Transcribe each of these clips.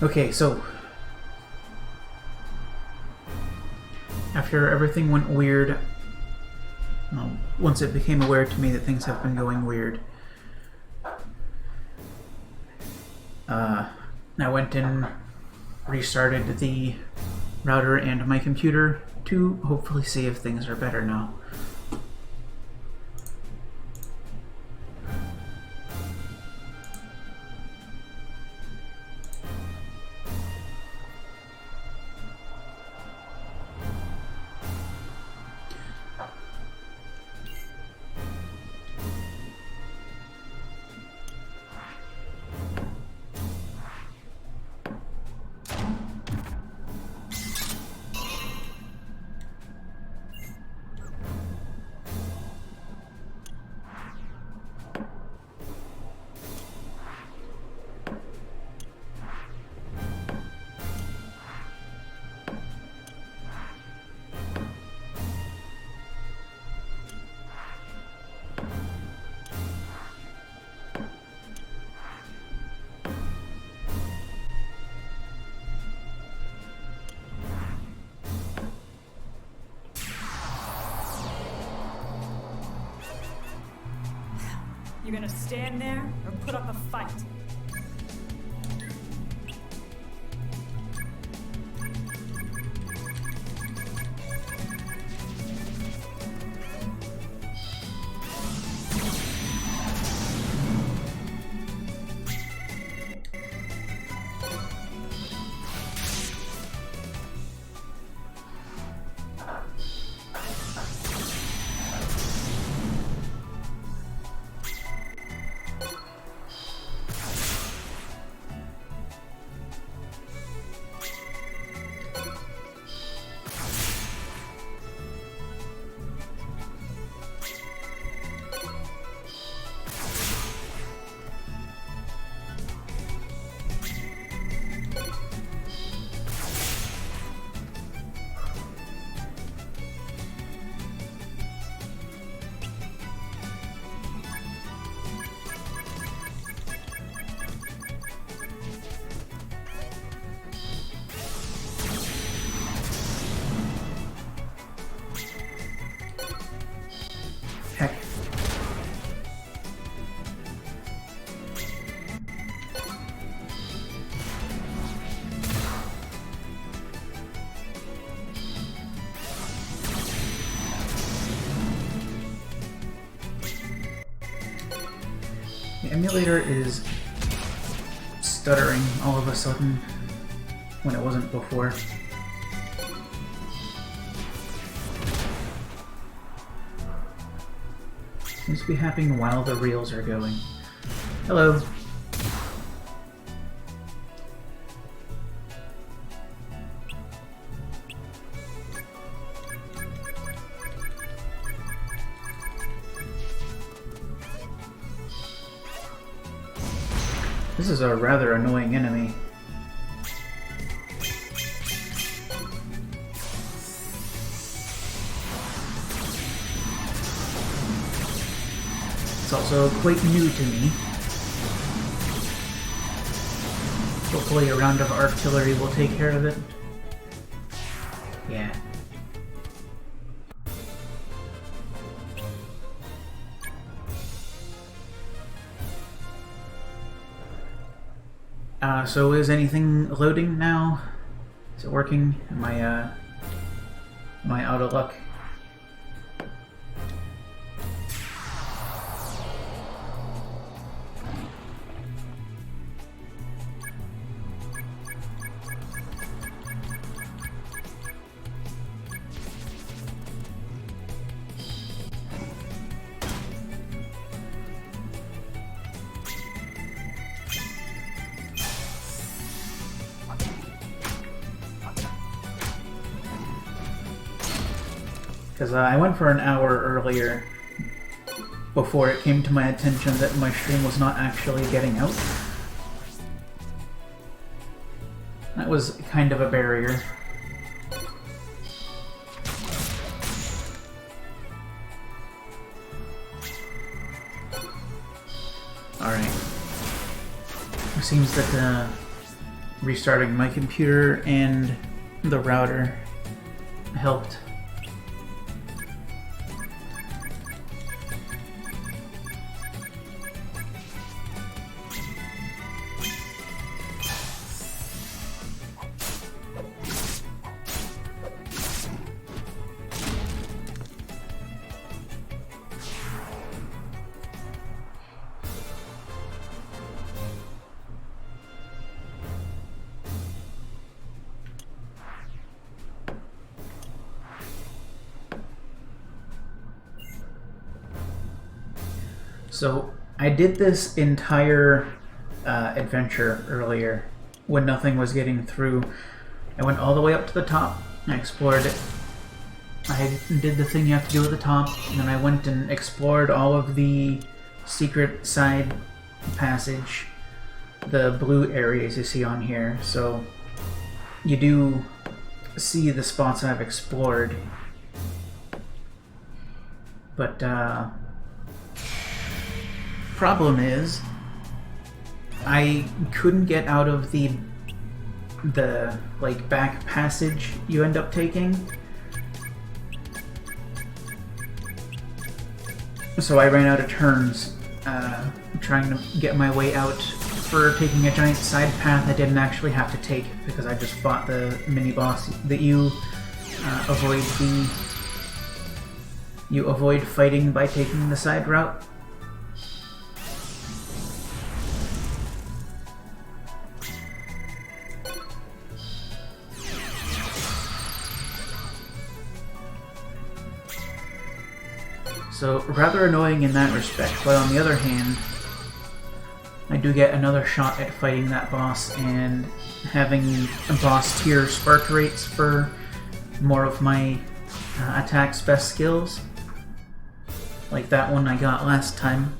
Okay, so after everything went weird, well, once it became aware to me that things have been going weird, I went and restarted the router and my computer to hopefully see if things are better now. You gonna stand there or put up a fight? Heck. The emulator is stuttering all of a sudden when it wasn't before. Seems to be happening while the reels are going. Hello. This is a rather annoying enemy. It's also quite new to me. Hopefully a round of artillery will take care of it. Yeah. So is anything loading now? Is it working? Am I out of luck? Because I went for an hour earlier before it came to my attention that my stream was not actually getting out. That was kind of a barrier. Alright. It seems that restarting my computer and the router helped. So I did this entire adventure earlier when nothing was getting through. I went all the way up to the top, I explored it. I did the thing you have to do at the top, and then I went and explored all of the secret side passage, the blue areas you see on here. So you do see the spots I've explored, but problem is I couldn't get out of the like back passage you end up taking. So I ran out of turns trying to get my way out for taking a giant side path I didn't actually have to take because I just fought the mini boss that you avoid fighting by taking the side route. So rather annoying in that respect, but on the other hand, I do get another shot at fighting that boss and having boss tier spark rates for more of my attack's best skills. Like that one I got last time.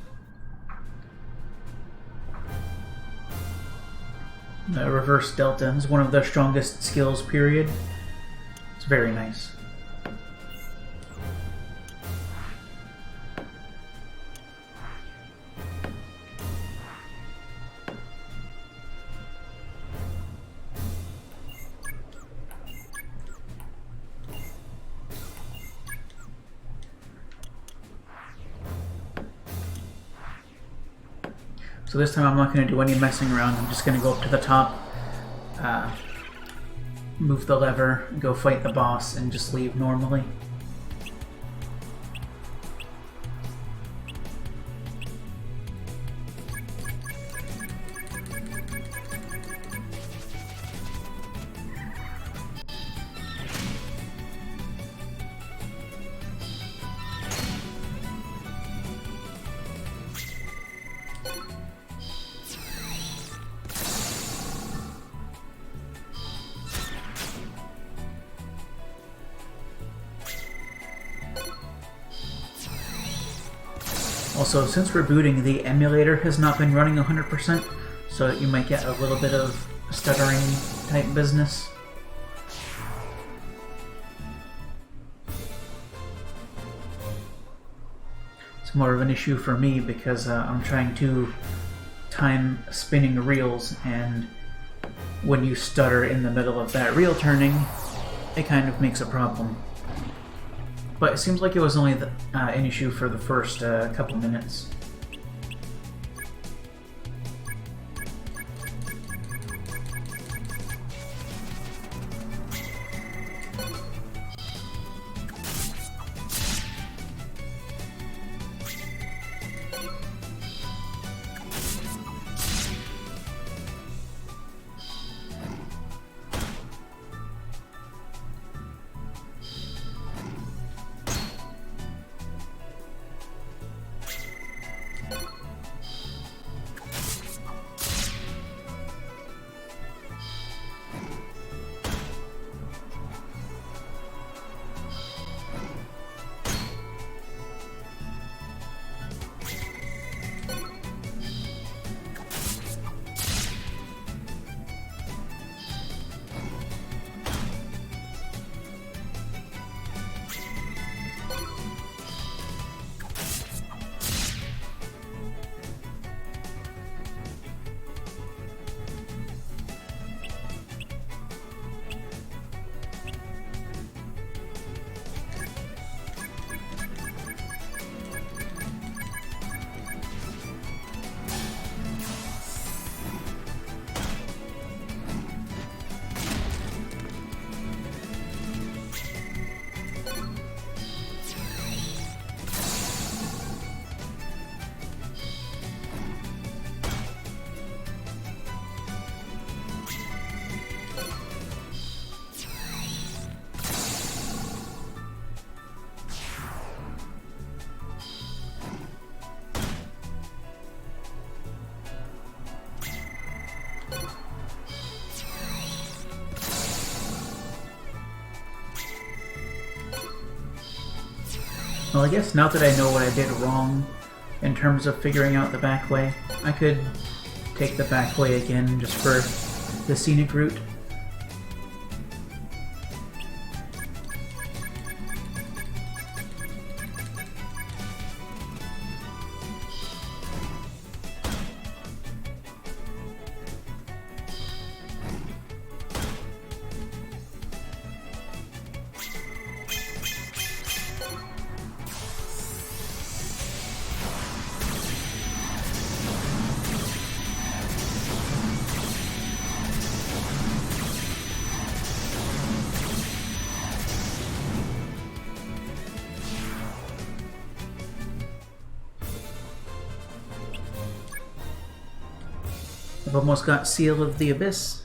The reverse delta is one of the strongest skills, period. It's very nice. So this time I'm not going to do any messing around, I'm just going to go up to the top, move the lever, go fight the boss, and just leave normally. Also, since rebooting, the emulator has not been running 100%, so you might get a little bit of stuttering type business. It's more of an issue for me because I'm trying to time spinning reels, and when you stutter in the middle of that reel turning, it kind of makes a problem. But it seems like it was only an issue for the first couple minutes. Well, I guess now that I know what I did wrong in terms of figuring out the back way, I could take the back way again just for the scenic route. I've almost got Seal of the Abyss.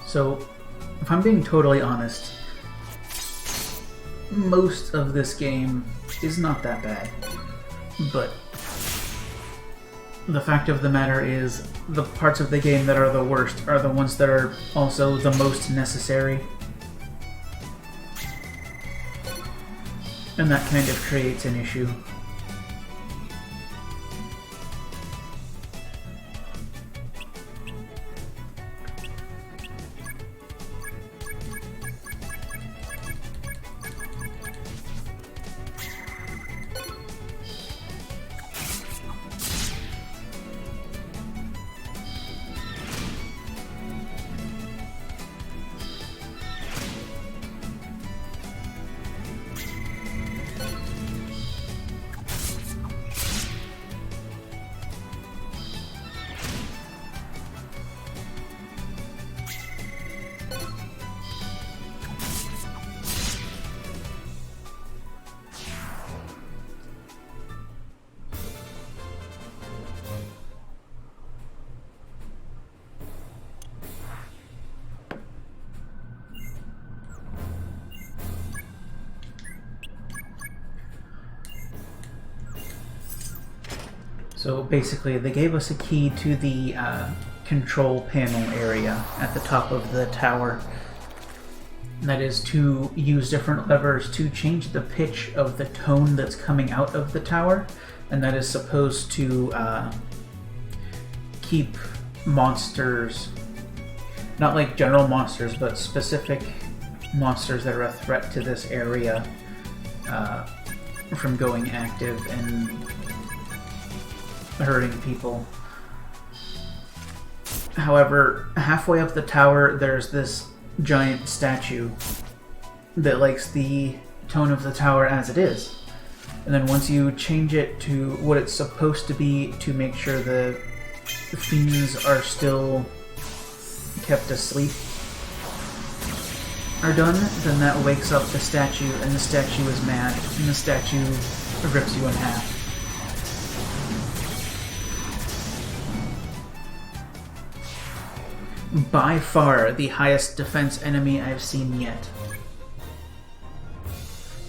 So, if I'm being totally honest, most of this game is not that bad. But the fact of the matter is, the parts of the game that are the worst are the ones that are also the most necessary. And that kind of creates an issue. So basically, they gave us a key to the control panel area at the top of the tower. That is to use different levers to change the pitch of the tone that's coming out of the tower, and that is supposed to keep monsters, not like general monsters, but specific monsters that are a threat to this area from going active and hurting people. However, halfway up the tower, there's this giant statue that likes the tone of the tower as it is. And then once you change it to what it's supposed to be to make sure the fiends are still kept asleep are done, then that wakes up the statue, and the statue is mad, and the statue rips you in half. By far the highest defense enemy I've seen yet.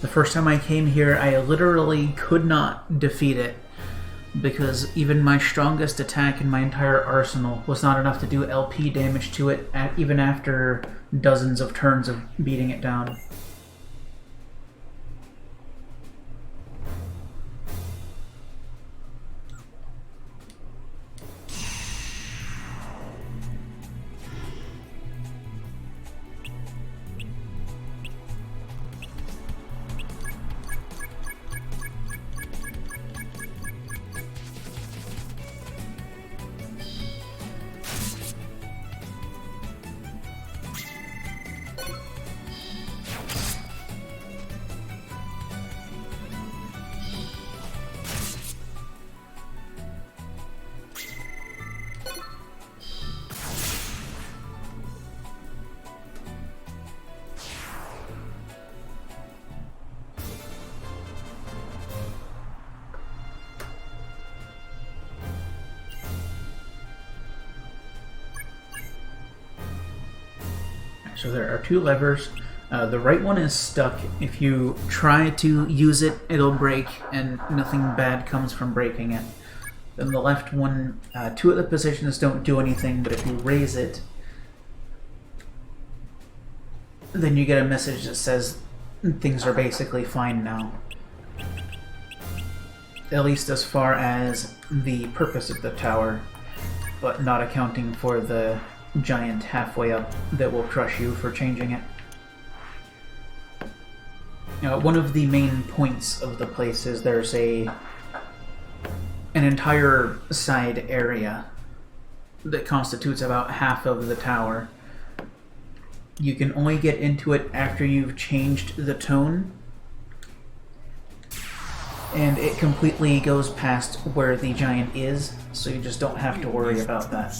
The first time I came here, I literally could not defeat it because even my strongest attack in my entire arsenal was not enough to do LP damage to it, even after dozens of turns of beating it down. So there are two levers. The right one is stuck. If you try to use it, it'll break, and nothing bad comes from breaking it. Then the left one, two of the positions don't do anything, but if you raise it, then you get a message that says things are basically fine now. At least as far as the purpose of the tower, but not accounting for the giant halfway up that will crush you for changing it. One of the main points of the place is there's an entire side area that constitutes about half of the tower. You can only get into it after you've changed the tone, and it completely goes past where the giant is, so you just don't have to worry about that.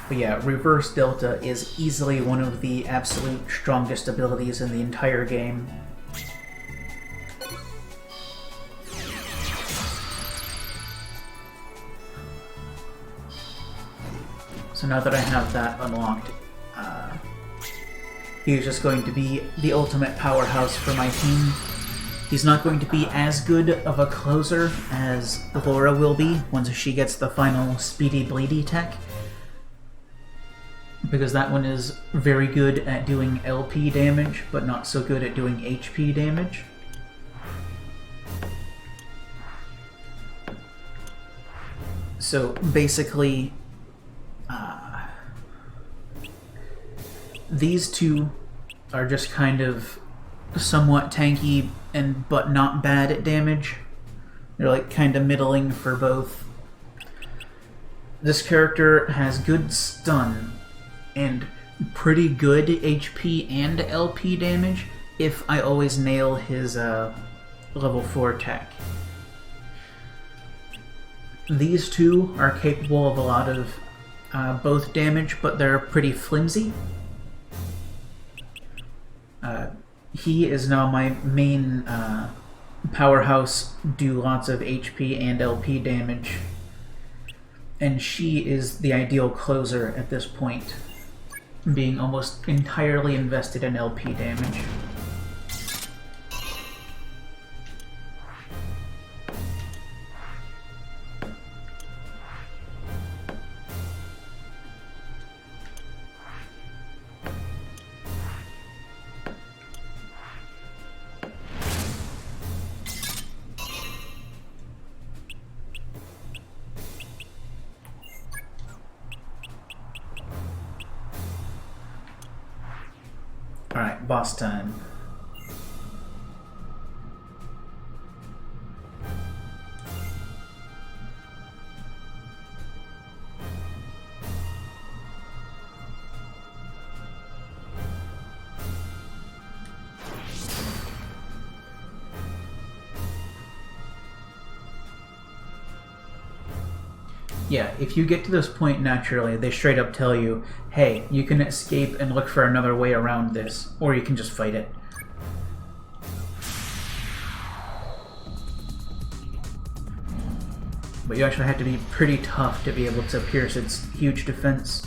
But yeah, Reverse Delta is easily one of the absolute strongest abilities in the entire game. So now that I have that unlocked, he's just going to be the ultimate powerhouse for my team. He's not going to be as good of a closer as Laura will be once she gets the final Speedy Bleedy tech, because that one is very good at doing LP damage, but not so good at doing HP damage. So basically, these two are just kind of somewhat tanky but not bad at damage. They're like kind of middling for both. This character has good stun and pretty good HP and LP damage if I always nail his level 4 tech. These two are capable of a lot of both damage, but they're pretty flimsy. He is now my main powerhouse, do lots of HP and LP damage, and she is the ideal closer at this point, being almost entirely invested in LP damage. Alright, boss time. Yeah, if you get to this point naturally, they straight up tell you, hey, you can escape and look for another way around this, or you can just fight it. But you actually have to be pretty tough to be able to pierce its huge defense.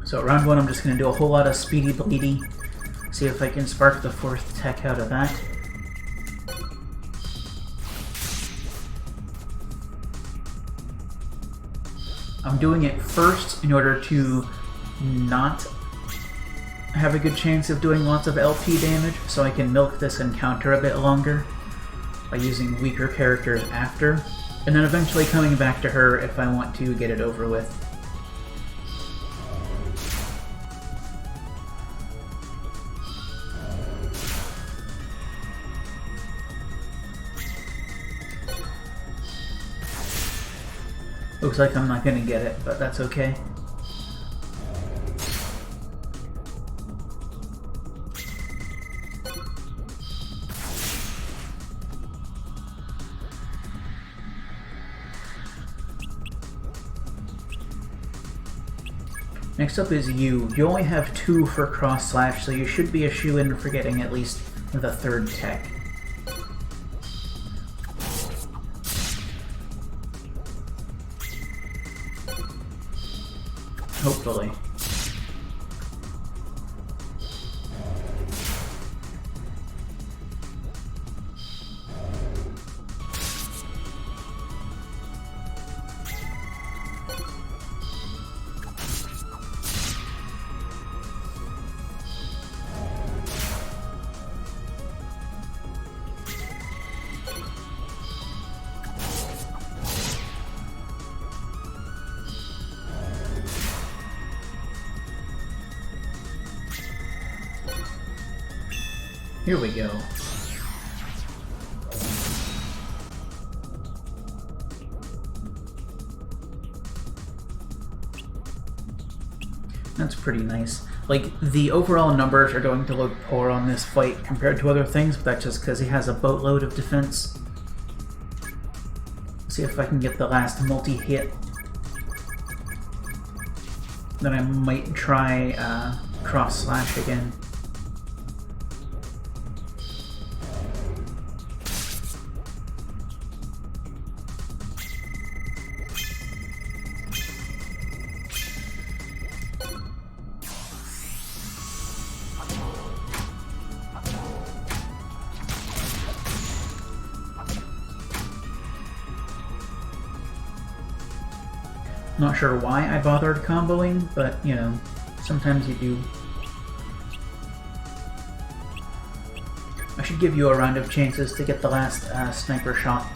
So round one, I'm just going to do a whole lot of Speedy Bleedy, see if I can spark the 4th tech out of that. I'm doing it first in order to not have a good chance of doing lots of LP damage, so I can milk this encounter a bit longer by using weaker characters after, and then eventually coming back to her if I want to get it over with. Looks like I'm not gonna get it, but that's okay. Next up is you. You only have 2 for cross slash, so you should be a shoo-in for getting at least the 3rd tech. Hopefully. Here we go. That's pretty nice. Like, the overall numbers are going to look poor on this fight compared to other things, but that's just because he has a boatload of defense. See if I can get the last multi-hit. Then I might try cross-slash again. Not sure why I bothered comboing, but, you know, sometimes you do. I should give you a round of chances to get the last sniper shot.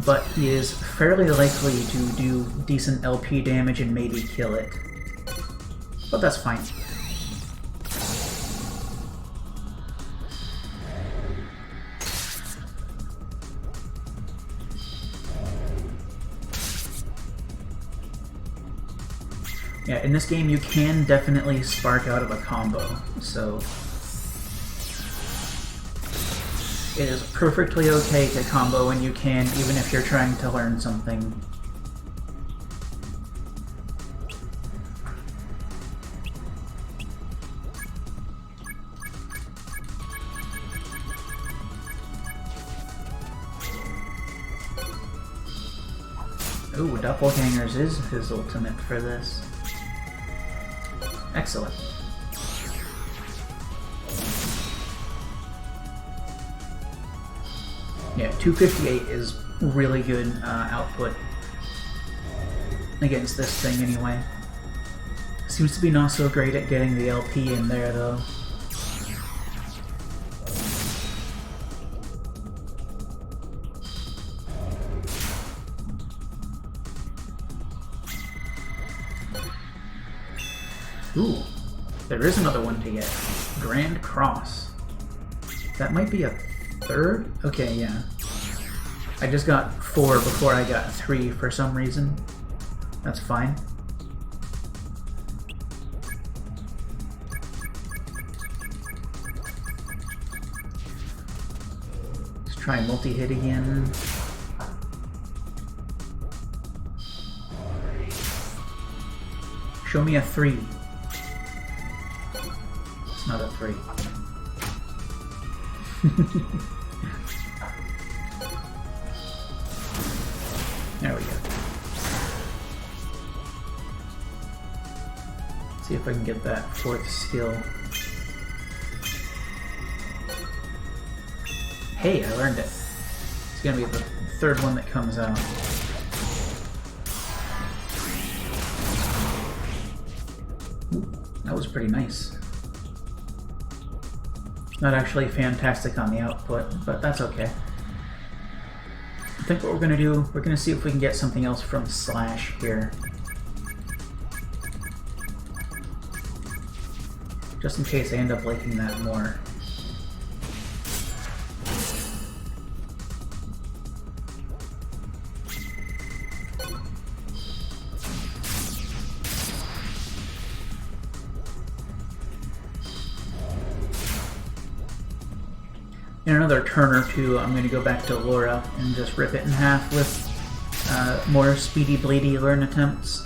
But he is fairly likely to do decent LP damage and maybe kill it. But that's fine. Yeah, in this game you can definitely spark out of a combo, so it is perfectly okay to combo when you can, even if you're trying to learn something. Ooh, Doppelgangers is his ultimate for this. Excellent. Yeah, 258 is really good output against this thing anyway. Seems to be not so great at getting the LP in there though. Ooh, there is another one to get. Grand Cross. That might be a 3rd? Okay, yeah. I just got 4 before I got 3 for some reason. That's fine. Let's try multi-hit again. Show me a 3. Not a 3. There we go. See if I can get that 4th skill. Hey, I learned it. It's gonna be the 3rd one that comes out. Ooh, that was pretty nice. Not actually fantastic on the output, but that's okay. I think what we're going to do, we're going to see if we can get something else from Slash here. Just in case I end up liking that more. in another turn or two, I'm going to go back to Laura and just rip it in half with more speedy bleedy learn attempts.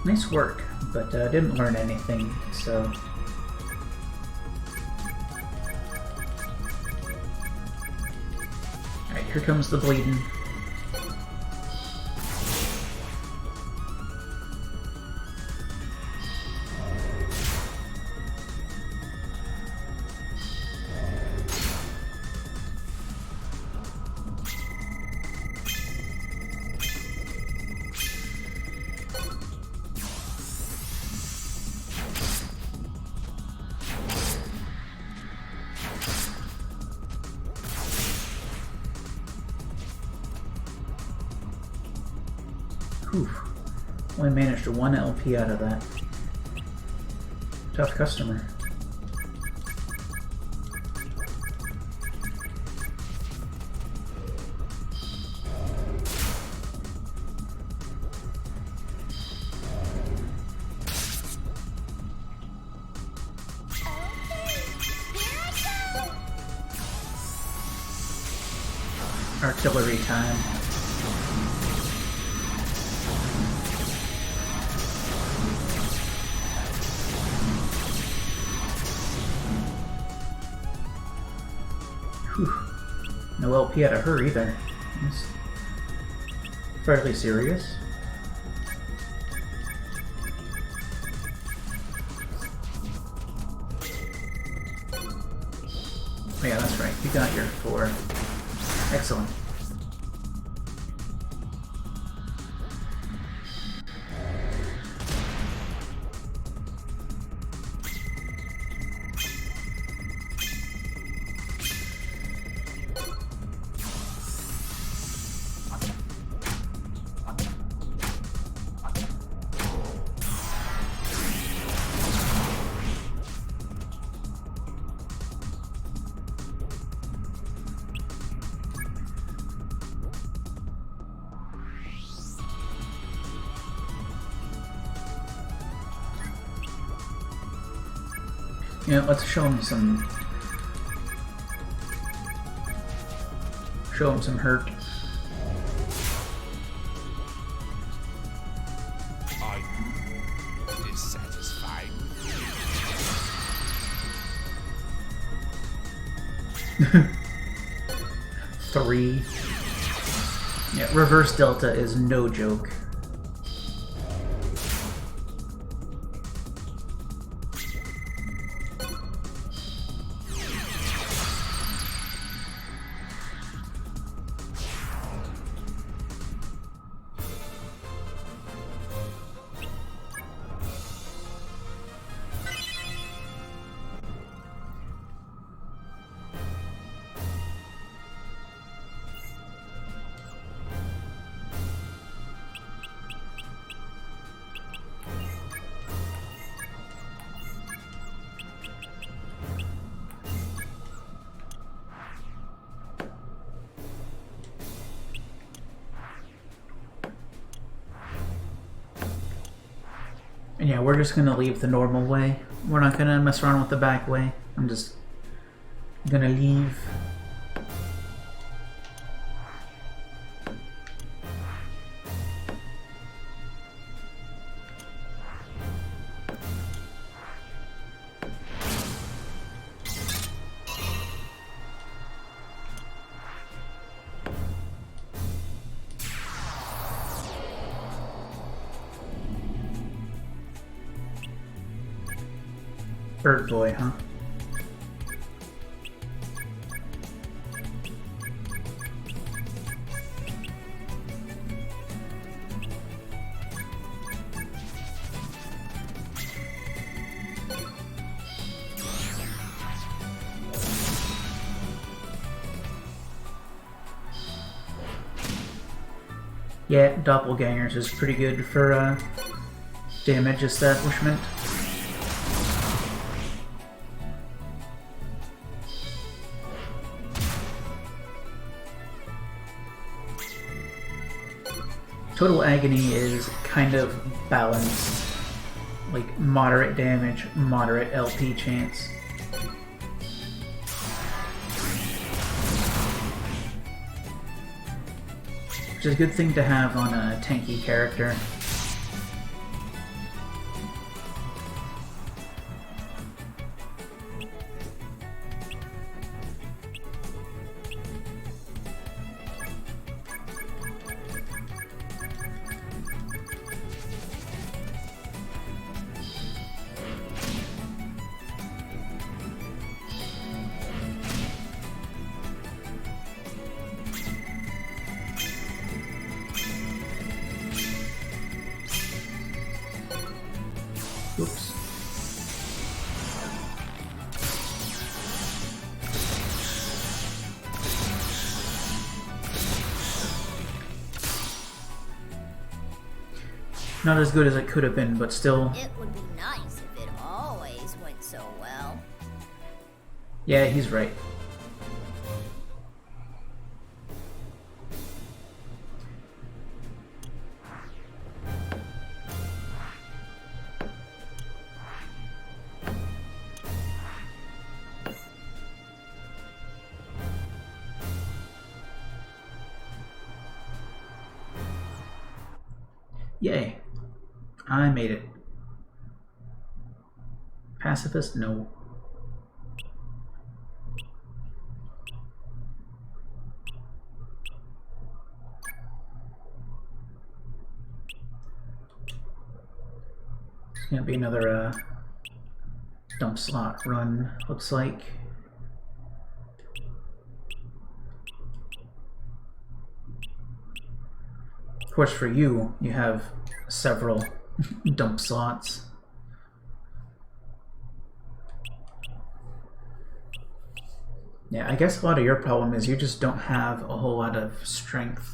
Nice work, but didn't learn anything, so... Alright, here comes the bleeding. Whew. Only managed 1 LP out of that. Tough customer. Artillery time. Whew. No LP out of her either. That's fairly serious. Oh yeah, that's right. You got your 4. Excellent. Yeah, let's show him some hurt. Are you dissatisfied? 3. Yeah, reverse delta is no joke. And yeah, we're just gonna leave the normal way. We're not gonna mess around with the back way. I'm just gonna leave. Bird boy, huh? Yeah, doppelgangers is pretty good for damage establishment. Total Agony is kind of balanced, like moderate damage, moderate LP chance. Which is a good thing to have on a tanky character. Oops. Not as good as it could have been, but still. It would be nice if it always went so well. Yeah, he's right. Yay. I made it. Pacifist? No. It's gonna be another dump slot run, looks like. Of course, for you, you have several dump slots. Yeah, I guess a lot of your problem is you just don't have a whole lot of strength.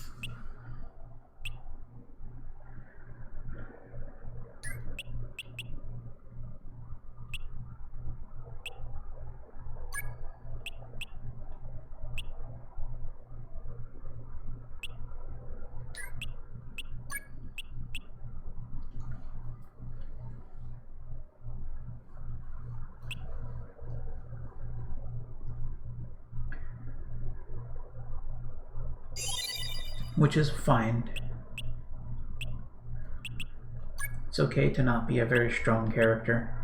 Which is fine. It's okay to not be a very strong character.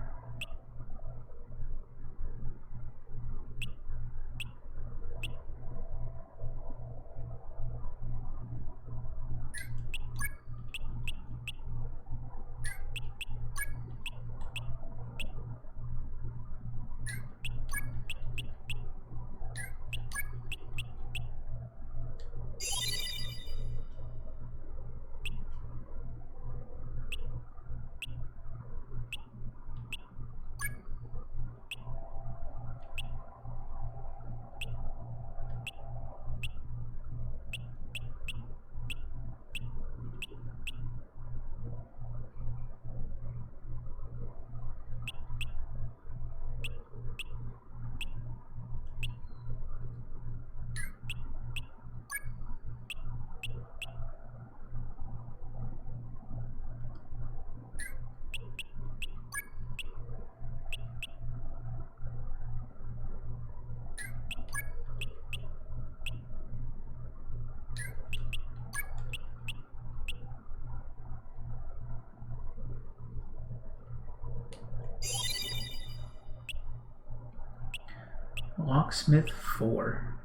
Locksmith 4.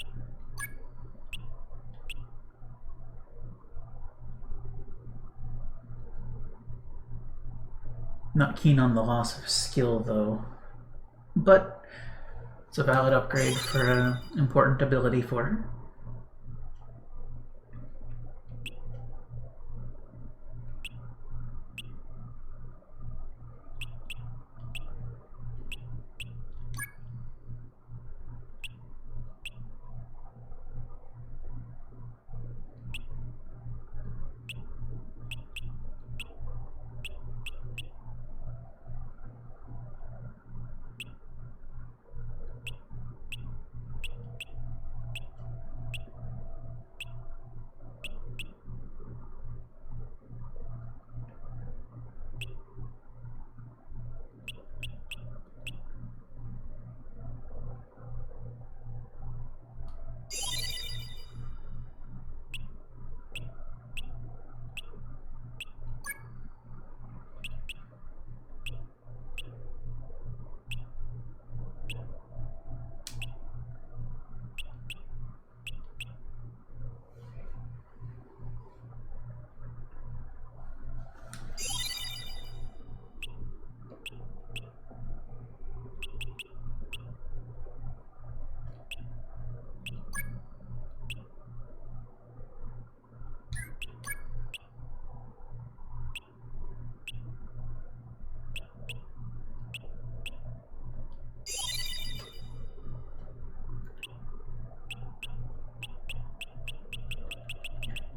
Not keen on the loss of skill, though. but it's a valid upgrade for an important ability for her.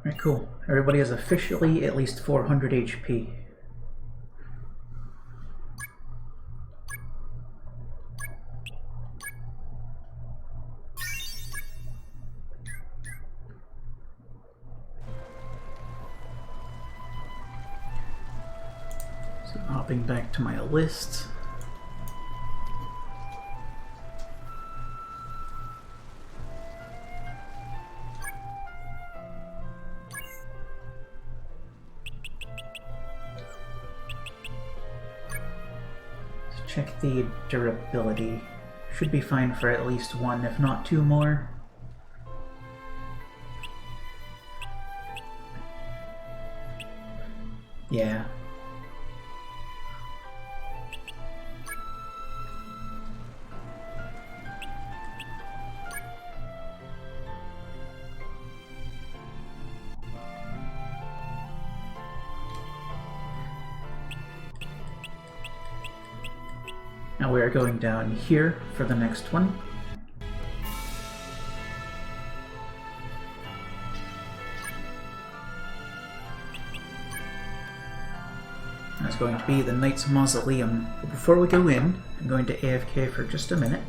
Alright, cool. Everybody is officially at least 400 HP. So hopping back to my list. Check the durability. Should be fine for at least one, if not two more. Yeah. Now we are going down here for the next one. That's going to be the Knight's Mausoleum. But before we go in, I'm going to AFK for just a minute.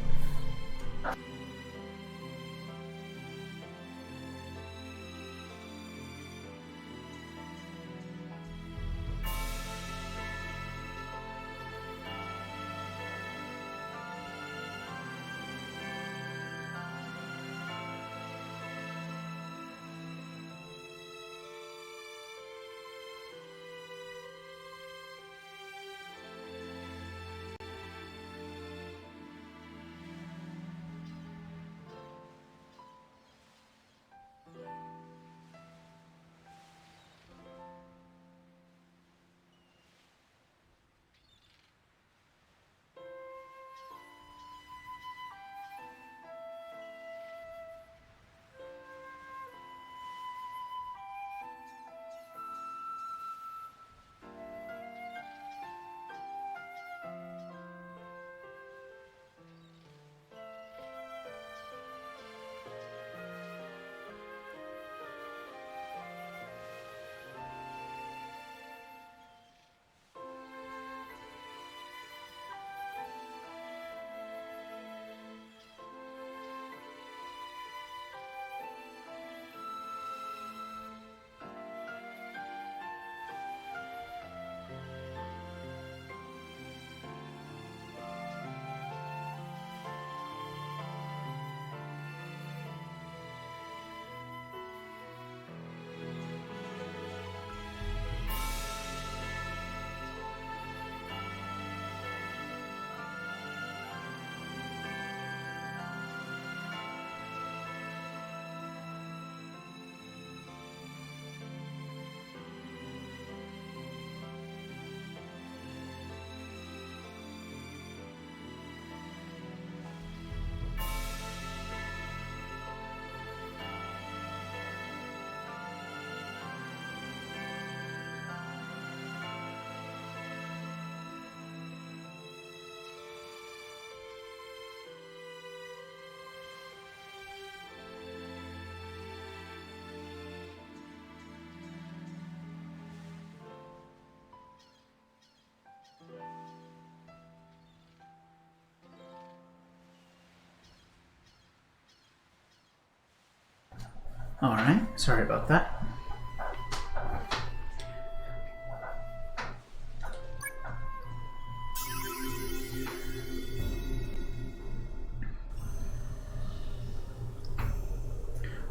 Alright, sorry about that.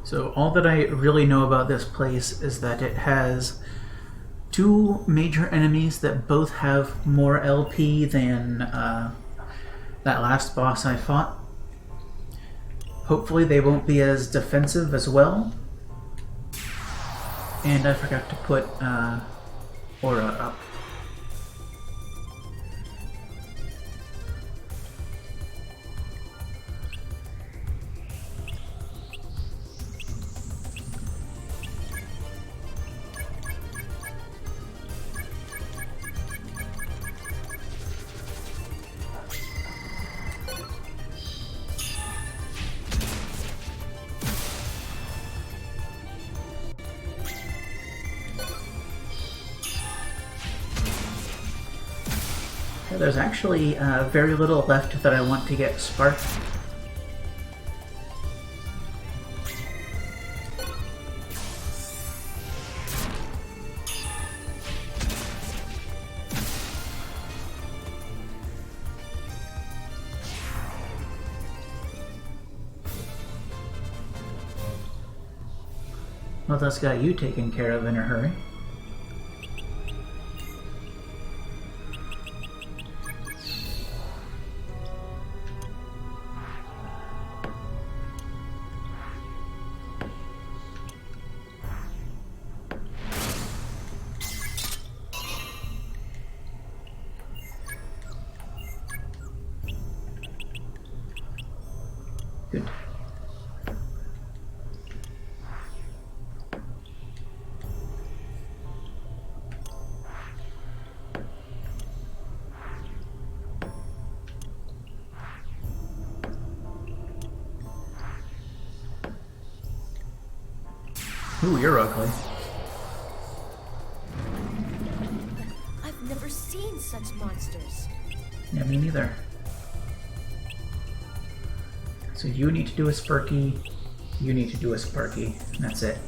So all that I really know about this place is that it has two major enemies that both have more LP than that last boss I fought. Hopefully they won't be as defensive as well. And I forgot to put Aura up. There's actually very little left that I want to get sparked. Well, that's got you taken care of in a hurry. Good. Ooh, you're ugly. I've never seen such monsters. Yeah, me neither. So you need to do a Sparky, you need to do a Sparky, and that's it.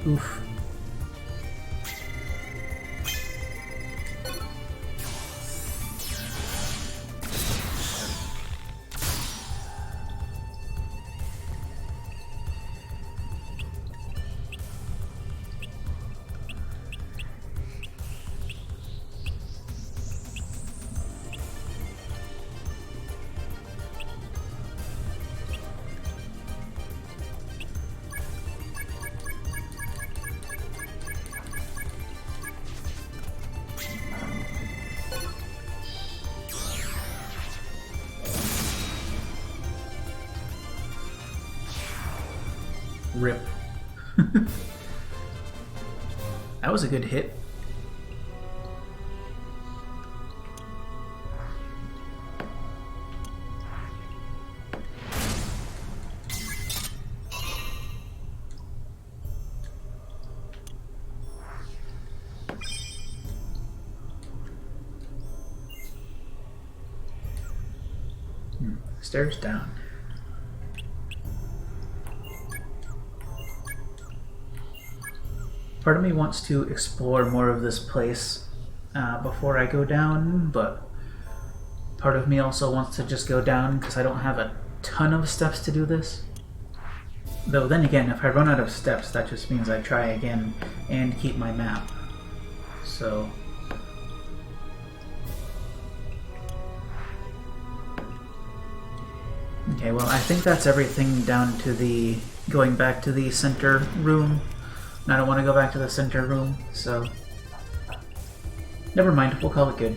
Oof. Rip. That was a good hit. Stairs down. Part of me wants to explore more of this place before I go down, but part of me also wants to just go down because I don't have a ton of steps to do this. Though then again, if I run out of steps, that just means I try again and keep my map. So... okay, well, I think that's everything down to the... going back to the center room. And I don't want to go back to the center room, so... never mind, we'll call it good.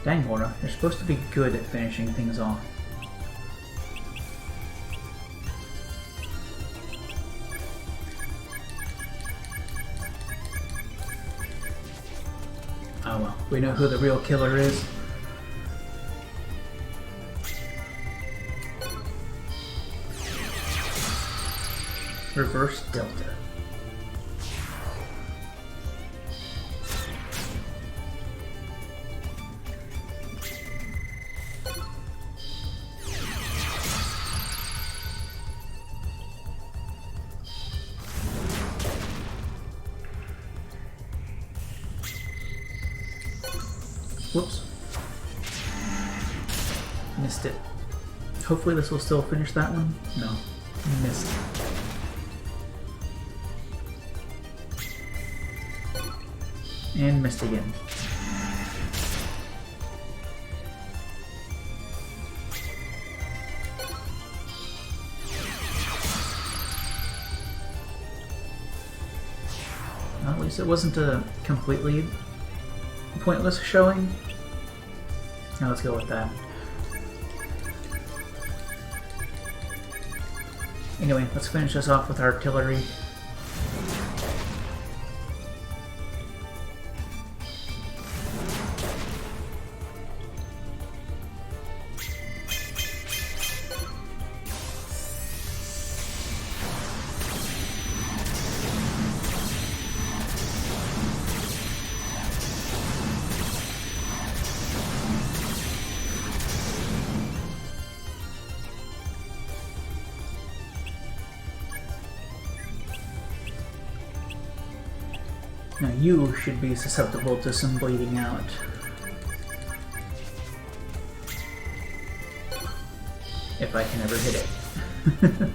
Dang, Mora, you're supposed to be good at finishing things off. Oh well, we know who the real killer is. Reverse Delta. Whoops. Missed it. Hopefully this will still finish that one. No. Missed. And missed again. Well, at least it wasn't a completely pointless showing. Now let's go with that. Anyway, let's finish this off with artillery. Now you should be susceptible to some bleeding out. If I can ever hit it.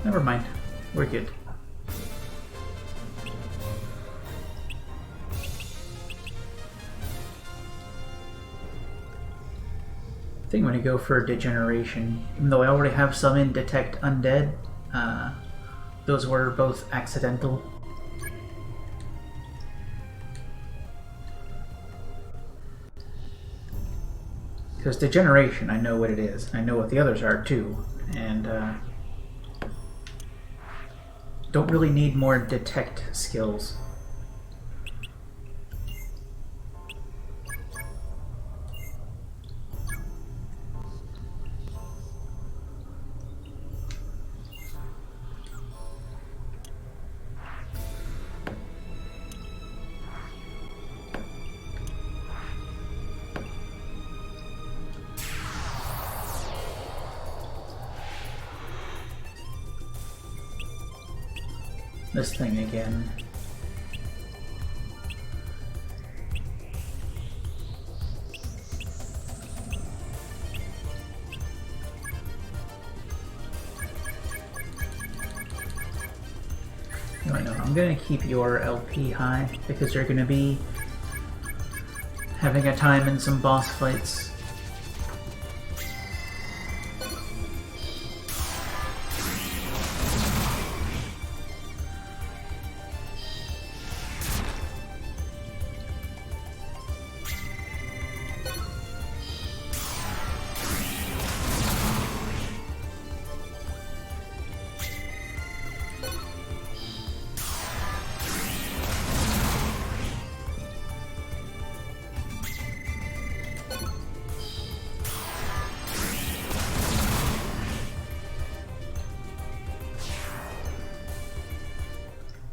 Never mind. We're good. I think I'm going to go for degeneration. Even though I already have some in Detect Undead, those were both accidental. Because degeneration, I know what it is. I know what the others are too. And don't really need more detect skills. This thing again. No, I know. I'm gonna keep your LP high because you're gonna be having a time in some boss fights.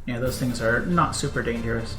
Yeah, those things are not super dangerous.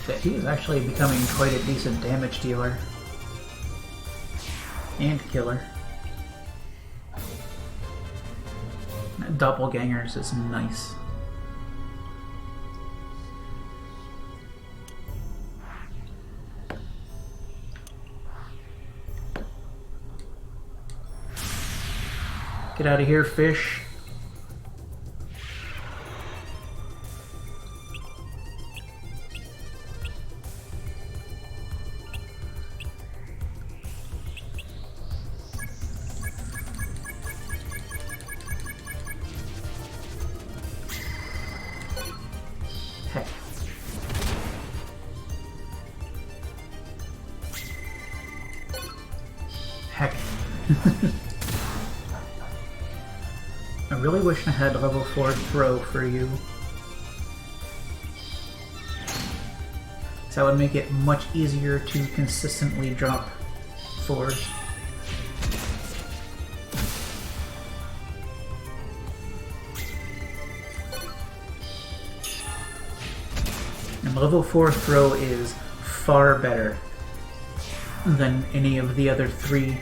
That he is actually becoming quite a decent damage dealer. And killer. Doppelgangers is nice. Get out of here, fish. Heck. Heck. I really wish I had level 4 throw for you. So that would make it much easier to consistently drop 4s. And level 4 throw is far better than any of the other 3.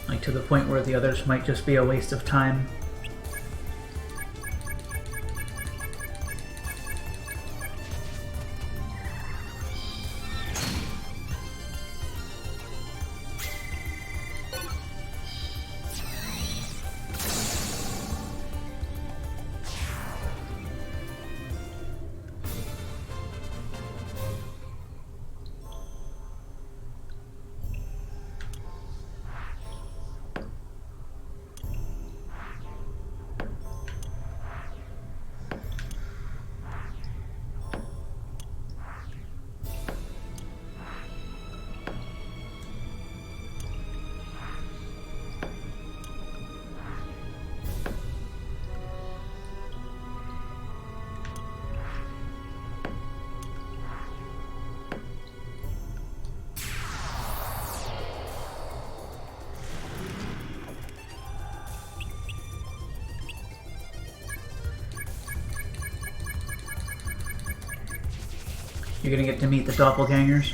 Like, to the point where the others might just be a waste of time. You're gonna get to meet the doppelgangers.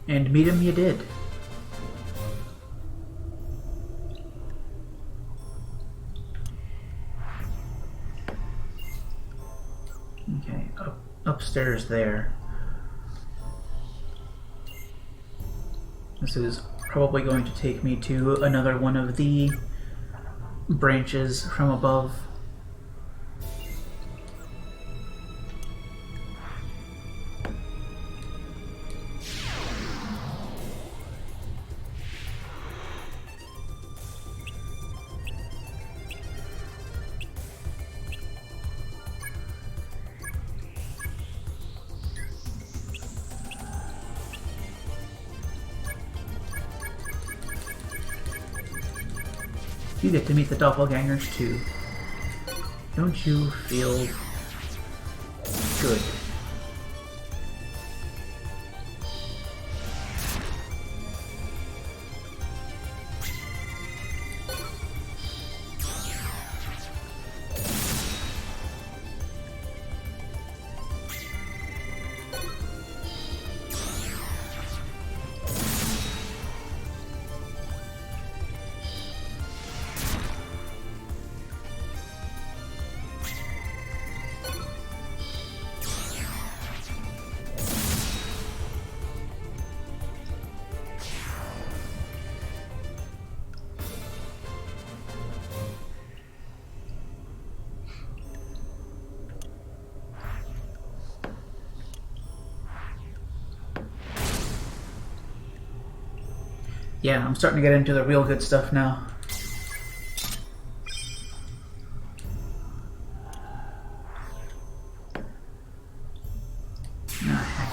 And meet him you did. Okay, upstairs there. This is probably going to take me to another one of the branches from above. You get to meet the doppelgangers too. Don't you feel good? Yeah, I'm starting to get into the real good stuff now. Ah, heck.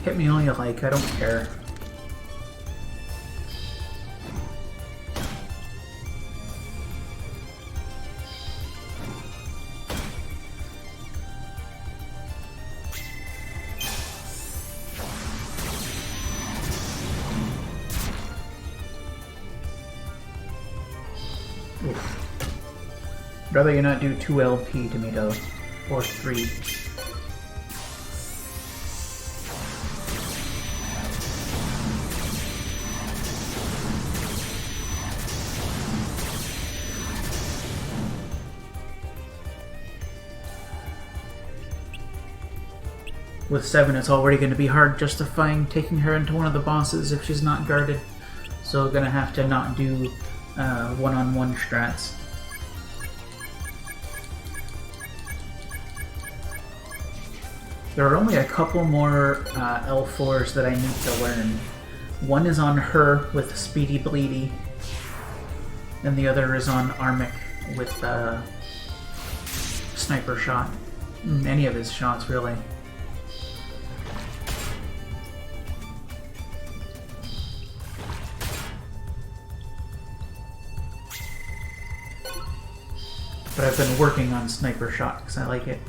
Hit me all you like, I don't care. Oof. I'd rather you not do 2 LP to me though, or 3. With 7, it's already going to be hard justifying taking her into one of the bosses if she's not guarded. So gonna have to not do one-on-one strats. There are only a couple more L4s that I need to learn. One is on her with Speedy Bleedy, and the other is on Armic with Sniper Shot. Any of his shots, really. But I've been working on Sniper Shot because I like it.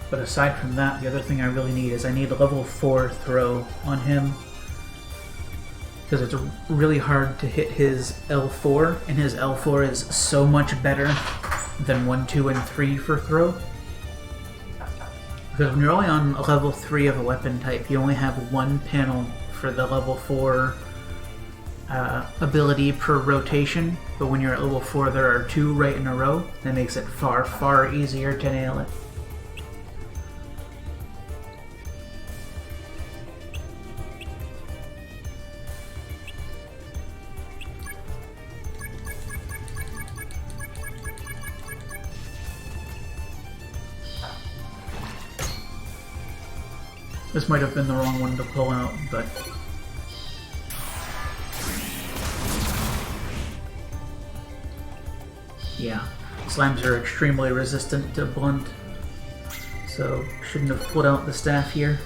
But aside from that, the other thing I really need is I need a level 4 throw on him. Because it's really hard to hit his L4, and his L4 is so much better than 1, 2, and 3 for throw. Because when you're only on a level 3 of a weapon type, you only have 1 panel for the level 4 ability per rotation, but when you're at level 4 there are 2 right in a row. That makes it far, far easier to nail it. This might have been the wrong one to pull out, but... yeah, slimes are extremely resistant to blunt, so shouldn't have pulled out the staff here.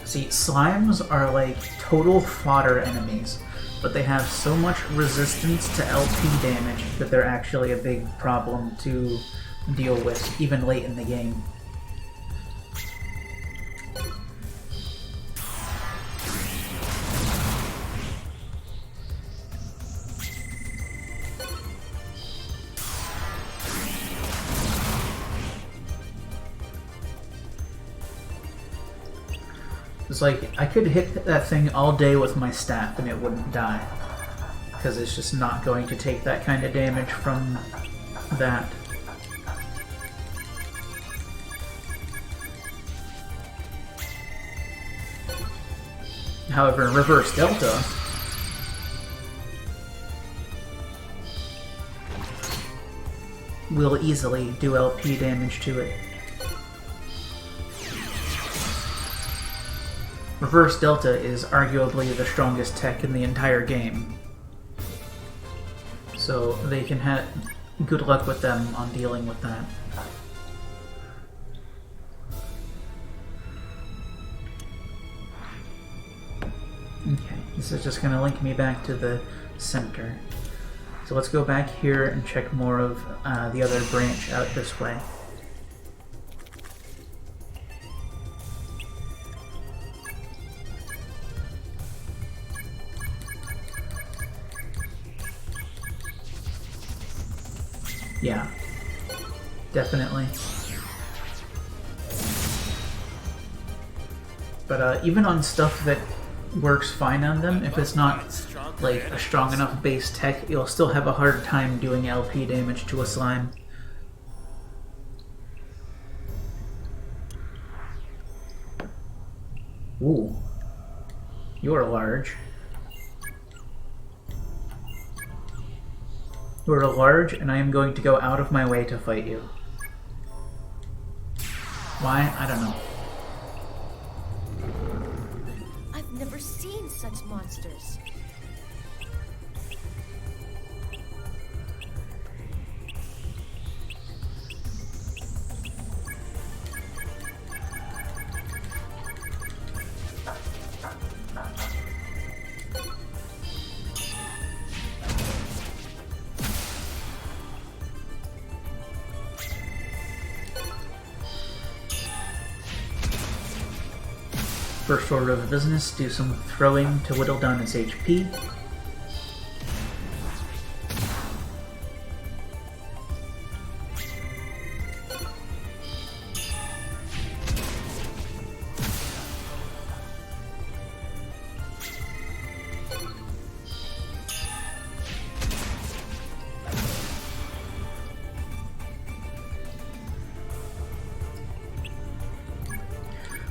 See, slimes are like total fodder enemies, but they have so much resistance to LP damage that they're actually a big problem to deal with, even late in the game. It's like, I could hit that thing all day with my staff and it wouldn't die. Because it's just not going to take that kind of damage from that. However, in reverse delta, will easily do LP damage to it. Reverse delta is arguably the strongest tech in the entire game. So they can have good luck with them on dealing with that. Okay, this is just going to link me back to the center. So let's go back here and check more of the other branch out this way. Yeah, definitely. But even on stuff that works fine on them, if it's not like a strong enough base tech, you'll still have a hard time doing LP damage to a slime. Ooh, you're large. You are large, and I am going to go out of my way to fight you. Why? I don't know. I've never seen such monsters. First order of business, do some throwing to whittle down his HP.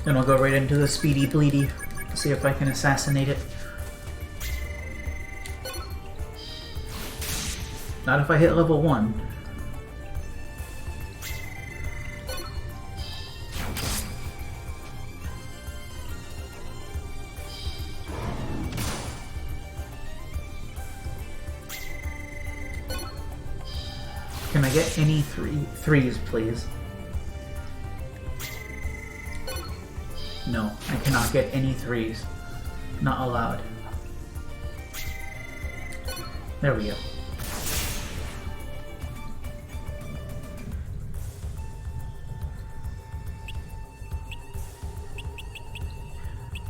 Then I'll go right into the Speedy Bleedy, see if I can assassinate it. Not if I hit level 1. Can I get any threes, please? No, I cannot get any threes. Not allowed. There we go.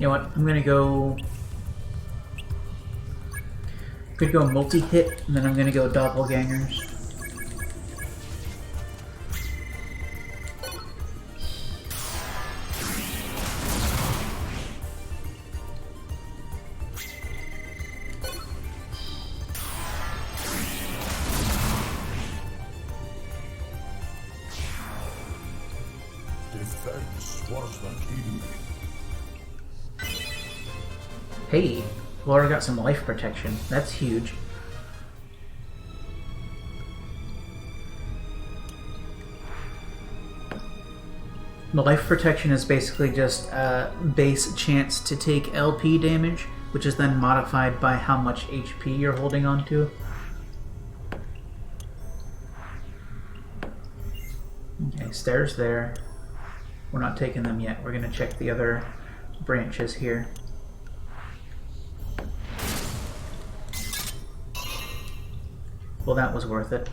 You know what? I'm gonna go... Could go multi-hit, and then I'm gonna go doppelgangers. Defense was the key. Hey, Laura got some life protection. That's huge. The life protection is basically just a base chance to take LP damage, which is then modified by how much HP you're holding on to. Okay, stairs there. We're not taking them yet. We're going to check the other branches here. Well, that was worth it.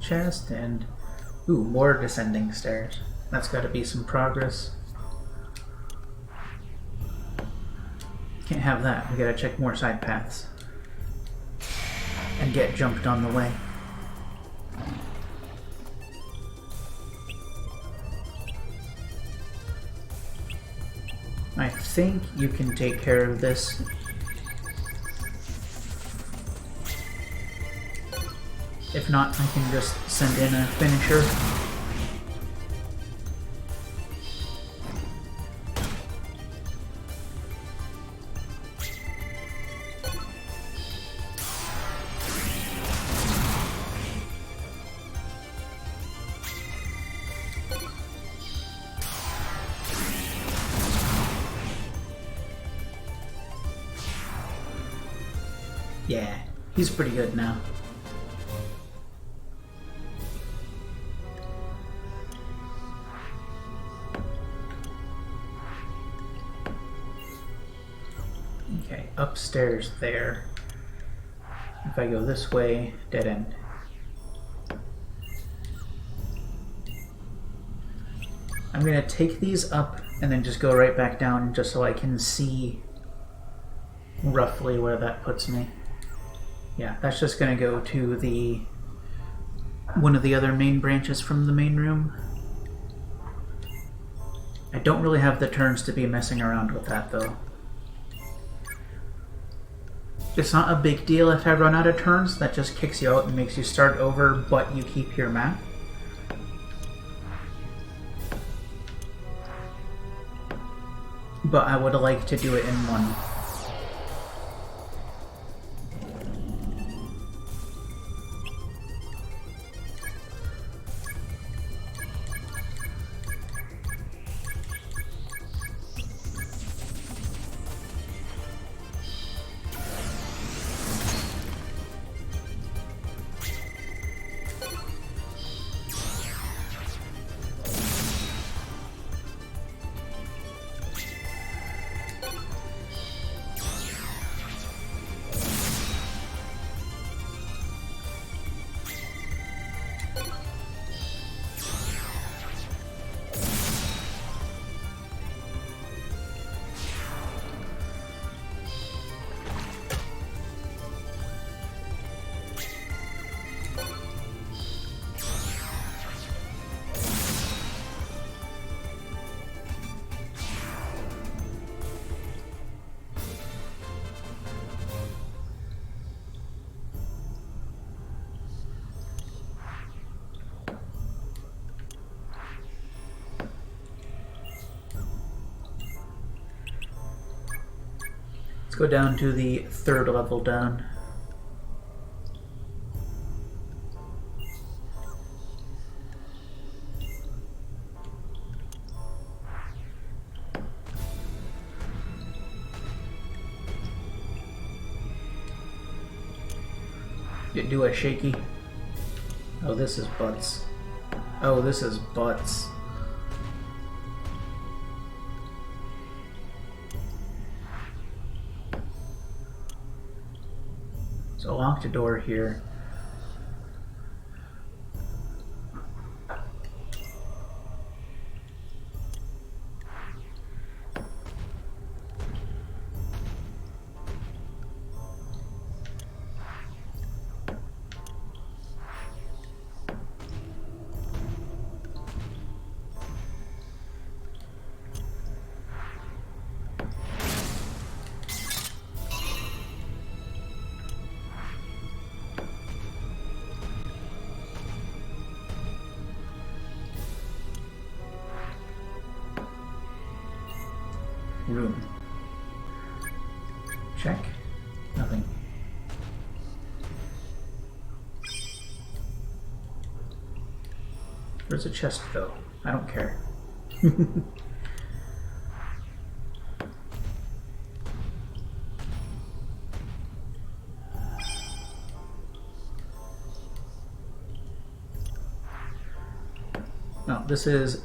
Chest and ooh, more descending stairs. That's got to be some progress. Can't have that. We gotta check more side paths and get jumped on the way. I think you can take care of this. If not, I can just send in a finisher. Yeah, he's pretty good now. Okay, upstairs there. If I go this way, dead end. I'm gonna take these up and then just go right back down just so I can see roughly where that puts me. Yeah, that's just gonna go to the one of the other main branches from the main room. I don't really have the turns to be messing around with that though. It's not a big deal if I run out of turns, that just kicks you out and makes you start over, but you keep your map. But I would like to do it in one. Go down to the third level down. Do a shaky. Oh, this is butts. Oh, this is butts. So locked a door here. room. Check. Nothing. Where's the chest though? I don't care. No, this is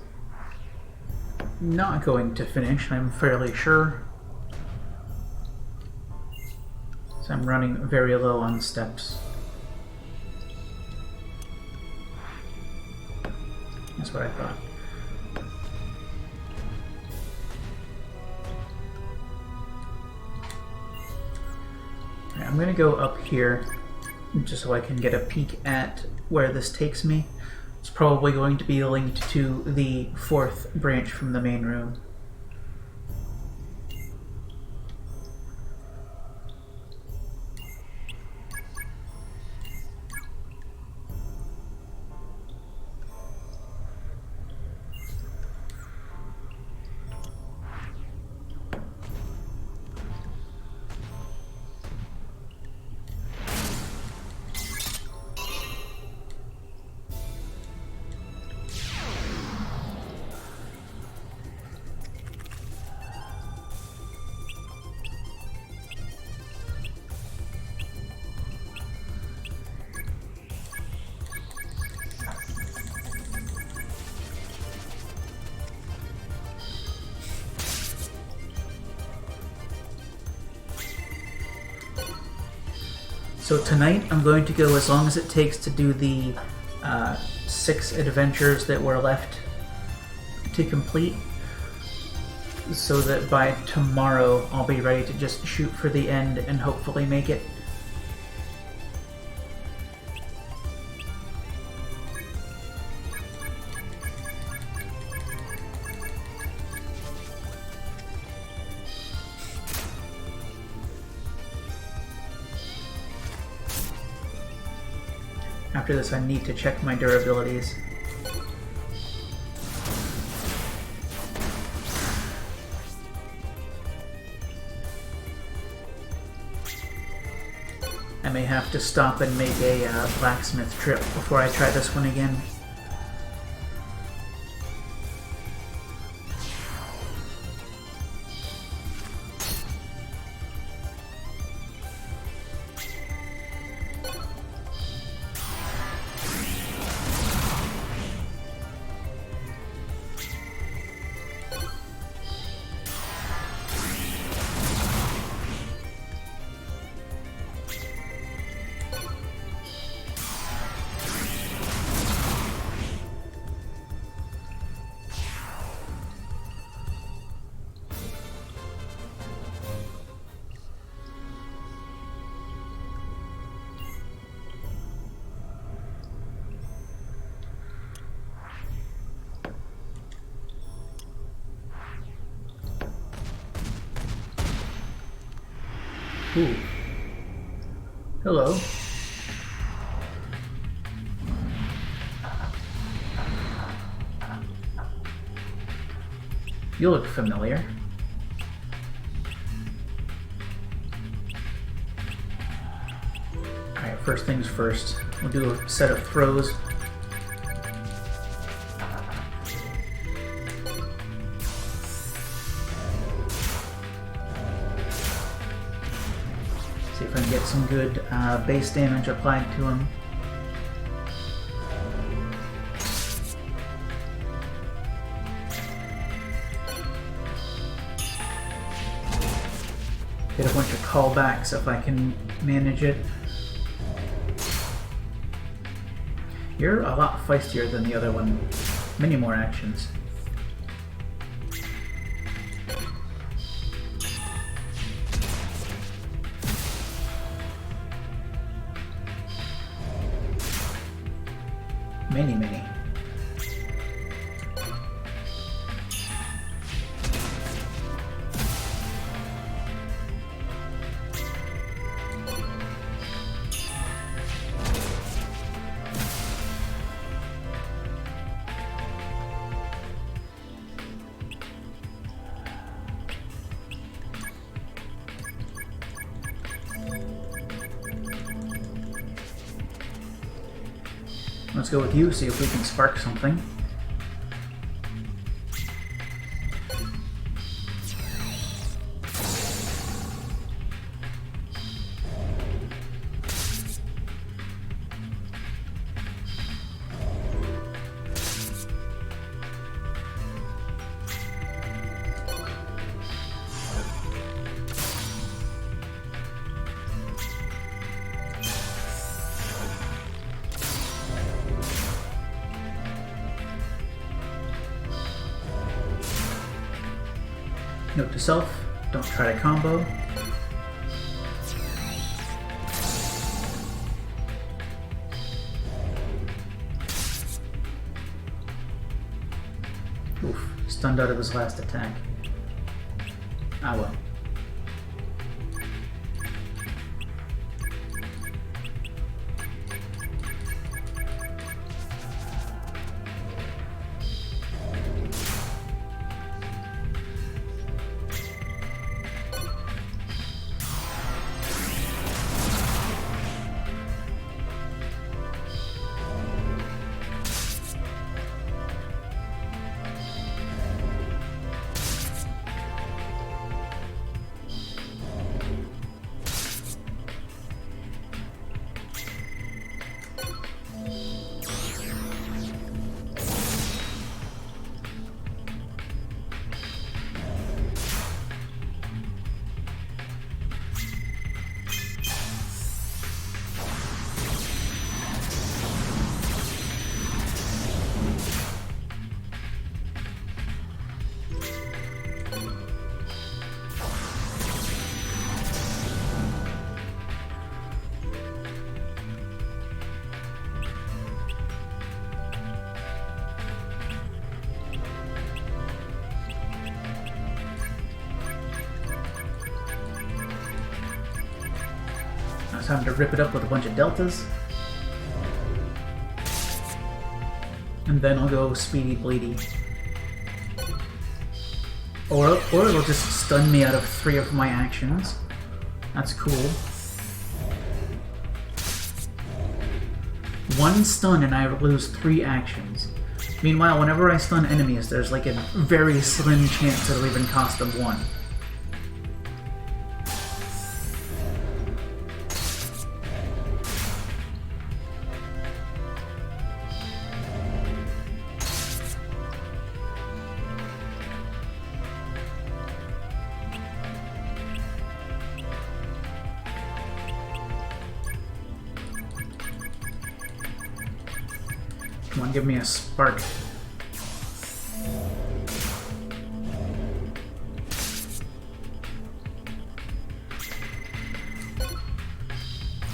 not going to finish, I'm fairly sure. So I'm running very low on steps. That's what I thought. Alright, I'm gonna go up here just so I can get a peek at where this takes me. It's probably going to be linked to the 4th branch from the main room. So tonight I'm going to go as long as it takes to do the 6 adventures that were left to complete, so that by tomorrow I'll be ready to just shoot for the end and hopefully make it. After this, I need to check my durabilities. I may have to stop and make a blacksmith trip before I try this one again. Ooh. Hello. You look familiar. Alright, first things first. We'll do a set of throws. See if I can get some good base damage applied to him. Get a bunch of callbacks if I can manage it. You're a lot feistier than the other one. Many more actions. Many. Let's go with you, see if we can spark something. Note to self, don't try to combo. Oof, stunned out of his last attack. Ah well. Now it's time to rip it up with a bunch of deltas. And then I'll go speedy bleedy. Or it'll just stun me out of 3 of my actions. That's cool. 1 stun and I lose 3 actions. Meanwhile, whenever I stun enemies, there's like a very slim chance it'll even cost them 1. Come on, give me a spark.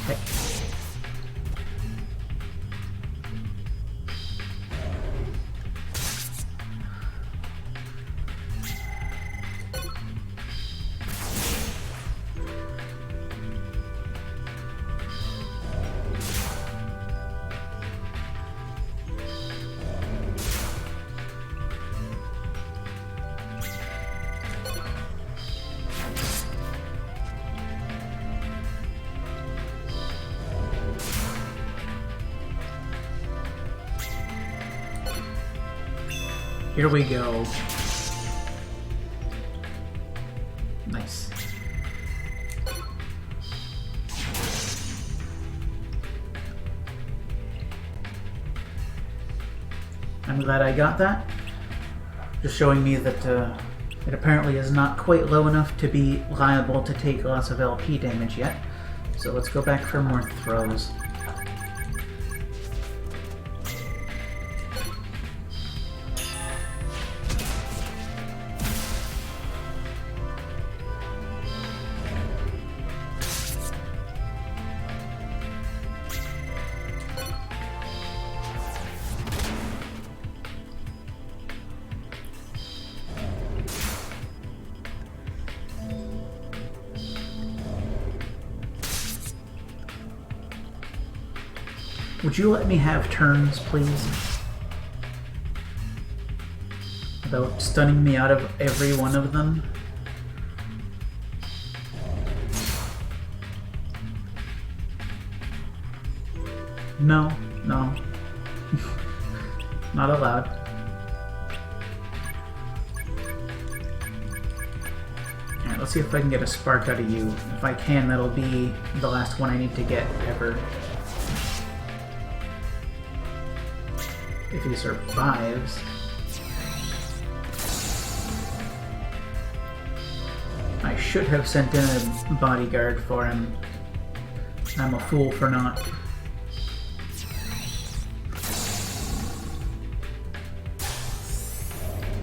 Okay. Here we go. Nice. I'm glad I got that. Just showing me that it apparently is not quite low enough to be liable to take lots of LP damage yet. So let's go back for more throws. Would you let me have turns, please? Without stunning me out of every one of them? No, no. Not allowed. Alright, let's see if I can get a spark out of you. If I can, that'll be the last one I need to get ever. If he survives. I should have sent in a bodyguard for him. I'm a fool for not.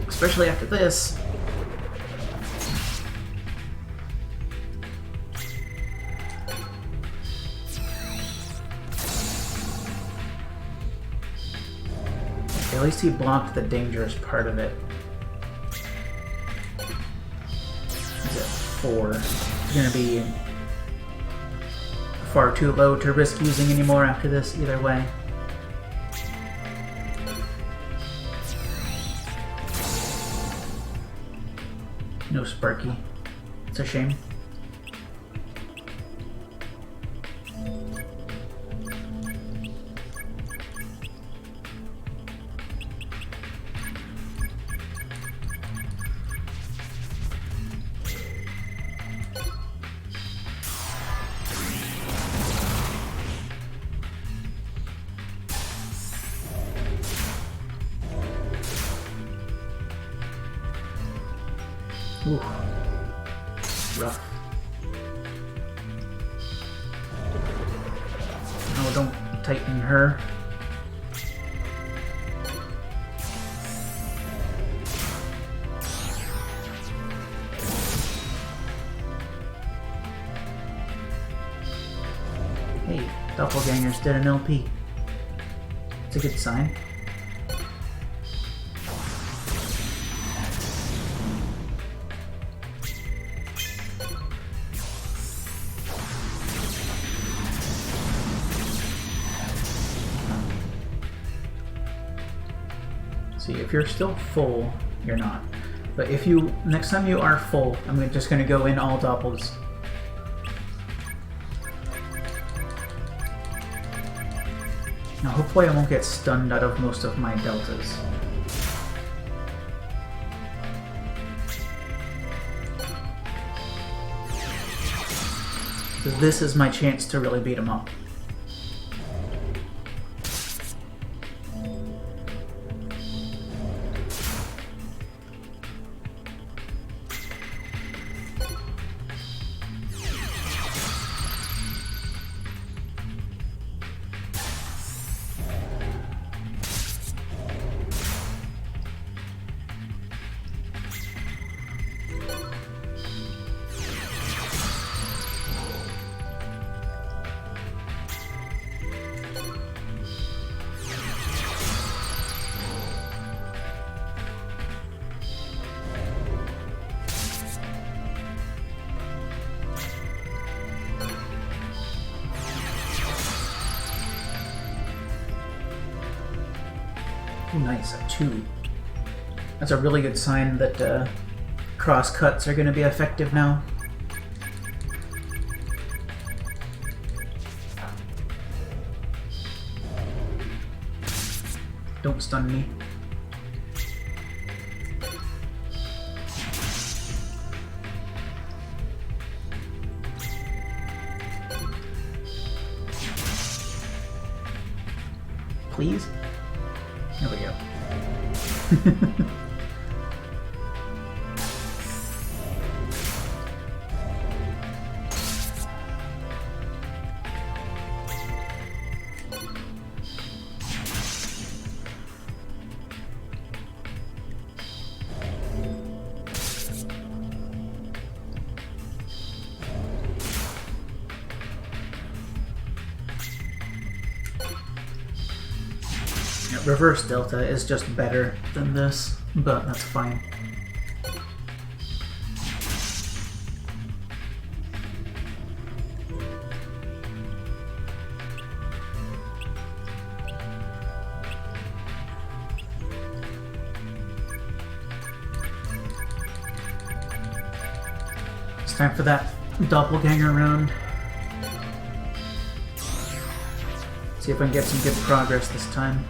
Especially after this. Okay, at least he blocked the dangerous part of it. He's at 4. It's gonna be far too low to risk using anymore after this, either way. No Sparky. It's a shame. Ooh. Rough. Oh, don't tighten her. Hey, doppelgangers did an LP. It's a good sign. See, if you're still full, you're not. But if you, next time you are full, I'm just going to go in all doppels. Now hopefully I won't get stunned out of most of my deltas. This is my chance to really beat him up. Ooh, nice, a 2. That's a really good sign that cross cuts are going to be effective now. Don't stun me. Please? There we go. Reverse Delta is just better than this, but that's fine. It's time for that doppelganger round. See if I can get some good progress this time.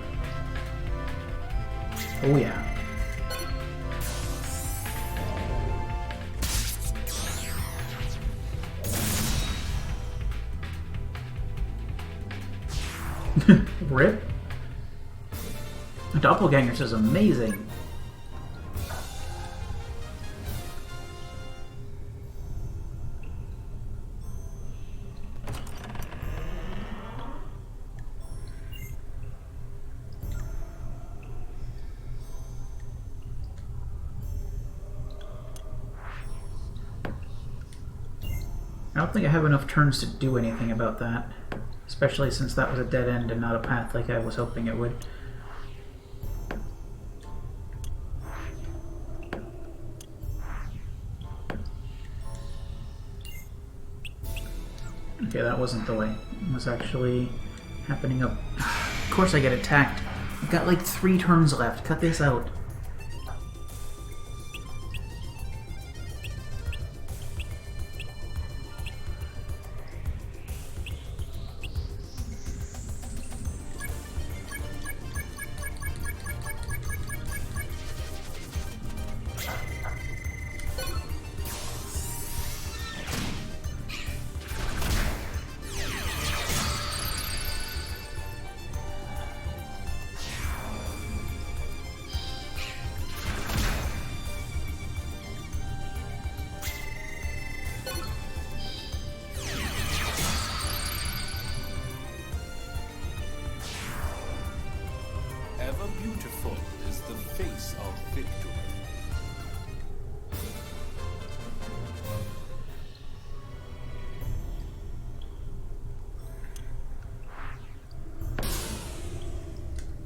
Oh yeah. Rip. Doppelgangers is amazing. I don't think I have enough turns to do anything about that, especially since that was a dead end and not a path like I was hoping it would. Okay, that wasn't the way. It was actually happening up. Of course I get attacked. I've got like 3 turns left. Cut this out. Ever beautiful is the face of victory.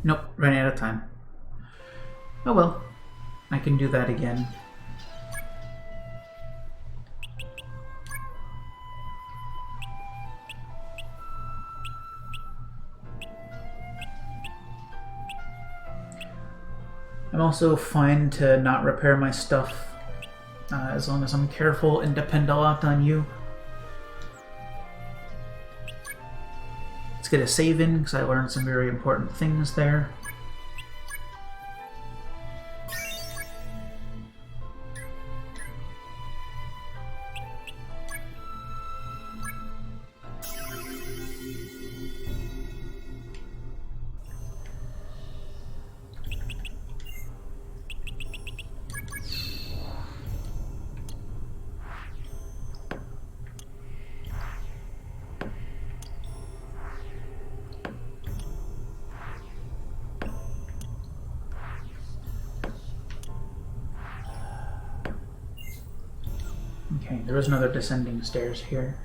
Nope, ran out of time. Oh well, I can do that again. I'm also fine to not repair my stuff as long as I'm careful and depend a lot on you. Let's get a save in because I learned some very important things there. Okay, there was another descending stairs here.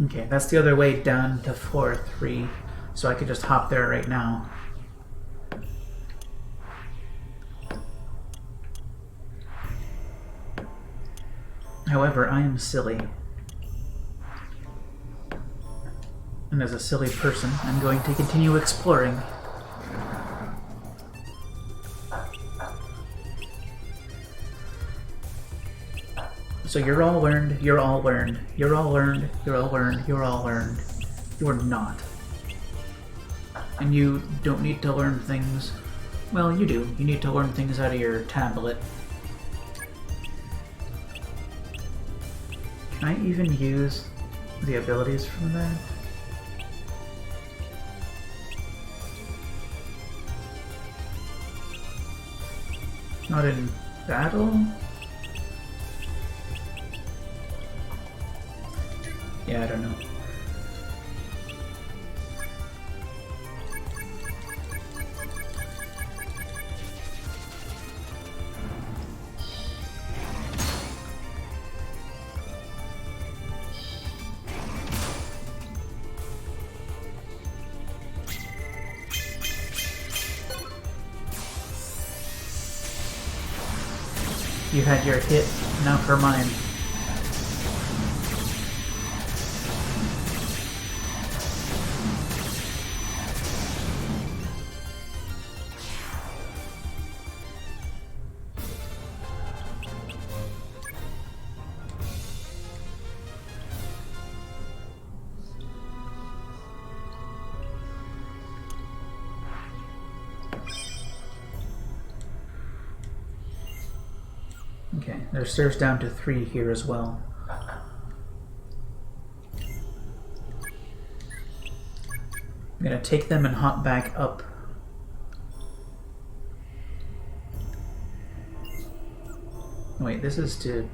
Okay, that's the other way down to floor 3, so I could just hop there right now. However, I am silly. And as a silly person, I'm going to continue exploring. So you're all learned, you're all learned, you're all learned, you're all learned, you're all learned. You are not. And you don't need to learn things. Well, you do. You need to learn things out of your tablet. Can I even use the abilities from that? Not in battle? Yeah, I don't know. You had your hit, now for mine. Okay, there's stairs down to 3 here as well. I'm gonna take them and hop back up. Wait, this is to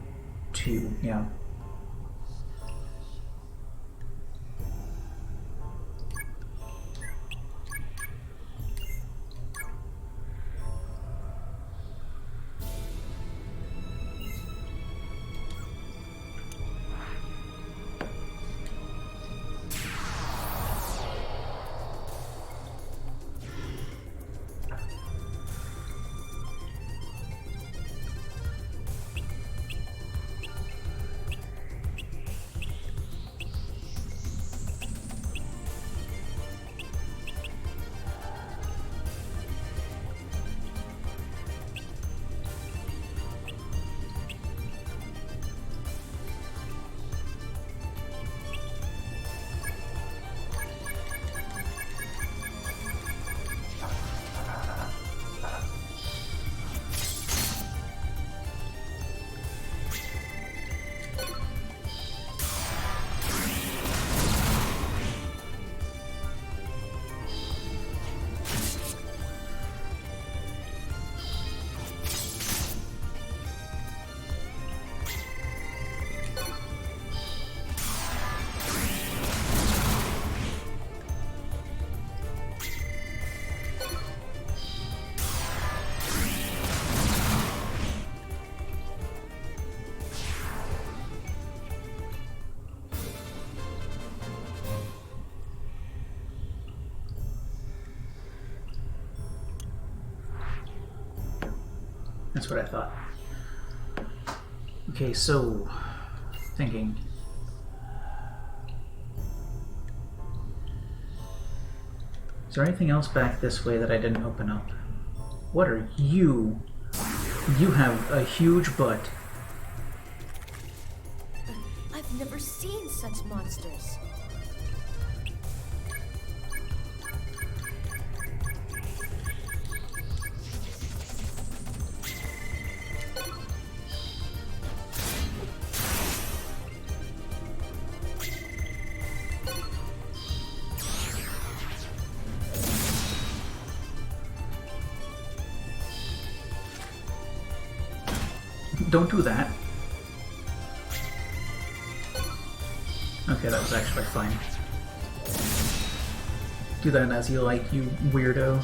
2, yeah. That's what I thought. Okay, so thinking. Is there anything else back this way that I didn't open up? What are you? You have a huge butt. I've never seen such monsters. Don't do that. Okay, that was actually fine. Do that as you like, you weirdo.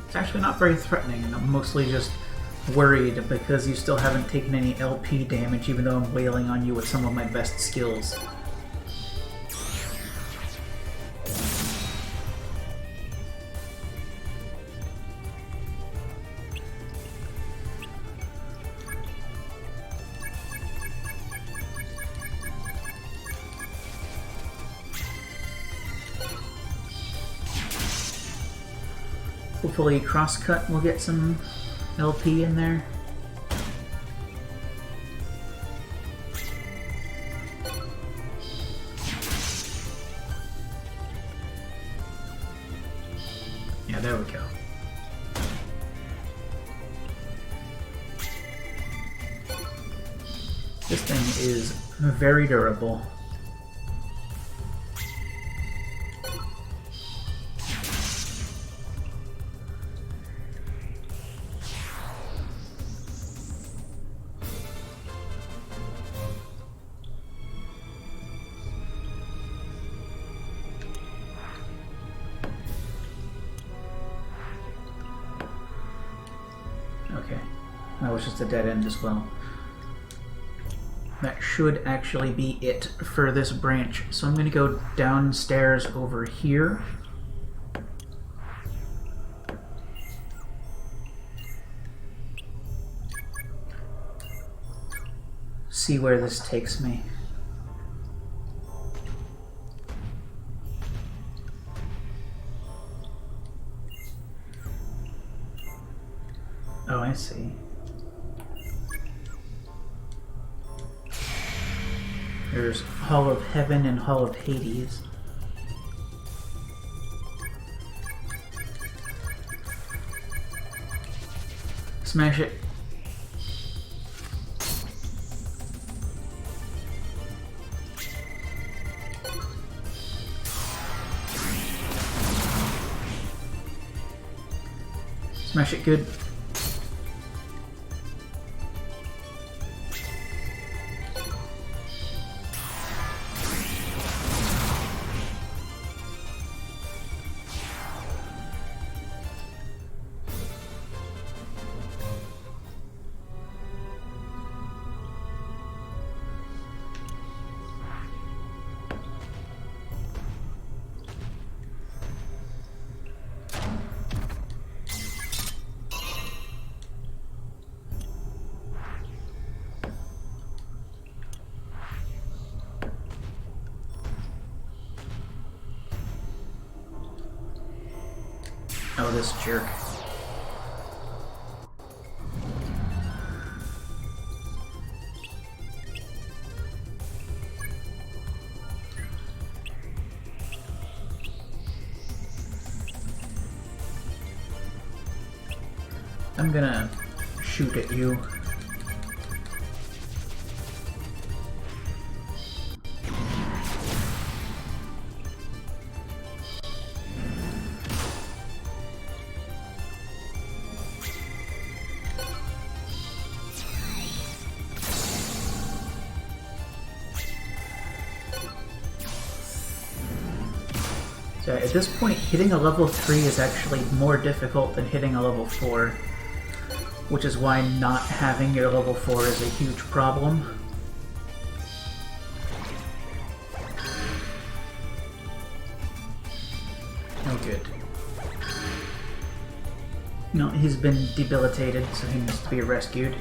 It's actually not very threatening, and I'm mostly just worried because you still haven't taken any LP damage even though I'm wailing on you with some of my best skills. Hopefully Crosscut will get some LP in there. Yeah, there we go. This thing is very durable. Okay, that was just a dead end as well. That should actually be it for this branch. So I'm going to go downstairs over here. See where this takes me. Oh, I see. There's Hall of Heaven and Hall of Hades. Smash it. Smash it good. Oh, this jerk. I'm gonna shoot at you. So at this point, hitting a level 3 is actually more difficult than hitting a level 4, which is why not having your level 4 is a huge problem. Oh good. No, he's been debilitated, so he needs to be rescued.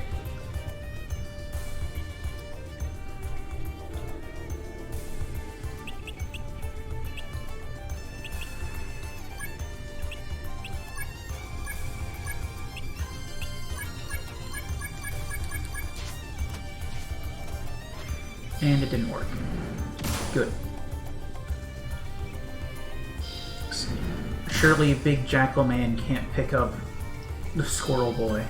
And it didn't work. Good. Surely Big Jackal Man can't pick up the Squirrel Boy.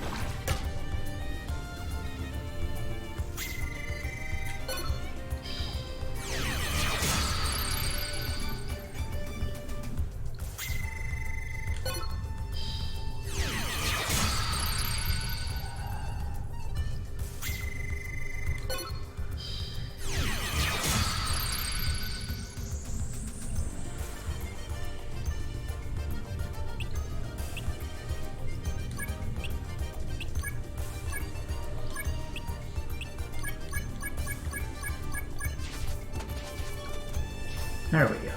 There we go.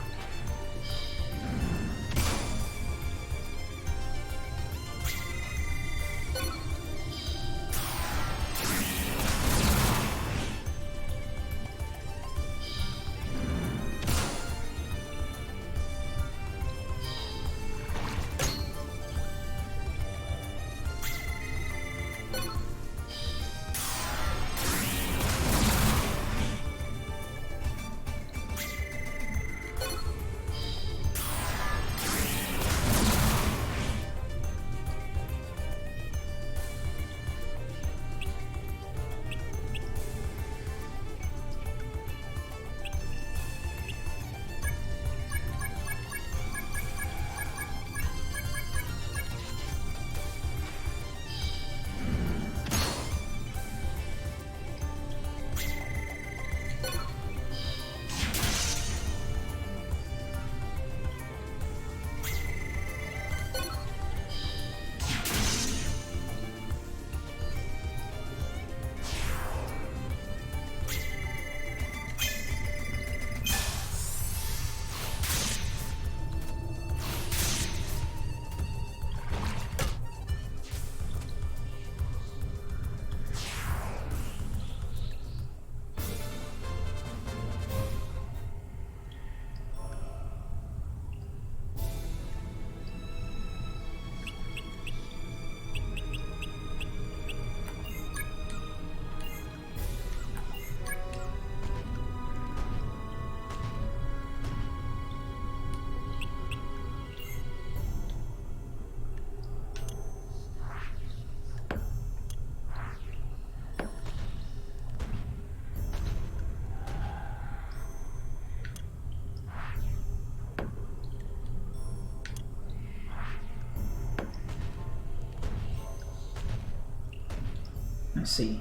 see.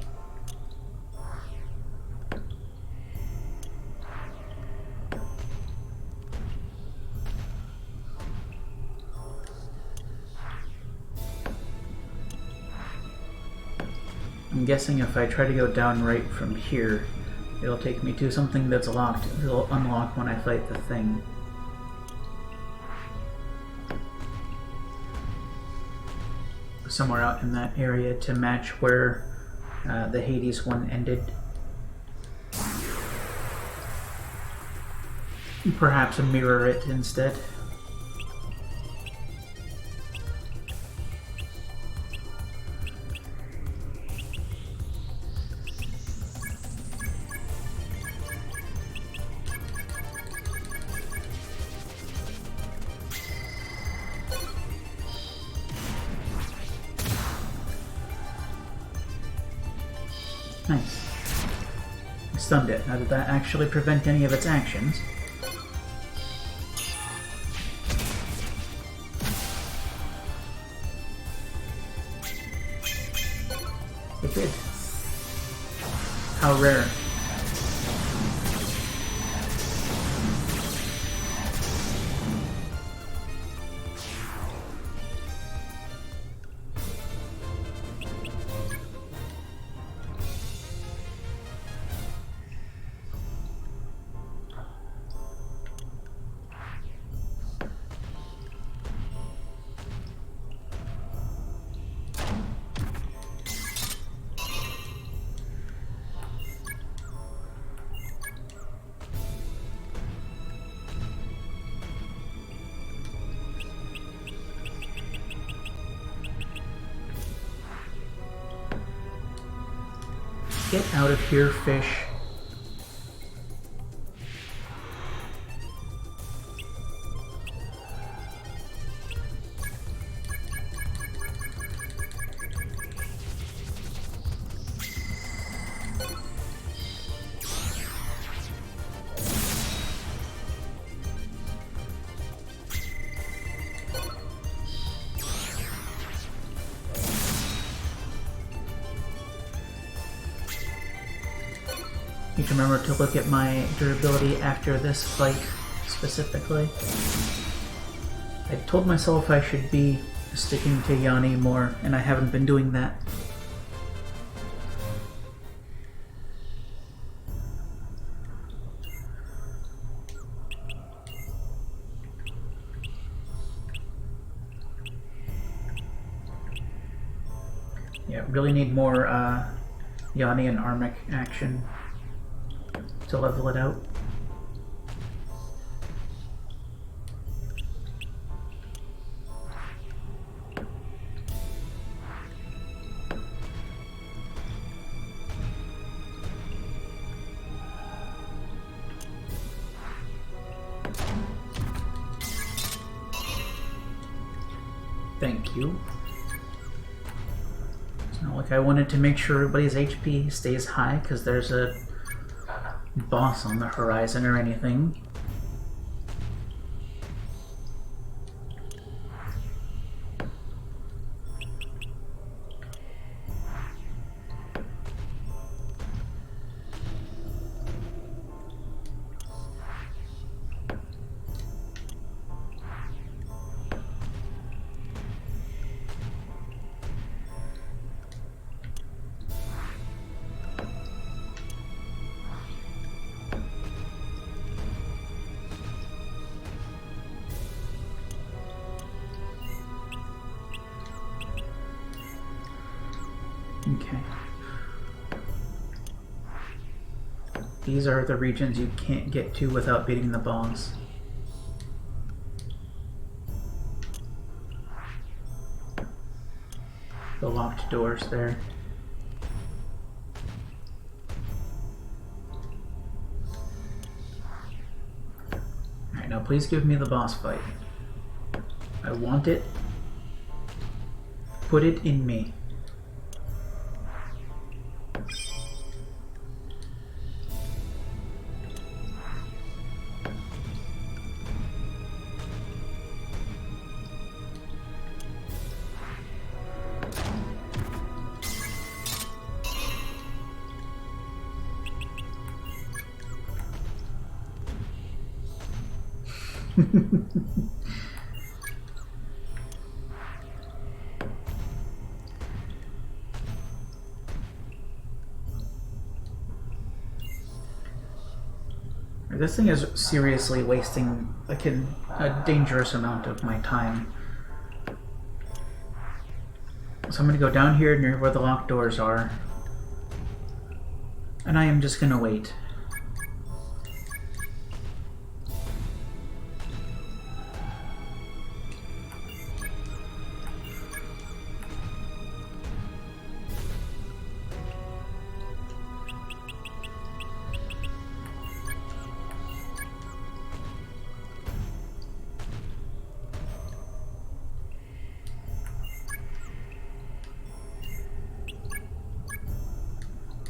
I'm guessing if I try to go down right from here, it'll take me to something that's locked. It'll unlock when I fight the thing. Somewhere out in that area to match where the Hades one ended. Perhaps mirror it instead. Nice. I stunned it. Now, did that actually prevent any of its actions? It did. How rare. Get out of here, fish. Need to remember to look at my durability after this fight, specifically. I told myself I should be sticking to Yanni more, and I haven't been doing that. Yeah, really need more Yanni and Armic action to level it out. Thank you. It's not like I wanted to make sure everybody's HP stays high because there's a boss on the horizon or anything. Okay. These are the regions you can't get to without beating the boss. The locked doors there. Alright, now please give me the boss fight. I want it. Put it in me. This thing is seriously wasting like a dangerous amount of my time. So I'm gonna go down here near where the locked doors are. And I am just gonna wait.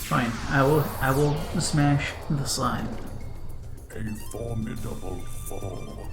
Fine, I will smash the slime. A formidable foe.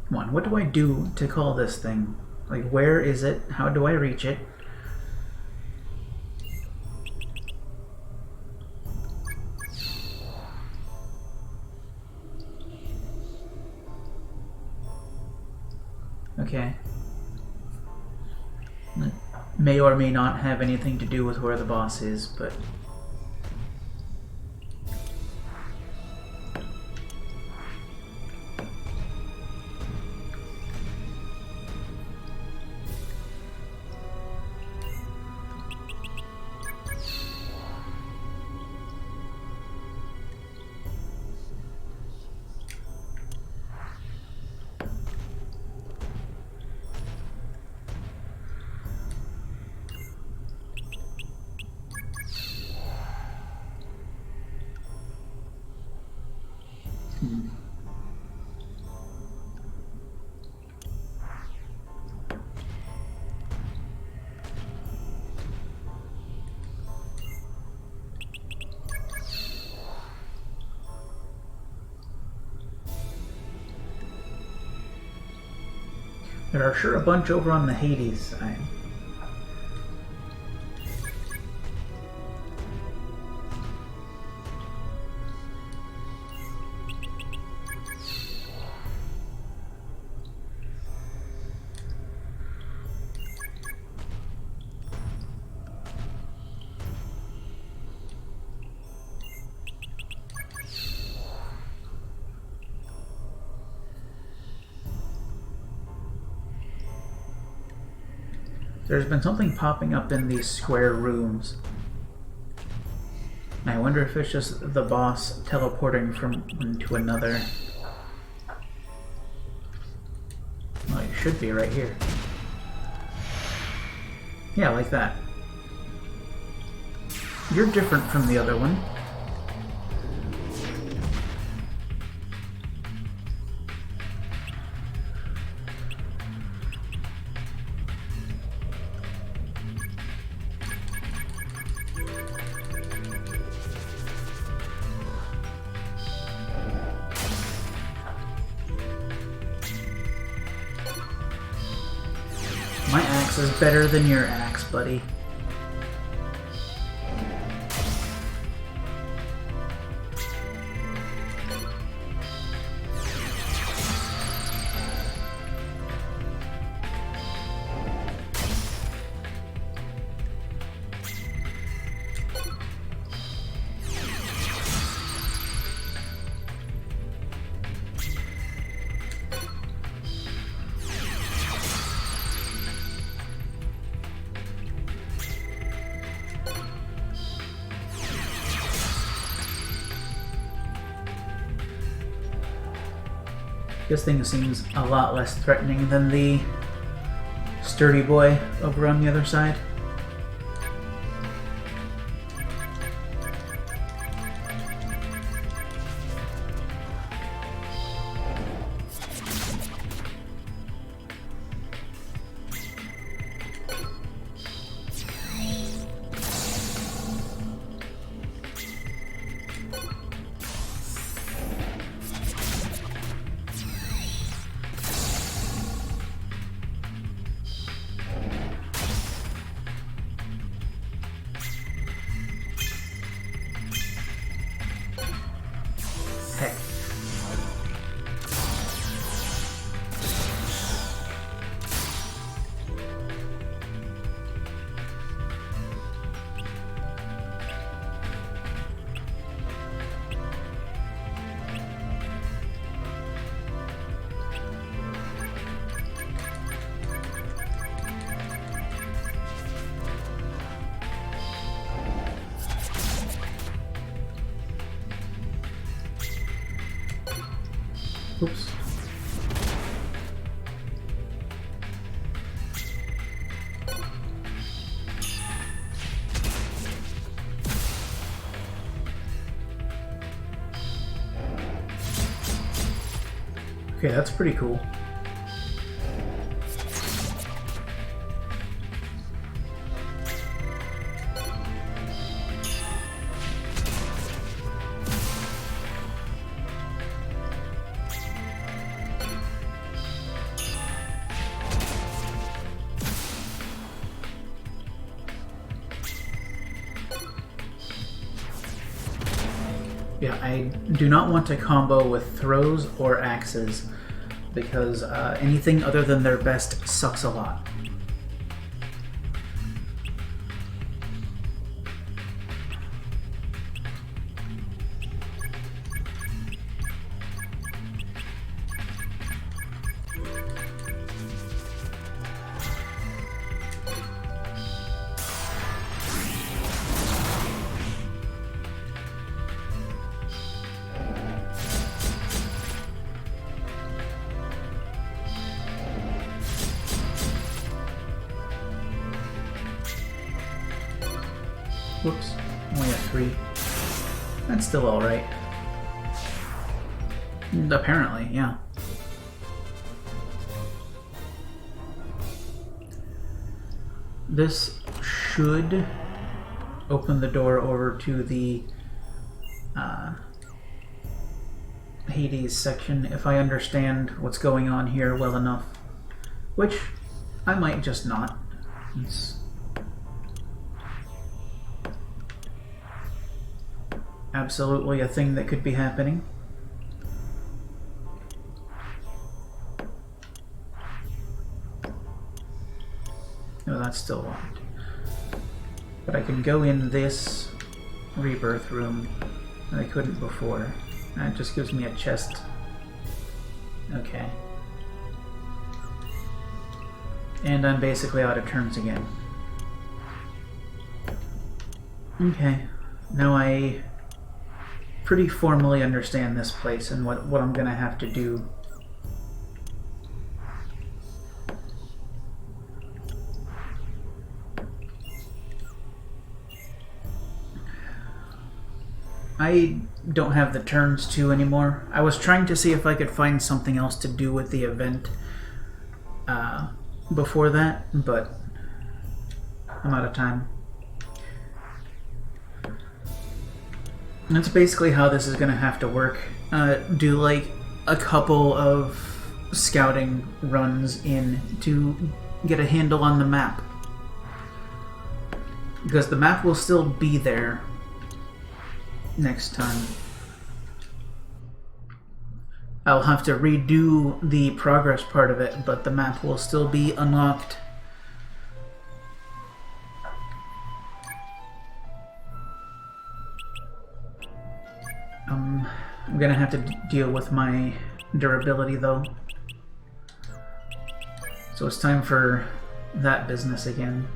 Come on, what do I do to call this thing? Like, where is it? How do I reach it? Okay. It may or may not have anything to do with where the boss is, but... There are sure a bunch over on the Hades side. There's been something popping up in these square rooms. I wonder if it's just the boss teleporting from one to another. Well, it should be right here. Yeah, like that. You're different from the other one. My axe is better than your axe, buddy. This thing seems a lot less threatening than the sturdy boy over on the other side. Heck. Oops. Okay, that's pretty cool. Yeah, I do not want to combo with throws or axes because anything other than their best sucks a lot. Whoops, only at 3. That's still alright. Apparently, yeah. This should open the door over to the Hades section if I understand what's going on here well enough. Which I might just not. It's absolutely a thing that could be happening. No, that's still locked. But I can go in this rebirth room that I couldn't before. That just gives me a chest. Okay. And I'm basically out of turns again. Okay. Now I pretty formally understand this place and what I'm gonna have to do. I don't have the turns to anymore. I was trying to see if I could find something else to do with the event before that, but I'm out of time. And that's basically how this is going to have to work. Do like a couple of scouting runs in to get a handle on the map. Because the map will still be there next time. I'll have to redo the progress part of it, but the map will still be unlocked. I'm gonna have to deal with my durability though. So it's time for that business again.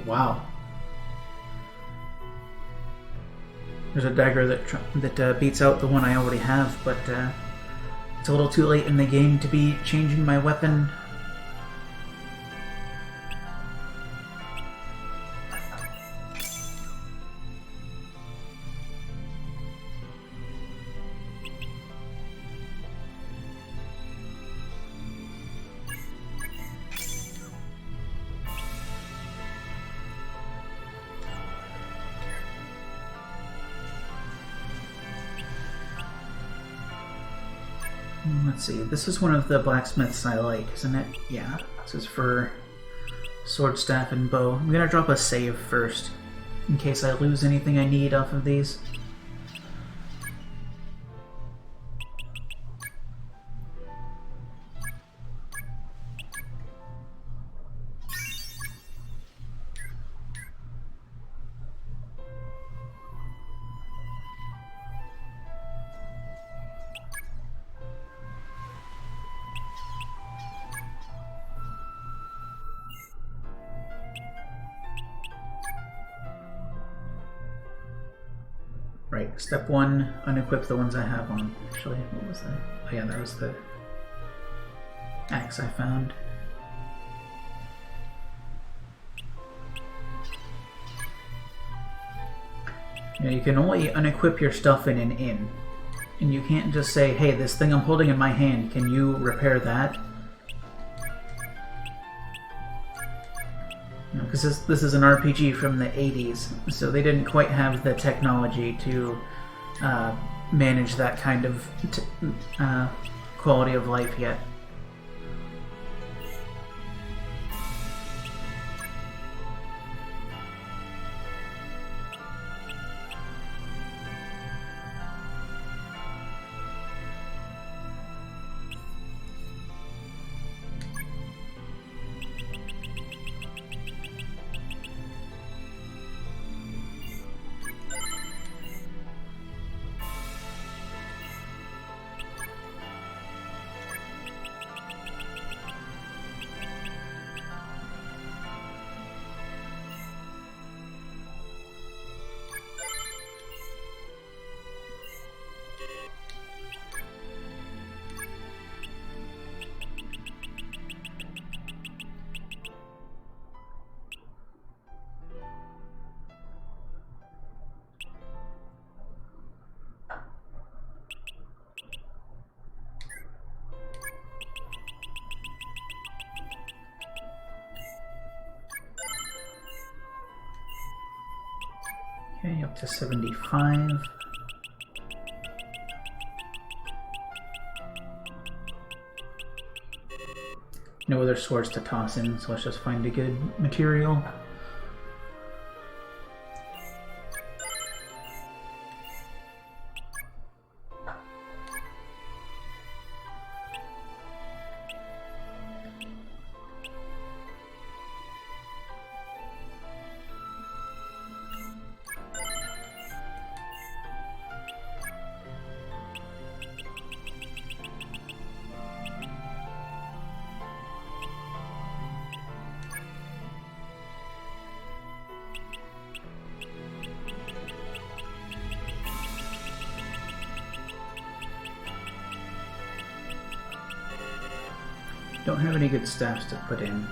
Wow. There's a dagger that beats out the one I already have, but it's a little too late in the game to be changing my weapon. Let's see, this is one of the blacksmiths I like, isn't it? Yeah, this is for sword, staff, and bow. I'm gonna drop a save first, in case I lose anything I need off of these. Right, step 1, unequip the ones I have on. Actually, what was that? Oh yeah, that was the axe I found. You know, you can only unequip your stuff in an inn. And you can't just say, hey, this thing I'm holding in my hand, can you repair that? Because this is an RPG from the 80s, so they didn't quite have the technology to manage that kind of quality of life yet. Okay, up to 75. No other swords to toss in, so let's just find a good material. Don't have any good staffs to put in.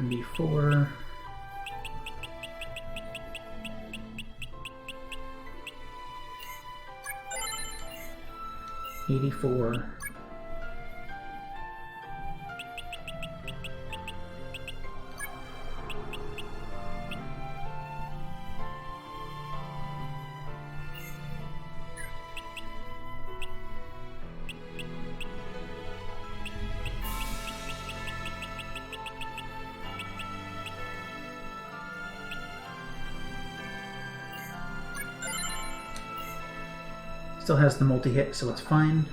74. $84. Still has the multi-hit, so it's fine.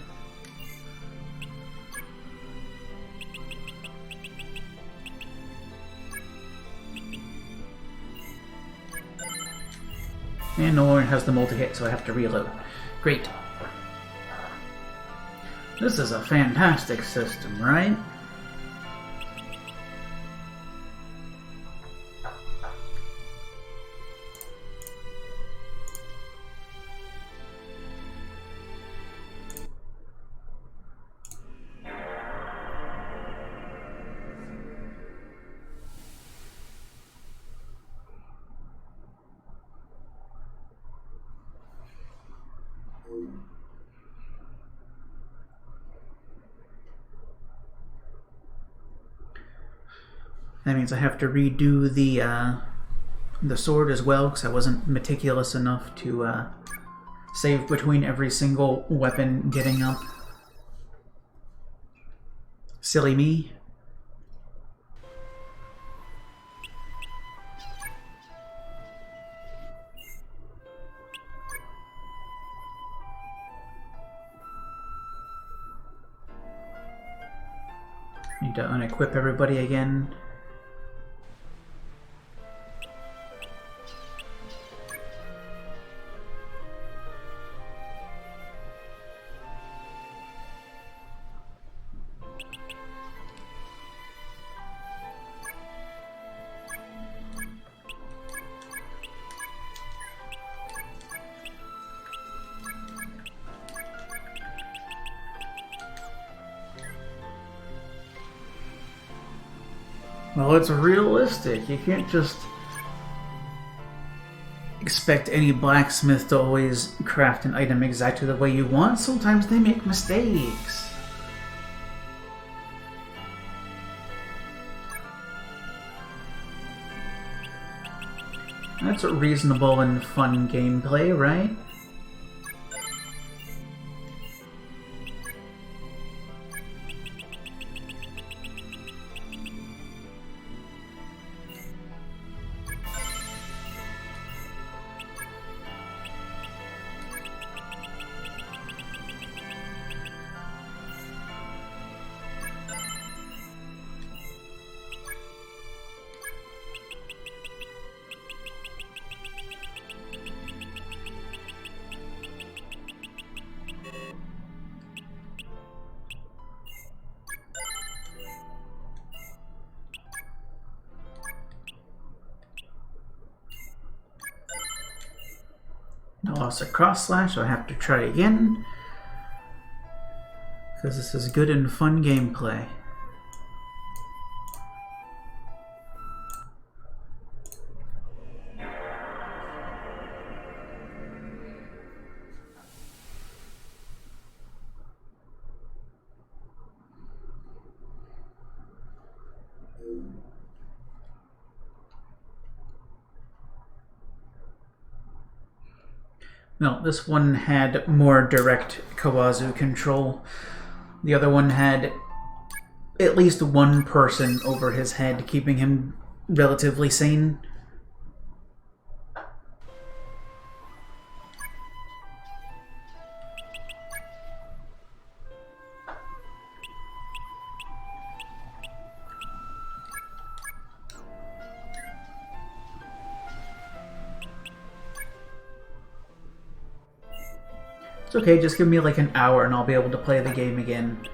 And no longer has the multi-hit, so I have to reload. Great. This is a fantastic system, right? That means I have to redo the sword as well, because I wasn't meticulous enough to save between every single weapon getting up. Silly me. Need to unequip everybody again. Well, it's realistic. You can't just expect any blacksmith to always craft an item exactly the way you want. Sometimes they make mistakes. That's a reasonable and fun gameplay, right? I lost a cross slash, so I have to try again. Because this is good and fun gameplay. No, this one had more direct Kawazu control. The other one had at least one person over his head, keeping him relatively sane. It's okay, just give me like an hour and I'll be able to play the game again.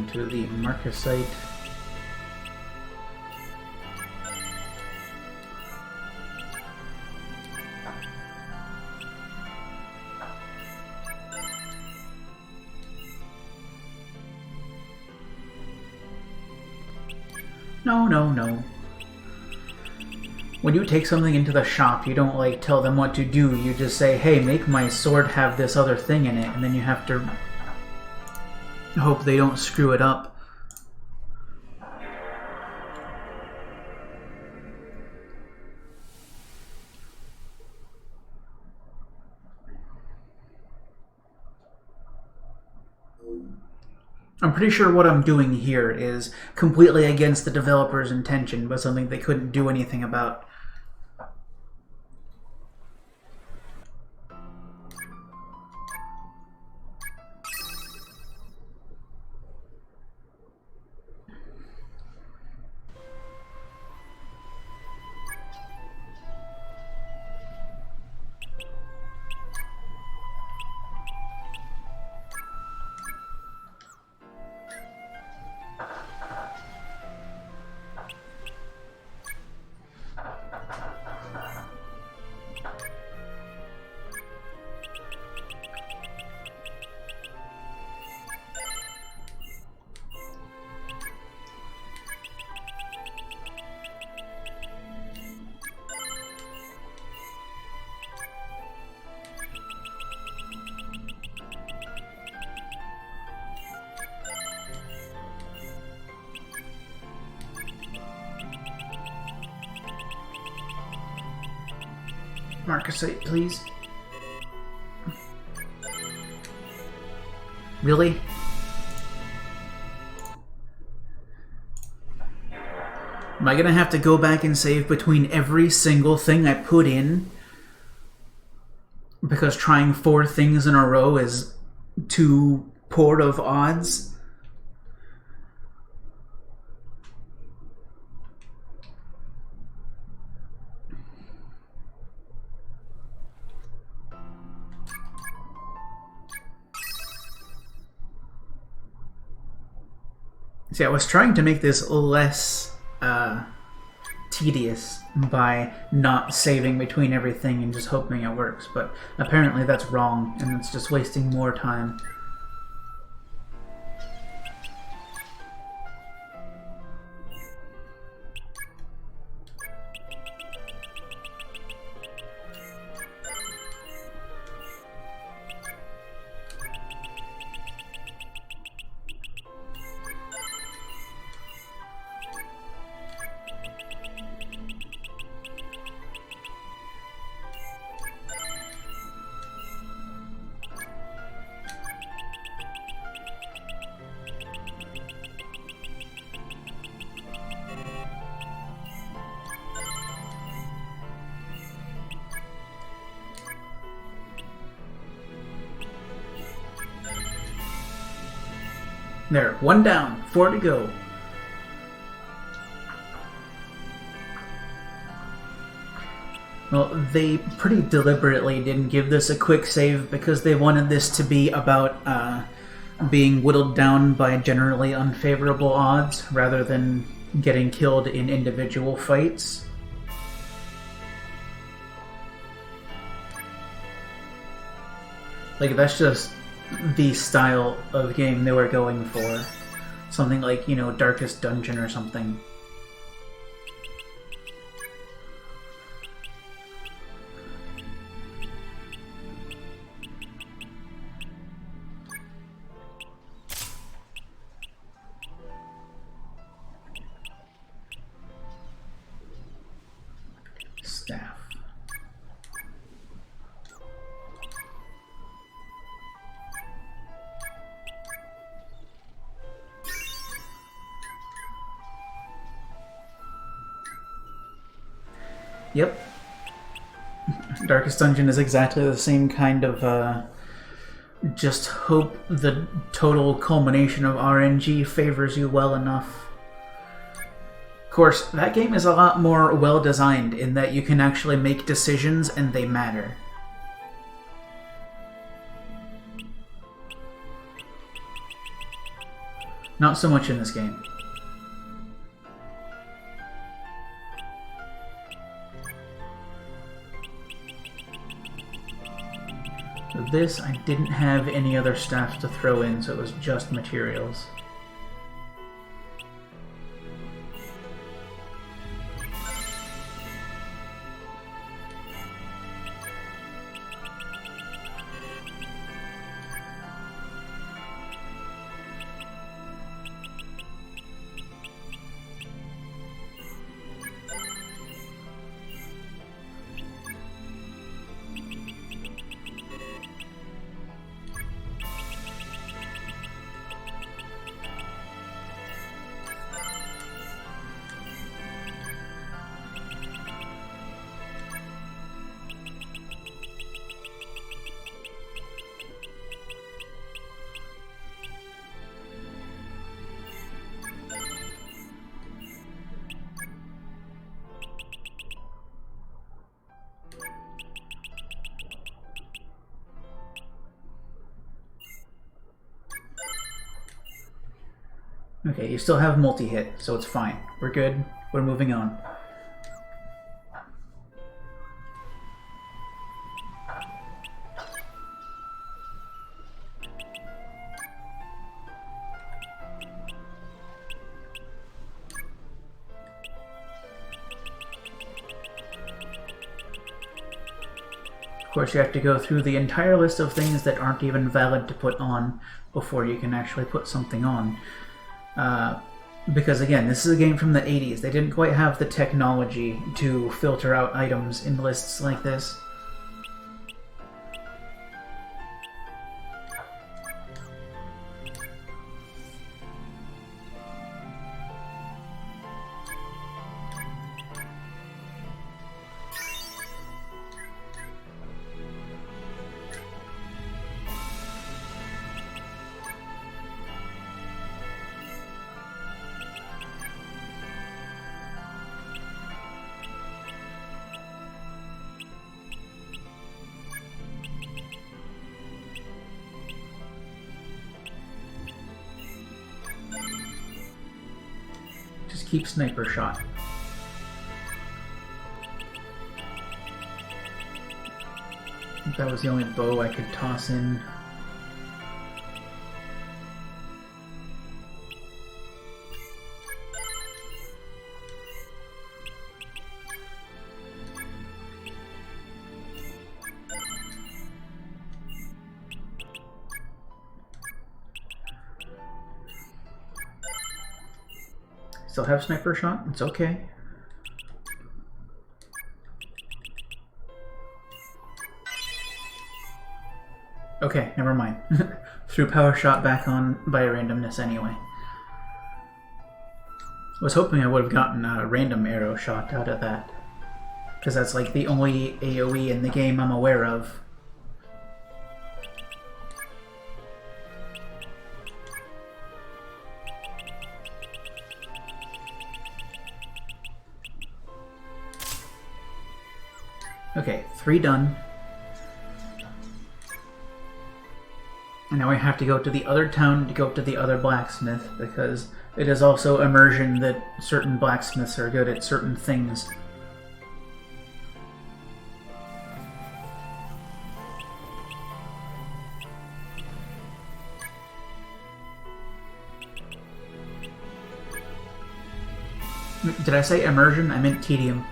down to the marker site. No, no, no. When you take something into the shop, you don't, like, tell them what to do. You just say, hey, make my sword have this other thing in it, and then you have to hope they don't screw it up. I'm pretty sure what I'm doing here is completely against the developer's intention, but something they couldn't do anything about. Marker site, please. Really? Am I gonna have to go back and save between every single thing I put in? Because trying 4 things in a row is too poor of odds? See, I was trying to make this less tedious by not saving between everything and just hoping it works, but apparently that's wrong, and it's just wasting more time. There, 1 down, 4 to go. Well, they pretty deliberately didn't give this a quick save because they wanted this to be about being whittled down by generally unfavorable odds rather than getting killed in individual fights. Like, that's just the style of game they were going for. Something like, you know, Darkest Dungeon or something. Staff. Yep. Darkest Dungeon is exactly the same kind of, just hope the total culmination of RNG favors you well enough. Of course, that game is a lot more well-designed in that you can actually make decisions and they matter. Not so much in this game. So this, I didn't have any other staffs to throw in, so it was just materials. Okay, you still have multi-hit, so it's fine. We're good. We're moving on. Of course, you have to go through the entire list of things that aren't even valid to put on before you can actually put something on. Because again, this is a game from the 80s. They didn't quite have the technology to filter out items in lists like this. Keep sniper shot. I think that was the only bow I could toss in. Still have sniper shot? It's okay. Okay, never mind. Threw power shot back on by randomness anyway. I was hoping I would have gotten a random arrow shot out of that. Because that's like the only AoE in the game I'm aware of. Okay, 3 done. And now I have to go to the other town to go to the other blacksmith, because it is also immersion that certain blacksmiths are good at certain things. Did I say immersion? I meant tedium.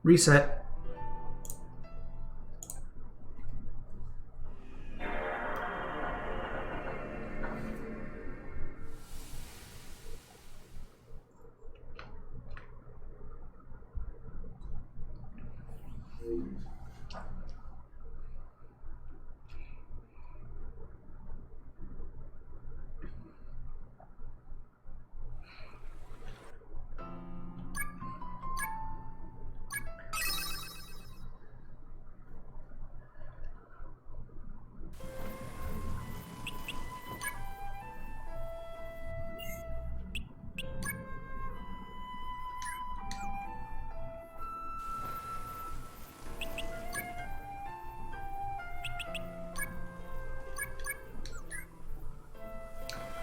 Reset.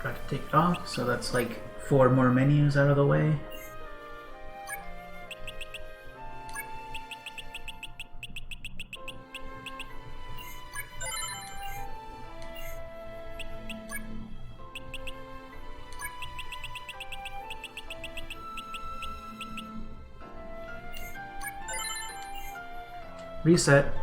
Got to take it off, so that's like 4 more menus out of the way. Reset.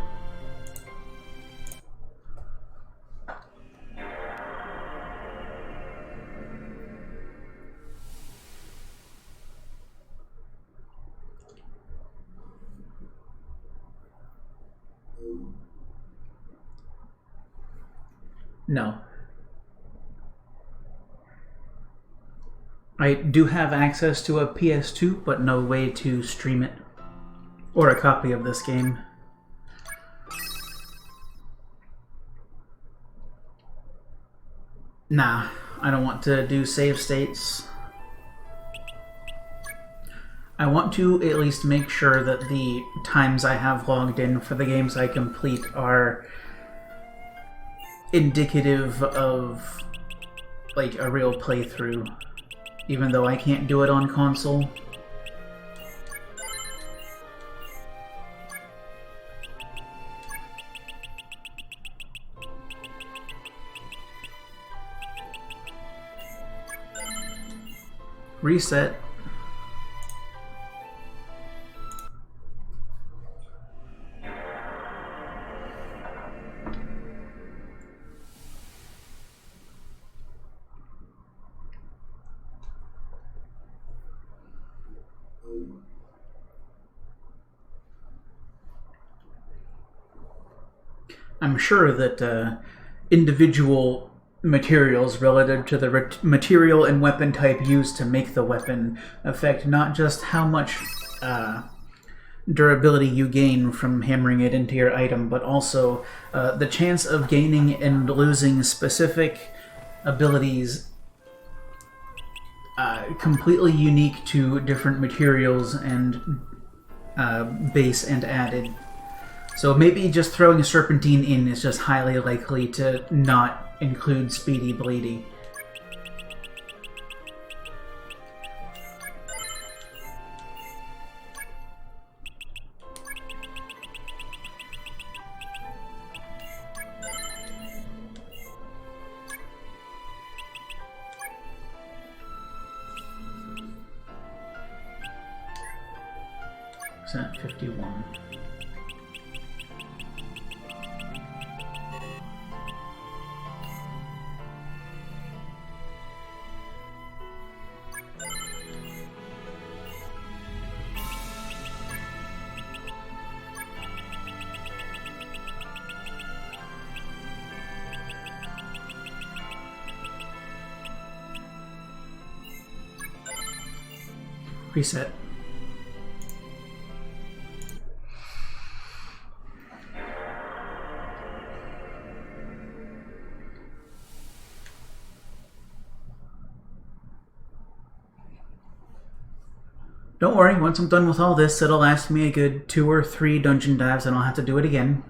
No. I do have access to a PS2, but no way to stream it. Or a copy of this game. Nah, I don't want to do save states. I want to at least make sure that the times I have logged in for the games I complete are indicative of like a real playthrough, even though I can't do it on console. Reset. I'm sure that individual materials relative to the material and weapon type used to make the weapon affect not just how much durability you gain from hammering it into your item, but also the chance of gaining and losing specific abilities completely unique to different materials and base and added. So maybe just throwing a serpentine in is just highly likely to not include speedy bleedy. Is that 51? Reset. Don't worry, once I'm done with all this, it'll last me a good 2 or 3 dungeon dives and I'll have to do it again.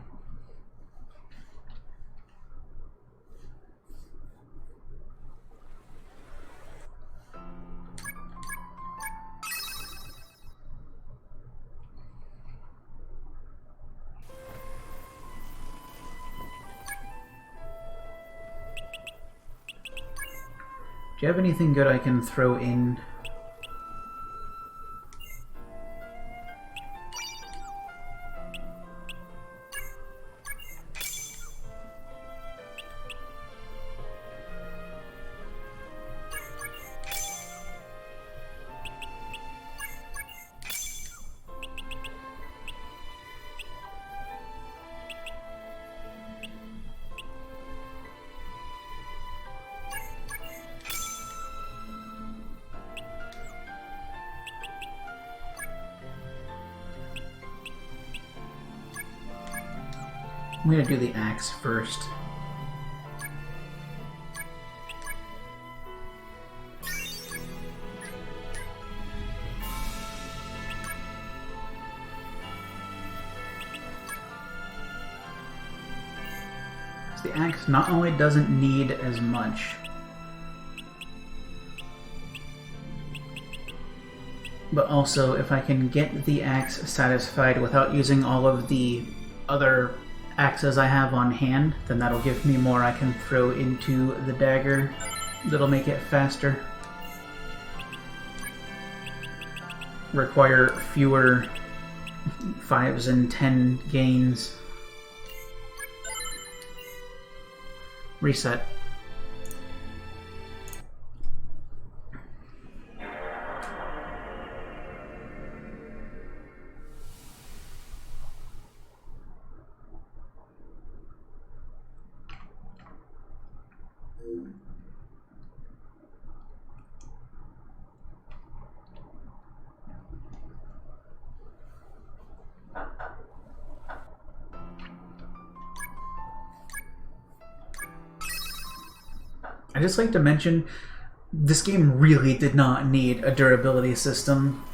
Do you have anything good I can throw in? I'm gonna do the axe first. The axe not only doesn't need as much, but also if I can get the axe satisfied without using all of the other axes I have on hand, then that'll give me more I can throw into the dagger. That'll make it faster. Require fewer 5s and 10 gains. Reset. I just like to mention, this game really did not need a durability system.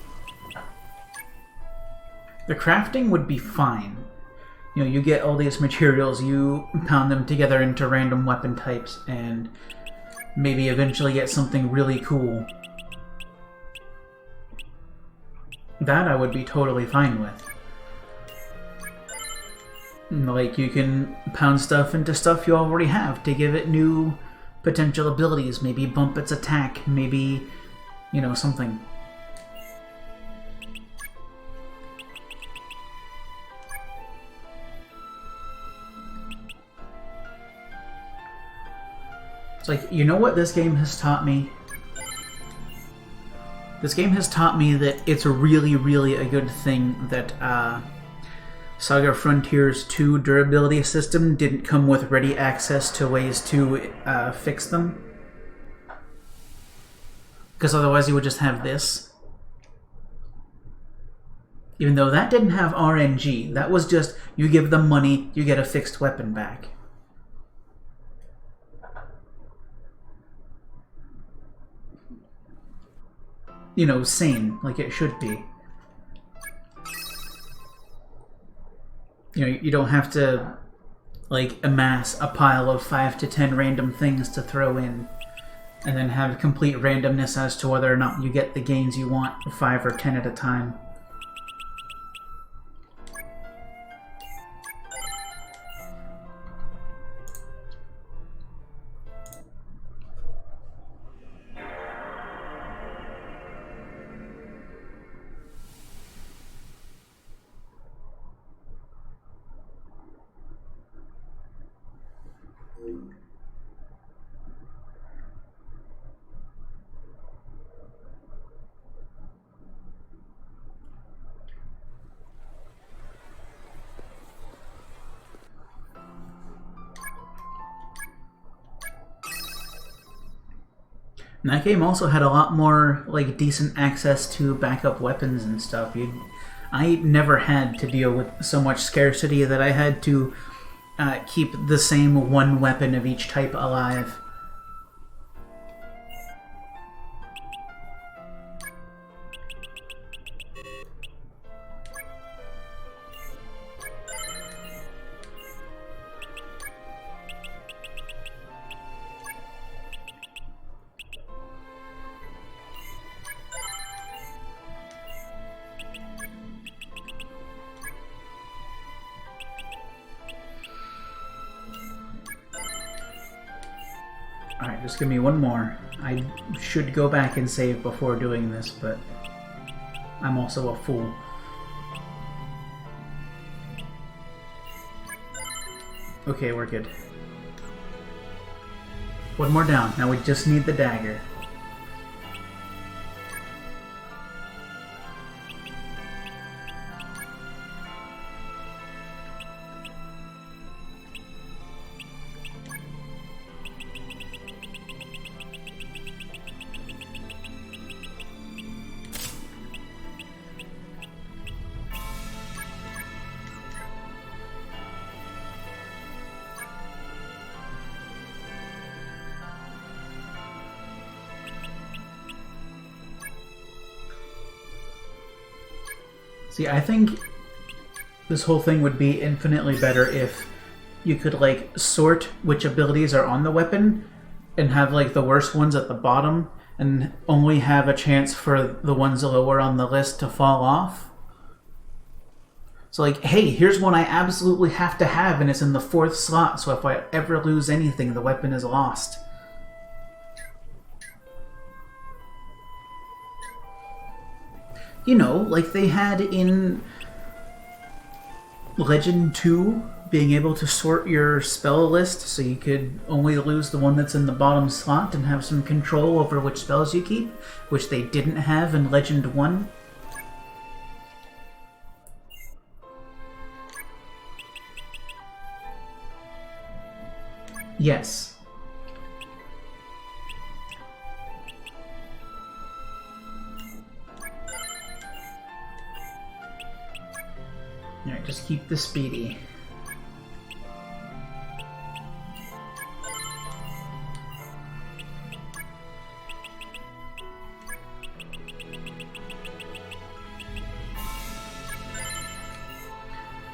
The crafting would be fine. You know, you get all these materials, you pound them together into random weapon types, and maybe eventually get something really cool. That I would be totally fine with. Like, you can pound stuff into stuff you already have to give it new potential abilities, maybe bump its attack, maybe, you know, something. It's like, you know what this game has taught me? This game has taught me that it's really, really a good thing that SaGa Frontiers 2 durability system didn't come with ready access to ways to fix them. Because otherwise you would just have this. Even though that didn't have RNG, that was just, you give them money, you get a fixed weapon back. You know, sane, like it should be. You know, you don't have to, like, amass a pile of 5 to 10 random things to throw in, and then have complete randomness as to whether or not you get the gains you want 5 or 10 at a time. And that game also had a lot more, like, decent access to backup weapons and stuff. I never had to deal with so much scarcity that I had to keep the same one weapon of each type alive. Alright, just give me one more. I should go back and save before doing this, but I'm also a fool. Okay, we're good. One more down. Now we just need the dagger. See, I think this whole thing would be infinitely better if you could, like, sort which abilities are on the weapon and have, like, the worst ones at the bottom and only have a chance for the ones lower on the list to fall off. So, like, hey, here's one I absolutely have to have, and it's in the 4th slot, so if I ever lose anything, the weapon is lost. You know, like they had in Legend 2, being able to sort your spell list so you could only lose the one that's in the bottom slot and have some control over which spells you keep, which they didn't have in Legend 1. Yes. Alright, just keep the speedy.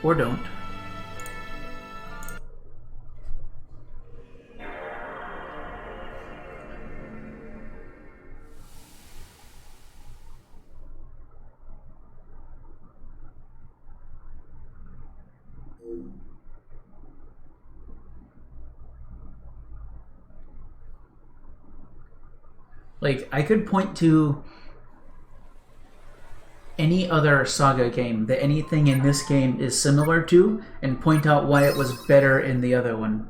Or don't. Like, I could point to any other SaGa game that anything in this game is similar to and point out why it was better in the other one.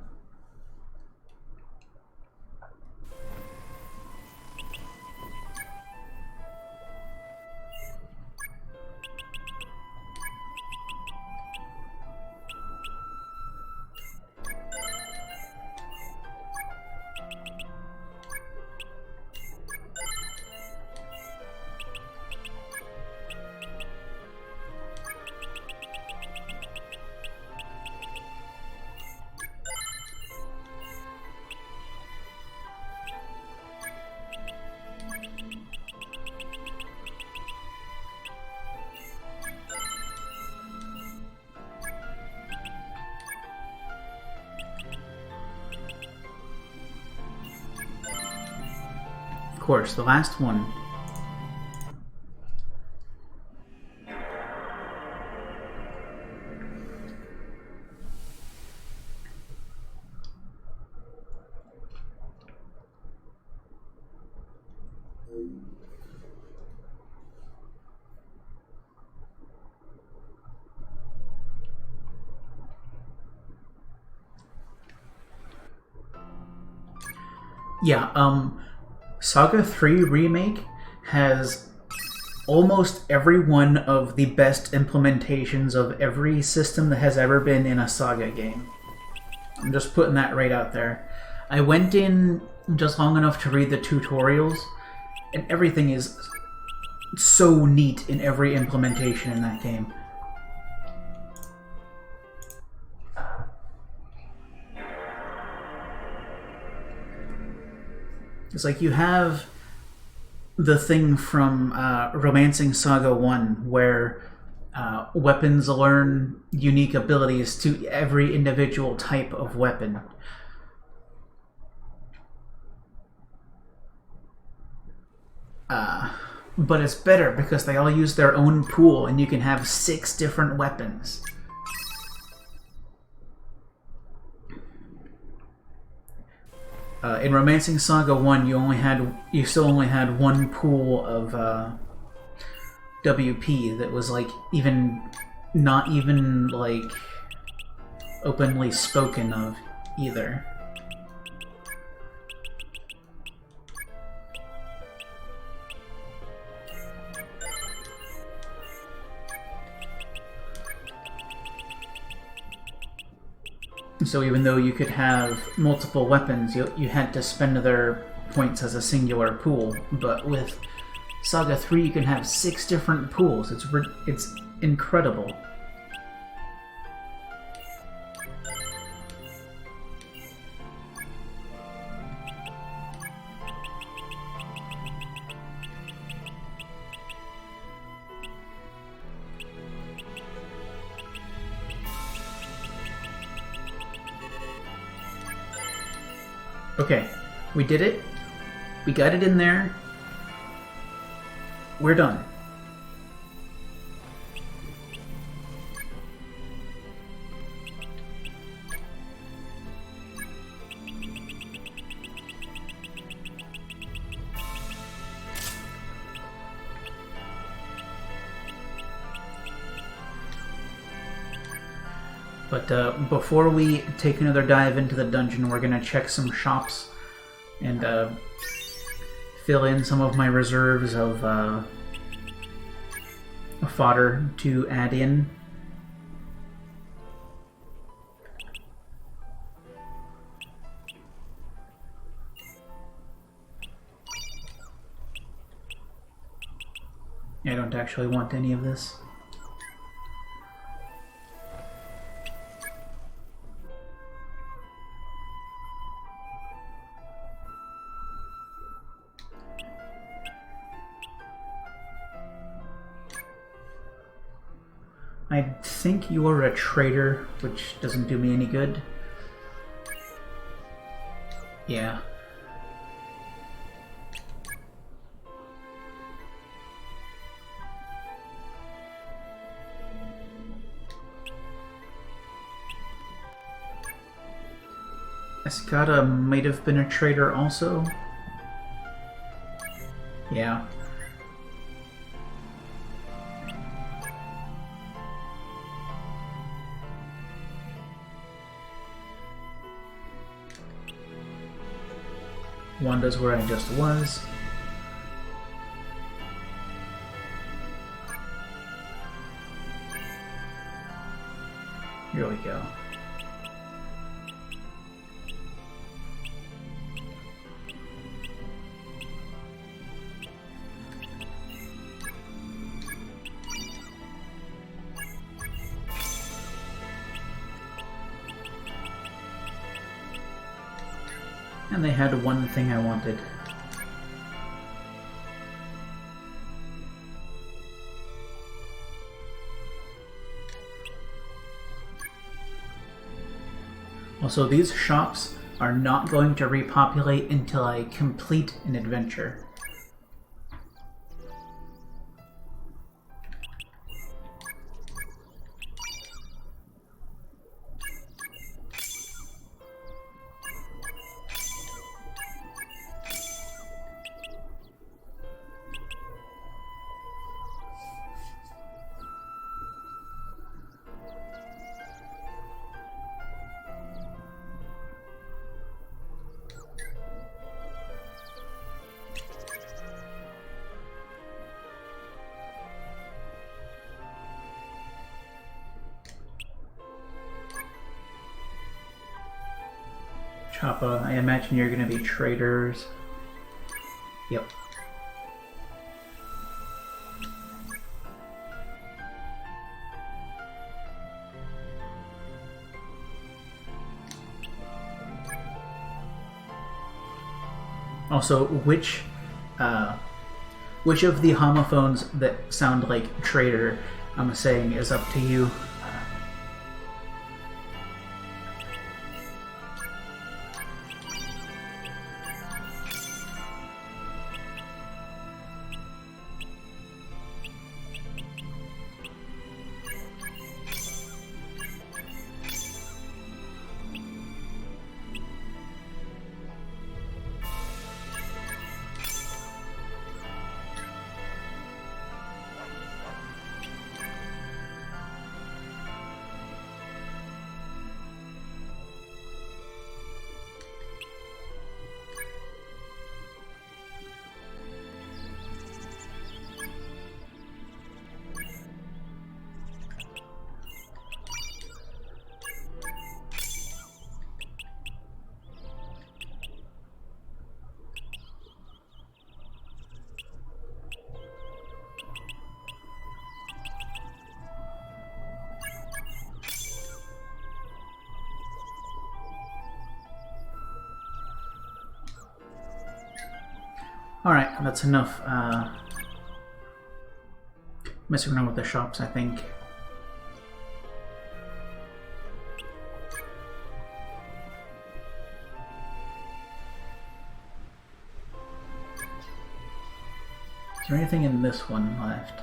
Of course, the last one. Yeah, SaGa 3 Remake has almost every one of the best implementations of every system that has ever been in a SaGa game. I'm just putting that right out there. I went in just long enough to read the tutorials, and everything is so neat in every implementation in that game. It's like you have the thing from Romancing SaGa 1 where weapons learn unique abilities to every individual type of weapon. But it's better because they all use their own pool and you can have 6 different weapons. In Romancing SaGa 1, you still only had one pool of WP that was like not even like openly spoken of either. So even though you could have multiple weapons, you had to spend their points as a singular pool. But with SaGa 3, you can have 6 different pools. It's incredible. Okay, we did it. We got it in there. We're done. But before we take another dive into the dungeon, we're going to check some shops and fill in some of my reserves of fodder to add in. I don't actually want any of this. I think you are a traitor, which doesn't do me any good. Yeah. SaGa might have been a traitor also. Yeah. Wanda's where I just was. Here we go. And they had one thing I wanted. Also, these shops are not going to repopulate until I complete an adventure. Choppa, I imagine you're going to be traders. Yep. Also, which of the homophones that sound like traitor I'm saying is up to you. Alright, that's enough messing around with the shops, I think. there anything in this one left?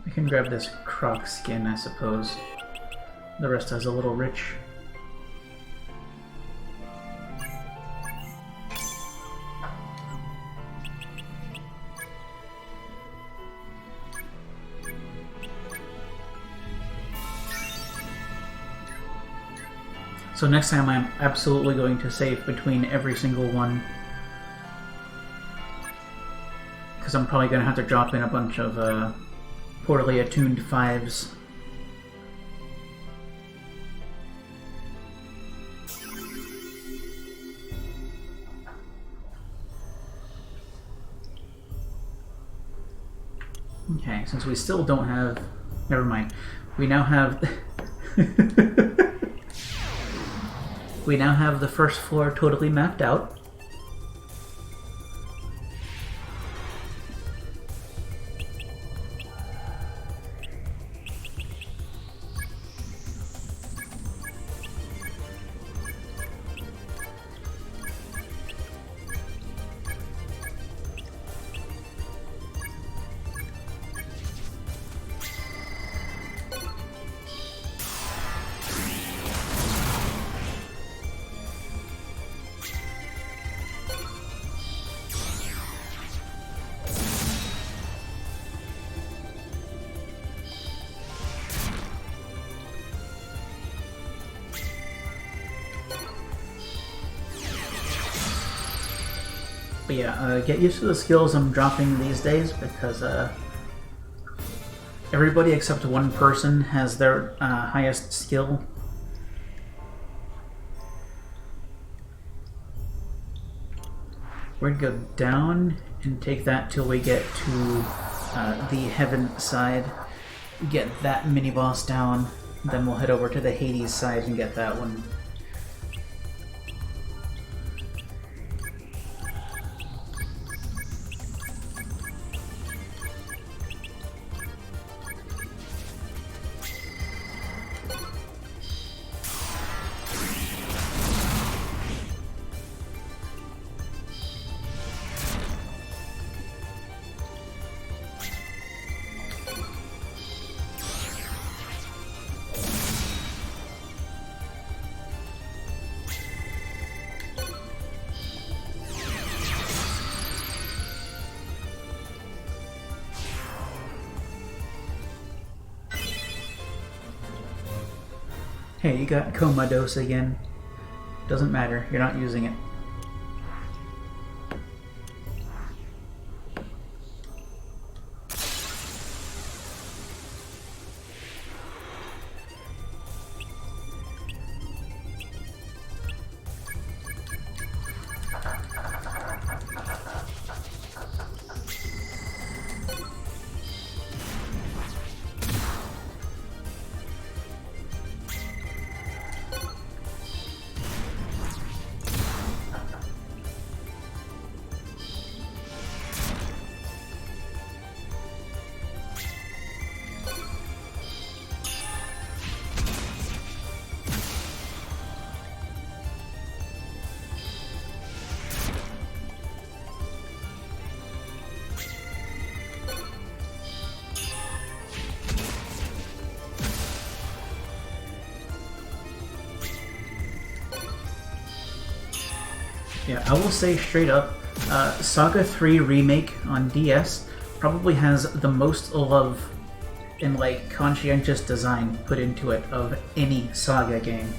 I can grab this croc skin, I suppose. The rest is a little rich. So next time I'm absolutely going to save between every single one. Because I'm probably going to have to drop in a bunch of poorly attuned 5s. Okay, since we still don't have... Never mind. We now have... We now have the first floor totally mapped out. But yeah, get used to the skills I'm dropping these days because everybody except one person has their highest skill. We're gonna go down and take that till we get to the heaven side. Get that mini boss down, then we'll head over to the Hades side and get that one. Hey, you got Comatose again. Doesn't matter, you're not using it. Yeah, I will say straight up, SaGa 3 Remake on DS probably has the most love and like conscientious design put into it of any SaGa game.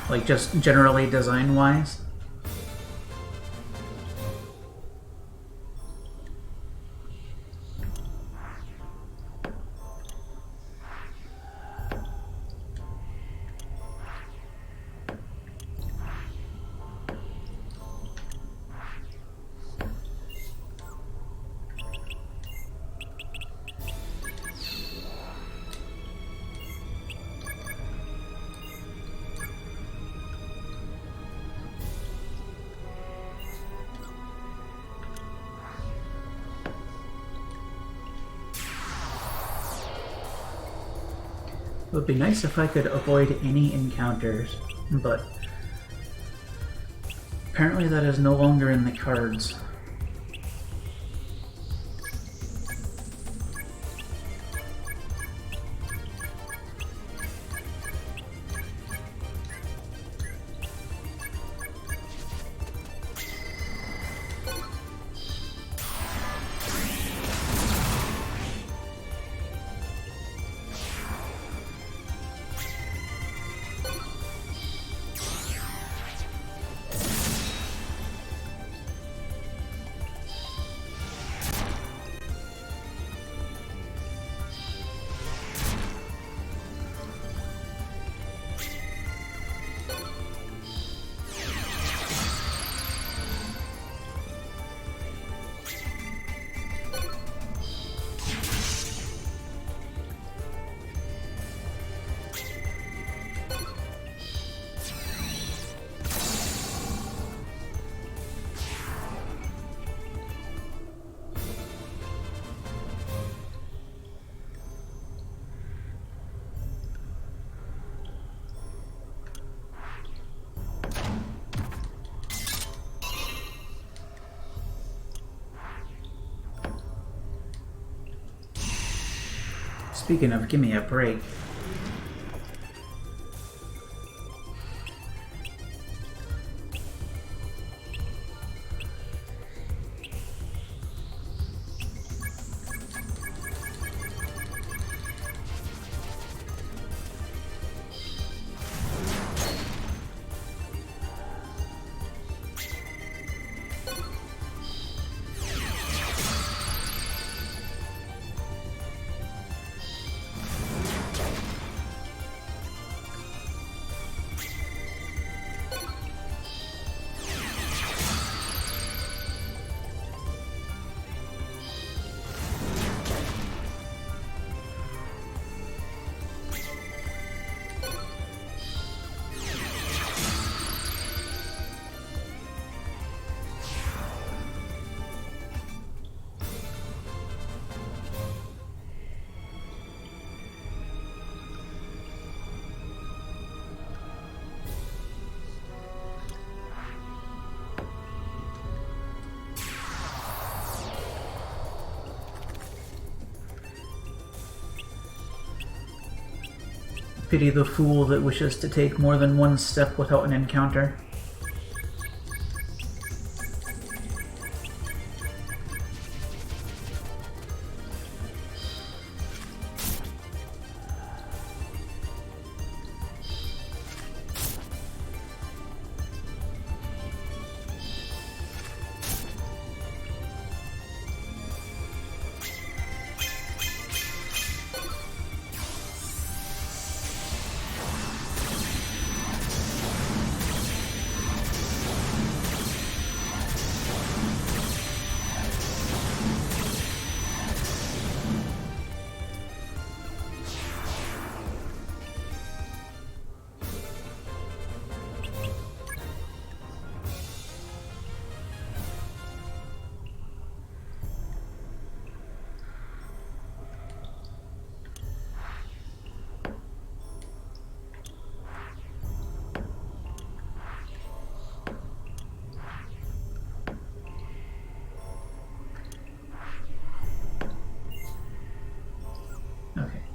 Like just generally design-wise. It would be nice if I could avoid any encounters, but apparently that is no longer in the cards. Speaking of, give me a break. Pity the fool that wishes to take more than one step without an encounter.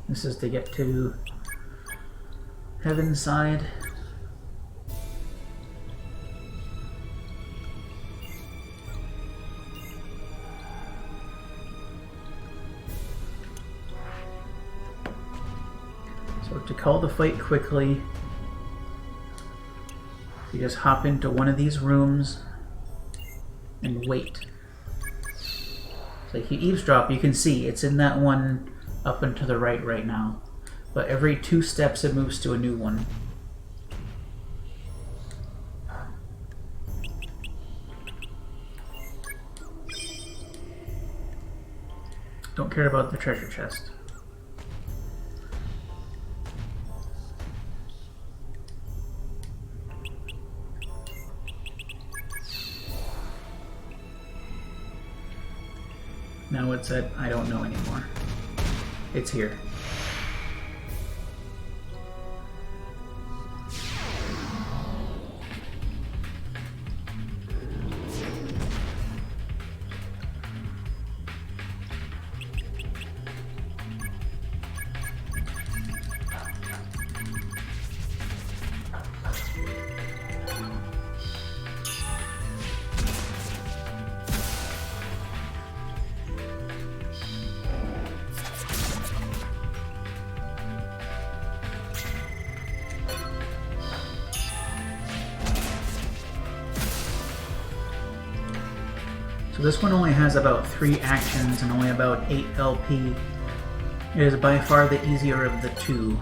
This is to get to Heaven's Side. So to call the fight quickly, you just hop into one of these rooms and wait. So if you eavesdrop, you can see it's in that one up and to the right now. But every 2 steps it moves to a new one. Don't care about the treasure chest. Now it's at I don't know anymore. It's here. So this one only has about 3 actions and only about 8 LP. It is by far the easier of the two.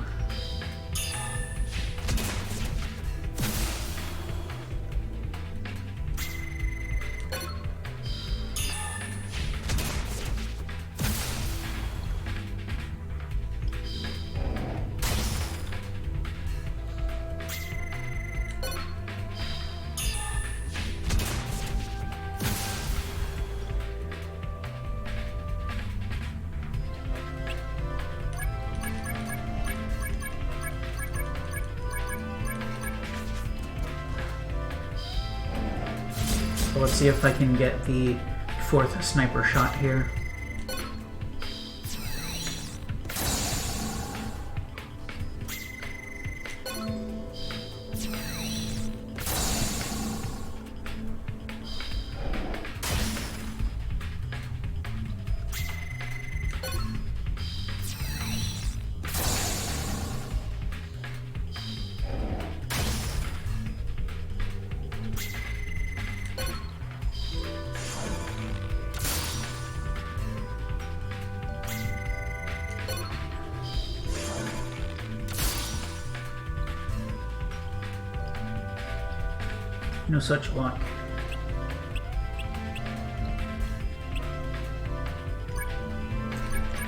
So let's see if I can get the 4th sniper shot here. No such luck.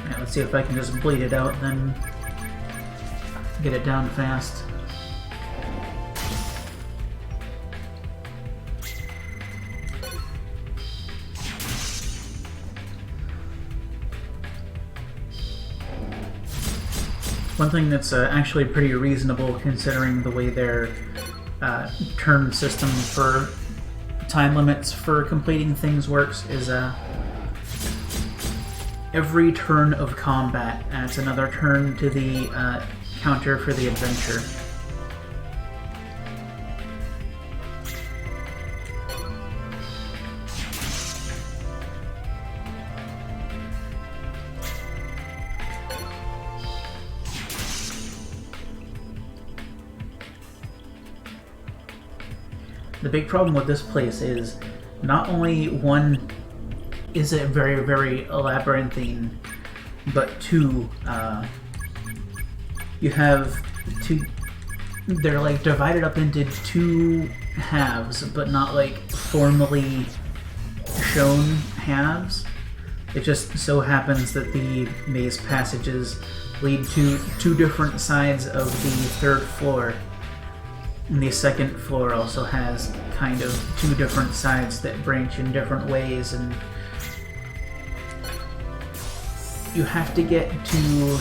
Alright, let's see if I can just bleed it out, then get it down fast. One thing that's actually pretty reasonable considering the way their turn system for time limits for completing things works is every turn of combat adds another turn to the counter for the adventure. The big problem with this place is not only one is it very, very labyrinthine, but two, you have two, they're like divided up into 2 halves, but not like formally shown halves. It just so happens that the maze passages lead to 2 different sides of the 3rd floor. And the 2nd floor also has kind of 2 different sides that branch in different ways, and you have to get to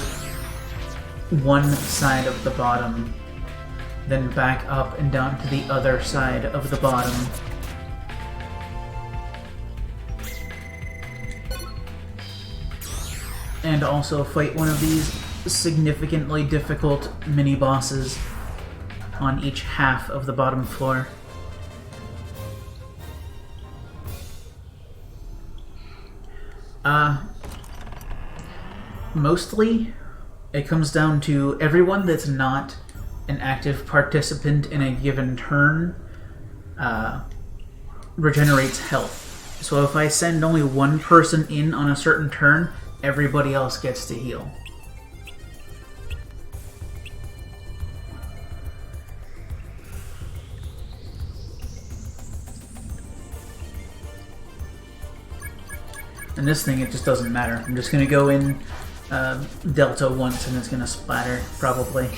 one side of the bottom, then back up and down to the other side of the bottom. And also fight one of these significantly difficult mini-bosses on each half of the bottom floor. Mostly, it comes down to everyone that's not an active participant in a given turn regenerates health. So if I send only one person in on a certain turn, everybody else gets to heal. And this thing, it just doesn't matter. I'm just going to go in Delta once and it's going to splatter, probably.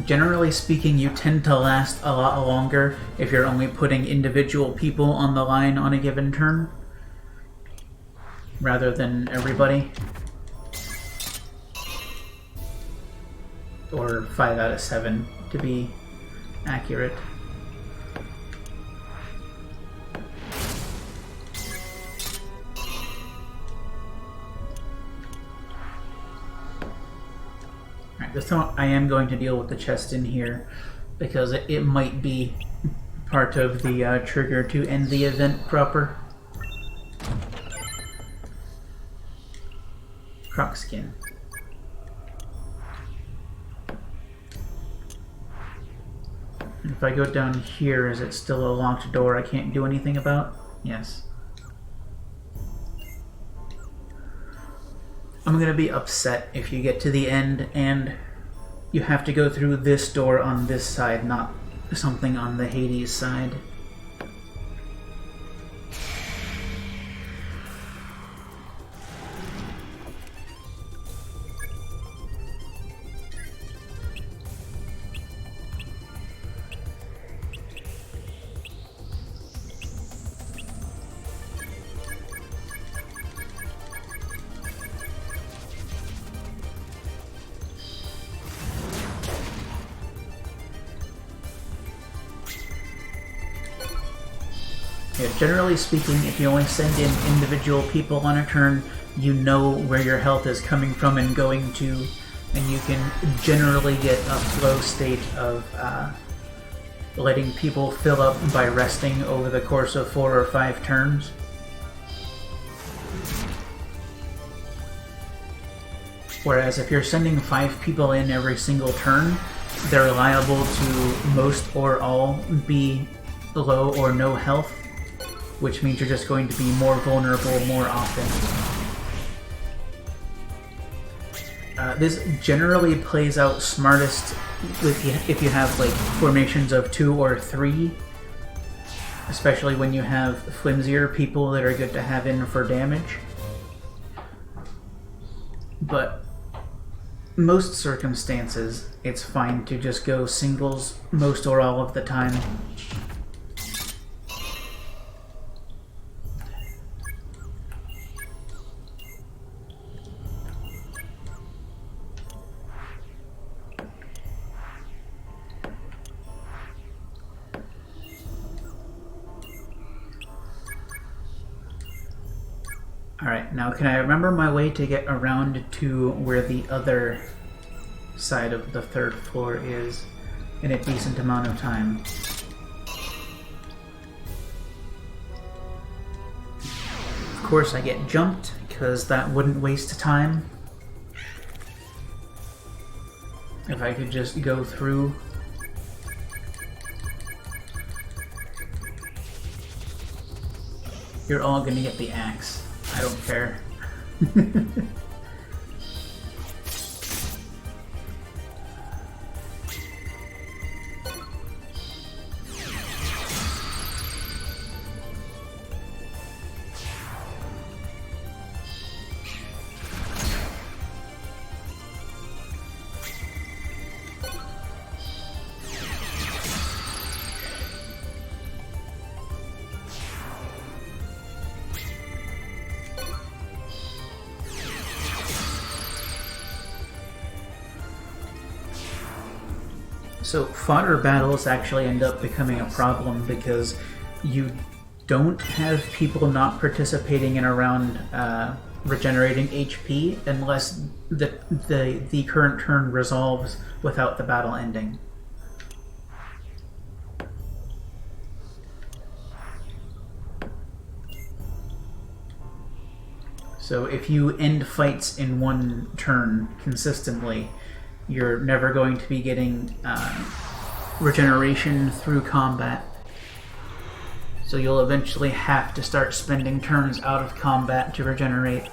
Generally speaking, you tend to last a lot longer if you're only putting individual people on the line on a given turn, rather than everybody. Or 5 out of 7, to be accurate. Alright, this time I am going to deal with the chest in here, because it might be part of the trigger to end the event proper. Croc skin. If I go down here, is it still a locked door I can't do anything about? Yes. I'm gonna be upset if you get to the end and you have to go through this door on this side, not something on the Hades side. Yeah, generally speaking, if you only send in individual people on a turn, you know where your health is coming from and going to, and you can generally get a flow state of letting people fill up by resting over the course of 4 or 5 turns. Whereas if you're sending 5 people in every single turn, they're liable to most or all be low or no health, which means you're just going to be more vulnerable more often. This generally plays out smartest if you have like formations of 2 or 3, especially when you have flimsier people that are good to have in for damage. But most circumstances, it's fine to just go singles most or all of the time. Alright, now can I remember my way to get around to where the other side of the 3rd floor is in a decent amount of time? Of course I get jumped, because that wouldn't waste time. If I could just go through. You're all gonna get the axe. I don't care. So fodder battles actually end up becoming a problem because you don't have people not participating in a round regenerating HP unless the current turn resolves without the battle ending. So if you end fights in one turn consistently, you're never going to be getting regeneration through combat. So you'll eventually have to start spending turns out of combat to regenerate.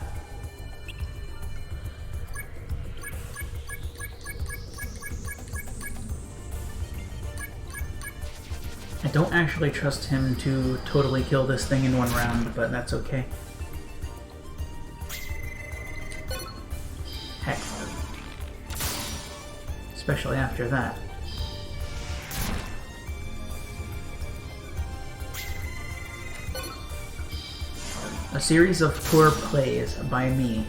I don't actually trust him to totally kill this thing in one round, but that's okay. Heck. Especially after that. A series of poor plays by me.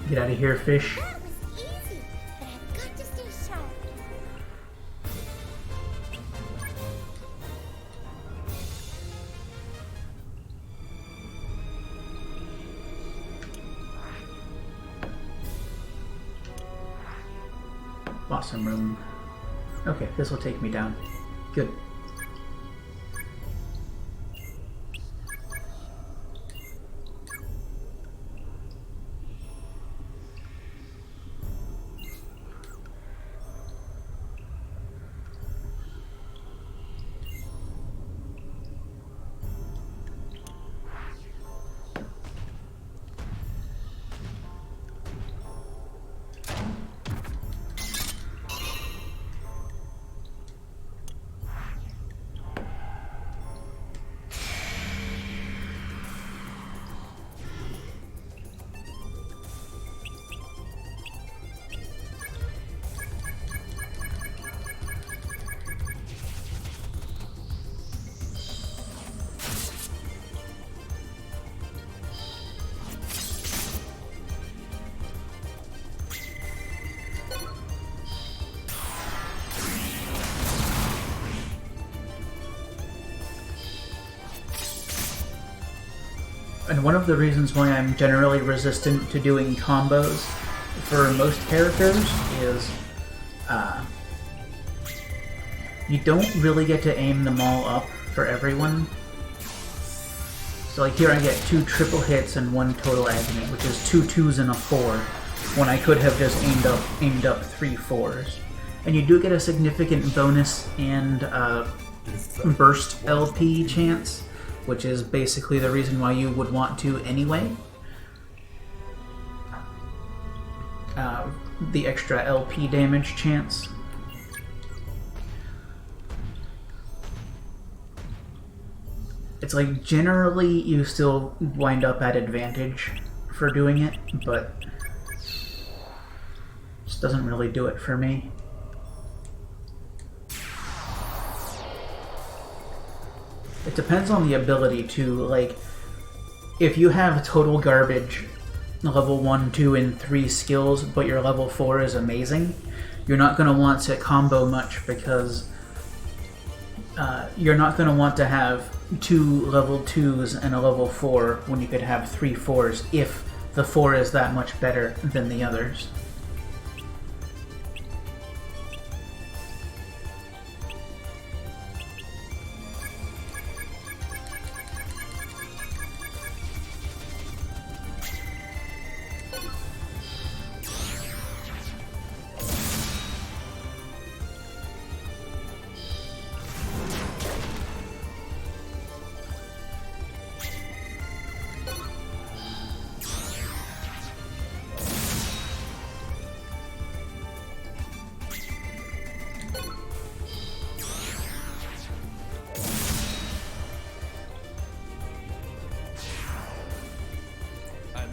Get out of here, fish. That was easy, but I've got to stay sharp. Awesome room. Okay, this will take me down. Good. And one of the reasons why I'm generally resistant to doing combos for most characters is you don't really get to aim them all up for everyone. So like here I get 2 triple hits and 1 total agony, which is 2 2s and a 4, when I could have just aimed up 3 4s. And you do get a significant bonus and burst LP chance, which is basically the reason why you would want to anyway. The extra LP damage chance. It's like generally you still wind up at advantage for doing it, but just doesn't really do it for me. It depends on the ability too. Like, if you have total garbage, level 1, 2, and 3 skills, but your level 4 is amazing, you're not going to want to combo much because you're not going to want to have 2 level 2s and a level 4 when you could have 3 4s if the 4 is that much better than the others.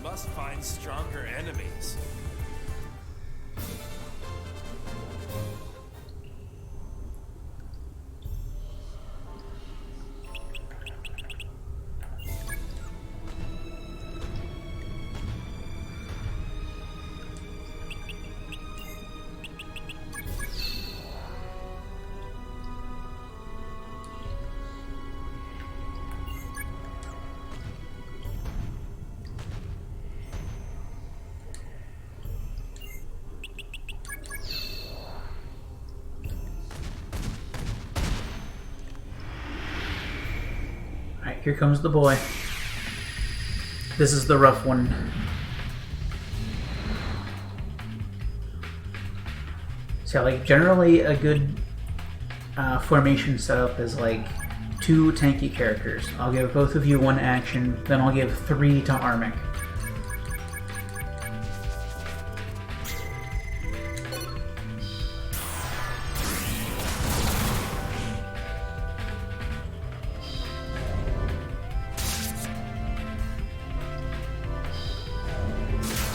Must find stronger enemies. Alright, here comes the boy. This is the rough one. So like generally a good formation setup is like 2 tanky characters. I'll give both of you 1 action, then I'll give 3 to Armic.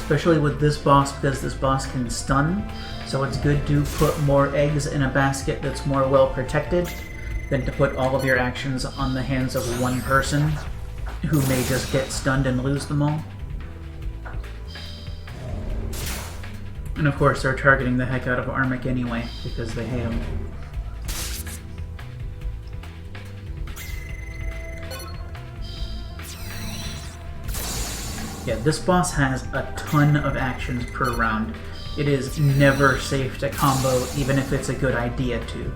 Especially with this boss, because this boss can stun, so it's good to put more eggs in a basket that's more well protected than to put all of your actions on the hands of one person who may just get stunned and lose them all. And of course, they're targeting the heck out of Armic anyway, because they hate him. Yeah, this boss has a ton of actions per round. It is never safe to combo, even if it's a good idea to.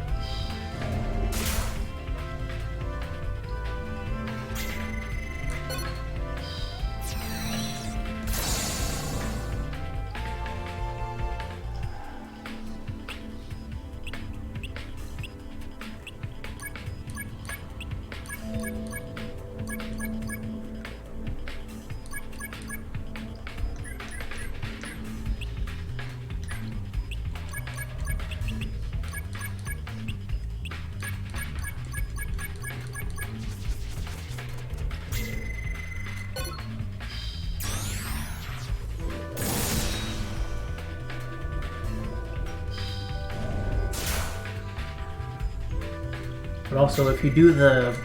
But also, if you do the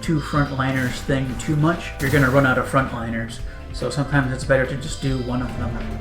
two frontliners thing too much, you're going to run out of frontliners. So sometimes it's better to just do one of them.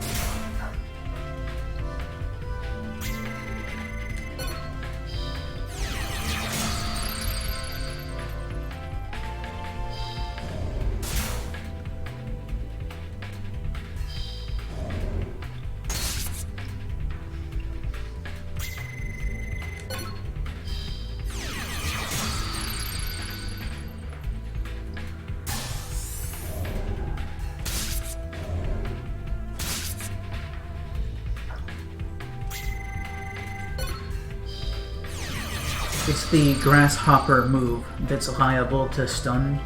It's the grasshopper move that's liable to stun.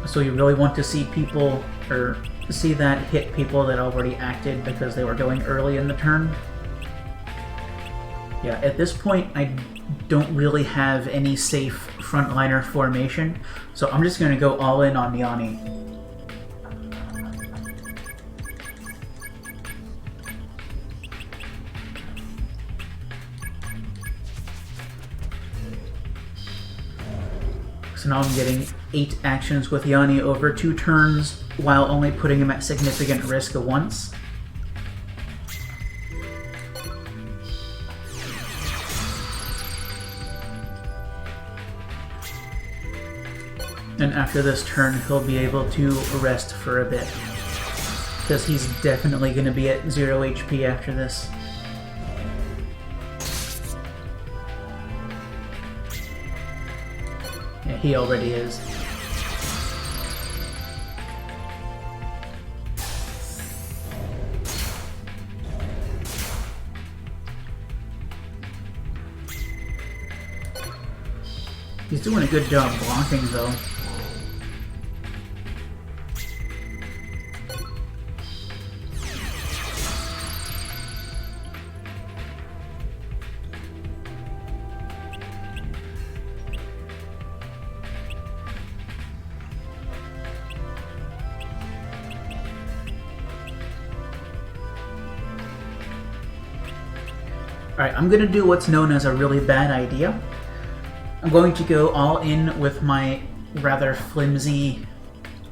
So you really want to see people, or see that hit people that already acted because they were going early in the turn. Yeah, at this point I don't really have any safe frontliner formation, so I'm just going to go all in on Yanni. So now I'm getting 8 actions with Yanni over 2 turns, while only putting him at significant risk once. And after this turn, he'll be able to rest for a bit, because he's definitely going to be at 0 HP after this. Yeah, he already is. He's doing a good job blocking, though. Alright, I'm going to do what's known as a really bad idea. I'm going to go all in with my rather flimsy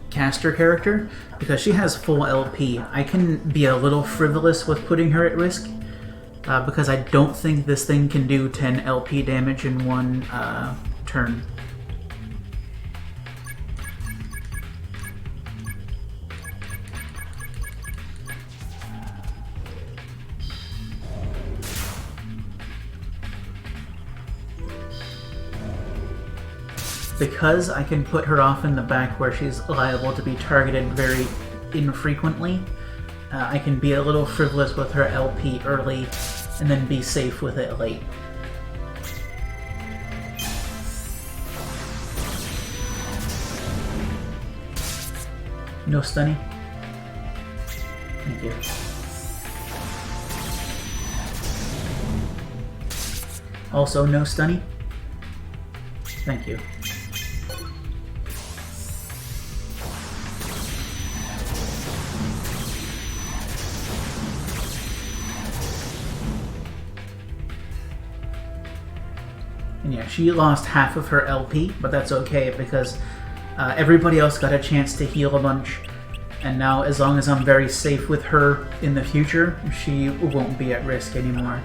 caster character, because she has full LP. I can be a little frivolous with putting her at risk, because I don't think this thing can do 10 LP damage in one turn. Because I can put her off in the back where she's liable to be targeted very infrequently, I can be a little frivolous with her LP early and then be safe with it late. No stunning? Thank you. Also no stunning? Thank you. And yeah, she lost half of her LP, but that's okay because everybody else got a chance to heal a bunch, And now, as long as I'm very safe with her in the future, she won't be at risk anymore.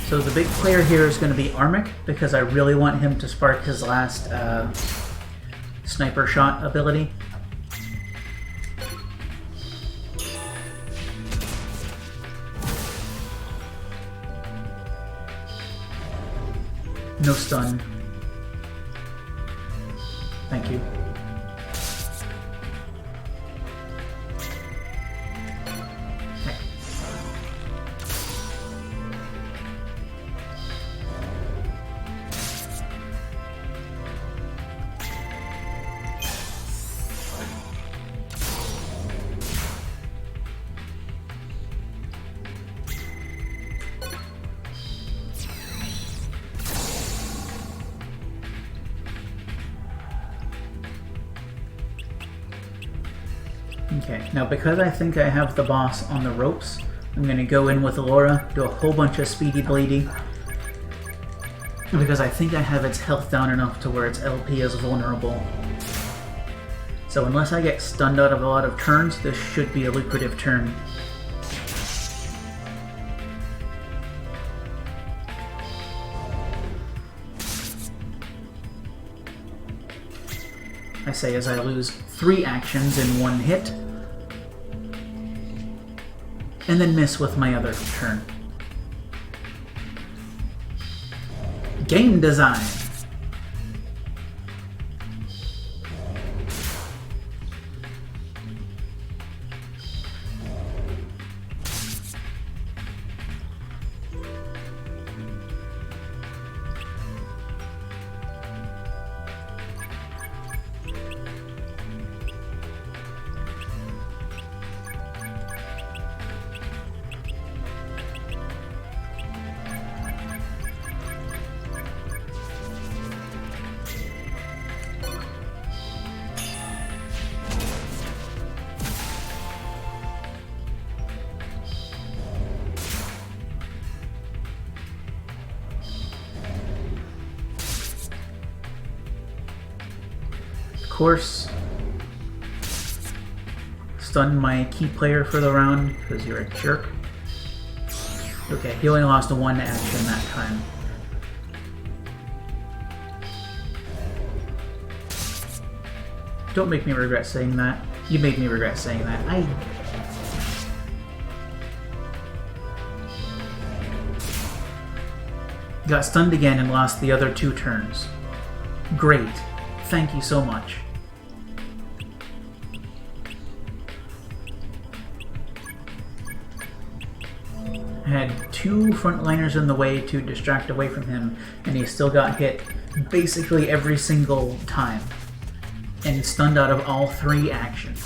So the big player here is going to be Armic, because I really want him to spark his last sniper shot ability. No stun. Thank you. Okay, now because I think I have the boss on the ropes, I'm going to go in with Laura, do a whole bunch of speedy bleedy, because I think I have its health down enough to where its LP is vulnerable. So unless I get stunned out of a lot of turns, this should be a lucrative turn. I say as I lose 3 actions in 1 hit, and then miss with my other turn. Game design. Course, stun my key player for the round because you're a jerk. Okay, he only lost 1 action that time. Don't make me regret saying that. You made me regret saying that. Got stunned again and lost the other 2 turns. Great. Thank you so much. I had 2 frontliners in the way to distract away from him, and he still got hit basically every single time, and stunned out of all 3 actions.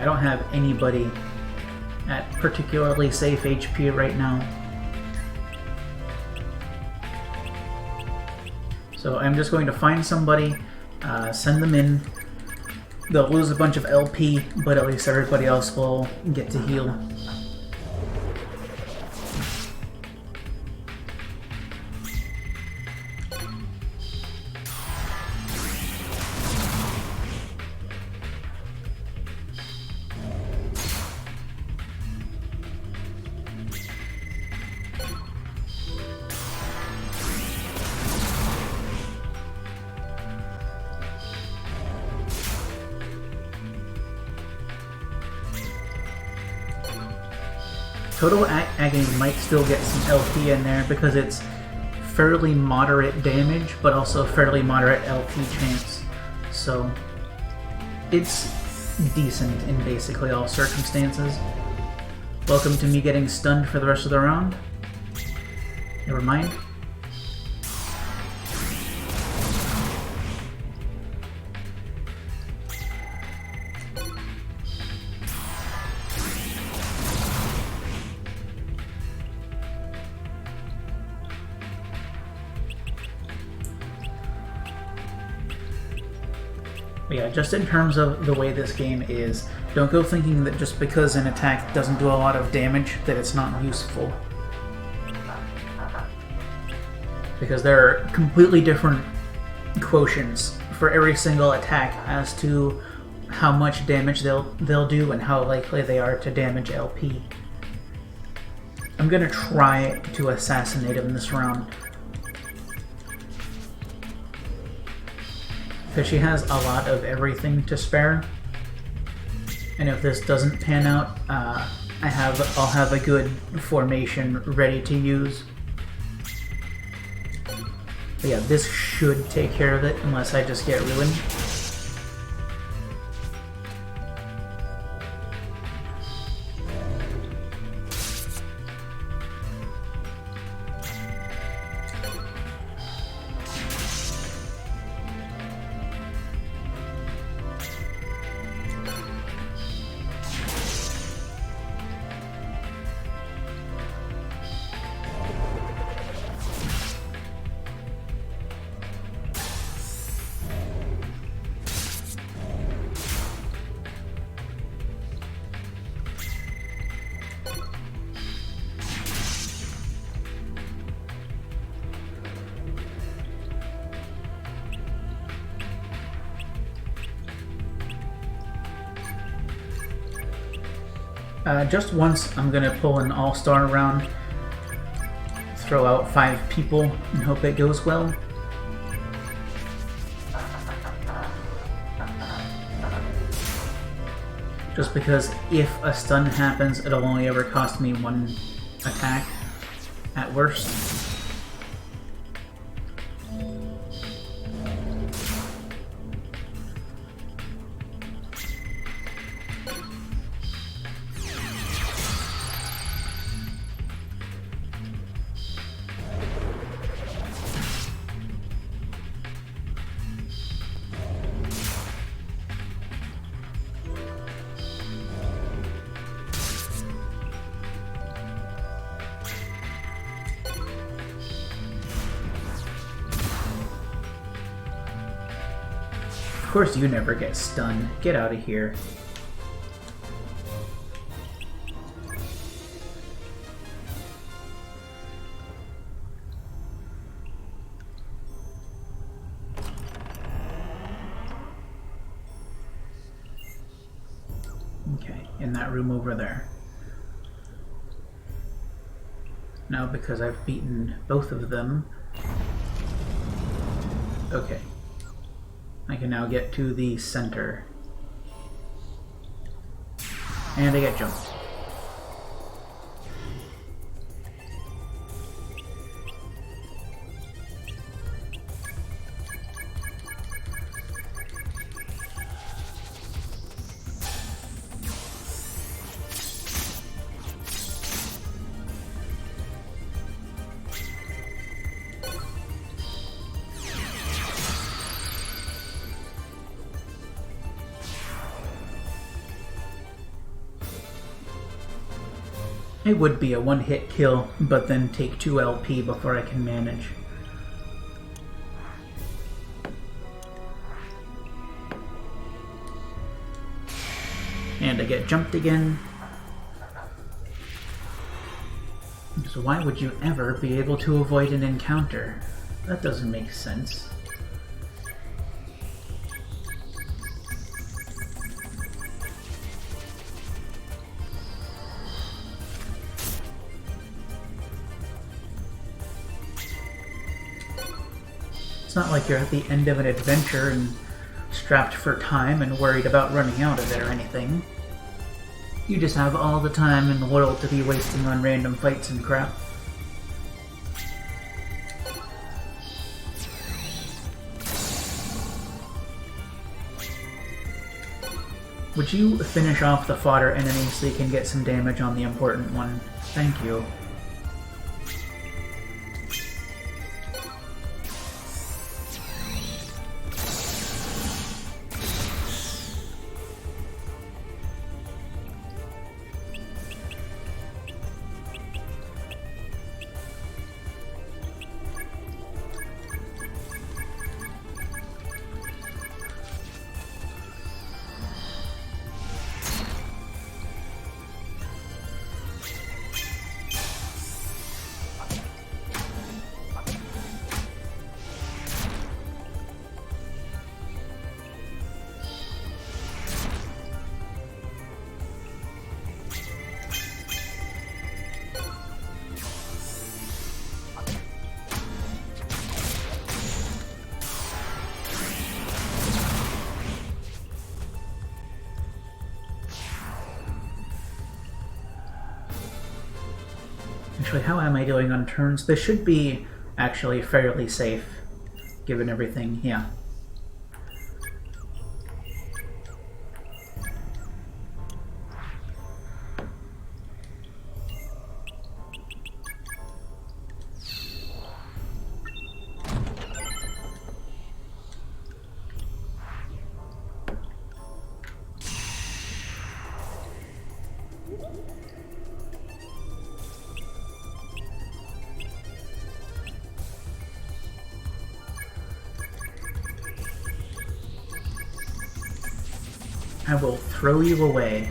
I don't have anybody at particularly safe HP right now. So I'm just going to find somebody Send them in. They'll lose a bunch of LP, but at least everybody else will get to heal. Total Agony might still get some LP in there because it's fairly moderate damage, but also fairly moderate LP chance. So it's decent in basically all circumstances. Welcome to me getting stunned for the rest of the round. Never mind. But yeah, just in terms of the way this game is, don't go thinking that just because an attack doesn't do a lot of damage that it's not useful. Because there are completely different quotients for every single attack as to how much damage they'll do and how likely they are to damage LP. I'm gonna try to assassinate him this round. Because she has a lot of everything to spare. And if this doesn't pan out, I'll have a good formation ready to use. But yeah, this should take care of it unless I just get ruined. Just once, I'm gonna pull an all-star round, throw out 5 people, and hope it goes well. Just because if a stun happens, it'll only ever cost me 1 attack, at worst. Of course you never get stunned. Get out of here. Okay, in that room over there. Now because I've beaten both of them. Okay. I can now get to the center. And I get jumped. It would be a one-hit kill, but then take 2 LP before I can manage. And I get jumped again. So why would you ever be able to avoid an encounter? That doesn't make sense. It's not like you're at the end of an adventure and strapped for time and worried about running out of it or anything. You just have all the time in the world to be wasting on random fights and crap. Would you finish off the fodder enemy so you can get some damage on the important one? Thank you. Actually, how am I doing on turns? This should be actually fairly safe, given everything. Yeah. I will throw you away.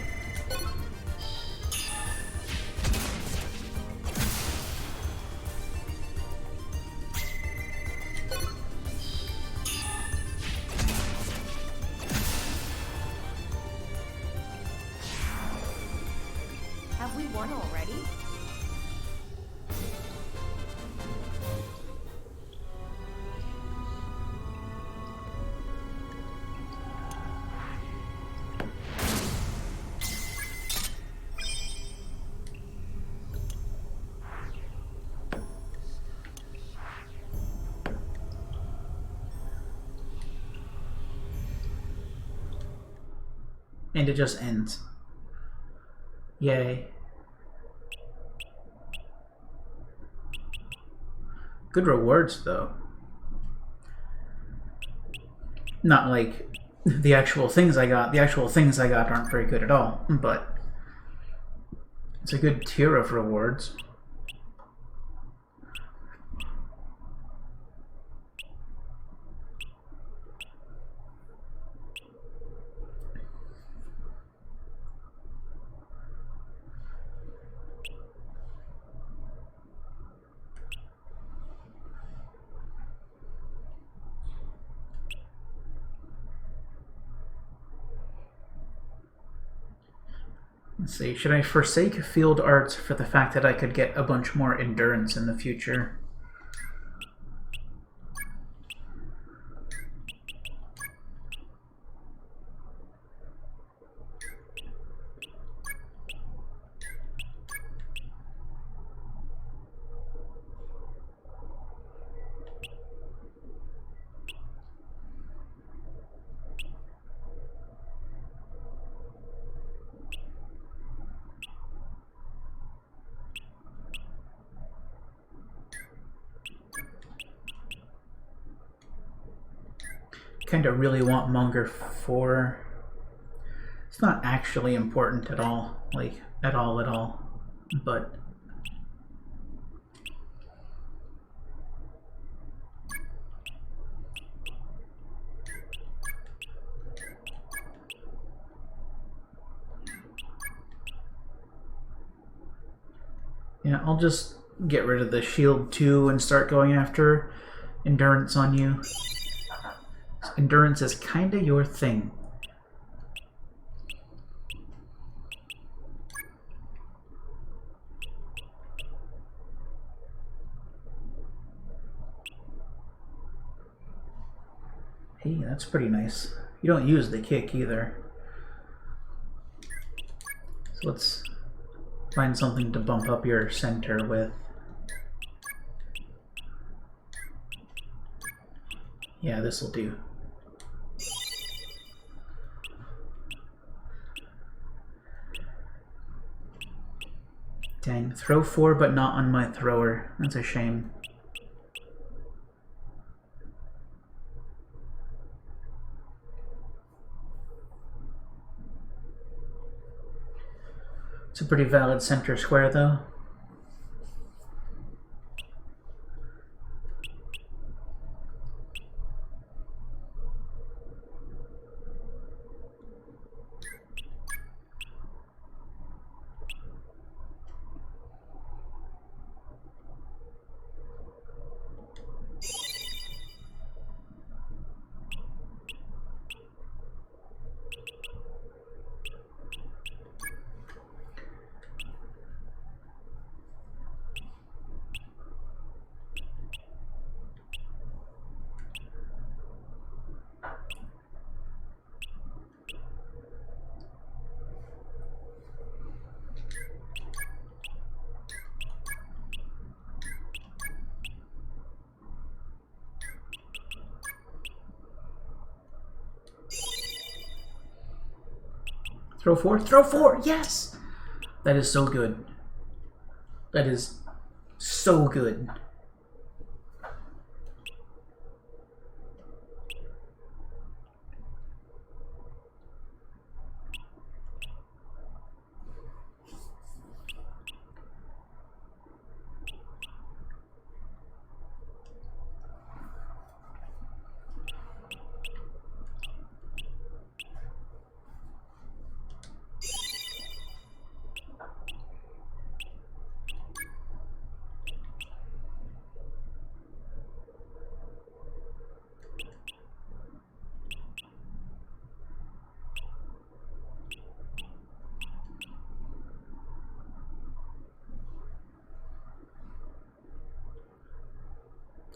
Have we won already? And it just ends. Yay. Good rewards, though. Not like the actual things I got. The actual things I got aren't very good at all, but it's a good tier of rewards. Let's see, should I forsake field arts for the fact that I could get a bunch more endurance in the future? Kinda really want Monger 4. It's not actually important at all, like, at all, but Yeah, I'll just get rid of the shield too and start going after endurance on you. Endurance is kinda your thing. Hey, that's pretty nice. You don't use the kick either. So let's find something to bump up your center with. Yeah, this'll do. Dang, throw 4 but not on my thrower. That's a shame. It's a pretty valid center square, though. Throw 4, throw 4, yes! That is so good. That is so good.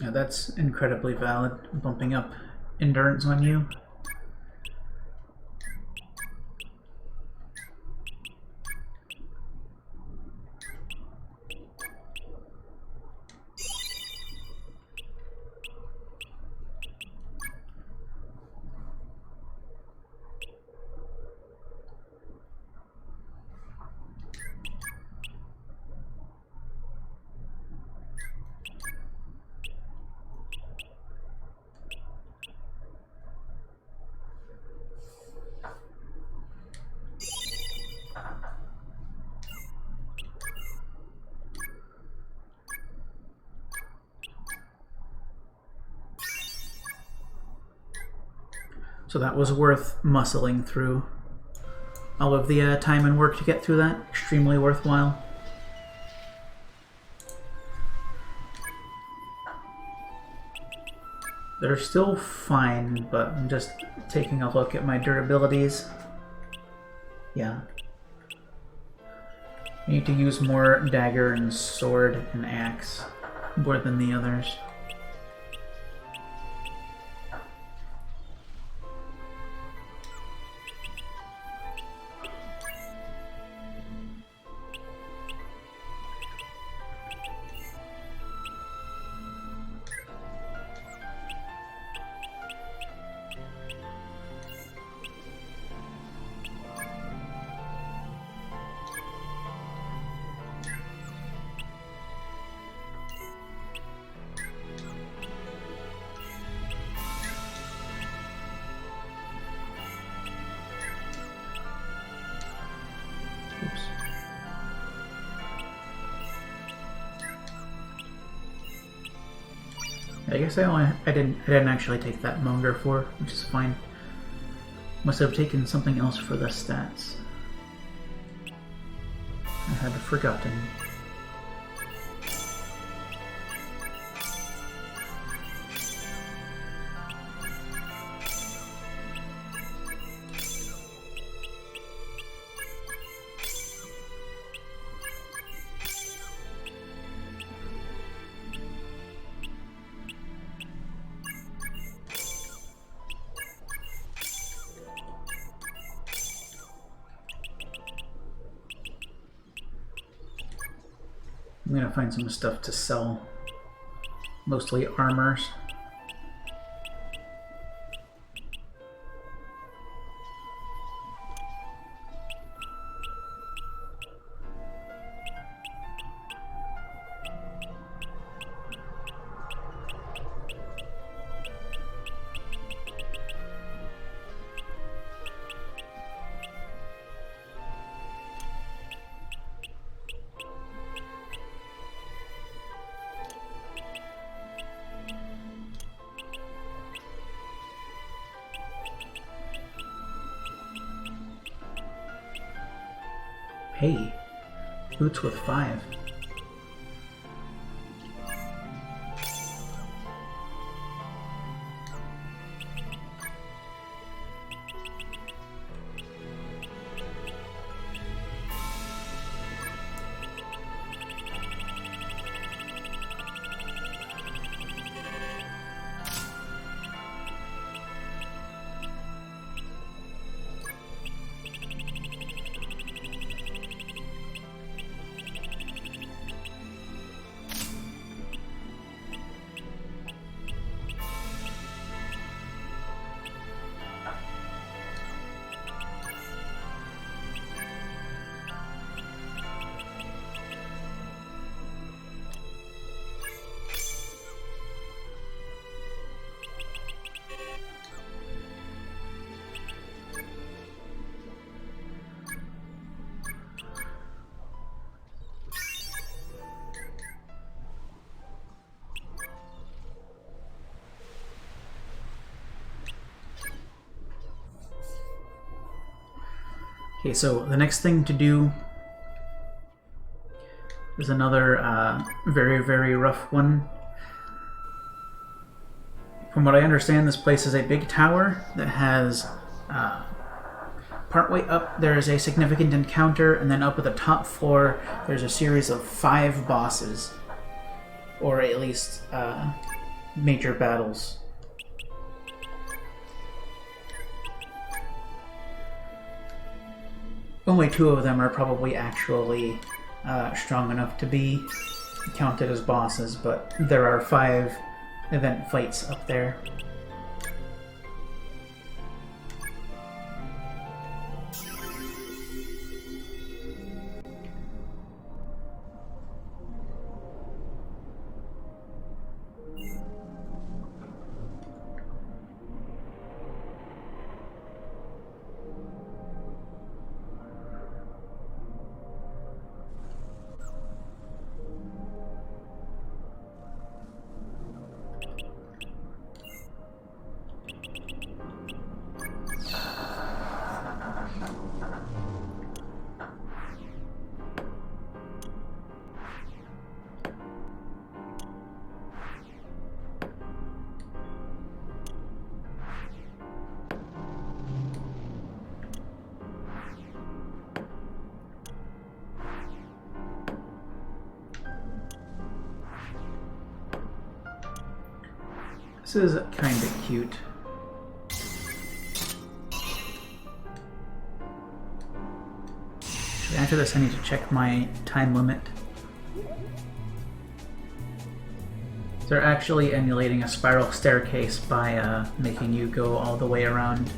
Yeah, that's incredibly valid, bumping up endurance on you. So that was worth muscling through. All of the time and work to get through that, extremely worthwhile. They're still fine, but I'm just taking a look at my durabilities. Yeah. I need to use more dagger and sword and axe, more than the others. I guess I didn't actually take that Monger for, which is fine. Must have taken something else for the stats. I had forgotten. I'm gonna find some stuff to sell. Mostly armors. Hey, boots with 5. Okay, so the next thing to do is another very, very rough one. From what I understand, this place is a big tower that has partway up there is a significant encounter, and then up at the top floor there's a series of 5 bosses, or at least major battles. Only 2 of them are probably actually strong enough to be counted as bosses, but there are 5 event fights up there. This is kinda cute. After this I need to check my time limit. They're actually emulating a spiral staircase by making you go all the way around.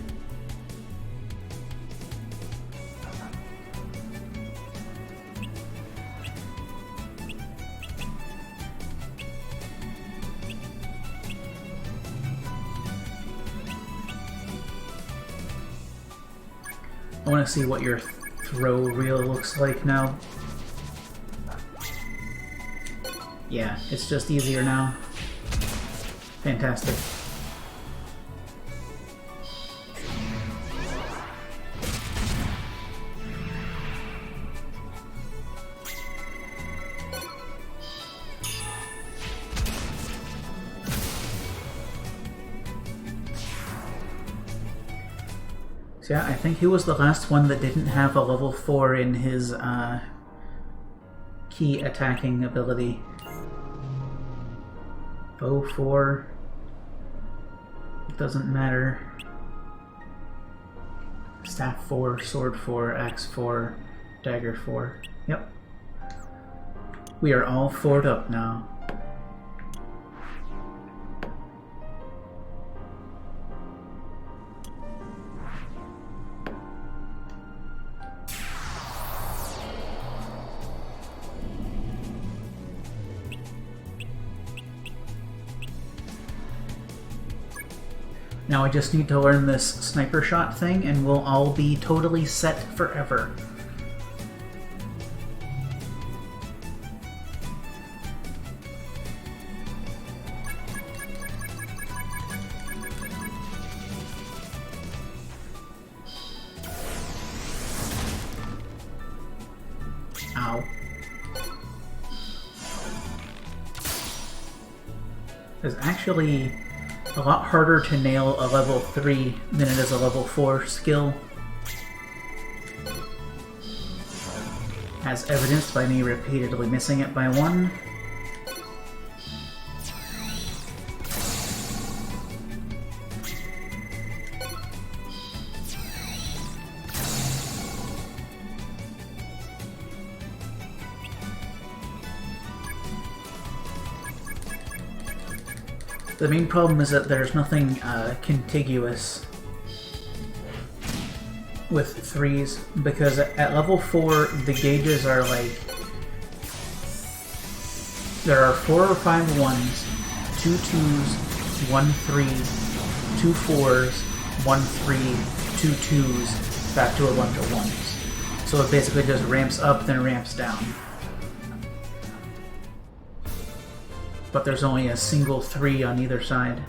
I want to see what your throw reel looks like now. Yeah, it's just easier now. Fantastic. So yeah, I think he was the last one that didn't have a level 4 in his key attacking ability. Bow 4. It doesn't matter. Staff 4, sword 4, axe 4, dagger 4. Yep. We are all 4'd up now. Now I just need to learn this sniper shot thing and we'll all be totally set forever. Ow. It's actually a lot harder to nail a level 3 than it is a level 4 skill, as evidenced by me repeatedly missing it by 1. The main problem is that there's nothing contiguous with 3s, because at level 4 the gauges are like, there are 4 or 5 1s, 2 2s, 1 3, 2 4s, 1 3, 2 2s, back to a bunch of 1s. So it basically just ramps up then ramps down. But there's only a single 3 on either side.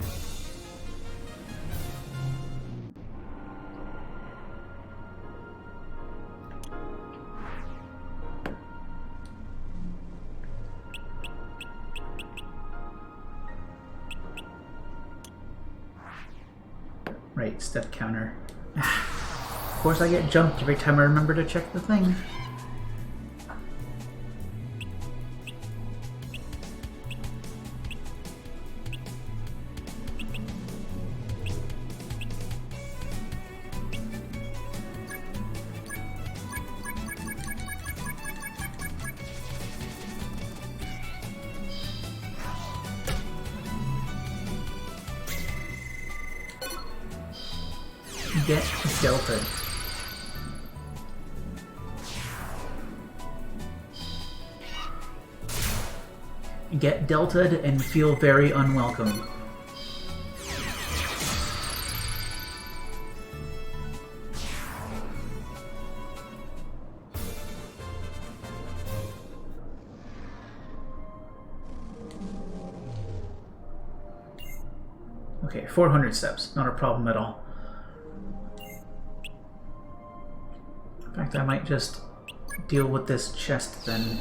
Right, step counter. Of course I get jumped every time I remember to check the thing. Get delta. Get delta'd and feel very unwelcome. Okay, 400 steps, not a problem at all. In fact, I might just deal with this chest then.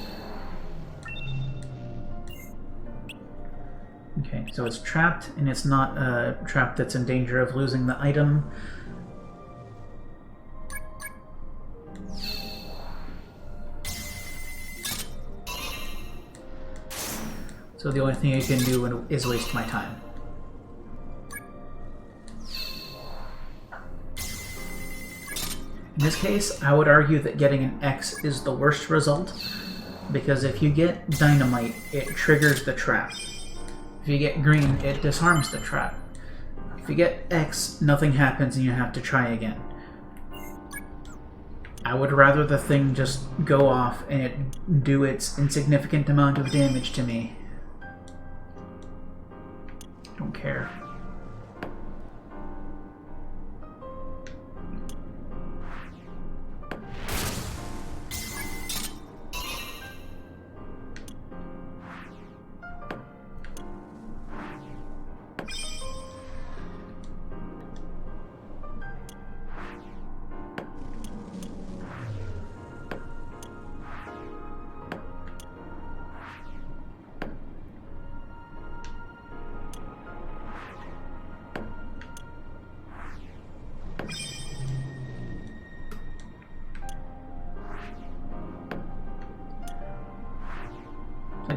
Okay, so it's trapped, and it's not a trap that's in danger of losing the item. So the only thing I can do is waste my time. In this case, I would argue that getting an X is the worst result, because if you get dynamite, it triggers the trap. If you get green, it disarms the trap. If you get X, nothing happens and you have to try again. I would rather the thing just go off and it do its insignificant amount of damage to me. Don't care.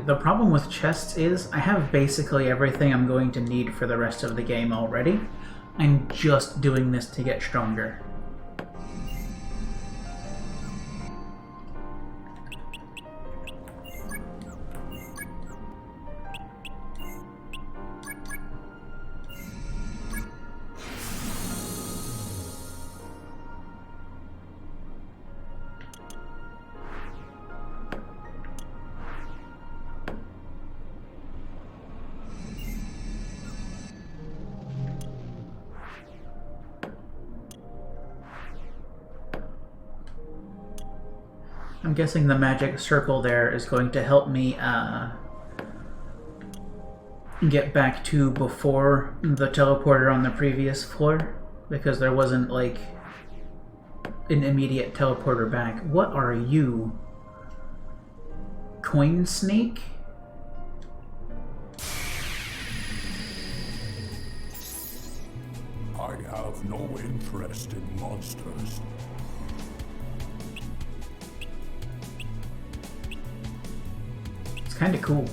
The problem with chests is I have basically everything I'm going to need for the rest of the game already. I'm just doing this to get stronger. I'm guessing the magic circle there is going to help me get back to before the teleporter on the previous floor, because there wasn't like an immediate teleporter back. What are you? Coin snake? I have no interest in monsters. It's kind of cool.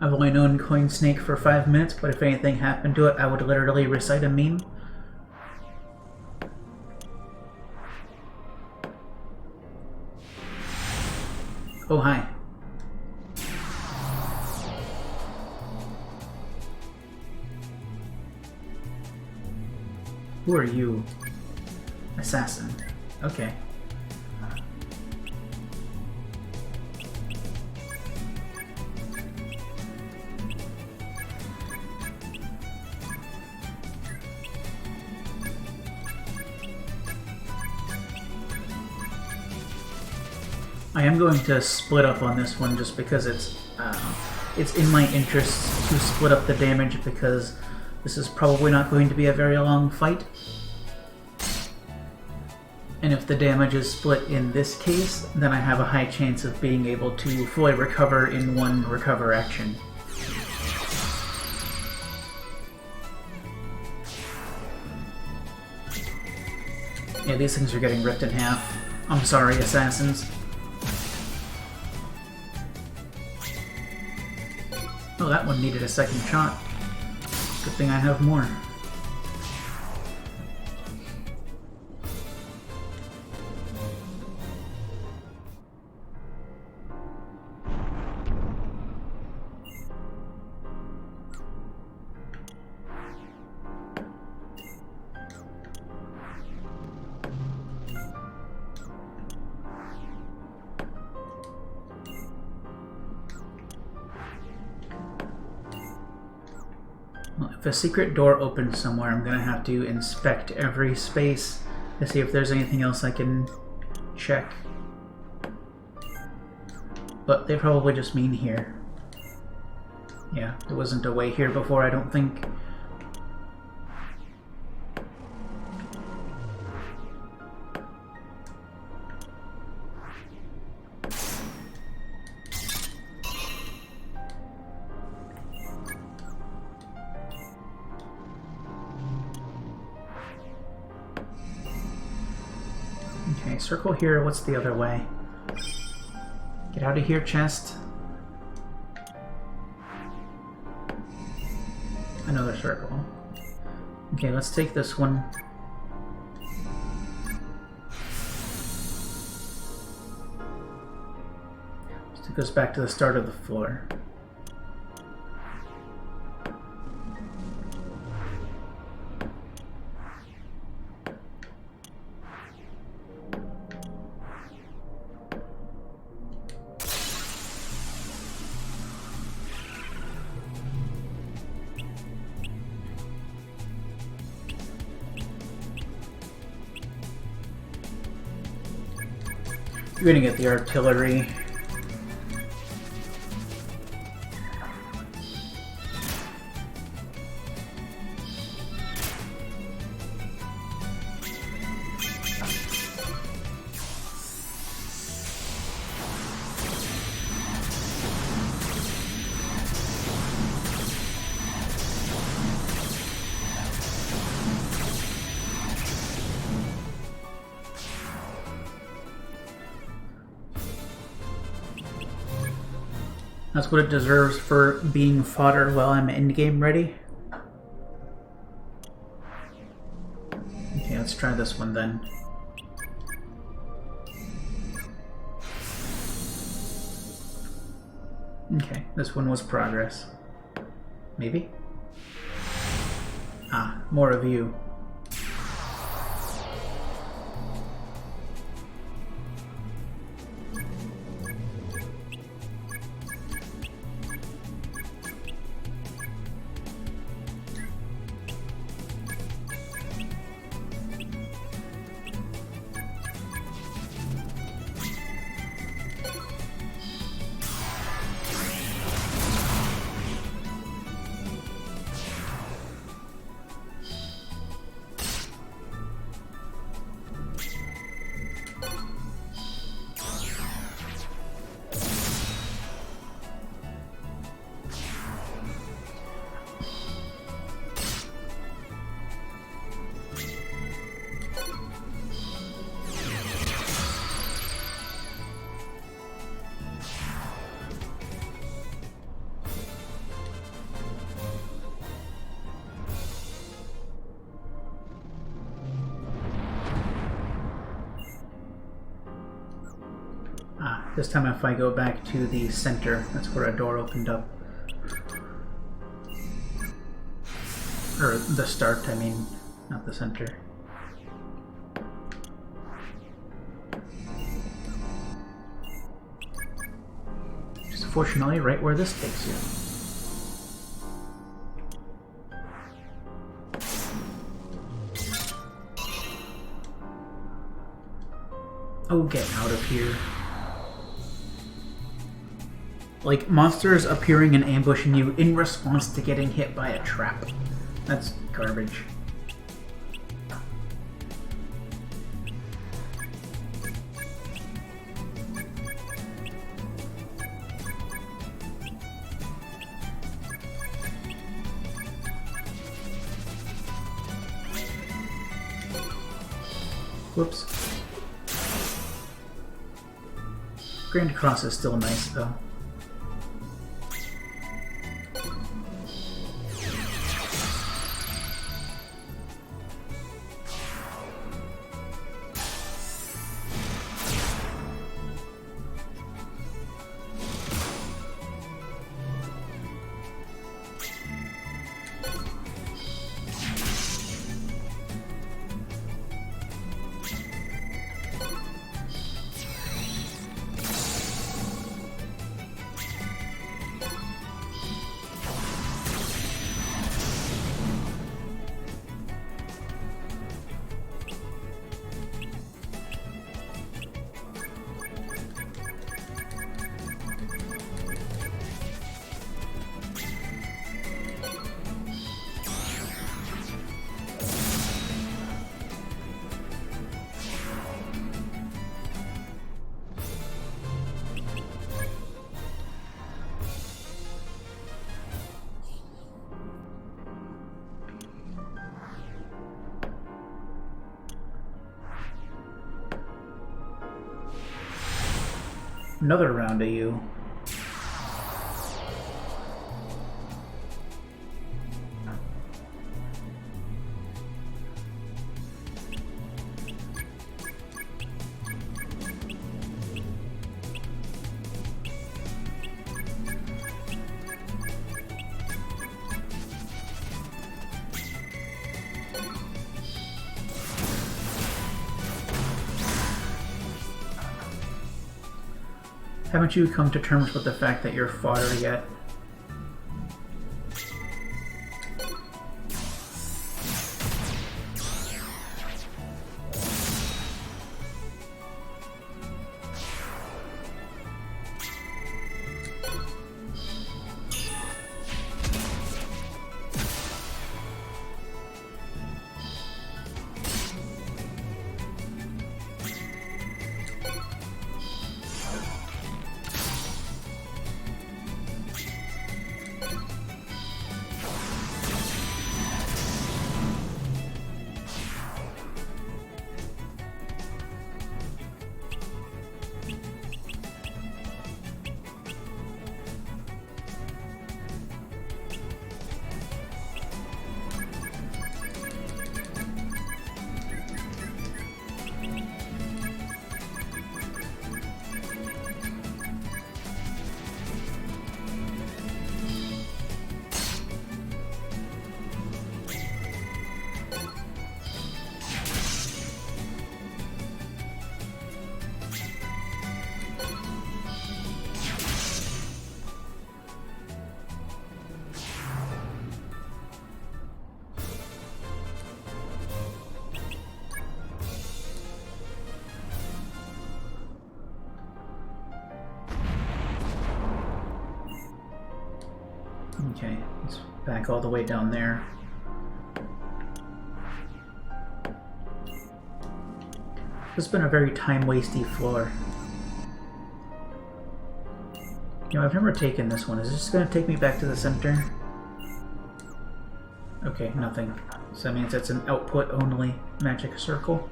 I've only known Coin Snake for 5 minutes, but if anything happened to it, I would literally recite a meme. Oh, hi. Who are you? Assassin. Okay. I am going to split up on this one just because it's in my interest to split up the damage, because this is probably not going to be a very long fight. And if the damage is split in this case, then I have a high chance of being able to fully recover in one recover action. Yeah, these things are getting ripped in half. I'm sorry, assassins. Oh, that one needed a second shot. Good thing I have more. If a secret door opens somewhere, I'm gonna have to inspect every space to see if there's anything else I can check. But they probably just mean here. Yeah, there wasn't a way here before, I don't think. Okay, circle here. What's the other way? Get out of here, chest. Another circle. Okay, let's take this one. Just take us back to the start of the floor. You're gonna get the artillery. That's what it deserves for being fodder while I'm in-game ready. Okay, let's try this one then. Okay, this one was progress. Maybe? Ah, more of you. This time if I go back to the center, that's where a door opened up. Or the start, I mean, not the center. Just fortunately right where this takes you. Oh, get out of here. Like, monsters appearing and ambushing you in response to getting hit by a trap. That's garbage. Whoops. Grand Cross is still nice, though. Another round of you. Haven't you come to terms with the fact that you're fodder yet? Okay, it's back all the way down there. This has been a very time-wasty floor. You know, I've never taken this one. Is this going to take me back to the center? Okay, nothing. So that means it's an output-only magic circle.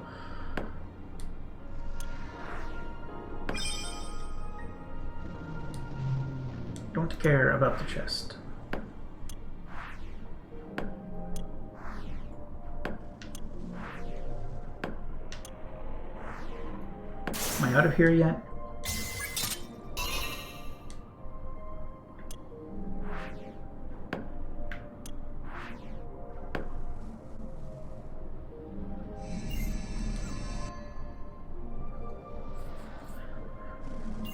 Don't care about the chest. Am I out of here yet?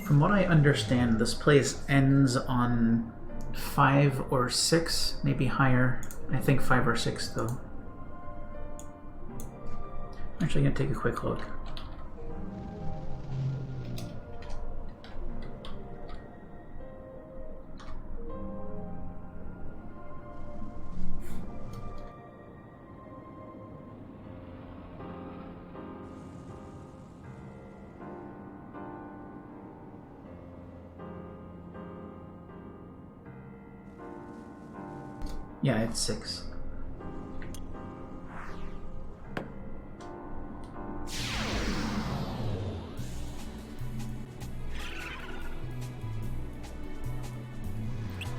From what I understand, this place ends on 5 or 6, maybe higher. I think 5 or 6 though. I'm actually gonna take a quick look. Yeah, it's 6.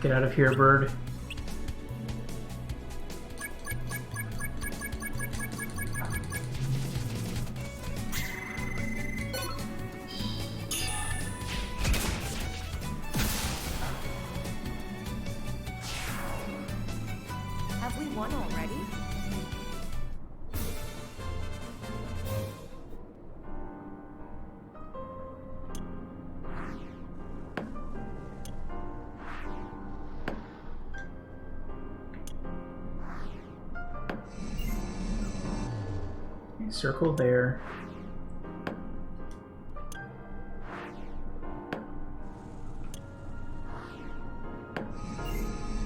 Get out of here, bird. Have we won already? Circle there.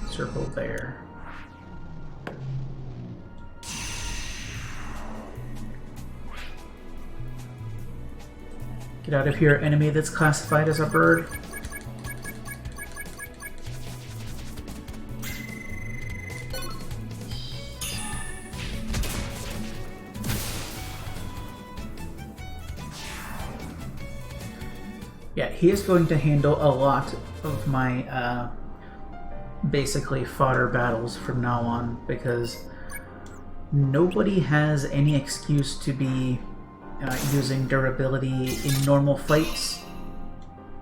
Circle there. Get out of here, enemy that's classified as a bird. Yeah, he is going to handle a lot of my basically fodder battles from now on, because nobody has any excuse to be using durability in normal fights,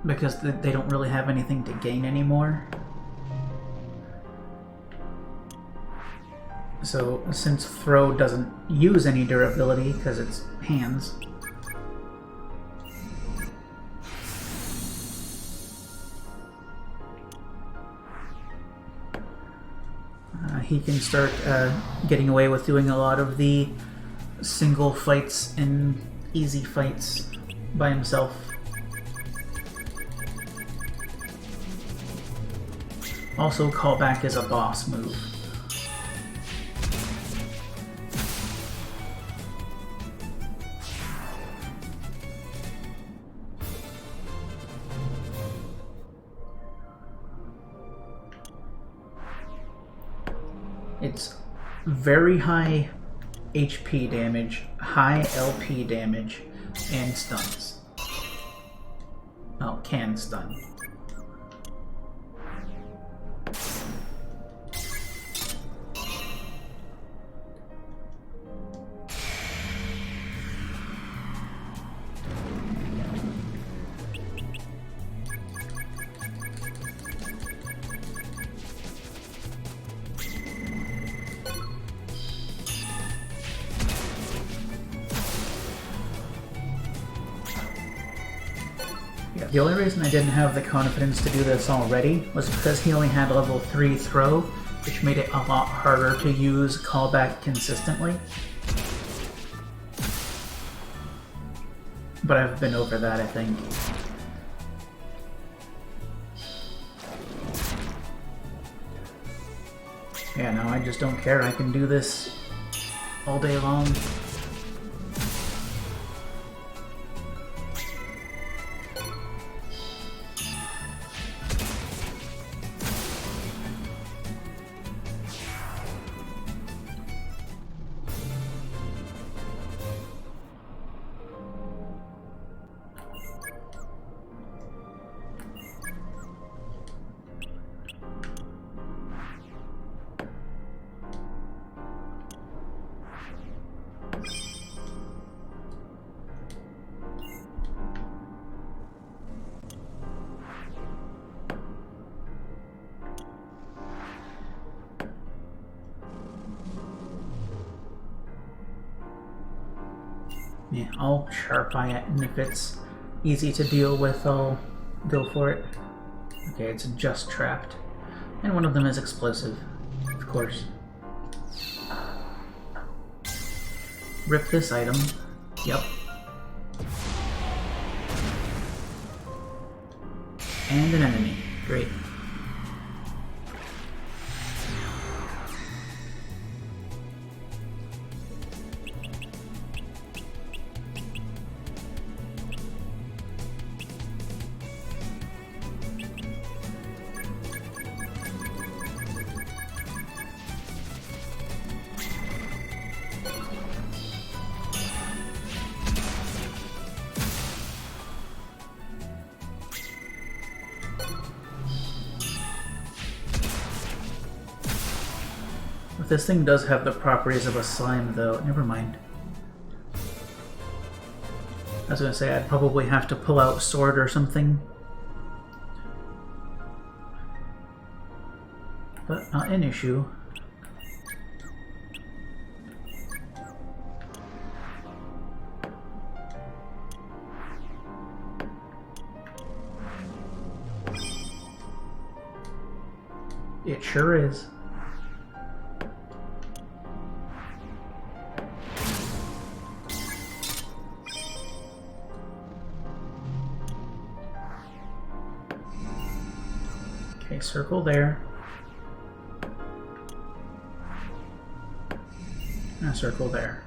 because they don't really have anything to gain anymore. So since throw doesn't use any durability because it's hands, he can start getting away with doing a lot of the single fights and easy fights by himself. Also, callback is a boss move. It's very high HP damage, high LP damage, and stuns. Well, can stun. The only reason I didn't have the confidence to do this already was because he only had level 3 throw, which made it a lot harder to use callback consistently. But I've been over that, I think. Yeah, no, I just don't care. I can do this all day long. Yeah, I'll sharp eye it, and if it's easy to deal with, I'll go for it. Okay, it's just trapped. And one of them is explosive, of course. Rip this item. Yep. And an enemy. Great. This thing does have the properties of a slime, though. Never mind. I was gonna say I'd probably have to pull out sword or something. But not an issue. It sure is. Okay, circle there. And a circle there.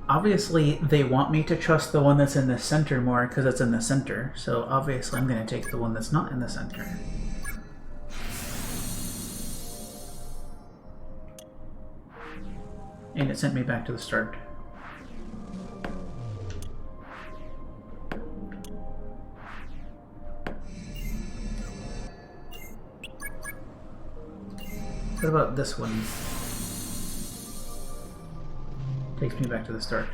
Obviously, they want me to trust the one that's in the center more because it's in the center. So obviously I'm going to take the one that's not in the center. And it sent me back to the start. What about this one? Takes me back to the start.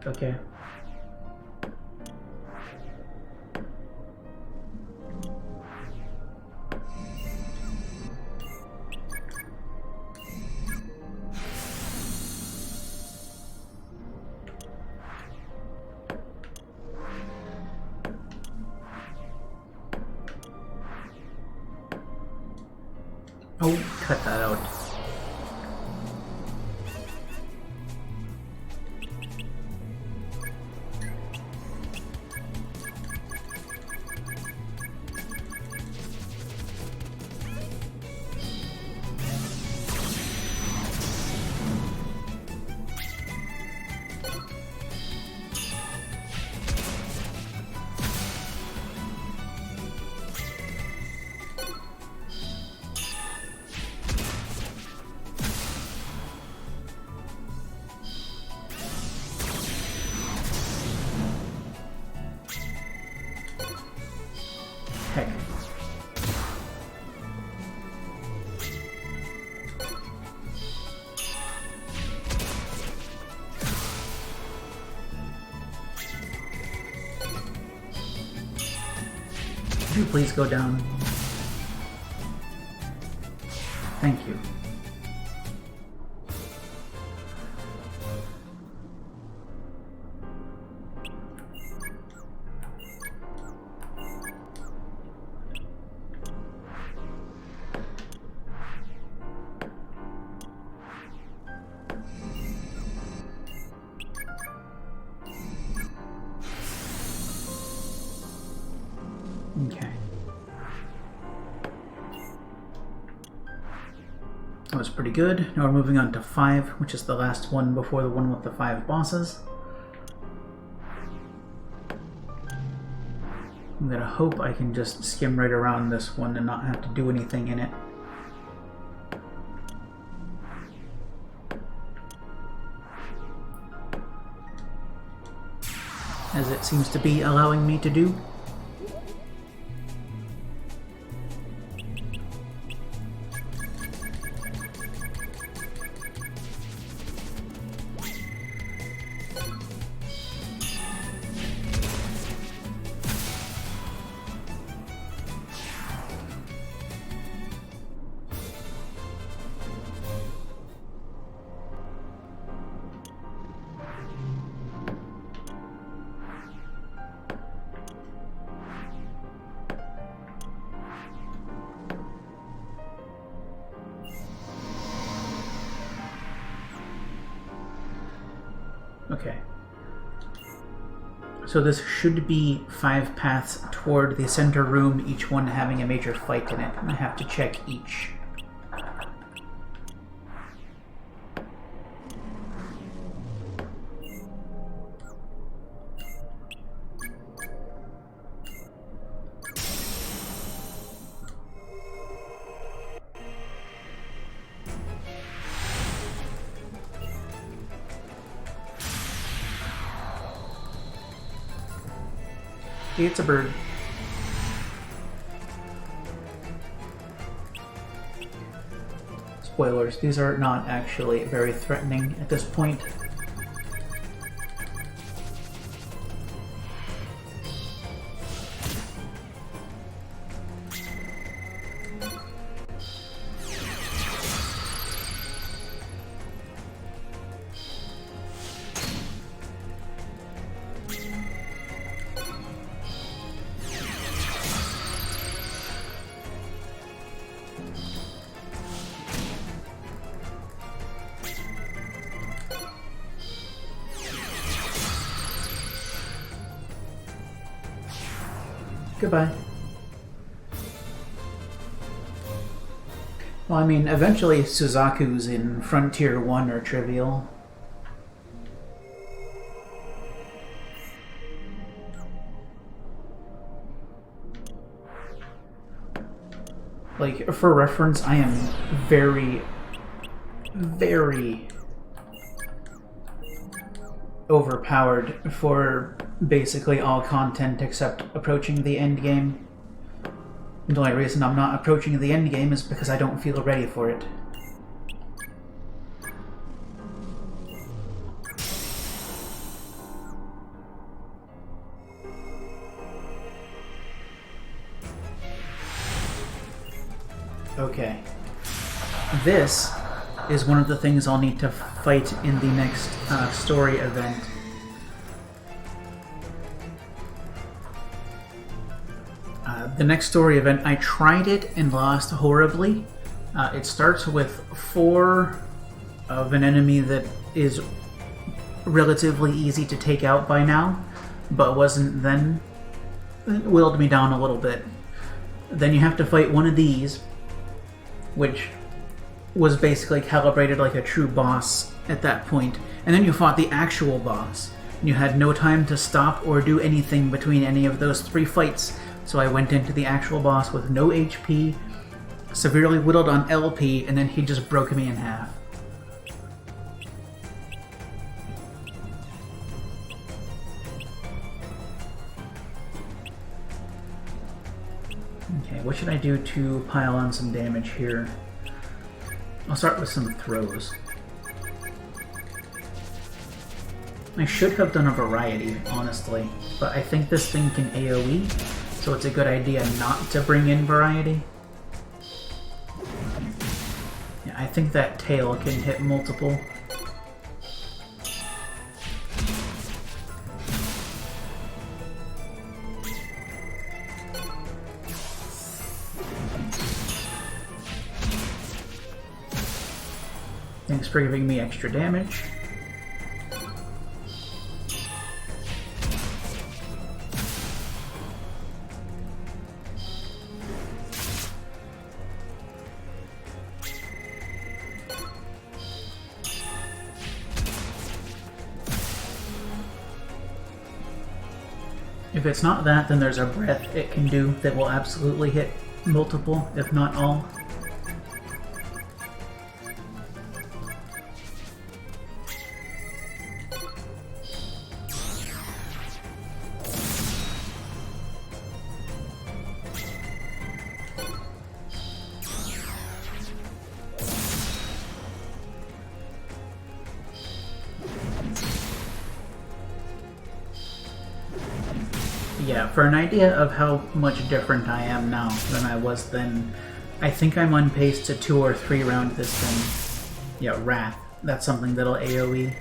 Okay. Oh, cut that out. Heck. Could you please go down? Thank you. Okay. That was pretty good. Now we're moving on to 5, which is the last one before the one with the 5 bosses. I'm gonna hope I can just skim right around this one and not have to do anything in it. As it seems to be allowing me to do. Okay. So this should be 5 paths toward the center room, each one having a major fight in it. I have to check each. It's a bird. Spoilers, these are not actually very threatening at this point. Goodbye. Well, I mean, eventually Suzaku's in Frontier 1 are trivial. Like, for reference, I am very, very overpowered for basically all content except approaching the end game. And the only reason I'm not approaching the end game is because I don't feel ready for it. Okay. This is one of the things I'll need to fight in the next story event. The next story event, I tried it and lost horribly. It starts with 4 of an enemy that is relatively easy to take out by now, but wasn't then. It whittled me down a little bit. Then you have to fight one of these, which was basically calibrated like a true boss at that point. And then you fought the actual boss. You had no time to stop or do anything between any of those 3 fights. So I went into the actual boss with no HP, severely whittled on LP, and then he just broke me in half. Okay, what should I do to pile on some damage here? I'll start with some throws. I should have done a variety, honestly, but I think this thing can AoE, so it's a good idea not to bring in variety. Yeah, I think that tail can hit multiple. Thanks for giving me extra damage. If it's not that, then there's a breath it can do that will absolutely hit multiple, if not all. Yeah, for an idea of how much different I am now than I was then, I think I'm on pace to 2 or 3 round this thing. Yeah, Wrath. That's something that'll AoE.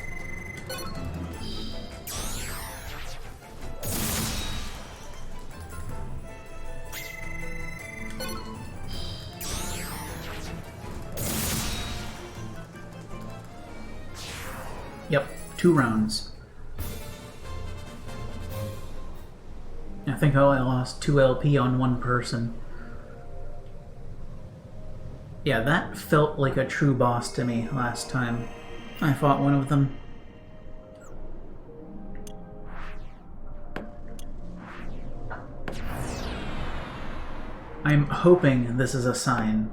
Yep, 2 rounds. I think I only lost 2 LP on one person. Yeah, that felt like a true boss to me last time I fought one of them. I'm hoping this is a sign.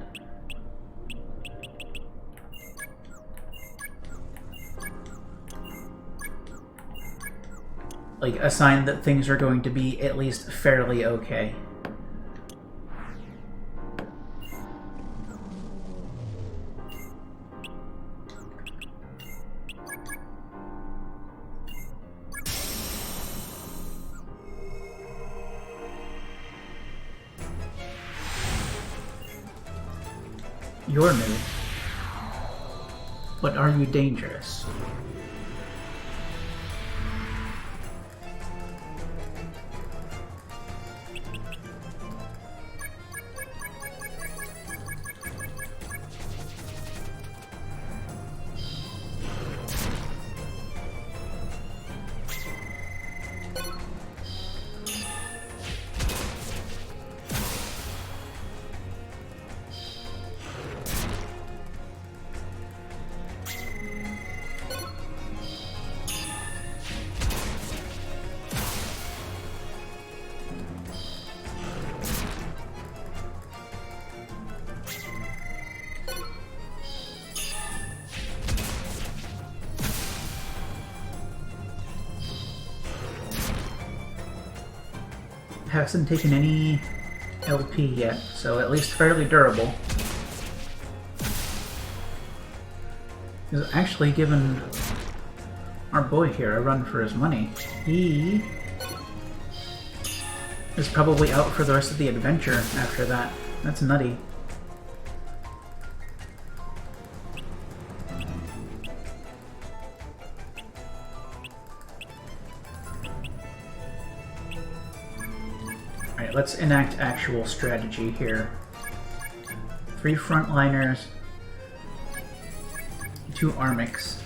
Like, a sign that things are going to be at least fairly okay. You're new. But are you dangerous? Hasn't taken any LP yet, so at least fairly durable. He's actually given our boy here a run for his money. He is probably out for the rest of the adventure after that. That's nutty. Alright, let's enact actual strategy here. 3 frontliners, 2 Armics.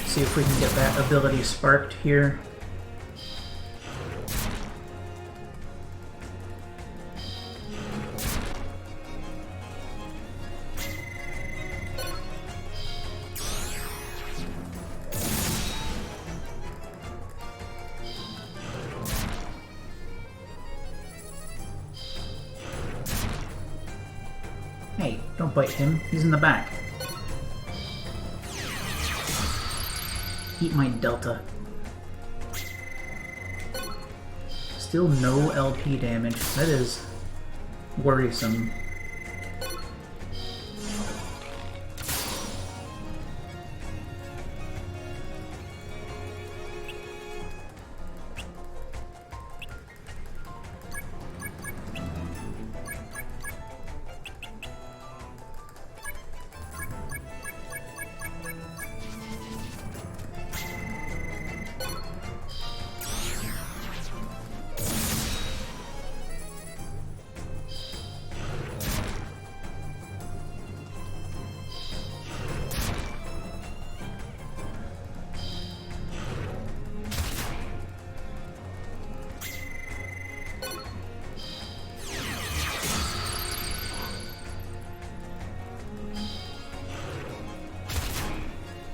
See if we can get that ability sparked here. Hey, don't bite him. He's in the back. Eat my Delta. Still no LP damage. That is worrisome.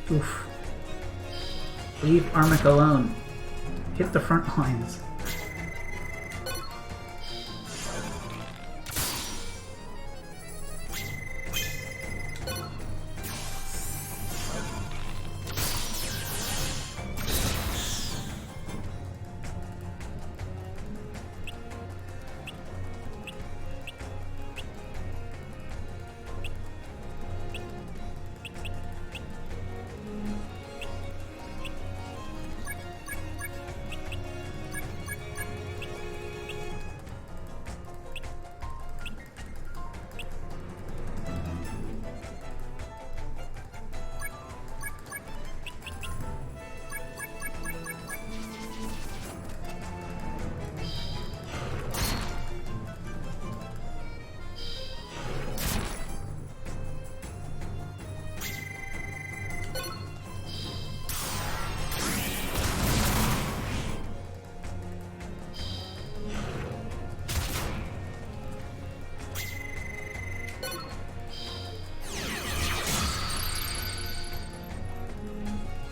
Oof. Leave Armic alone. Hit the front lines.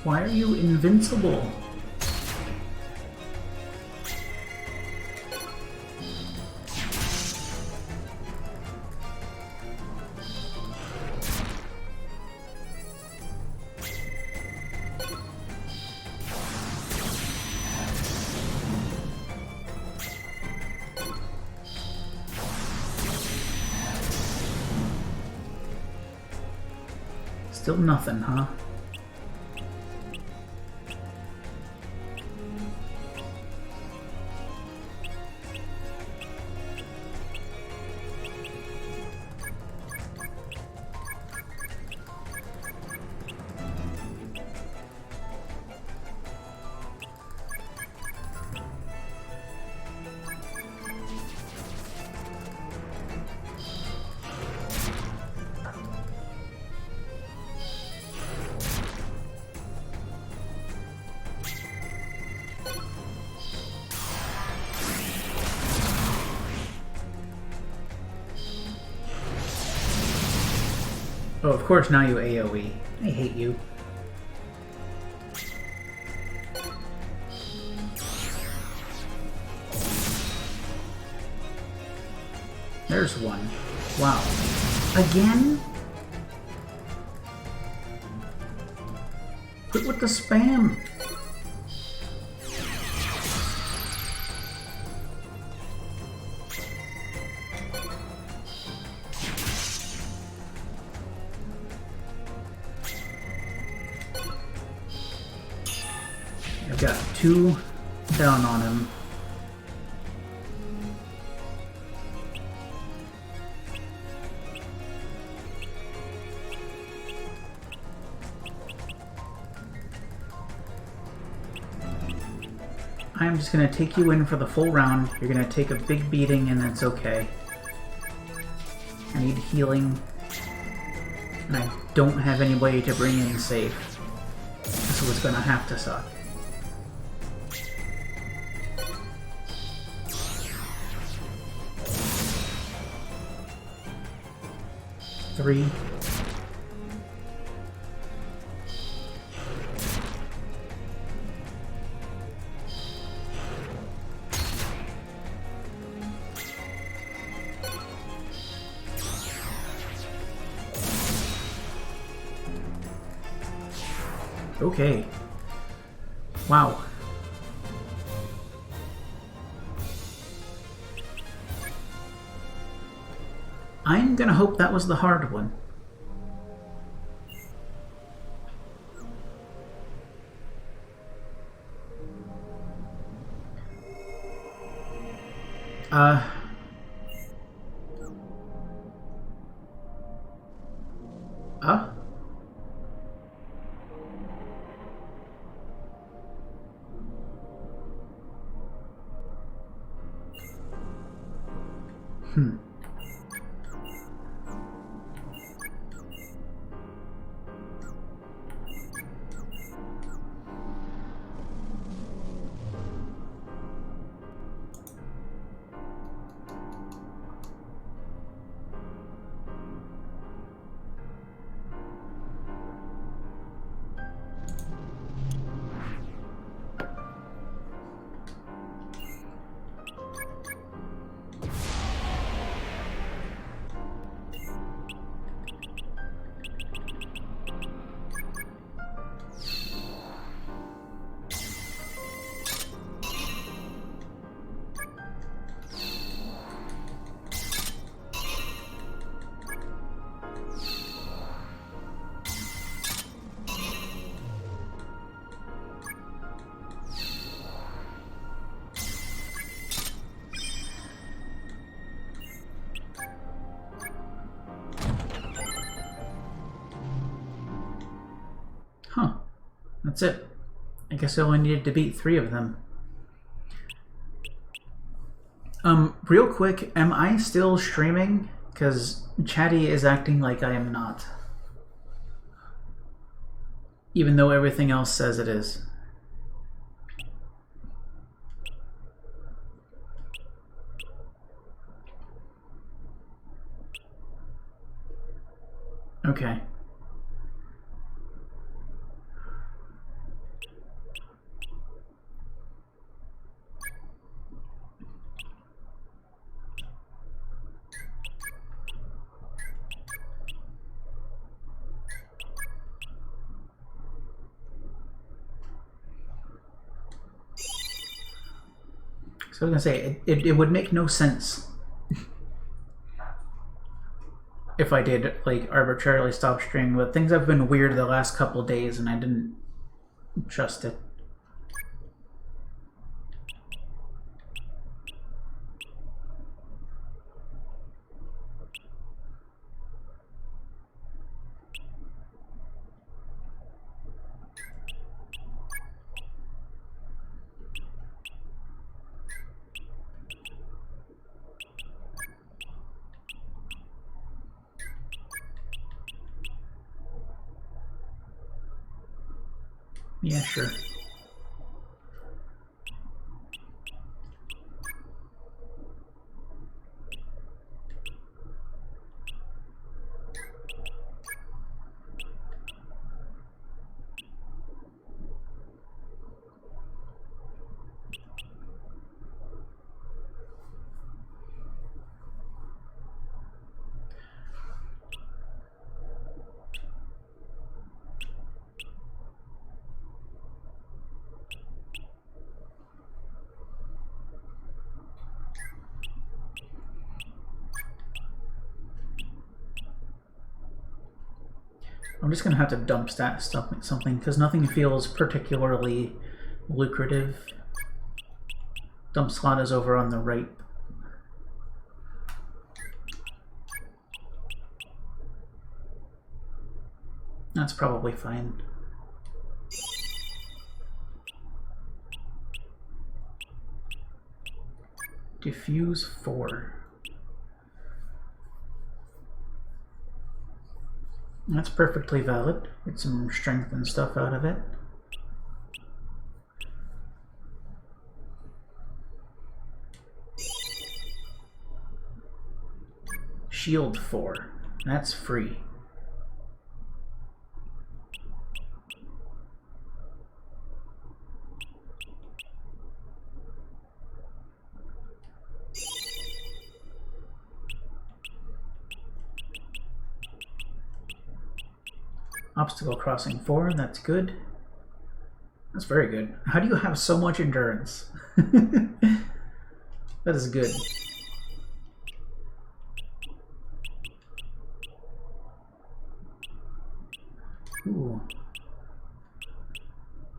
Why are you invincible? Still nothing, huh? Oh, of course, now you AoE. I hate you. There's one. Wow. Again? Quit with the spam! I've got 2 down on him. I'm just gonna take you in for the full round. You're gonna take a big beating and it's okay. I need healing. And I don't have anybody to bring in safe. So it's gonna have to suck. Three. Okay. Wow. I'm gonna hope that was the hard one. That's it. I guess I only needed to beat 3 of them. Real quick, am I still streaming? Because Chatty is acting like I am not. Even though everything else says it is. Okay. So I was gonna say, it would make no sense if I did like arbitrarily stop streaming, but things have been weird the last couple of days and I didn't trust it. Yeah, sure. I'm just gonna have to dump something because nothing feels particularly lucrative. Dump slot is over on the right. That's probably fine. Diffuse 4. That's perfectly valid. Get some strength and stuff out of it. Shield 4. That's free. Obstacle crossing 4, that's good. That's very good. How do you have so much endurance? That is good. Ooh.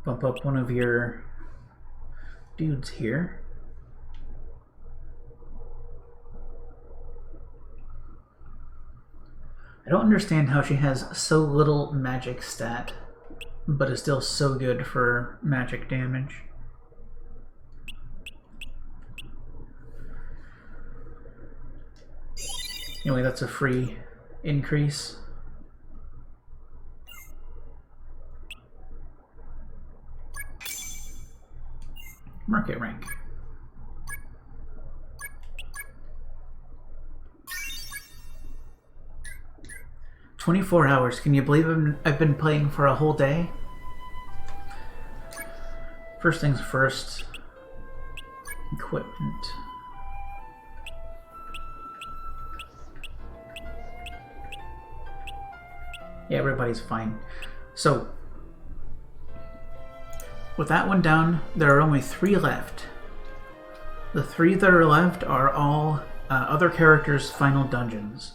Bump up one of your dudes here. I don't understand how she has so little magic stat, but is still so good for magic damage. Anyway, that's a free increase. Market rank. "24 hours. Can you believe I've been playing for a whole day?" First things first. Equipment. Yeah, everybody's fine. So, with that one down, there are only 3 left. The 3 that are left are all other characters' final dungeons.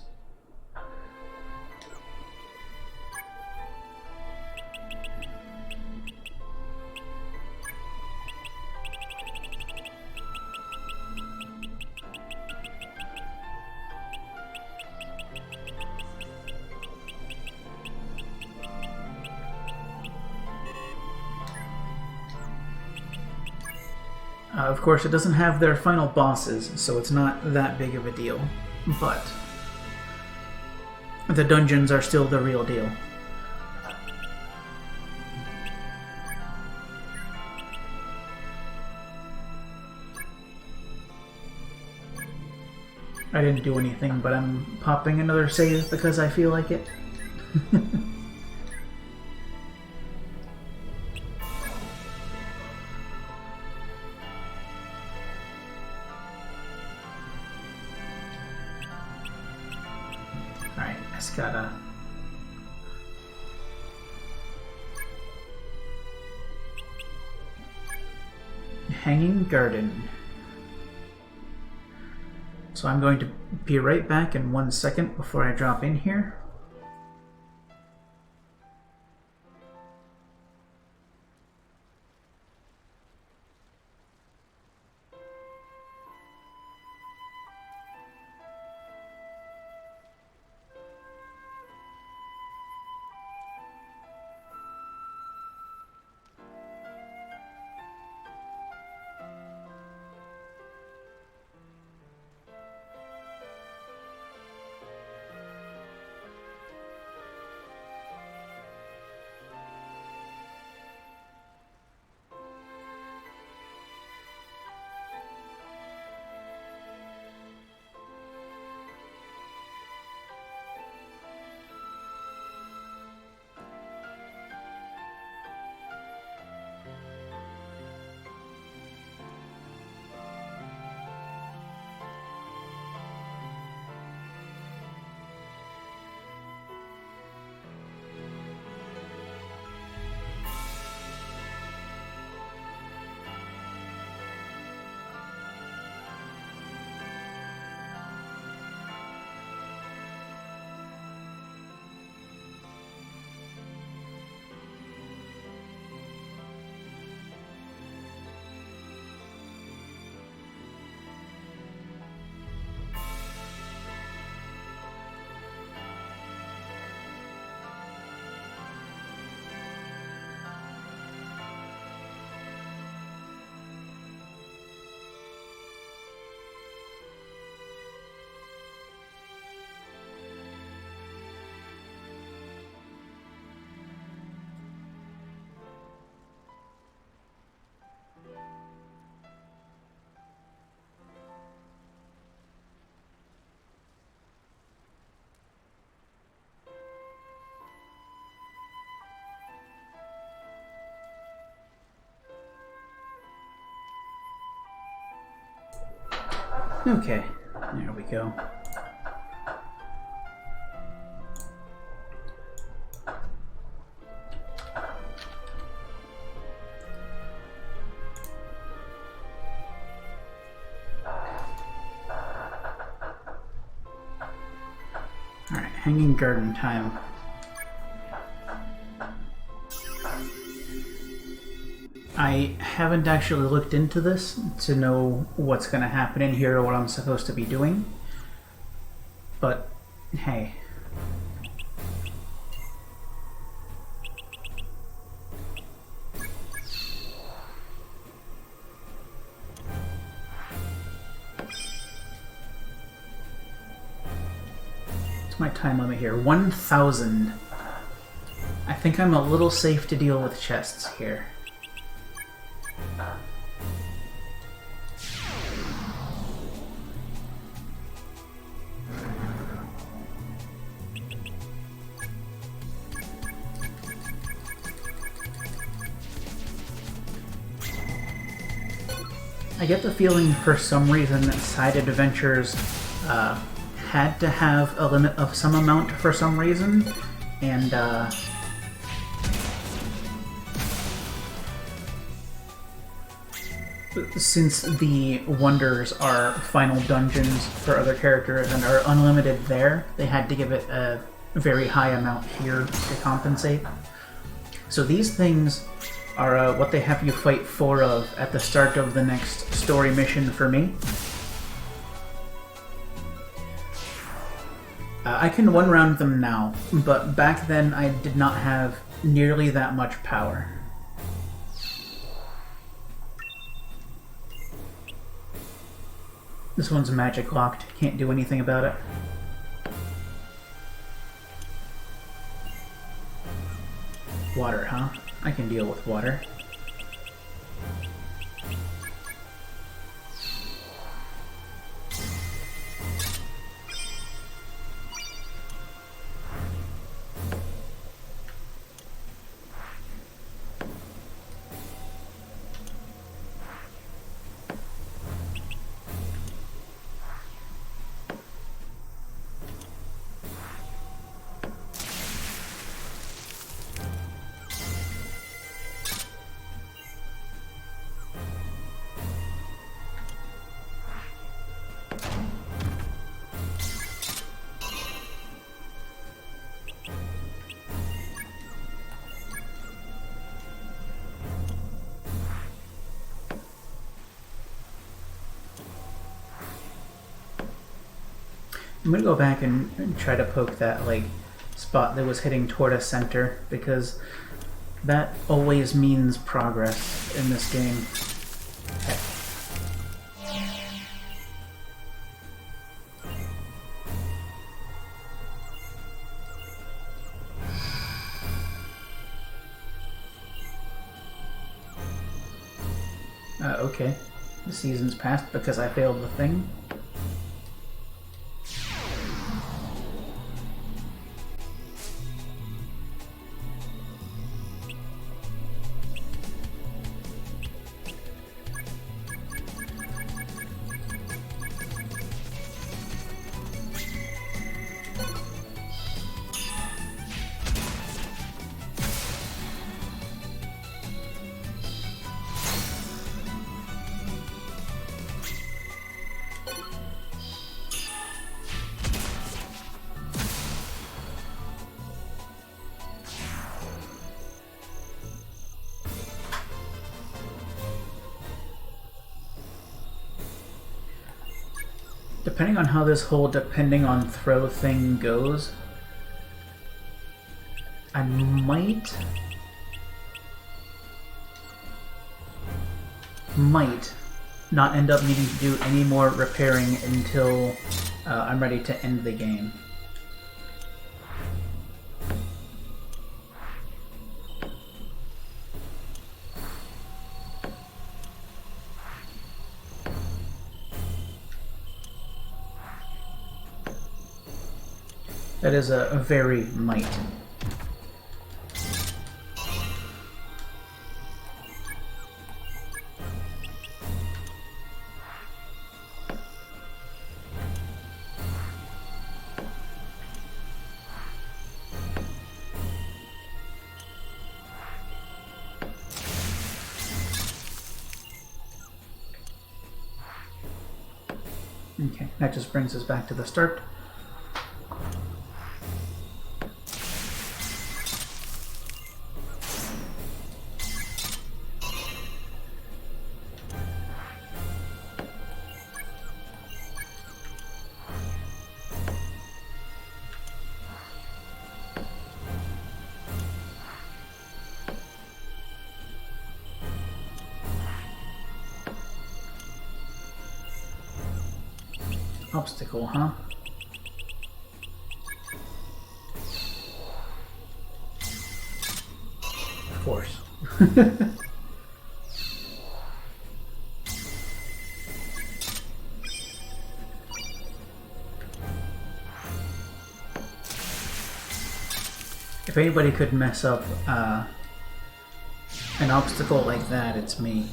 Of course, it doesn't have their final bosses, so it's not that big of a deal, but the dungeons are still the real deal. I didn't do anything, but I'm popping another save because I feel like it. Alright, I just gotta... Hanging Garden. So I'm going to be right back in 1 second before I drop in here. Okay, there we go. Alright, Hanging Garden time. I haven't actually looked into this to know what's going to happen in here or what I'm supposed to be doing, but hey. What's my time limit here? 1,000. I think I'm a little safe to deal with chests here. I get the feeling for some reason that side adventures had to have a limit of some amount for some reason, and since the wonders are final dungeons for other characters and are unlimited there, they had to give it a very high amount here to compensate. So these things are what they have you fight 4 of at the start of the next story mission for me. I can one-round them now, but back then I did not have nearly that much power. This one's magic locked. Can't do anything about it. Water, huh? I can deal with water. I'm gonna go back and try to poke that like spot that was hitting toward a center, because that always means progress in this game. Okay. The season's passed because I failed the thing. Depending on how this whole depending on throw thing goes, I might not end up needing to do any more repairing until I'm ready to end the game. That is a very might. Okay, that just brings us back to the start. Obstacle, huh? Of course. If anybody could mess up an obstacle like that, it's me.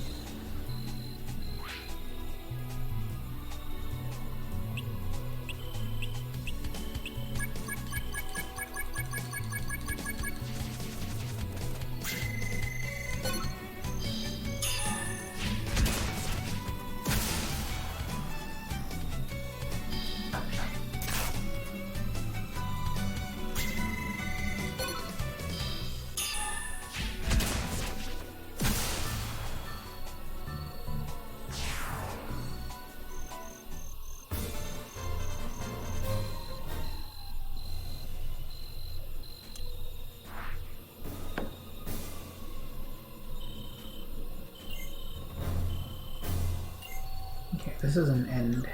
Okay, this is an end.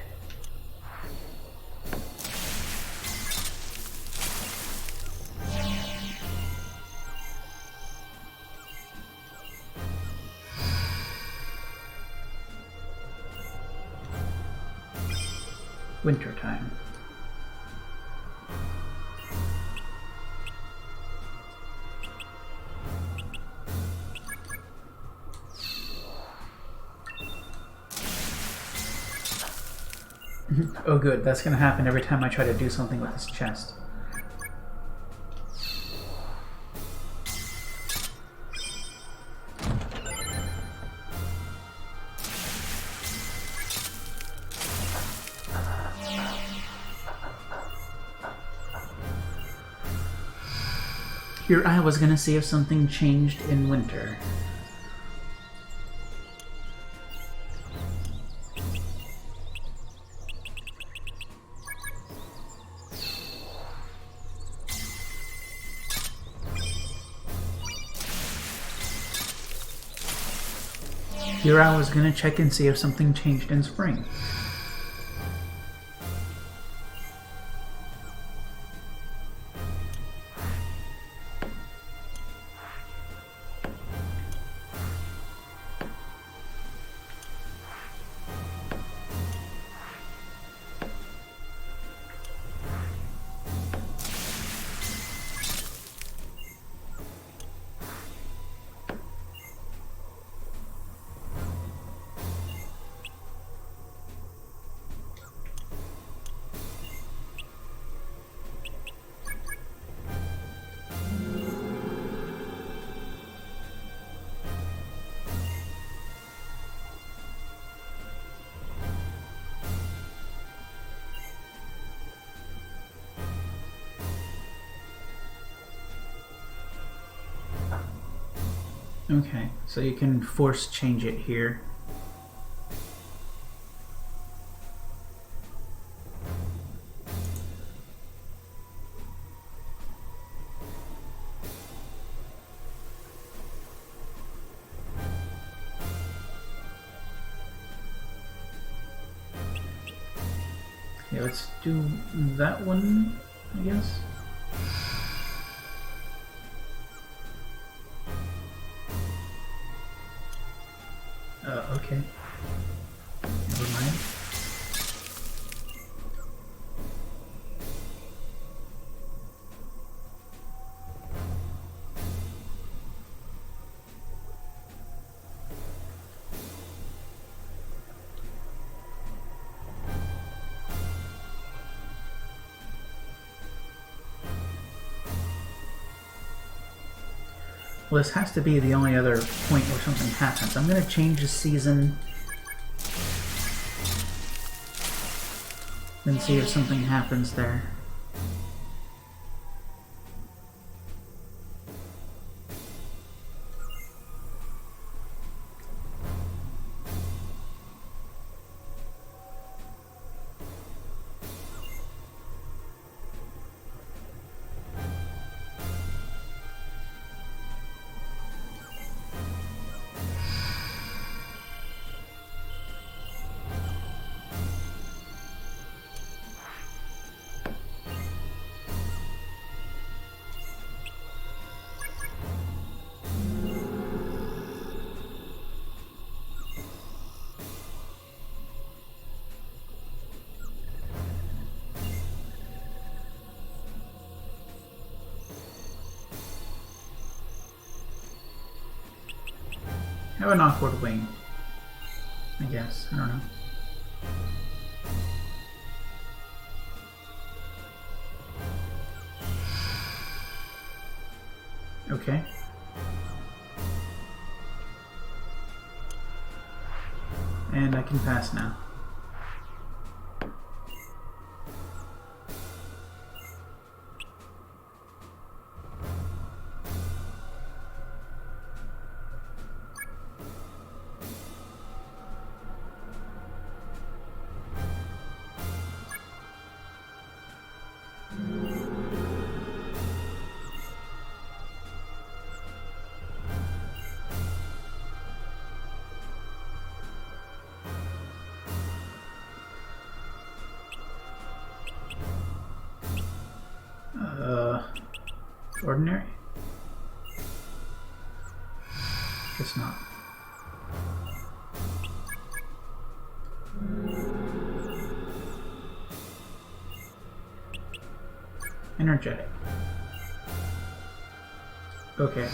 winter time. Oh good, that's gonna happen every time I try to do something with this chest. Here I was gonna see if something changed in winter. Here I was gonna check and see if something changed in spring. Okay, so you can force change it here. Okay, let's do that one, I guess. Okay. Never mind. Well, this has to be the only other point where something happens. I'm going to change the season and see if something happens there. Have an awkward wing, I guess. I don't know. Okay. And I can pass now. Ordinary? Guess not. Energetic. Okay.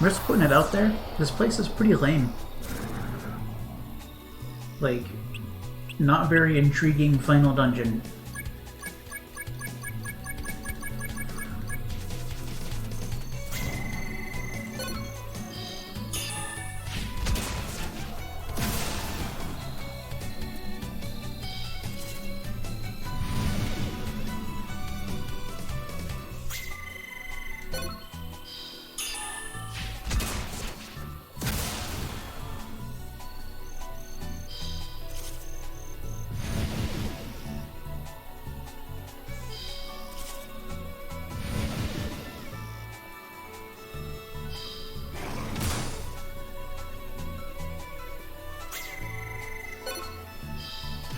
I'm just putting it out there. This place is pretty lame. Like, not very intriguing final dungeon.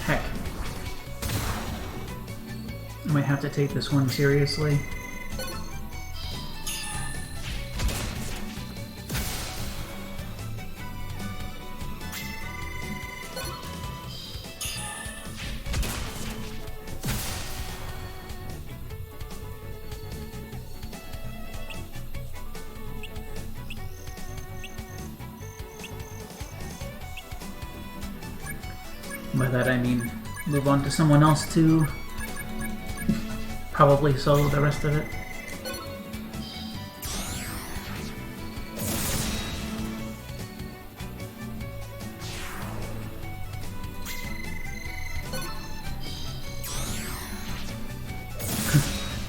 Heck. I might have to take this one seriously. By that I mean move on to someone else to probably solo the rest of it.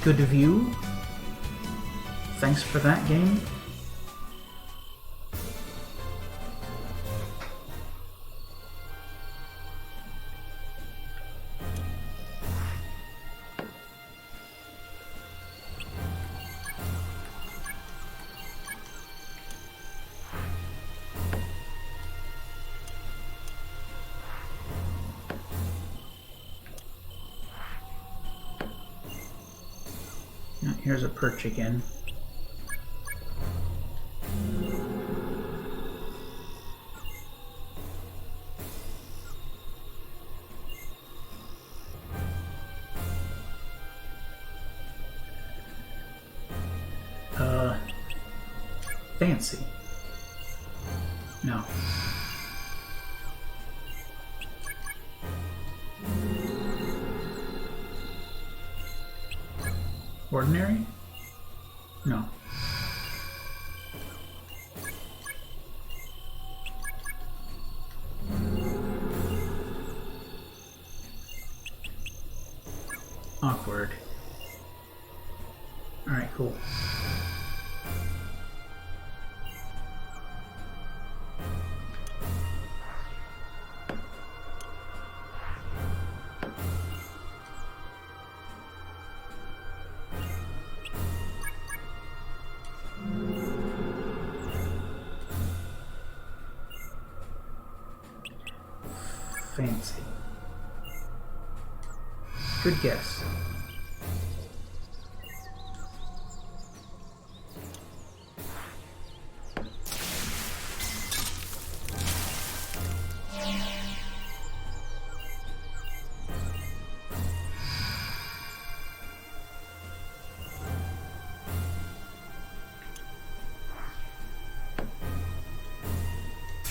Good view. Thanks for that, game. Here's a perch again. Fancy. No. Ordinary? No. Awkward. Alright, cool. Fancy. Good guess.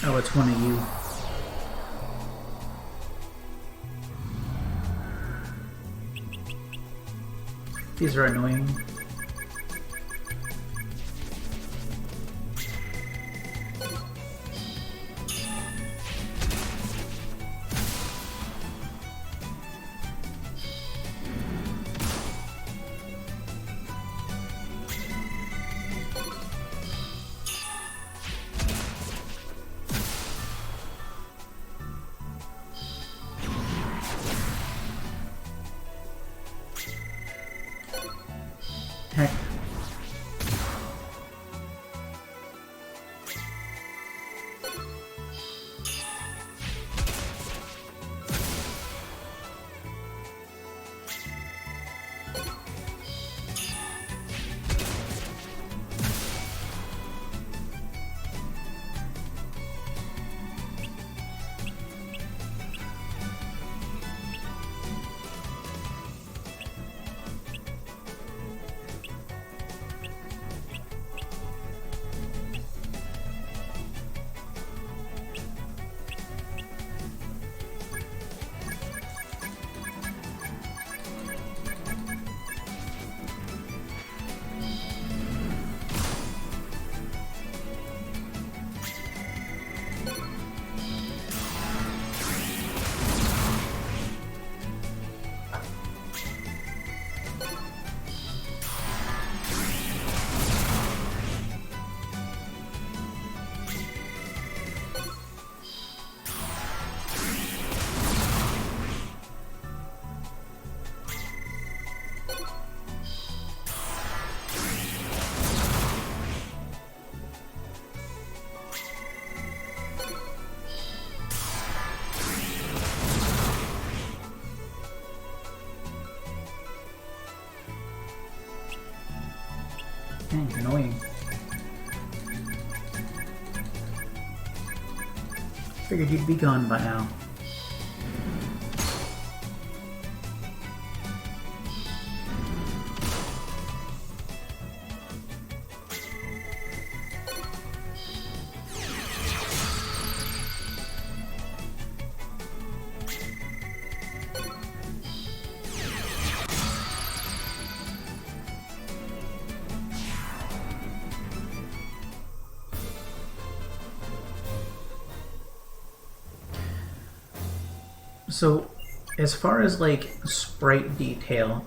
Oh, it's one of you. These are annoying. Heck. Dang, annoying. Figured you'd be gone by now. So, as far as like sprite detail,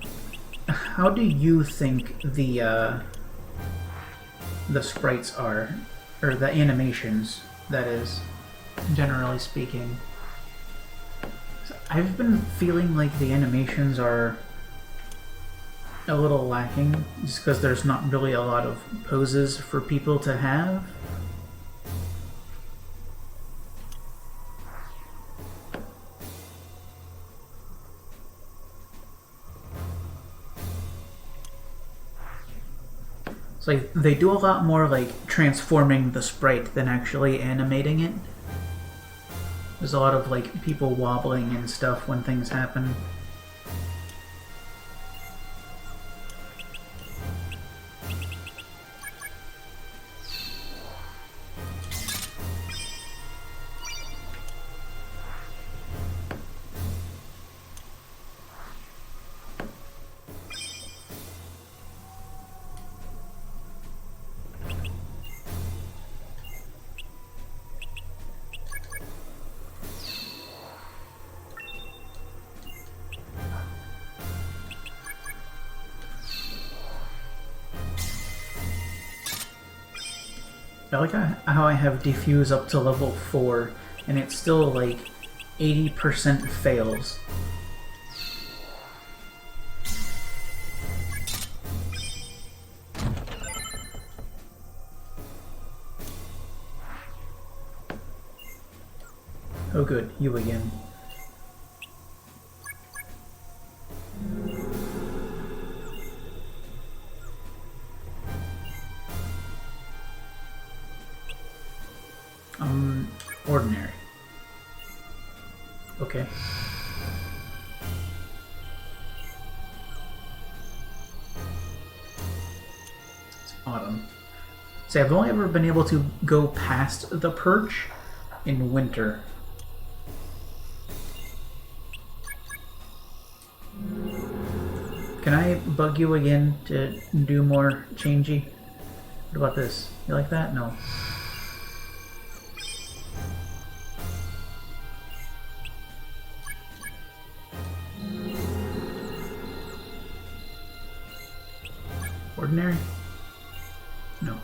how do you think the sprites are, or the animations, that is, generally speaking? I've been feeling like the animations are a little lacking, just because there's not really a lot of poses for people to have. It's like they do a lot more like transforming the sprite than actually animating it. There's a lot of like people wobbling and stuff when things happen. I like how I have diffuse up to level 4 and it's still like 80% fails. Oh good, you again. Okay. It's autumn. See, I've only ever been able to go past the perch in winter. Can I bug you again to do more changey? What about this? You like that? No. Ordinary? No.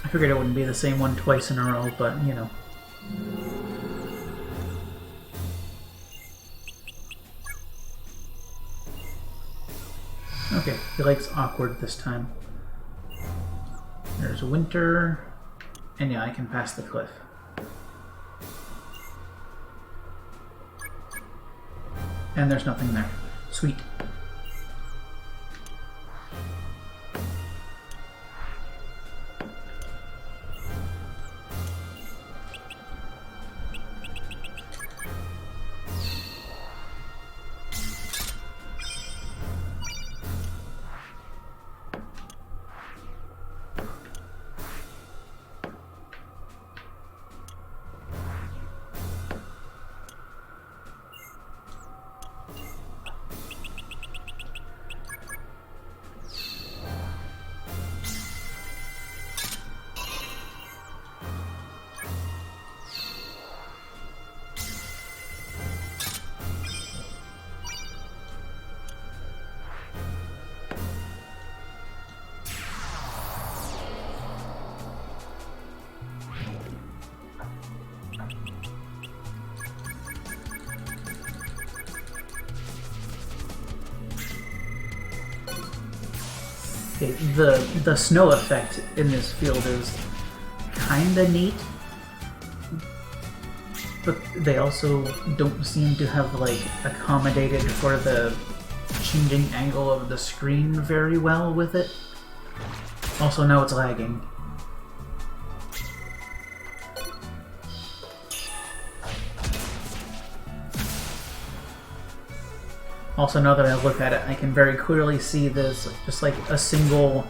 I figured it wouldn't be the same one twice in a row, but you know. Okay, he likes awkward this time. There's winter, and yeah, I can pass the cliff. And there's nothing there. Sweet. Okay, the snow effect in this field is kinda neat, but they also don't seem to have like accommodated for the changing angle of the screen very well with it. Also, now it's lagging. Also, now that I look at it, I can very clearly see this just like a single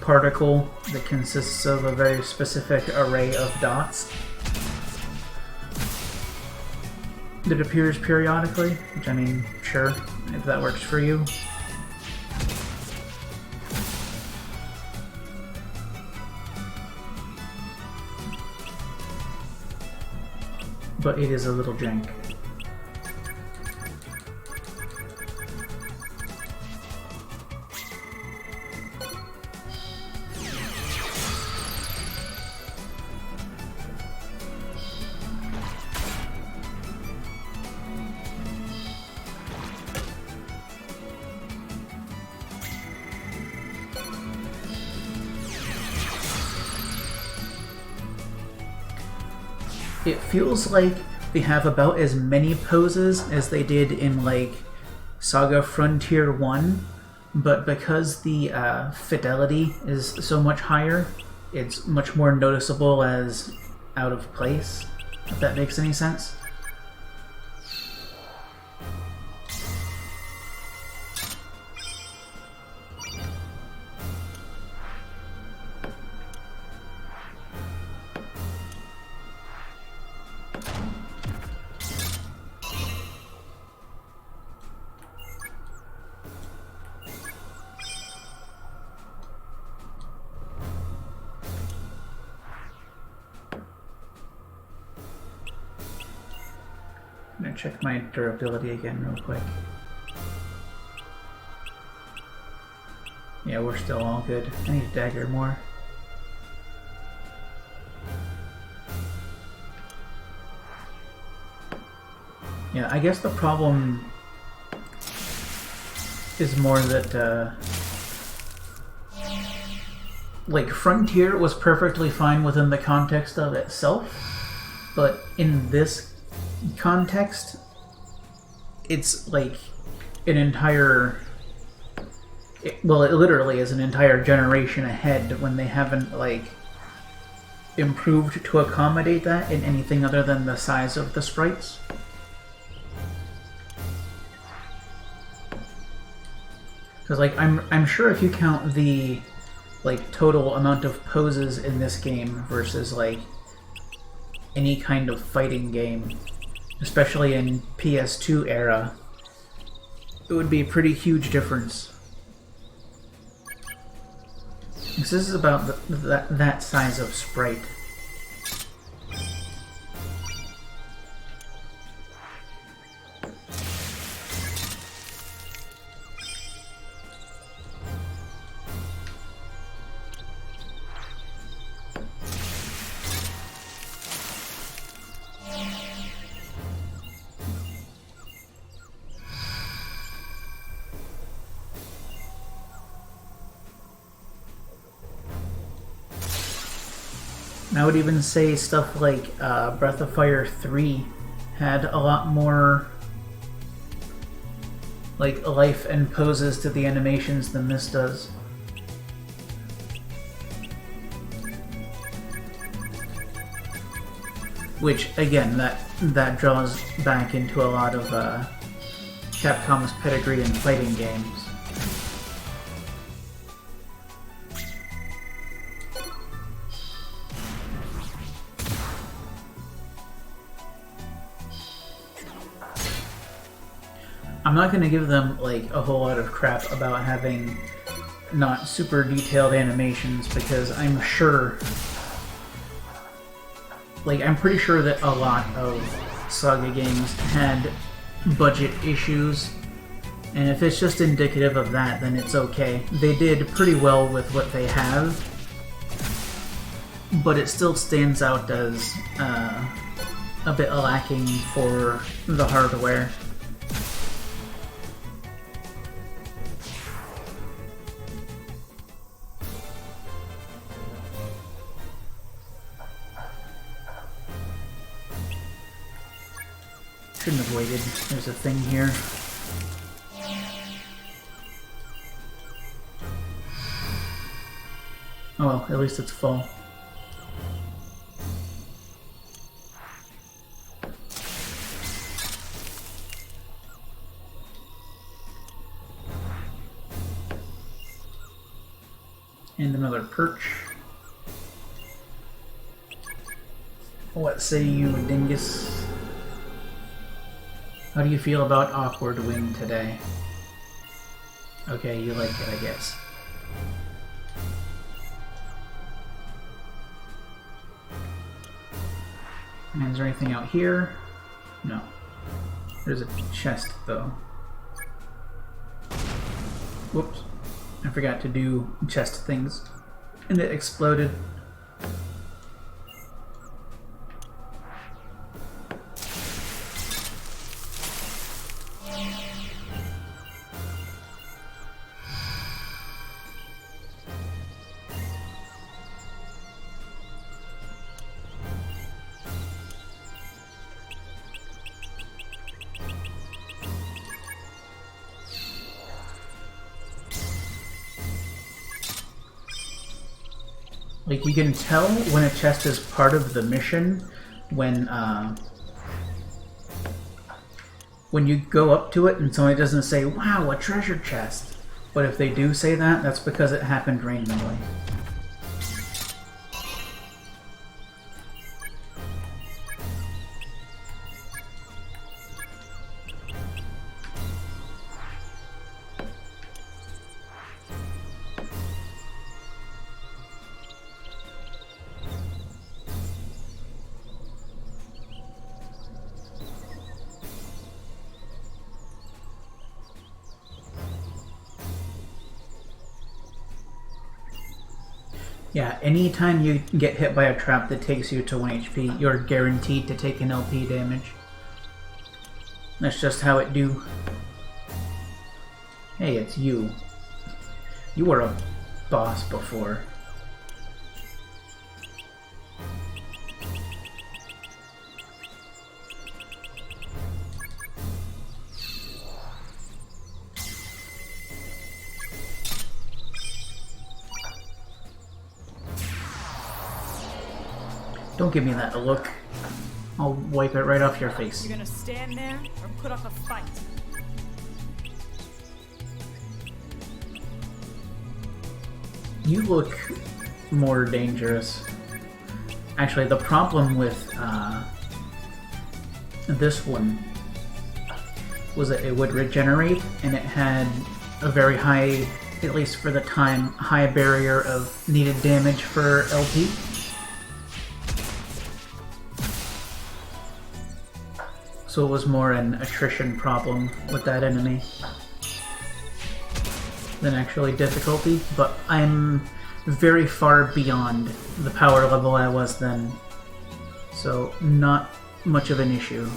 particle that consists of a very specific array of dots that appears periodically, which I mean, sure, if that works for you. But it is a little jank. It feels like they have about as many poses as they did in like SaGa Frontier 1, but because the fidelity is so much higher, it's much more noticeable as out of place, if that makes any sense. I'm gonna check my durability again real quick. Yeah, we're still all good. I need a dagger more. Yeah, I guess the problem is more that, like, Frontier was perfectly fine within the context of itself, but in this context, it's like an entire... Well, it literally is an entire generation ahead when they haven't, like, improved to accommodate that in anything other than the size of the sprites. Because like I'm sure if you count the like total amount of poses in this game versus like any kind of fighting game, especially in PS2 era, it would be a pretty huge difference. This is about that size of sprite. I would even say stuff like Breath of Fire 3 had a lot more like life and poses to the animations than this does. Which again, that draws back into a lot of Capcom's pedigree in fighting games. I'm not going to give them like a whole lot of crap about having not super detailed animations because I'm sure, like I'm pretty sure that a lot of SaGa games had budget issues, and if it's just indicative of that, then it's okay. They did pretty well with what they have, but it still stands out as a bit lacking for the hardware. Shouldn't have waited. There's a thing here. Oh well, at least it's full. And another perch. What say you, dingus? How do you feel about Awkward Wing today? Okay, you like it, I guess. And is there anything out here? No. There's a chest, though. Whoops. I forgot to do chest things. And it exploded. Like, you can tell when a chest is part of the mission when you go up to it and somebody doesn't say, "Wow, a treasure chest." But if they do say that, that's because it happened randomly. Yeah, anytime you get hit by a trap that takes you to 1 HP, you're guaranteed to take an LP damage. That's just how it do. Hey, it's you. You were a boss before. Don't give me that look. I'll wipe it right off your face. You're gonna stand there or put up a fight? You look more dangerous. Actually, the problem with this one was that it would regenerate, and it had a very high, at least for the time, high barrier of needed damage for LP. So it was more an attrition problem with that enemy than actually difficulty, but I'm very far beyond the power level I was then, so not much of an issue.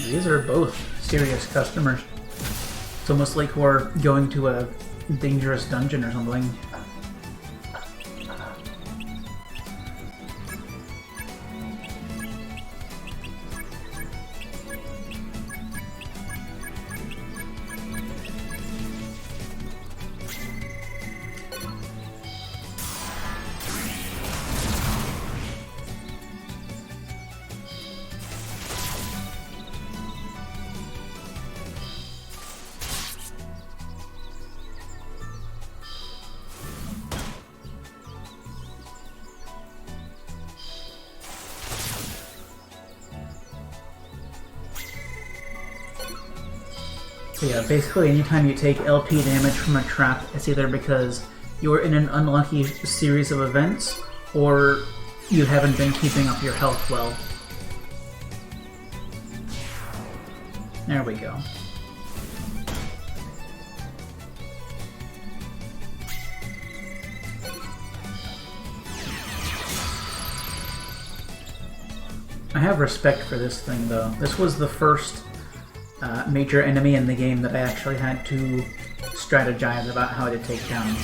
These are both serious customers. It's almost like we're going to a dangerous dungeon or something. So yeah, basically anytime you take LP damage from a trap, it's either because you're in an unlucky series of events, or you haven't been keeping up your health well. There we go. I have respect for this thing, though. This was the first major enemy in the game that I actually had to strategize about how to take down.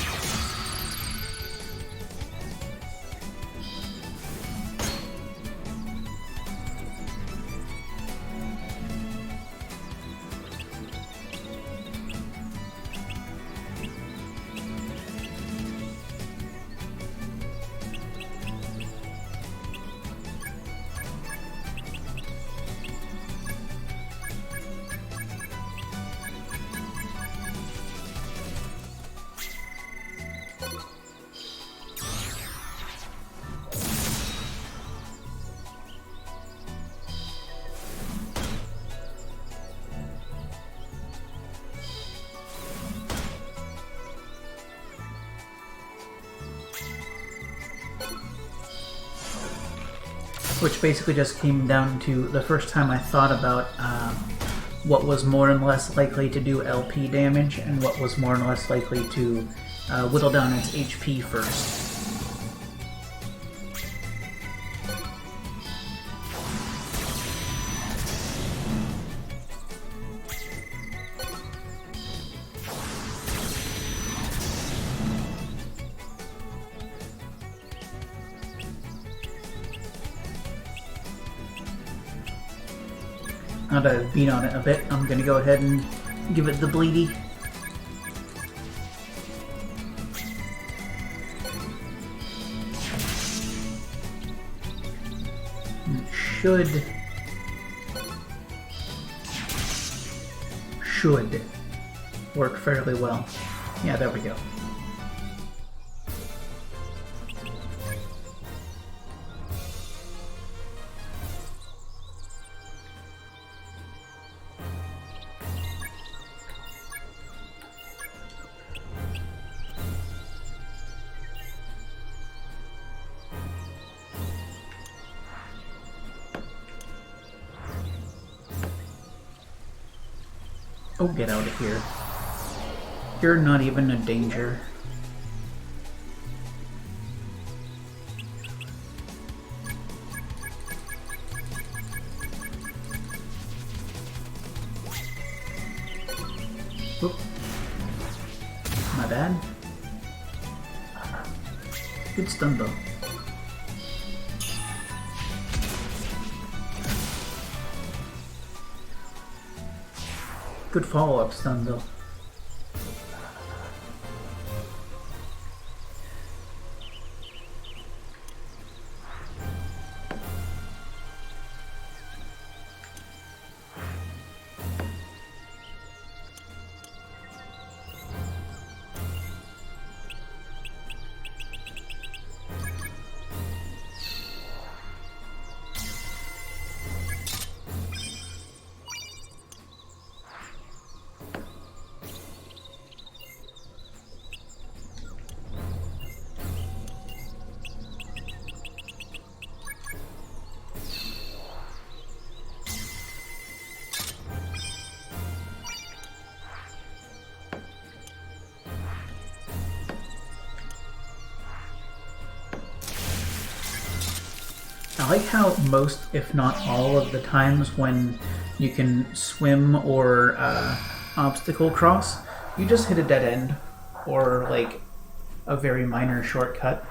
Which basically just came down to the first time I thought about what was more and less likely to do LP damage and what was more and less likely to whittle down its HP first. Now that I've beat on it a bit, I'm gonna go ahead and give it the bleedy. It should work fairly well. Yeah, there we go. Oh, get out of here. You're not even a danger. Oop. Not bad. Good stun though. Good follow-up stun though. I like how most, if not all, of the times when you can swim or obstacle cross, you just hit a dead end or like a very minor shortcut.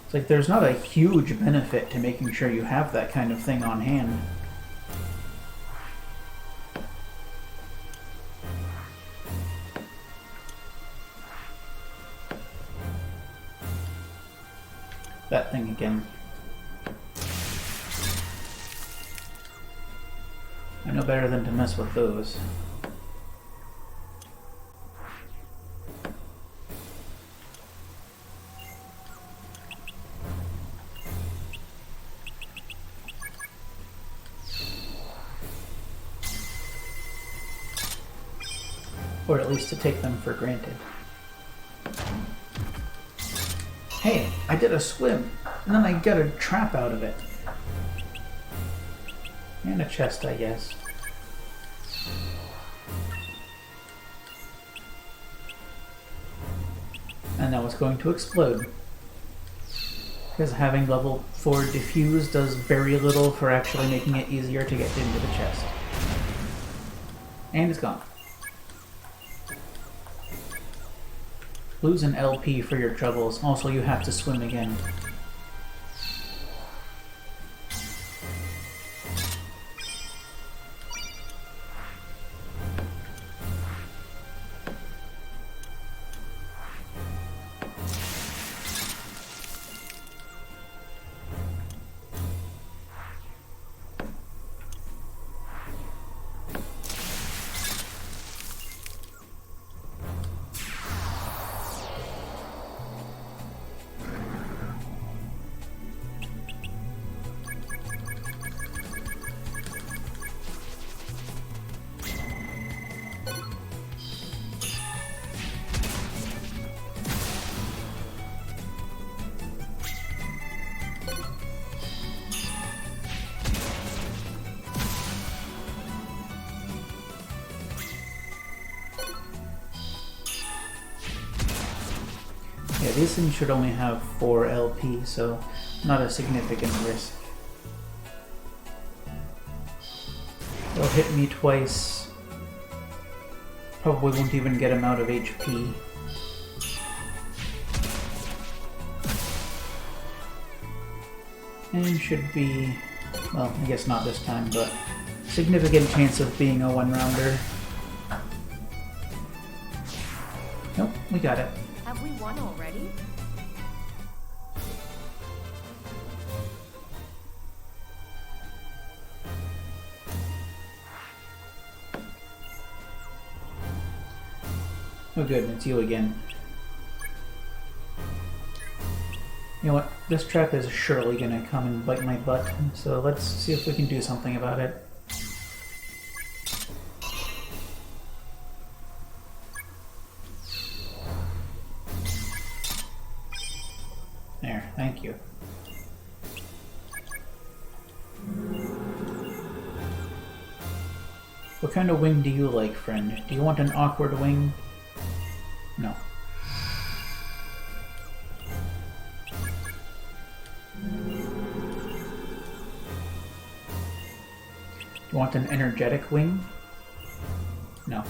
It's like there's not a huge benefit to making sure you have that kind of thing on hand. That thing again. I know better than to mess with those. Or at least to take them for granted. Hey, I did a swim, and then I got a trap out of it. And a chest, I guess. And that was going to explode. Because having level 4 diffuse does very little for actually making it easier to get into the chest. And it's gone. Lose an LP for your troubles. Also, you have to swim again. Yeah, these things should only have 4 LP, so not a significant risk. They'll hit me twice. Probably won't even get him out of HP. And should be, well, I guess not this time, but significant chance of being a one-rounder. Nope, we got it. Have we won already? Oh good, it's you again. You know what? This trap is surely gonna come and bite my butt, so let's see if we can do something about it. There, thank you. What kind of wing do you like, friend? Do you want an awkward wing? No. Want an energetic wing? No.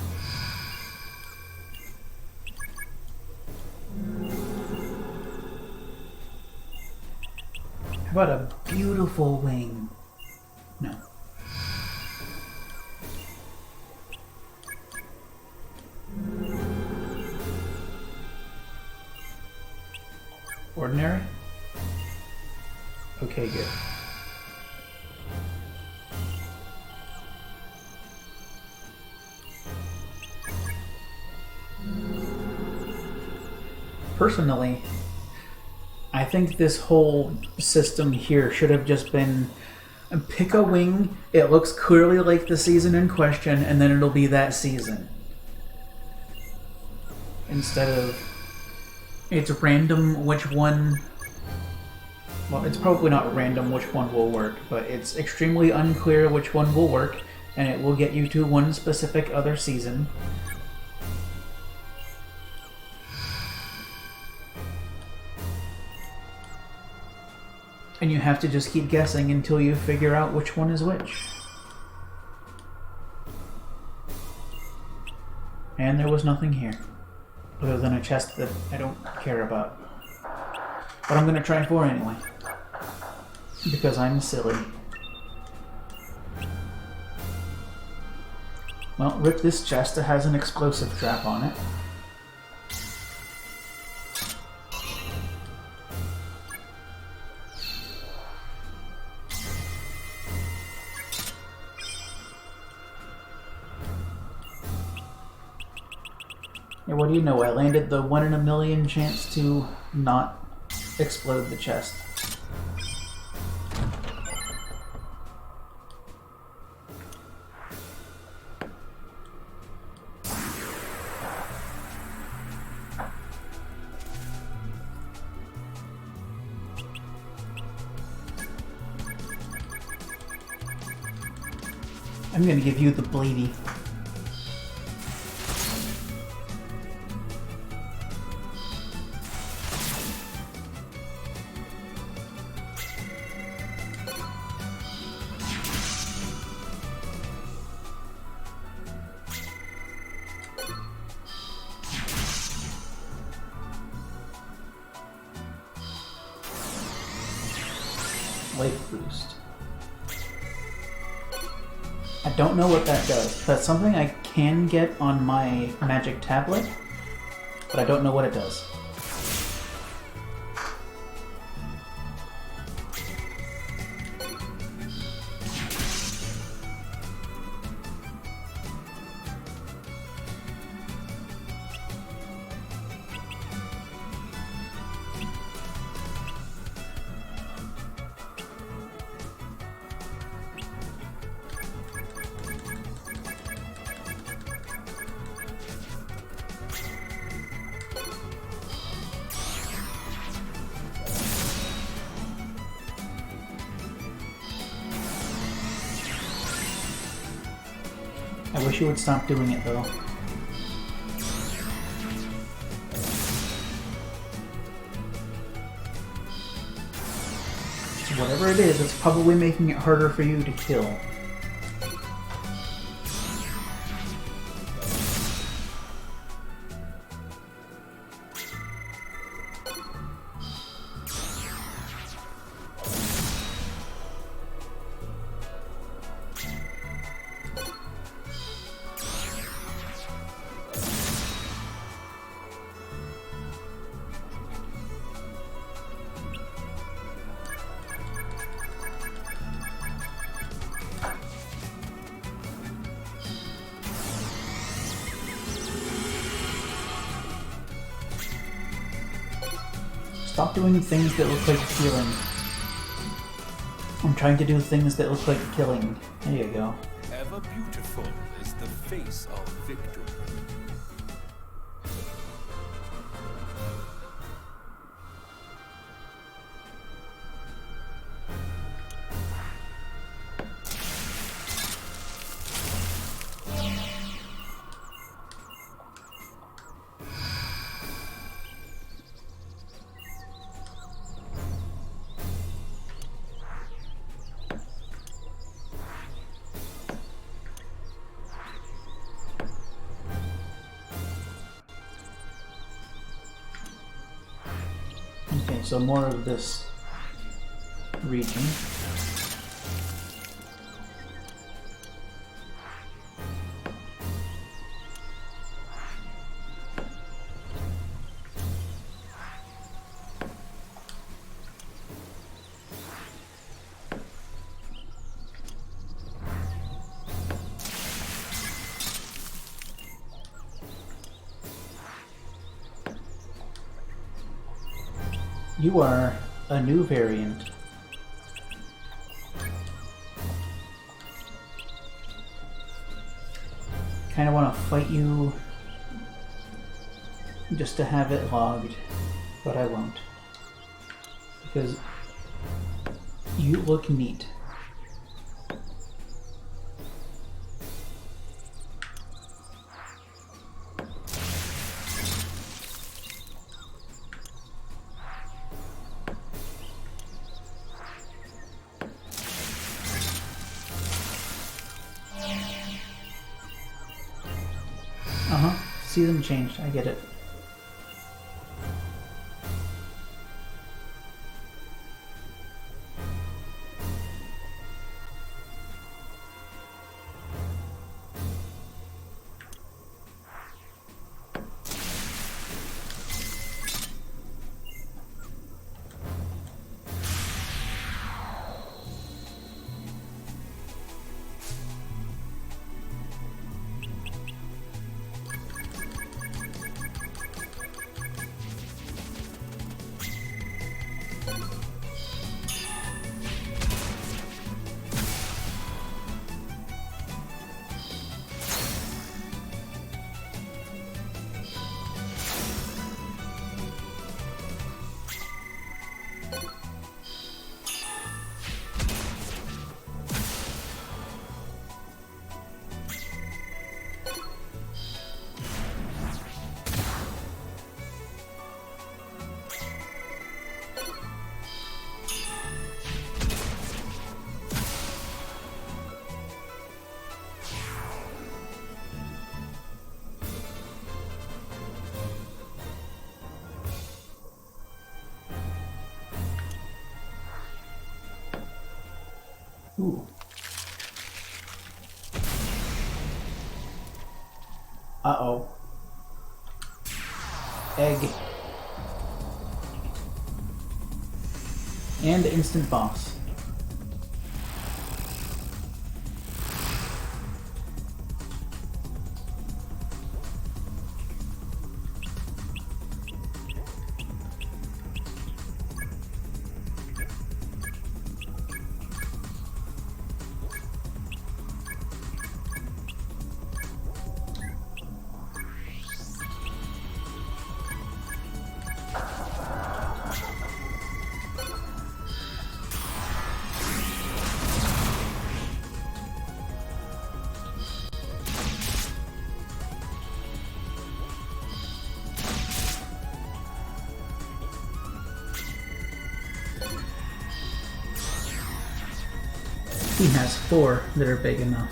How about a beautiful wing? No. Ordinary? Okay, good. Personally, I think this whole system here should have just been pick a wing, it looks clearly like the season in question, and then it'll be that season. Instead of it's random which one. Well, it's probably not random which one will work, but it's extremely unclear which one will work, and it will get you to one specific other season. And you have to just keep guessing until you figure out which one is which. And there was nothing here, other than a chest that I don't care about. But I'm gonna try for anyway. Because I'm silly. Well, rip this chest, it has an explosive trap on it. Yeah, what do you know? I landed the 1 in a million chance to not explode the chest. I'm gonna give you the bleedy. Life boost. I don't know what that does. That's something I can get on my magic tablet, but I don't know what it does. I wish you would stop doing it, though. Whatever it is, it's probably making it harder for you to kill. Stop doing things that look like healing. I'm trying to do things that look like killing. There you go. Ever beautiful is the face of victory. Okay, so more of this region. You are a new variant. Kind of want to fight you just to have it logged, but I won't. Because you look neat. Season changed, I get it. Ooh. Uh-oh. Egg. And instant boss. He has 4 that are big enough.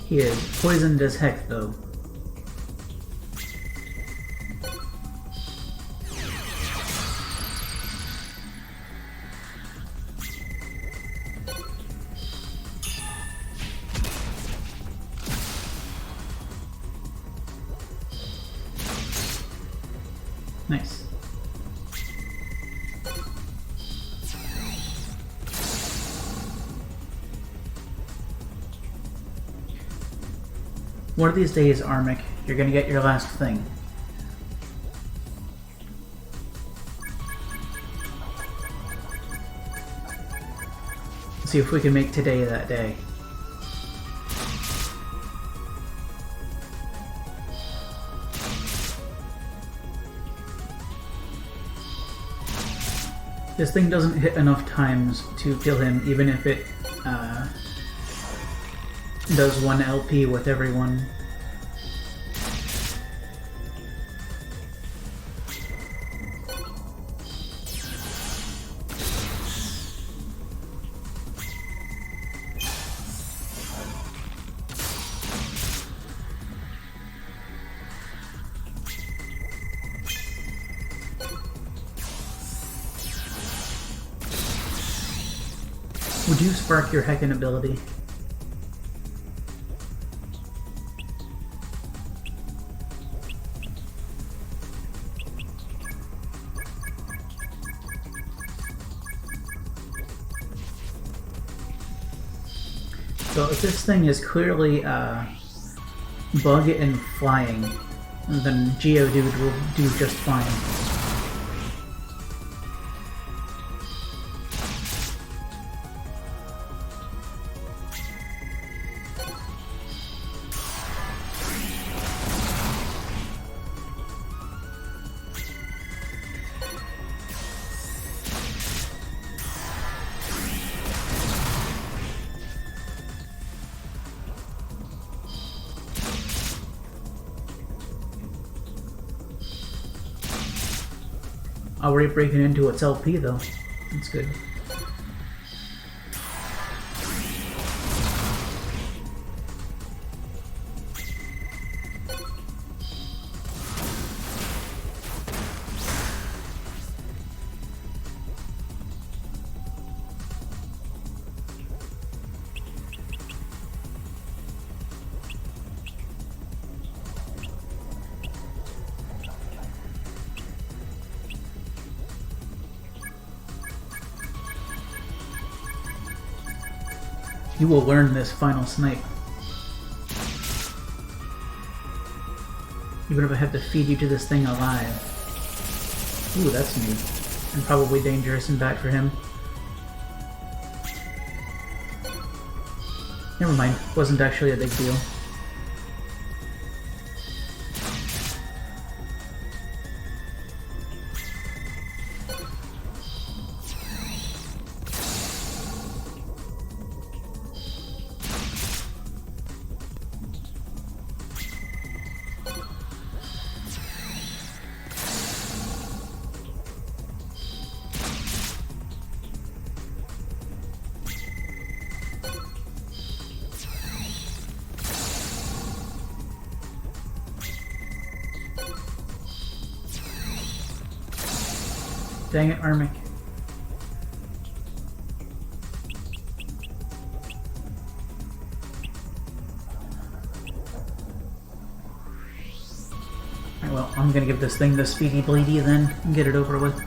He is poisoned as heck, though. Nice. One of these days, Armic, you're gonna get your last thing. Let's see if we can make today that day. This thing doesn't hit enough times to kill him, even if it does 1 LP with everyone. Would you spark your heckin' ability? So if this thing is clearly bug and flying, then Geodude will do just fine. Already breaking into its LP though. That's good. You will learn this final snipe. Even if I have to feed you to this thing alive. Ooh, that's new. And probably dangerous and bad for him. Never mind, wasn't actually a big deal. Dang it, Armic. Alright, well, I'm gonna give this thing the speedy bleedy then and get it over with.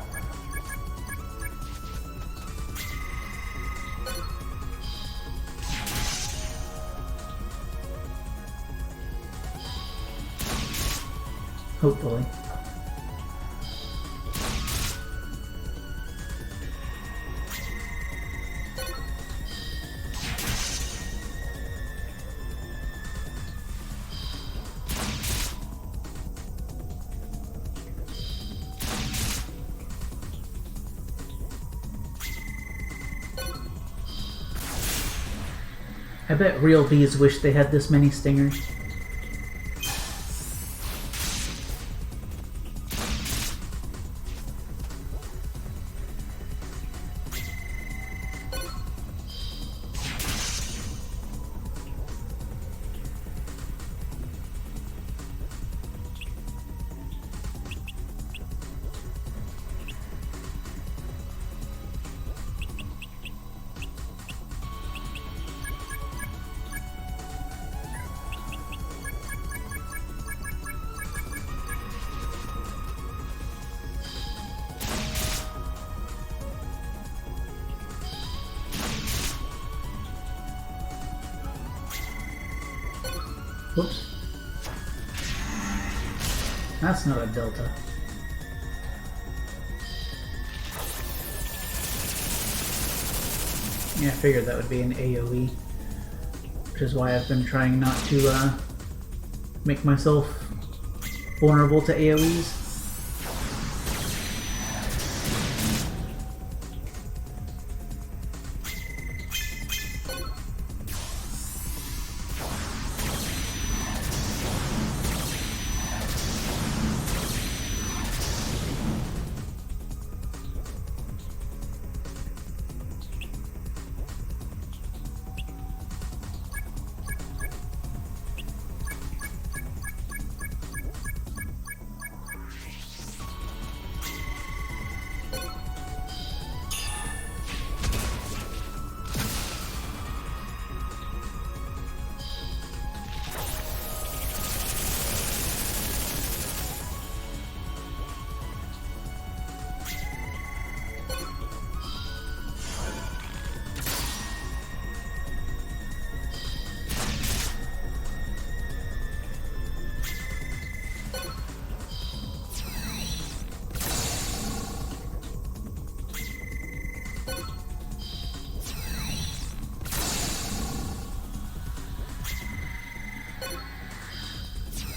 Hopefully. I bet real bees wish they had this many stingers. Whoops. That's not a delta. Yeah, I figured that would be an AoE. Which is why I've been trying not to make myself vulnerable to AoEs.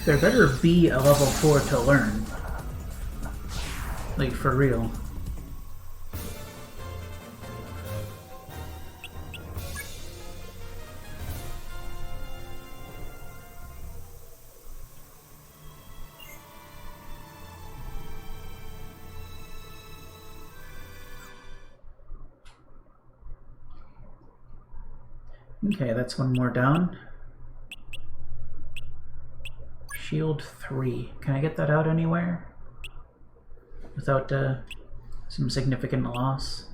There better be a level 4 to learn. Like, for real. Okay, that's one more down. Shield 3. Can I get that out anywhere? Without some significant loss?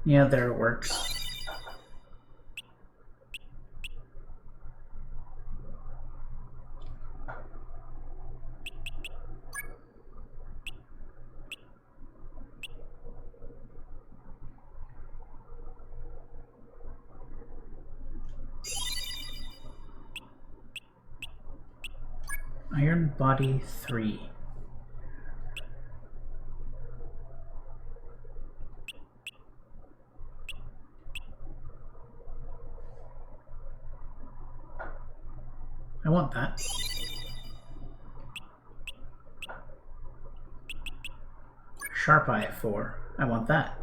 Yeah, there it works. Iron Body 3. I want that. Sharp Eye 4. I want that.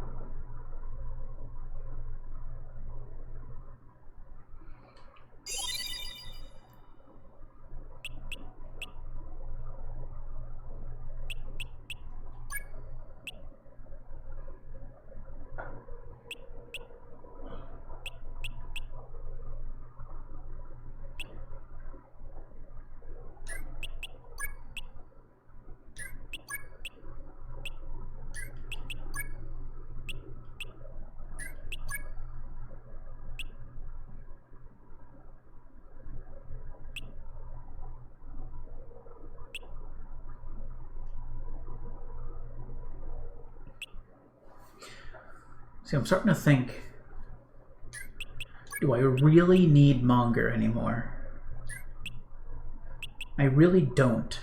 See, I'm starting to think, do I really need Monger anymore? I really don't.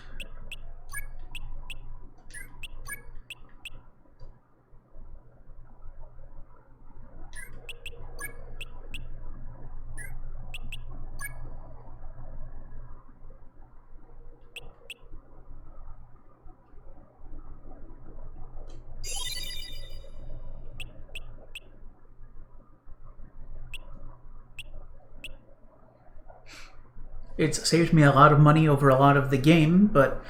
It's saved me a lot of money over a lot of the game, but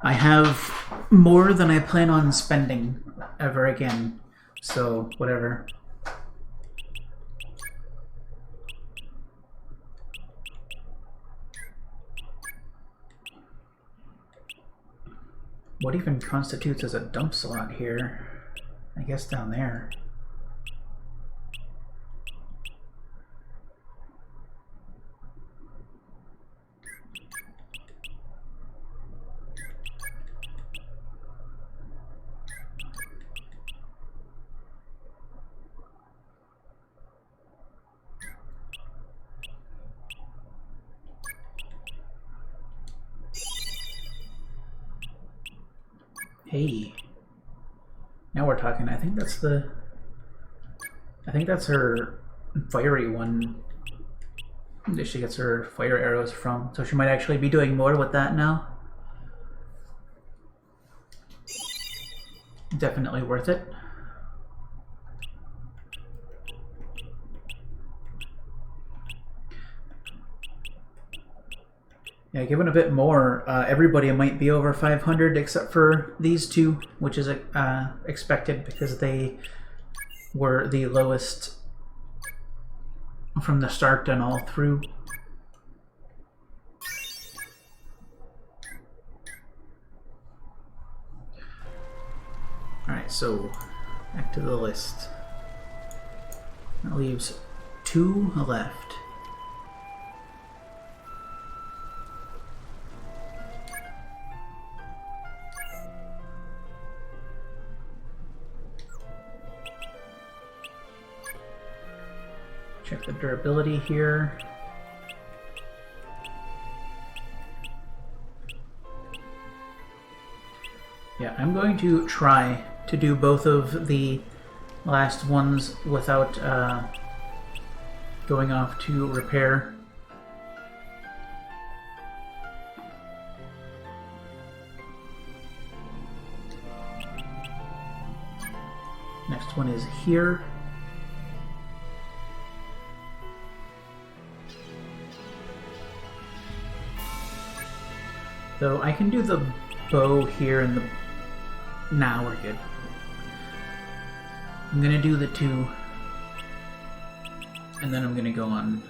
I have more than I plan on spending ever again. So, whatever. What even constitutes as a dump slot here? I guess down there. Hey, now we're talking. I think that's her fiery one that she gets her fire arrows from. So she might actually be doing more with that now. Definitely worth it. Yeah, given a bit more, everybody might be over 500 except for these two, which is expected because they were the lowest from the start and all through. Alright, so back to the list. That leaves 2 left. Check the durability here. Yeah, I'm going to try to do both of the last ones without going off to repair. Next one is here. So I can do the bow here and the... Nah, we're good. I'm gonna do the 2, and then I'm gonna go on.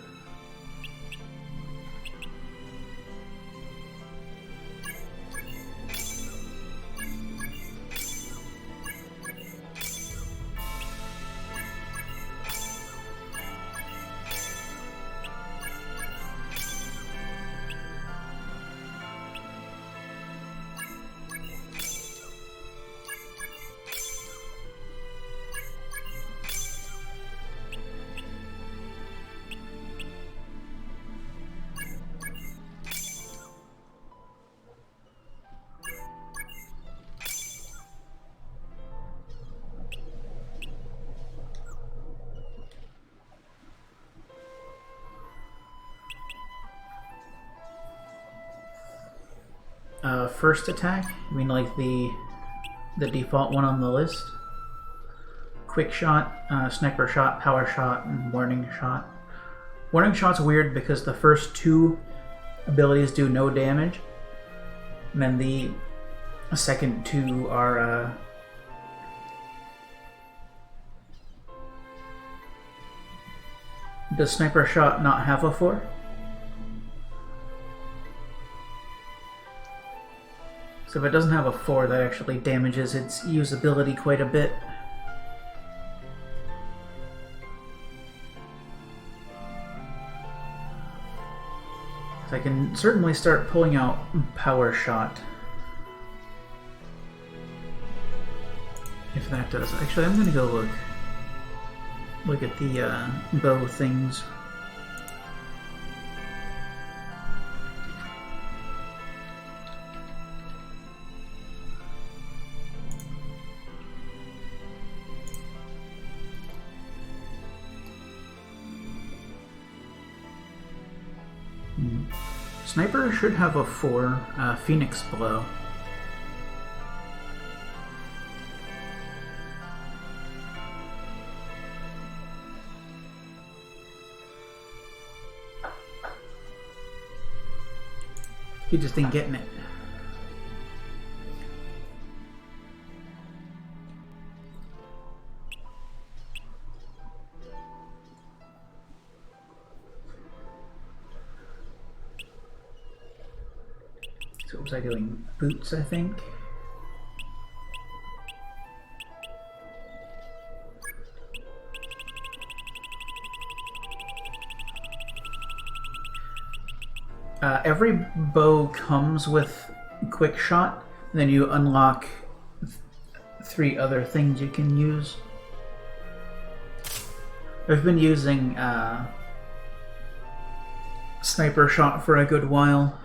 First attack? I mean, like the default one on the list. Quick shot, sniper shot, power shot, and warning shot. Warning shot's weird because the first 2 abilities do no damage, and then the second 2 are does sniper shot not have a 4? So if it doesn't have a 4, that actually damages its usability quite a bit. So I can certainly start pulling out power shot. If that does. Actually, I'm gonna go look at the bow things. Sniper should have a 4, Phoenix Blow. He just ain't getting it. So what was I doing? Boots, I think? Every bow comes with quick shot, and then you unlock 3 other things you can use. I've been using sniper shot for a good while.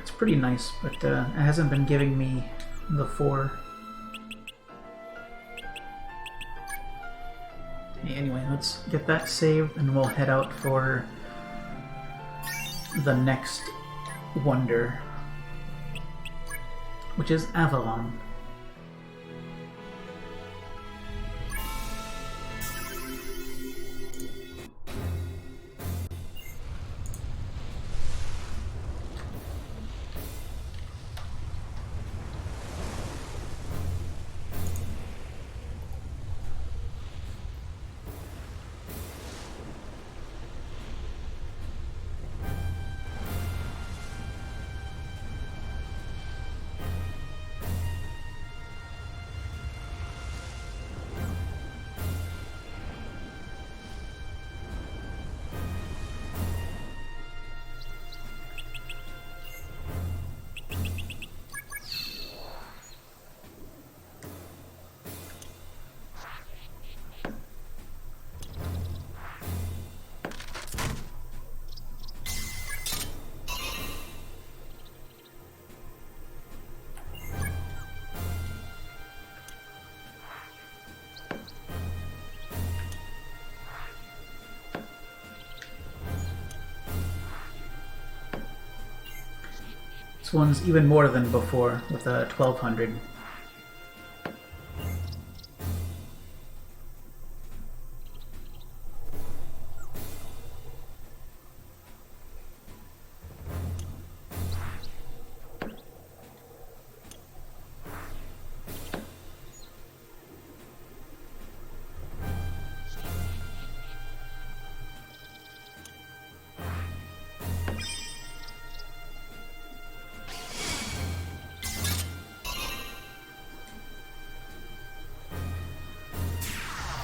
It's pretty nice, but it hasn't been giving me the 4. Anyway, let's get that saved and we'll head out for the next wonder, which is Avalon. This one's even more than before with a 1200.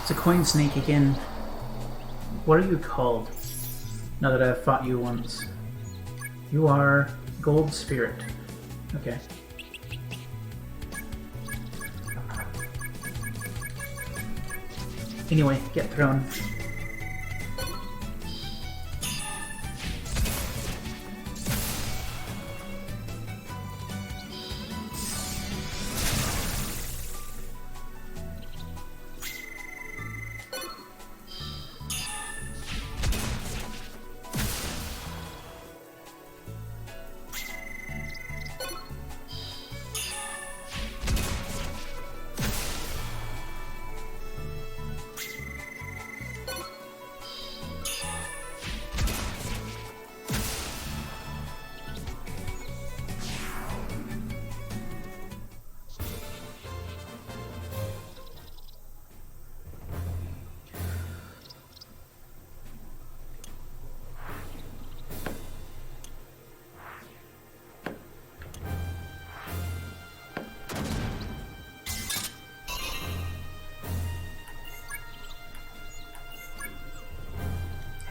It's a coin snake again. What are you called? Now that I've fought you once. You are Gold Spirit. Okay. Anyway, get thrown.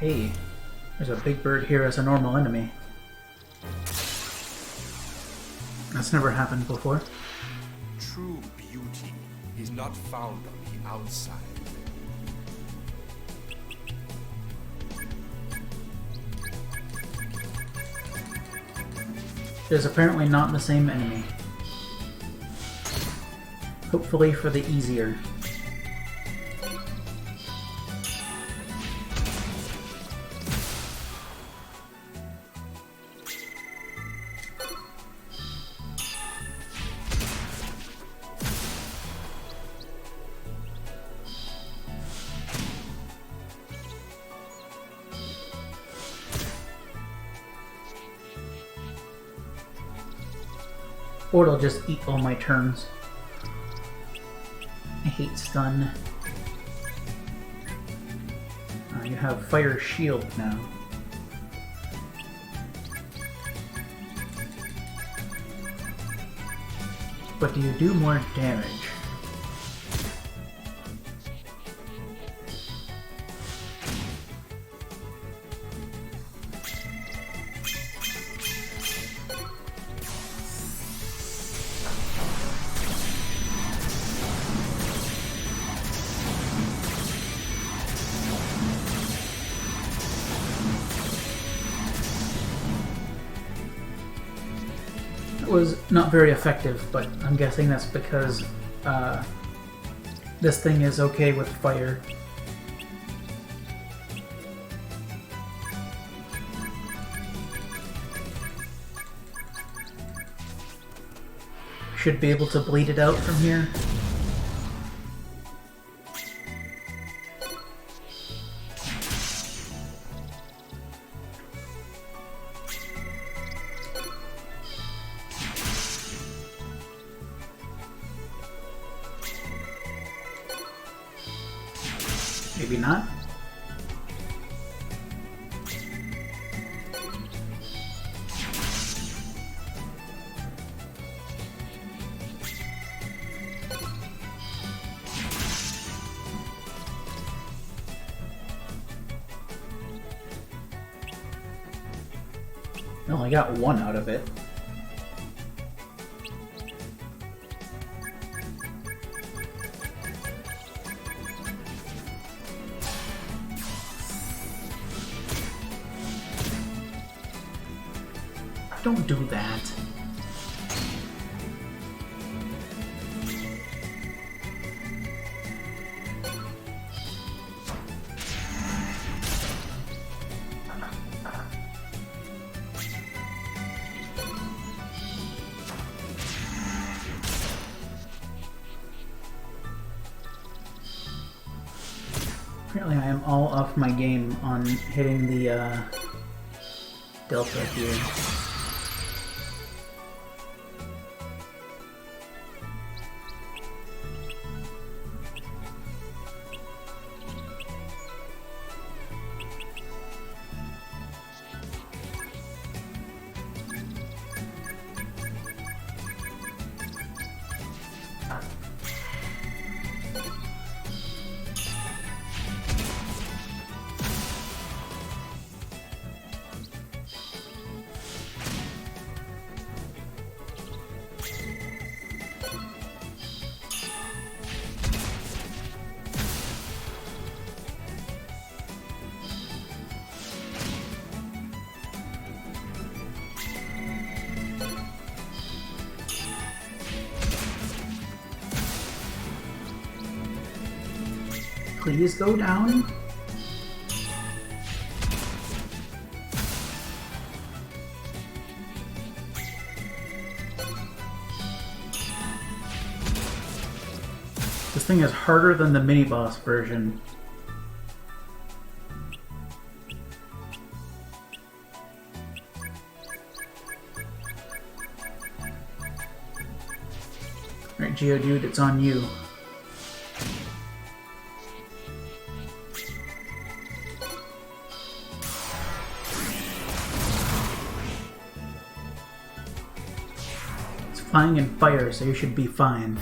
Hey, there's a big bird here as a normal enemy. That's never happened before. True beauty is not found on the outside. It is apparently not the same enemy. Hopefully for the easier. Or it'll just eat all my turns. I hate stun. You have fire shield now. But do you do more damage? Was not very effective, but I'm guessing that's because this thing is okay with fire. Should be able to bleed it out from here. Maybe not. I only got one out of it. Don't do that. Apparently I am all off my game on hitting the delta here. Please go down. This thing is harder than the mini-boss version. Alright, Geodude, it's on you. Flying in fire, so you should be fine.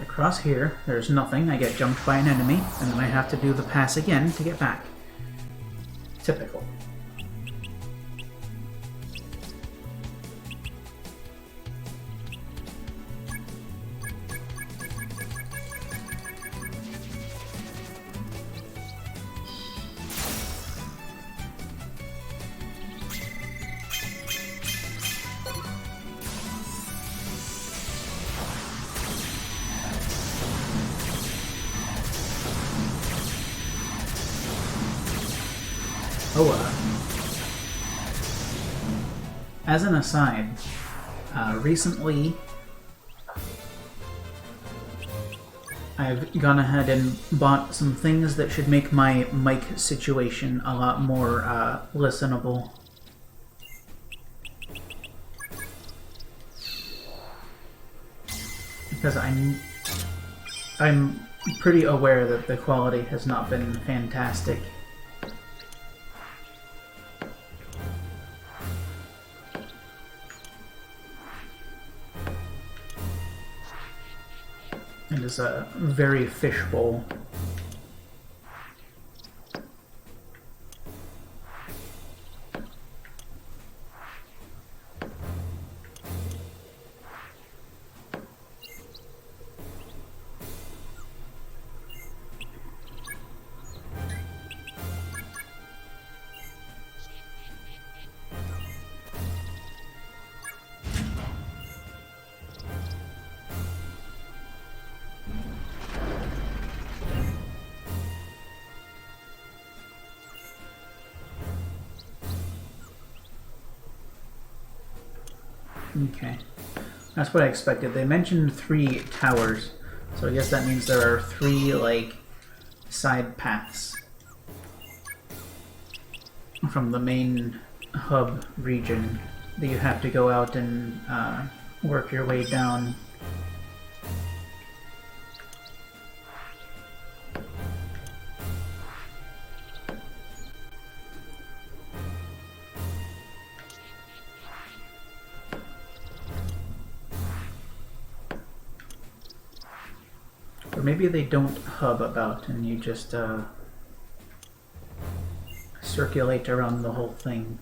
Across here, there's nothing. I get jumped by an enemy, and then I have to do the pass again to get back. Typical. As an aside, recently I've gone ahead and bought some things that should make my mic situation a lot more listenable. Because I'm pretty aware that the quality has not been fantastic. It is a very fishbowl. Okay, that's what I expected. They mentioned 3 towers, so I guess that means there are 3, like, side paths from the main hub region that you have to go out and work your way down. Or maybe they don't hub about and you just circulate around the whole thing.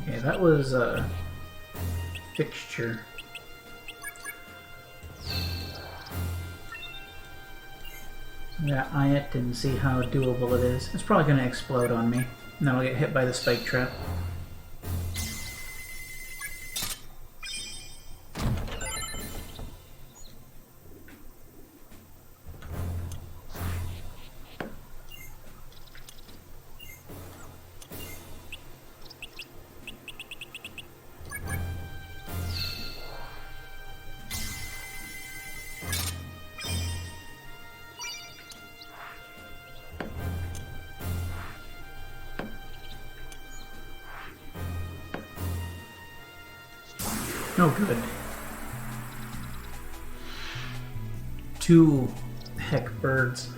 Okay, that was a fixture. I'm gonna eye it and see how doable it is. It's probably gonna explode on me, and then I'll get hit by the spike trap. No good. 2 heck birds.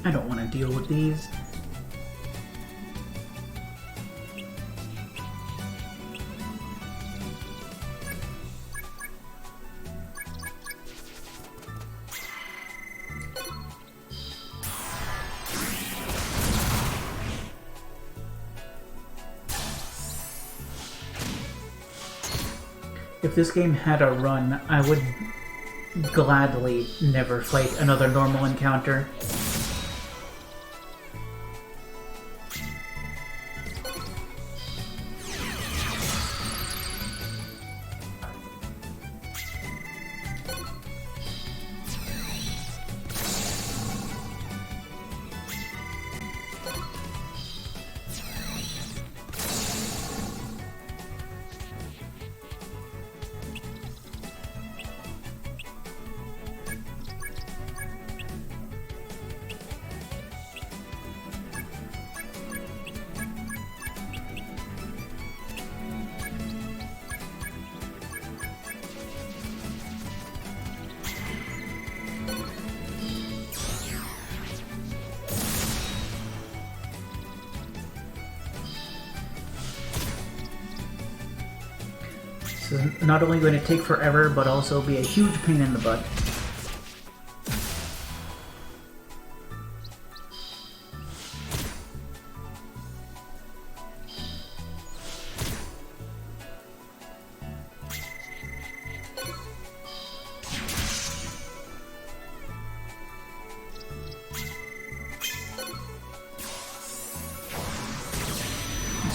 I don't want to deal with these. If this game had a run, I would gladly never fight another normal encounter. This is not only going to take forever, but also be a huge pain in the butt.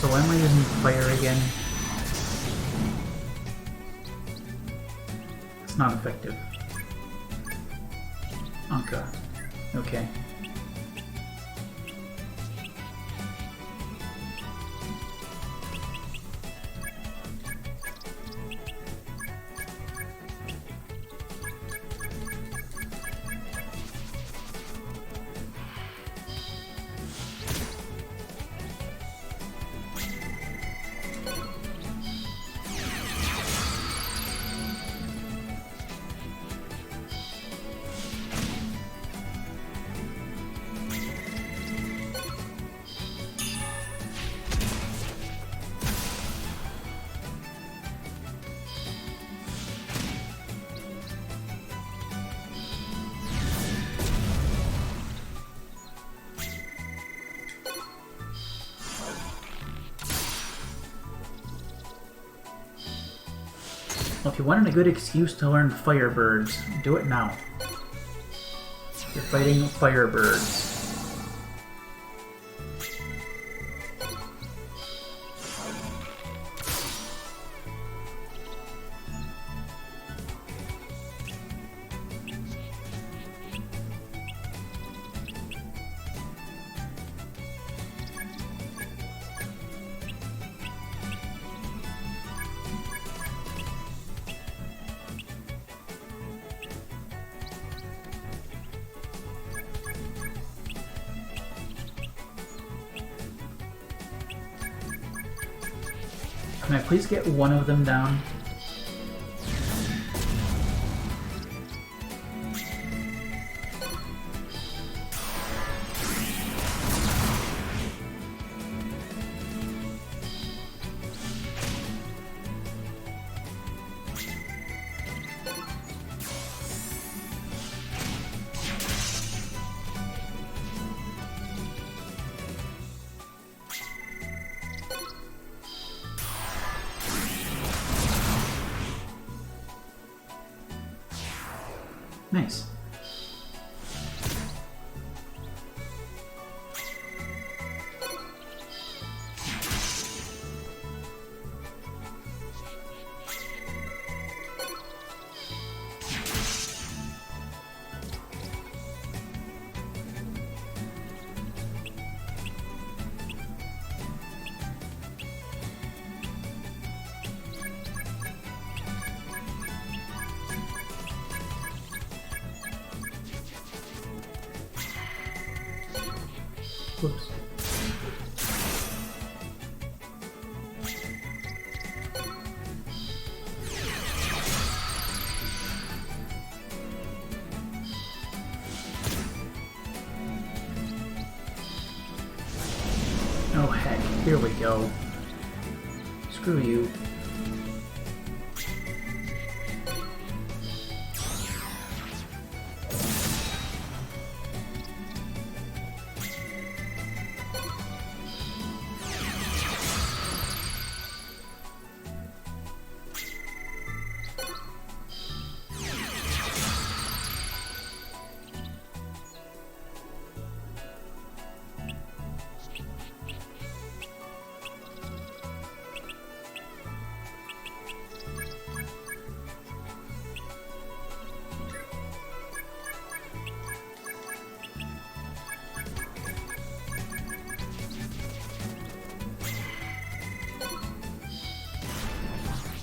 So why am I using fire again? It's not effective. Anka. Okay. Well, if you wanted a good excuse to learn Firebirds, do it now. You're fighting Firebirds. Can I please get one of them down? Nice. Whoops. Oh heck, here we go. Screw you.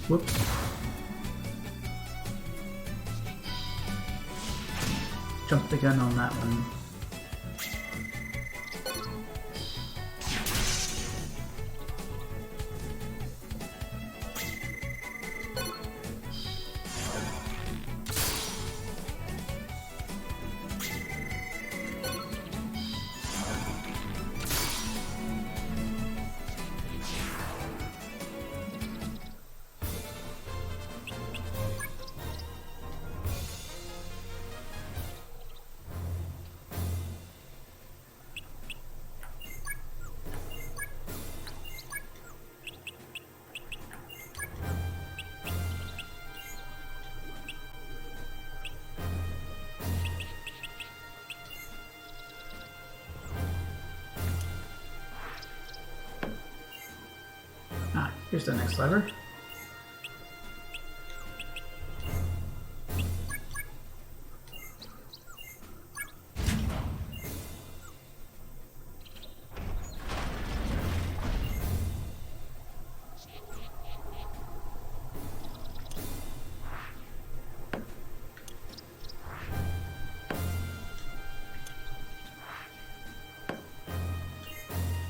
Whoops. Jumped the gun on that one. Ah, here's the next lever.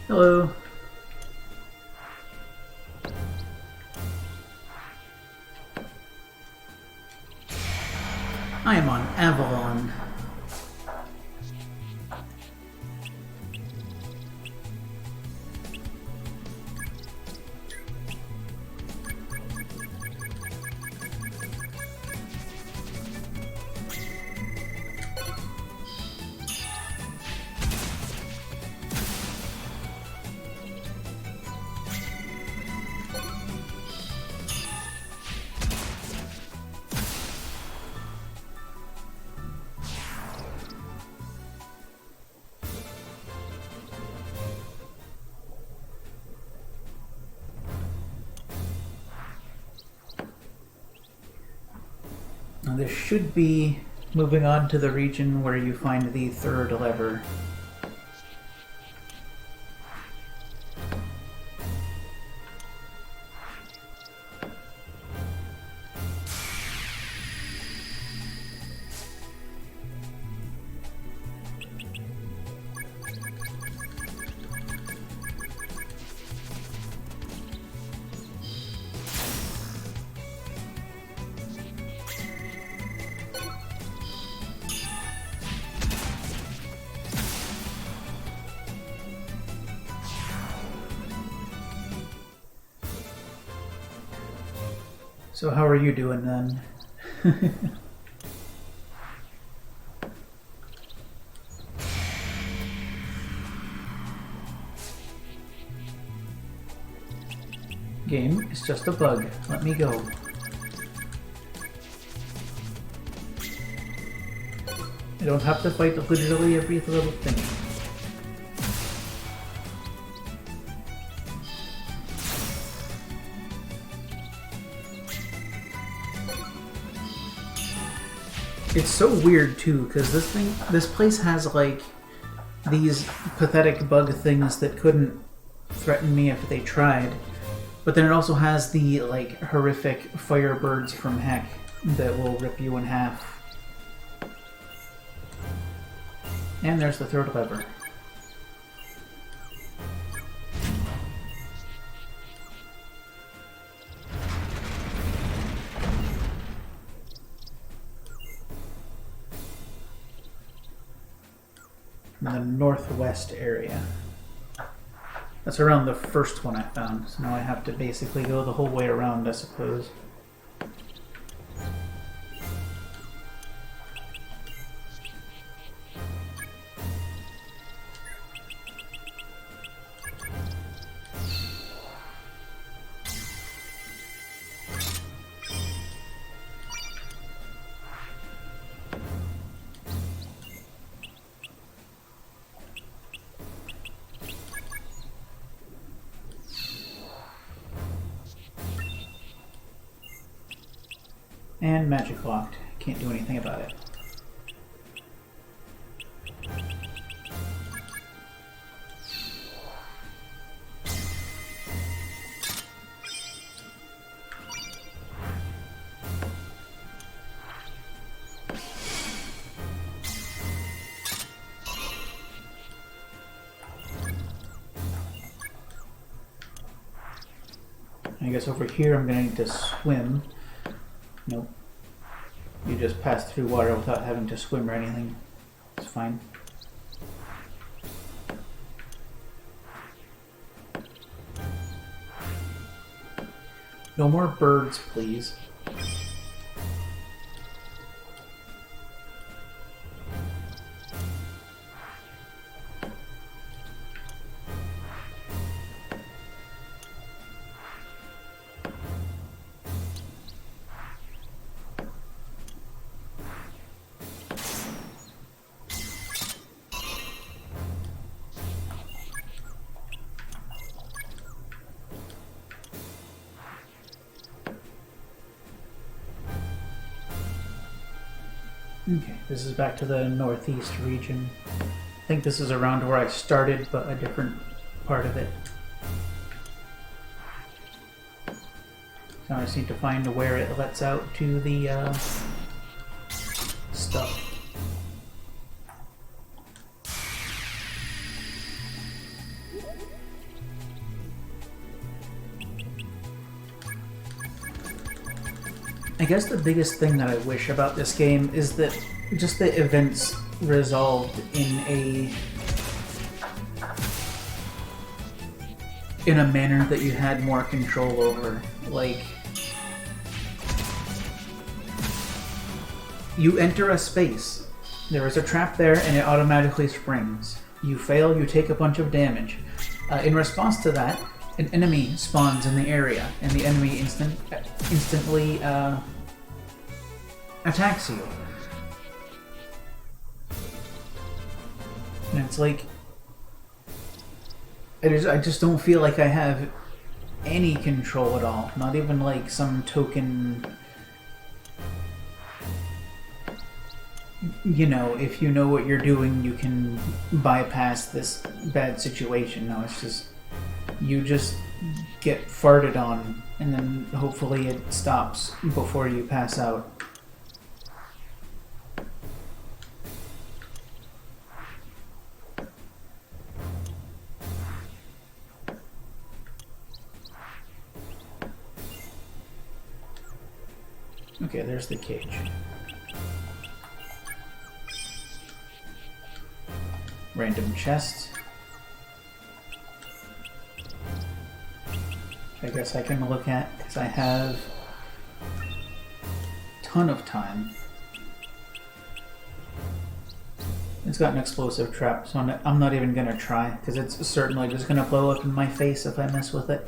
Hello. I am on Avalon. Now this should be moving on to the region where you find the third lever. So how are you doing then? Game, it's just a bug. Let me go. don't have to fight literally every little thing. It's so weird too, because this place has like these pathetic bug things that couldn't threaten me if they tried, but then it also has the like horrific firebirds from heck that will rip you in half. And there's the third lever. In the northwest area. That's around the first one I found, so now I have to basically go the whole way around, I suppose. And magic locked. Can't do anything about it. I guess over here I'm gonna need to swim. Nope. You just pass through water without having to swim or anything. It's fine. No more birds, please. Okay, this is back to the northeast region. I think this is around where I started, but a different part of it. So I just need to find where it lets out to the stuff. I guess the biggest thing that I wish about this game is that just the events resolved in a manner that you had more control over. Like, you enter a space, there is a trap there and it automatically springs. You fail, you take a bunch of damage. In response to that, an enemy spawns in the area, and the enemy instantly attacks you. And it's like, I just don't feel like I have any control at all. Not even like some token, you know, if you know what you're doing, you can bypass this bad situation. No, it's just, you just get farted on, and then hopefully it stops before you pass out. Okay, there's the cage. Random chest. I guess I can look at, because I have a ton of time. It's got an explosive trap, so I'm not even going to try, because it's certainly just going to blow up in my face if I mess with it.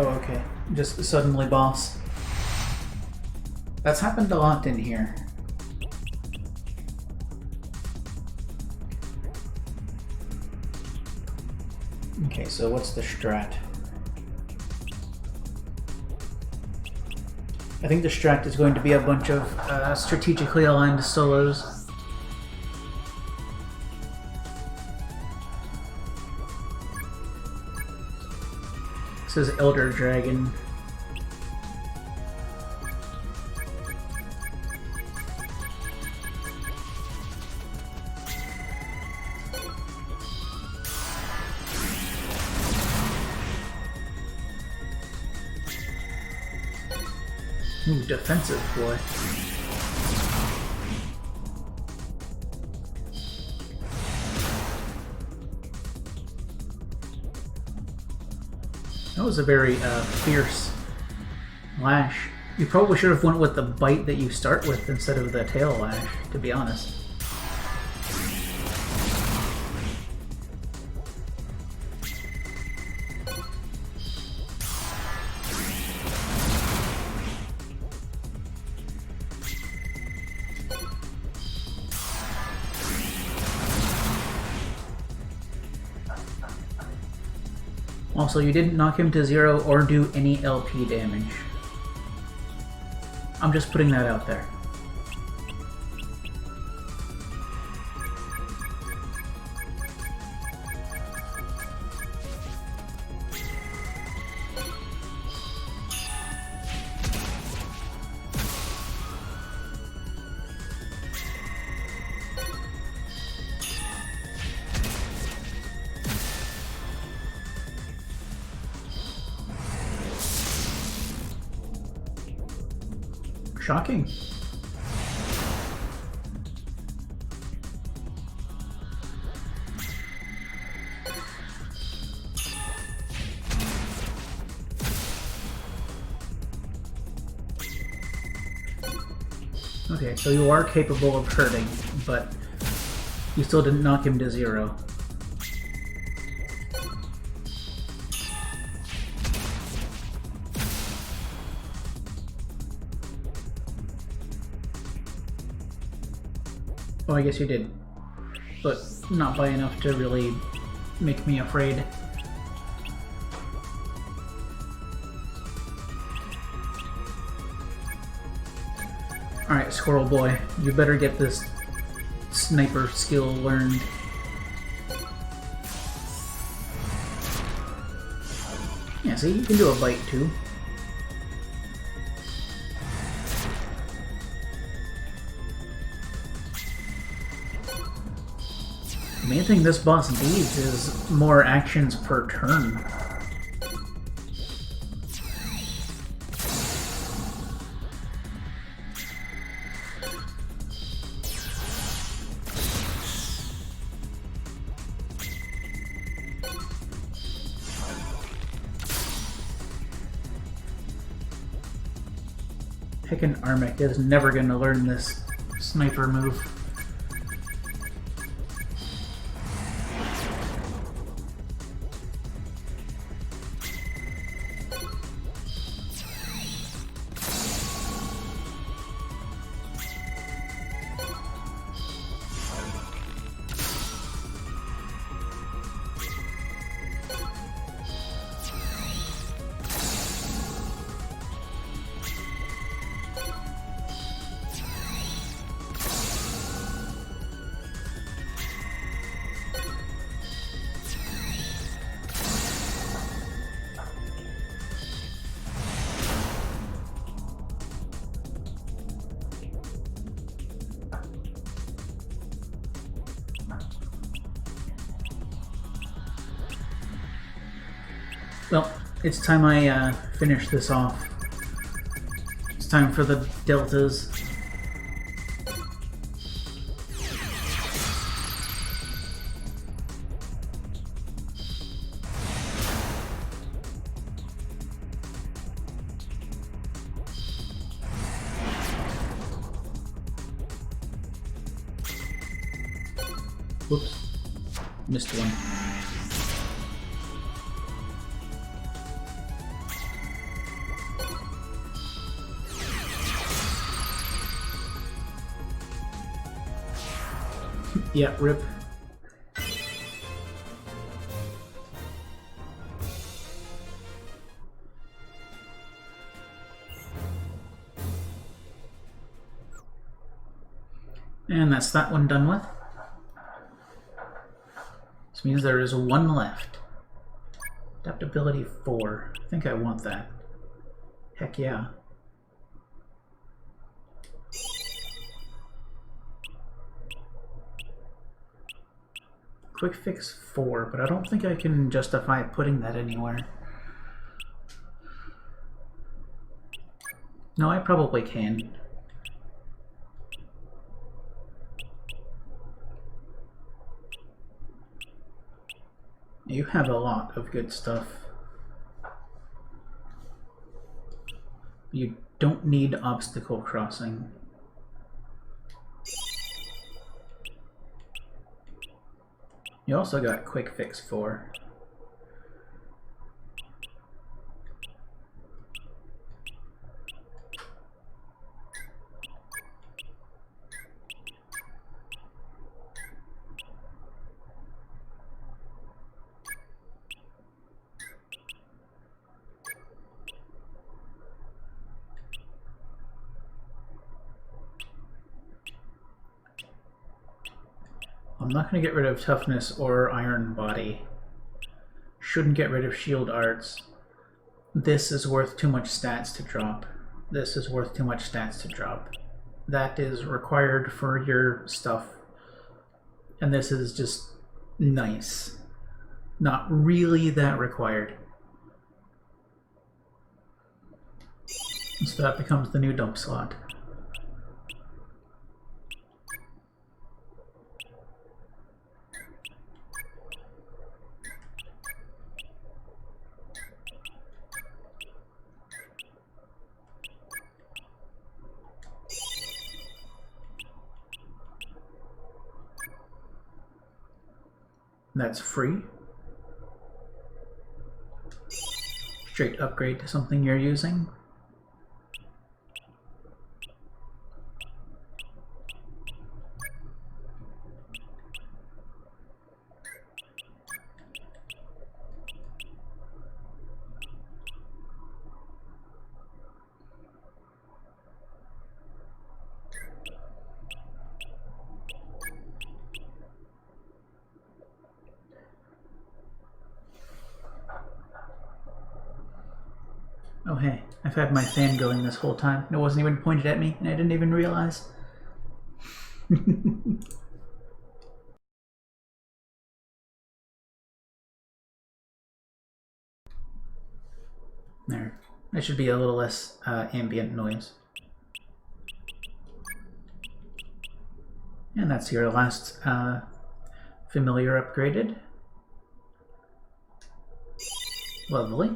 Oh, okay. Just suddenly boss. That's happened a lot in here. Okay, so what's the strat? I think the strat is going to be a bunch of strategically aligned solos. This is Elder Dragon. Ooh, defensive boy. That was a very fierce lash. You probably should have went with the bite that you start with instead of the tail lash, to be honest. Also, you didn't knock him to 0 or do any LP damage. I'm just putting that out there. Shocking. Okay, so you are capable of hurting, but you still didn't knock him to 0. Oh, I guess you did, but not by enough to really make me afraid. Alright, Squirrel Boy, you better get this sniper skill learned. Yeah, see, you can do a bite too. The main thing this boss needs is more actions per turn. Heckin' Armic is never gonna learn this sniper move. Well, it's time I finish this off. It's time for the deltas. Whoops. Missed one. Yeah, rip. And that's that one done with. This means there is one left. Adaptability 4. I think I want that. Heck yeah. Quick fix 4, but I don't think I can justify putting that anywhere. No, I probably can. You have a lot of good stuff. You don't need obstacle crossing. You also got quick fix 4. I'm not going to get rid of toughness or iron body. Shouldn't get rid of shield arts. This is worth too much stats to drop. This is worth too much stats to drop. That is required for your stuff. And this is just nice. Not really that required. So that becomes the new dump slot. That's free. Straight upgrade to something you're using. Oh hey, I've had my fan going this whole time. It wasn't even pointed at me, and I didn't even realize. There. That should be a little less ambient noise. And that's your last familiar upgraded. Lovely.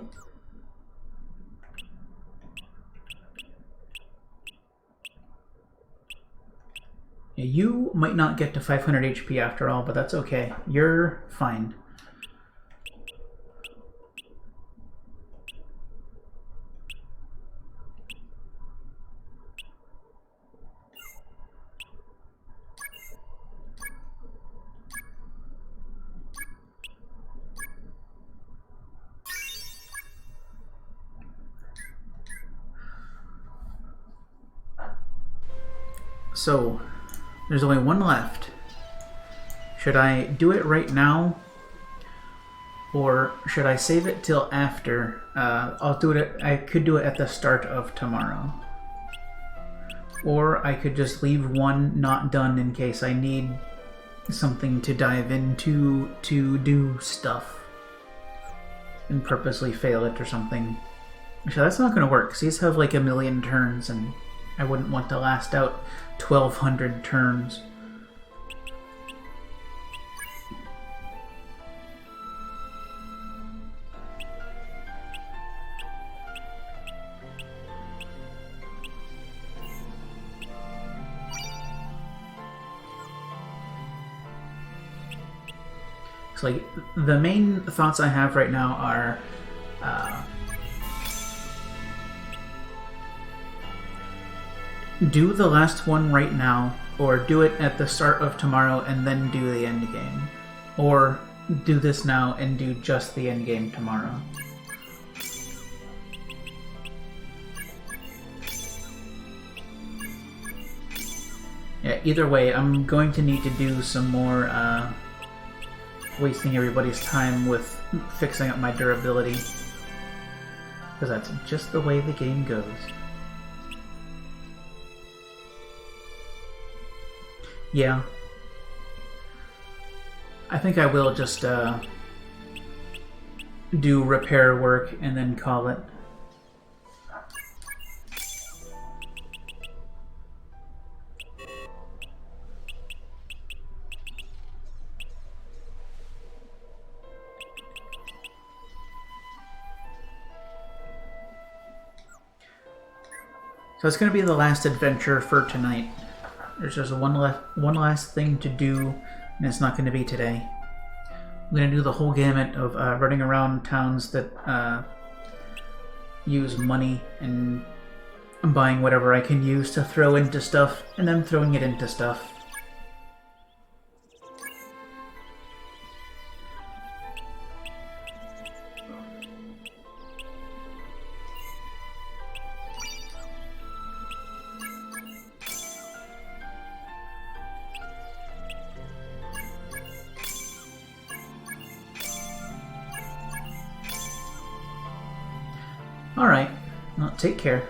You might not get to 500 HP after all, but that's okay. You're fine. So, there's only one left. Should I do it right now? Or should I save it till after? I'll do it. I could do it at the start of tomorrow. Or I could just leave one not done in case I need something to dive into to do stuff. And purposely fail it or something. Actually, that's not going to work, because these have like 1,000,000 turns, and I wouldn't want to last out 1,200 turns. So, like, the main thoughts I have right now are do the last one right now, or do it at the start of tomorrow and then do the end game, or do this now and do just the end game tomorrow. Yeah, either way, I'm going to need to do some more wasting everybody's time with fixing up my durability, because that's just the way the game goes. Yeah. I think I will just do repair work and then call it. So it's going to be the last adventure for tonight. There's just one last thing to do, and it's not going to be today. I'm going to do the whole gamut of running around towns that use money and buying whatever I can use to throw into stuff, and then throwing it into stuff. Alright, well, take care.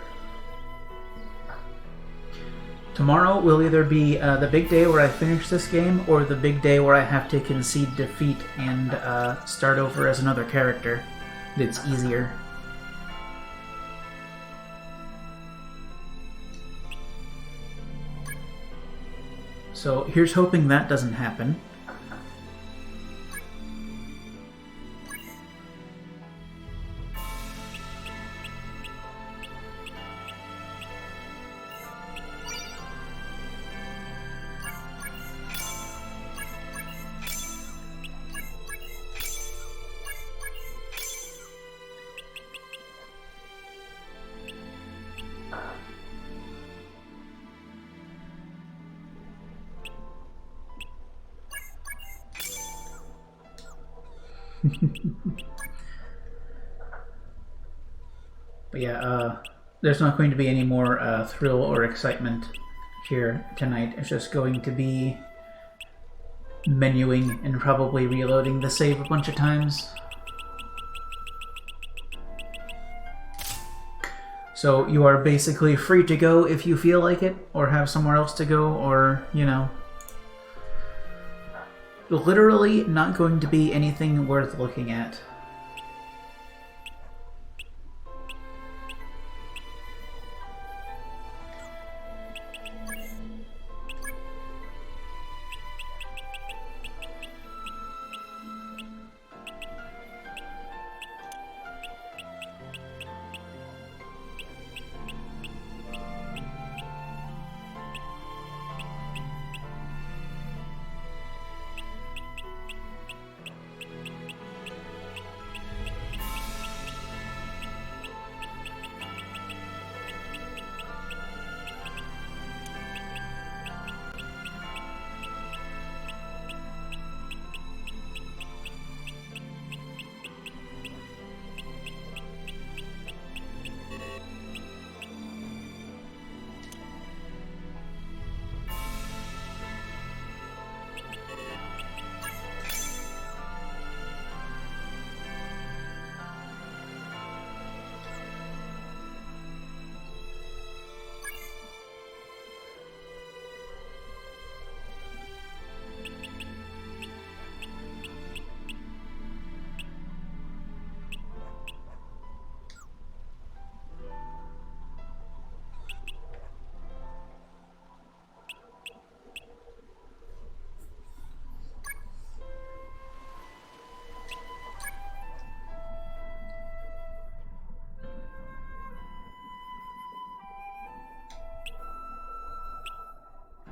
Tomorrow will either be the big day where I finish this game, or the big day where I have to concede defeat and start over as another character. It's easier. So here's hoping that doesn't happen. But yeah, there's not going to be any more thrill or excitement here tonight. It's just going to be menuing and probably reloading the save a bunch of times. So you are basically free to go if you feel like it, or have somewhere else to go, or, you know. Literally not going to be anything worth looking at.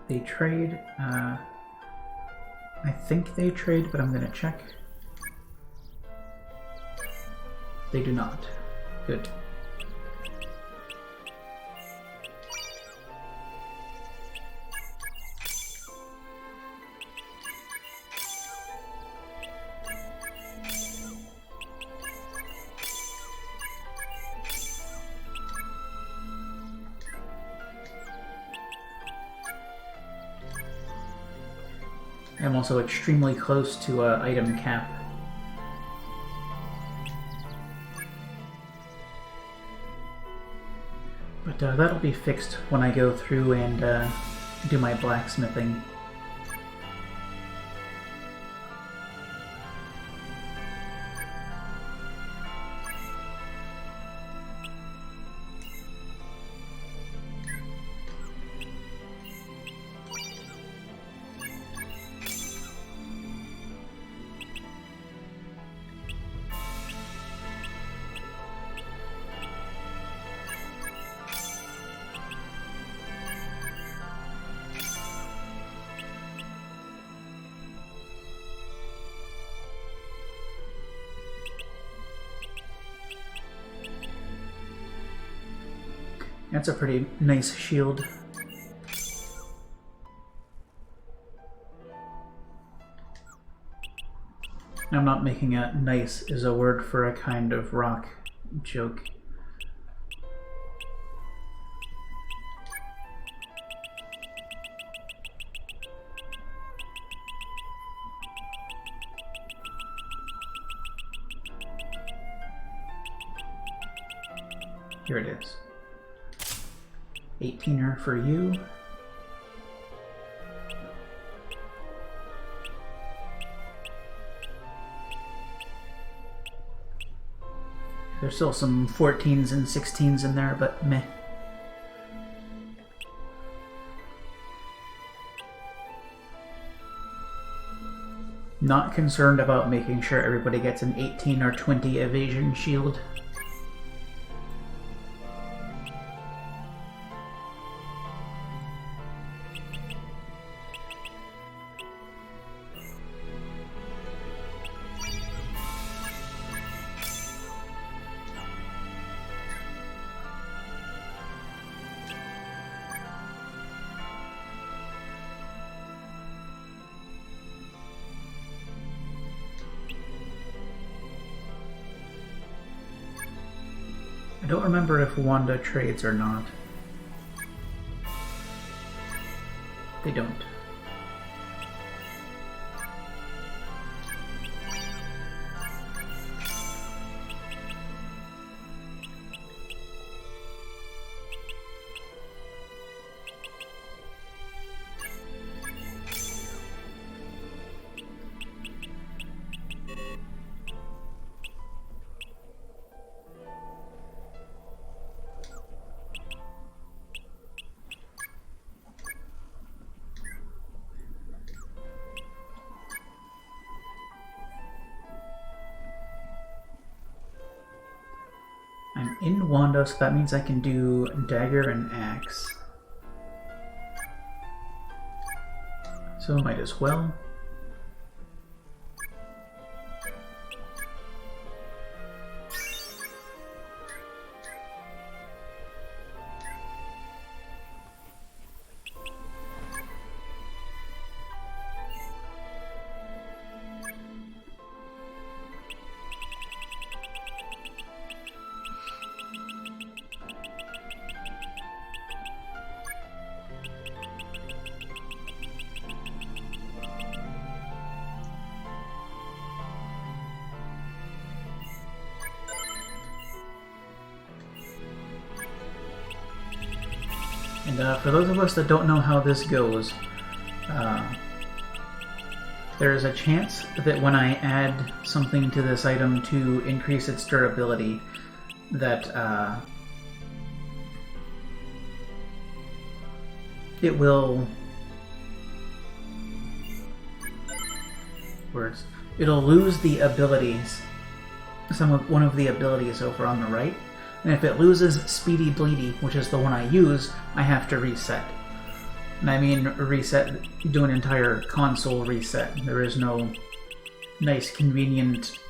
They trade. I think they trade, but I'm gonna check. They do not. Good. I'm also extremely close to item cap. But that'll be fixed when I go through and do my blacksmithing. That's a pretty nice shield. I'm not making a nice is a word for a kind of rock joke. Here it is. 18er for you. There's still some 14s and 16s in there, but meh. Not concerned about making sure everybody gets an 18 or 20 evasion shield. I don't remember if Wanda trades or not. They don't. I'm in Wanda, so that means I can do dagger and axe. So might as well. And for those of us that don't know how this goes, there is a chance that when I add something to this item to increase its durability, that it will... It'll lose the abilities, one of the abilities over on the right. And if it loses Speedy Bleedy, which is the one I use, I have to reset. And I mean reset, do an entire console reset. There is no nice, convenient,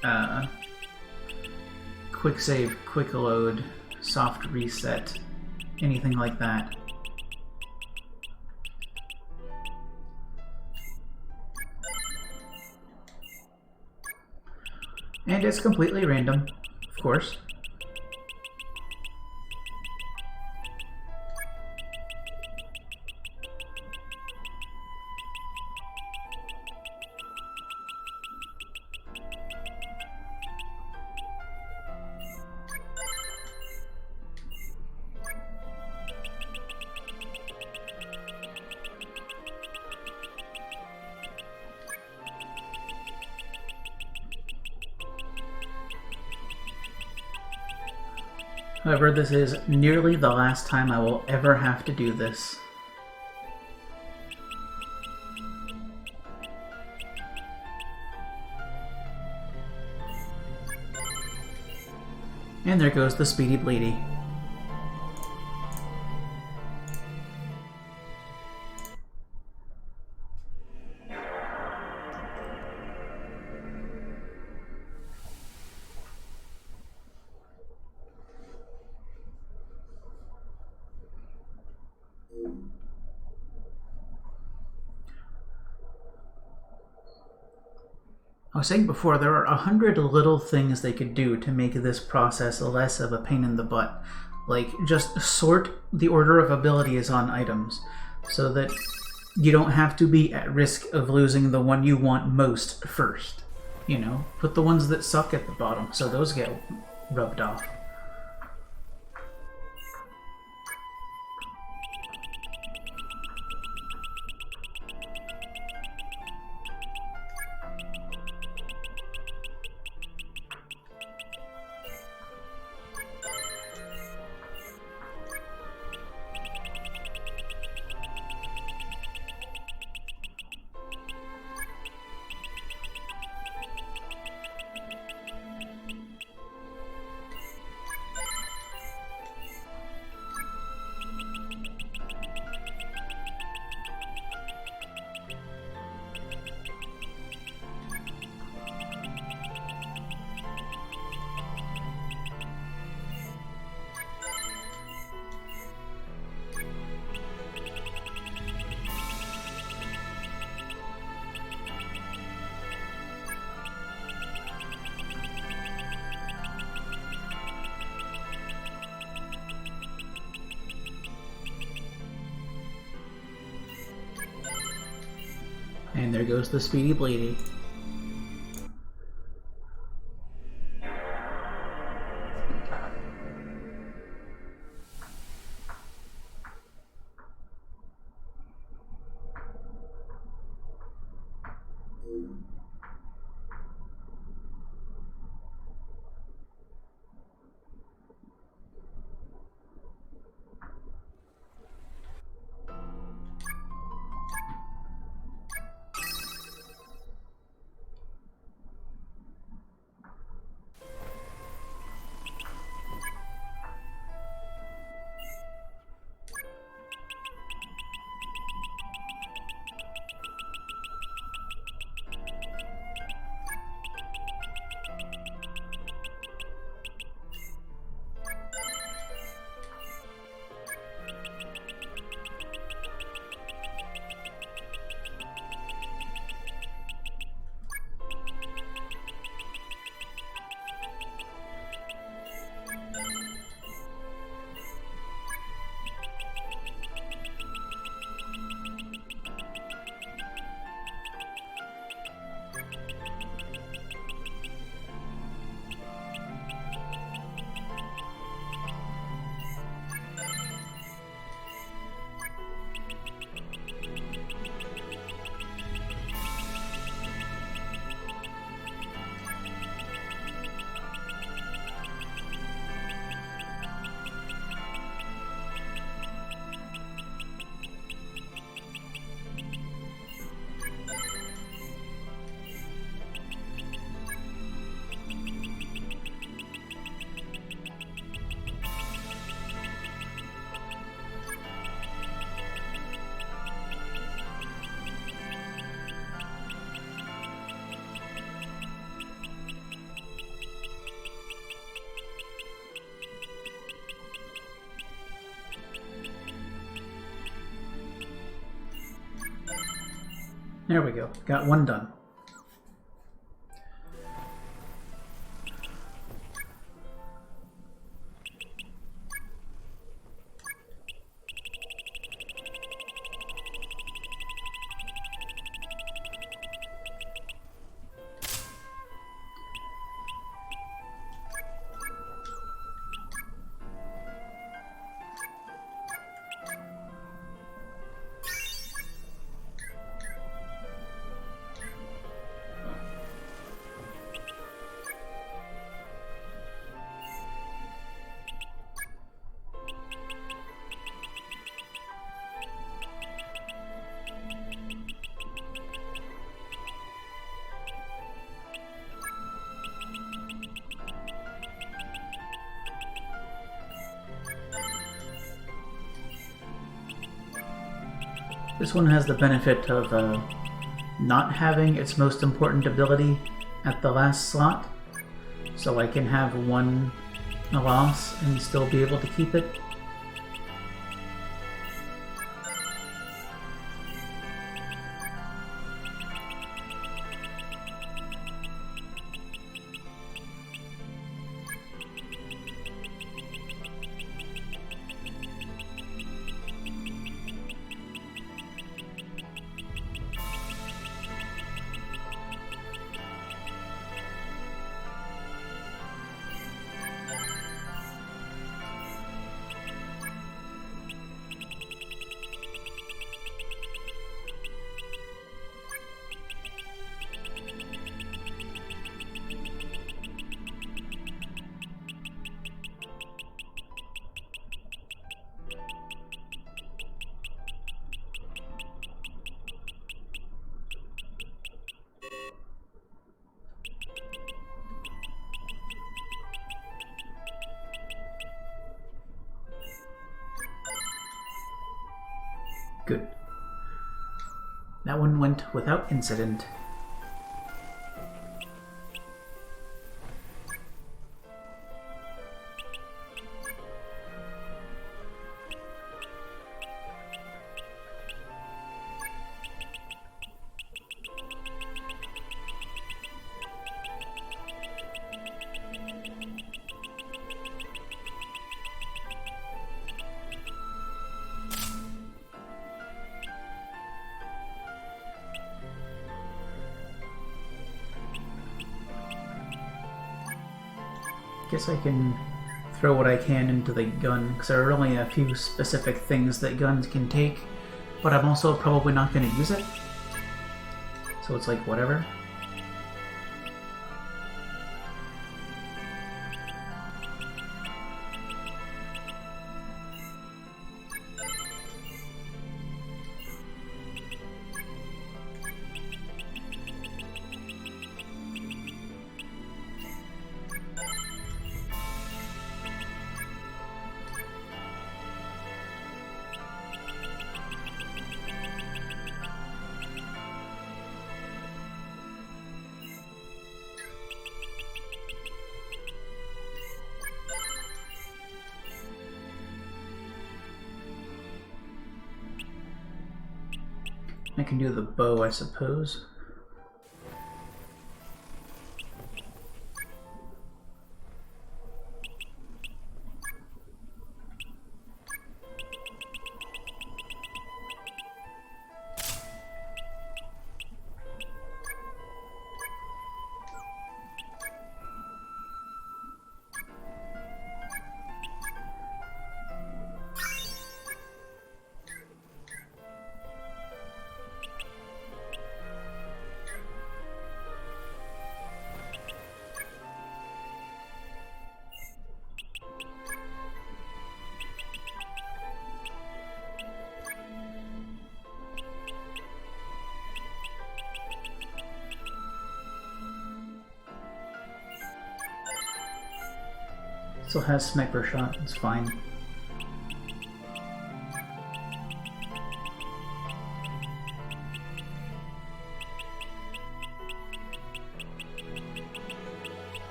quick save, quick load, soft reset, anything like that. And it's completely random, of course. However, this is nearly the last time I will ever have to do this. And there goes the Speedy Bleedy. I was saying before, there are 100 little things they could do to make this process less of a pain in the butt. Like, just sort the order of abilities on items, so that you don't have to be at risk of losing the one you want most first. You know, put the ones that suck at the bottom, so those get rubbed off. And there goes the Speedy Bleedy. There we go. Got one done. This one has the benefit of not having its most important ability at the last slot, so I can have one loss and still be able to keep it. Good. That one went without incident. Guess I can throw what I can into the gun, because there are only a few specific things that guns can take, but I'm also probably not going to use it. So it's like, whatever. I can do the bow, I suppose. Still has sniper shot, it's fine.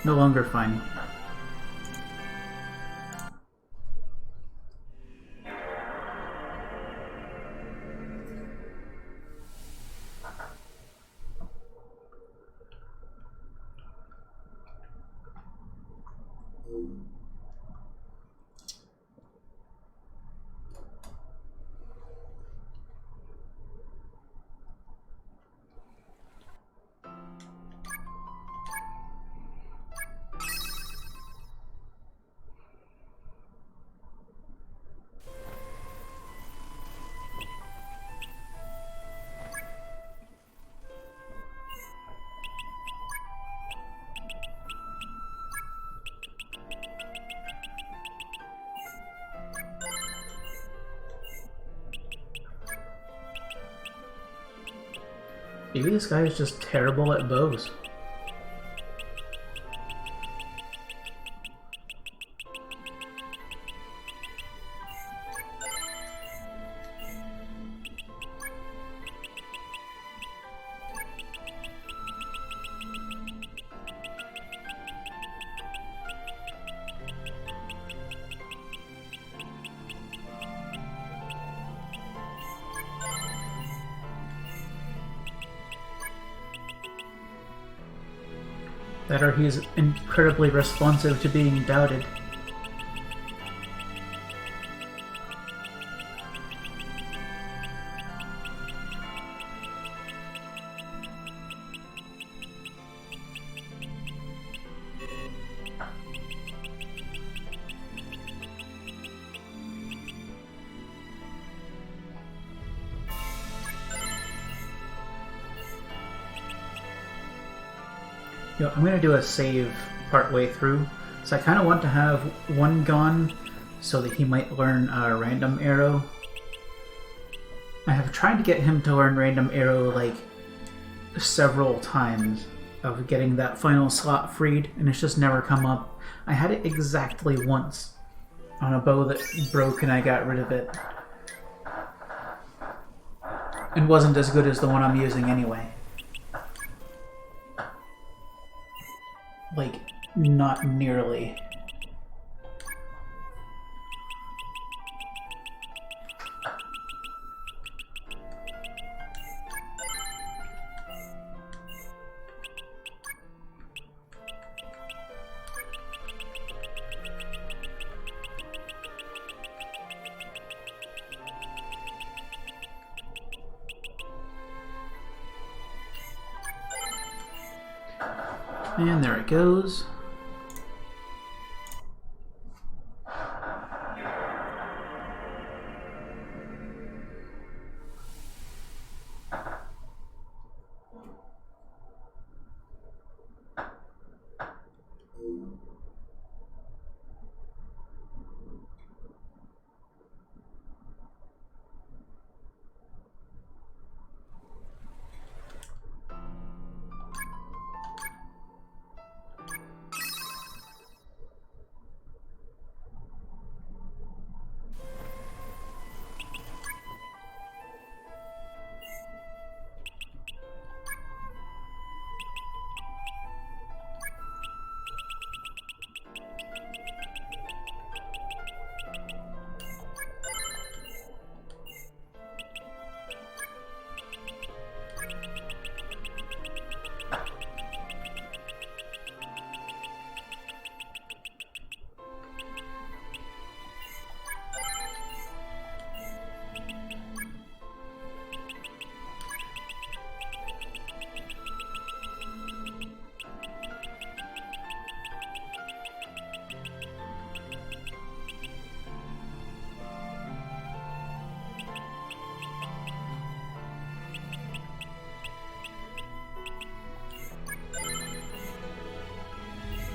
No longer fine. Maybe this guy is just terrible at bows. That or he's incredibly responsive to being doubted. You know, I'm going to do a save partway through, so I kind of want to have one gone so that he might learn random arrow. I have tried to get him to learn random arrow like several times of getting that final slot freed, and it's just never come up. I had it exactly once on a bow that broke and I got rid of it. And wasn't as good as the one I'm using anyway. Like, not nearly. And there it goes.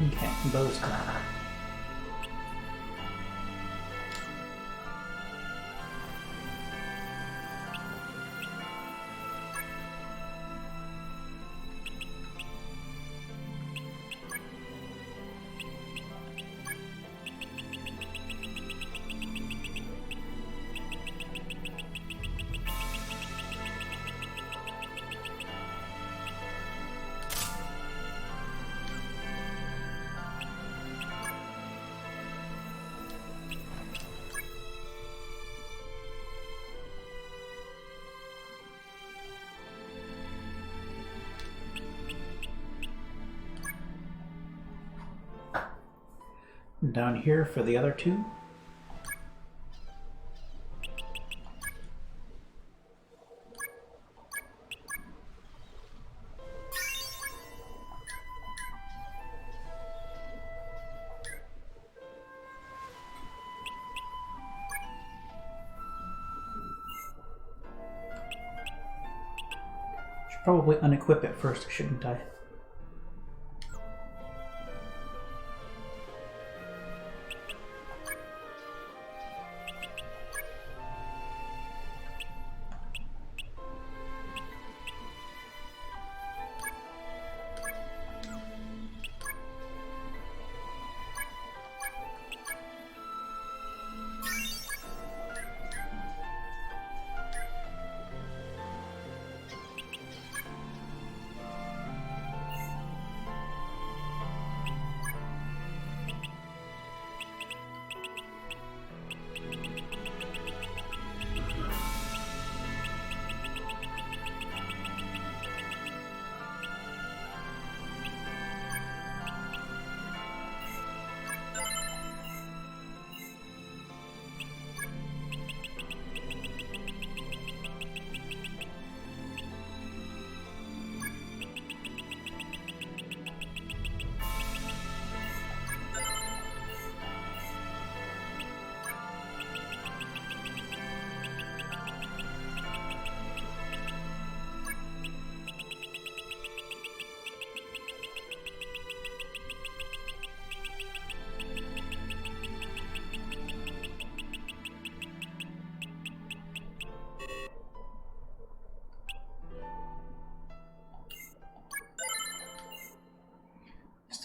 Okay, bow's done. Down here for the other two. Should probably unequip it first, shouldn't I?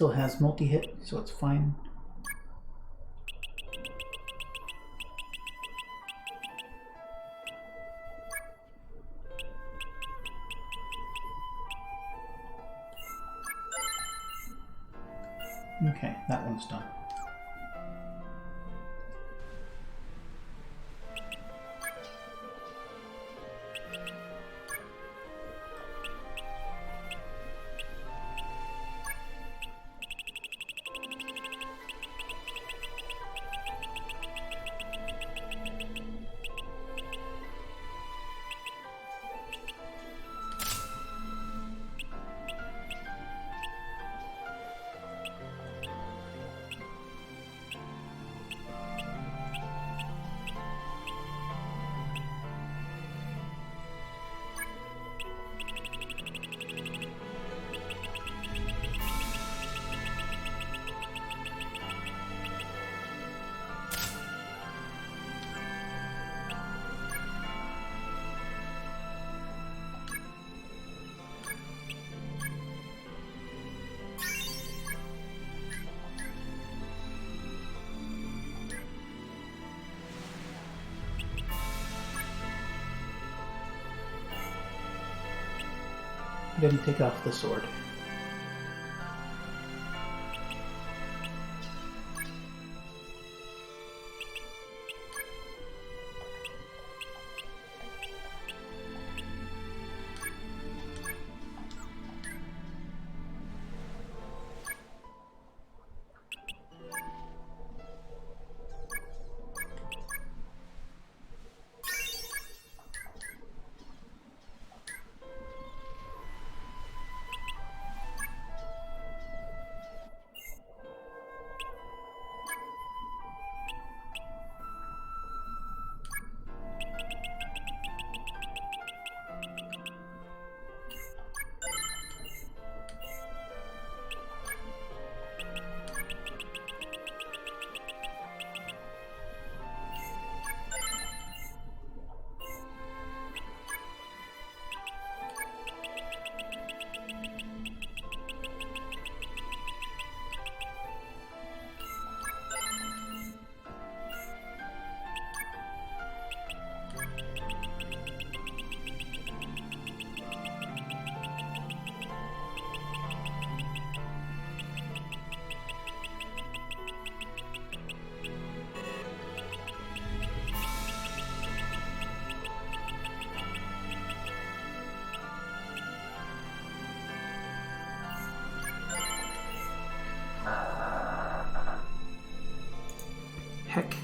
Still has multi-hit, so it's fine. Okay, that one's done. Then take off the sword. Heck.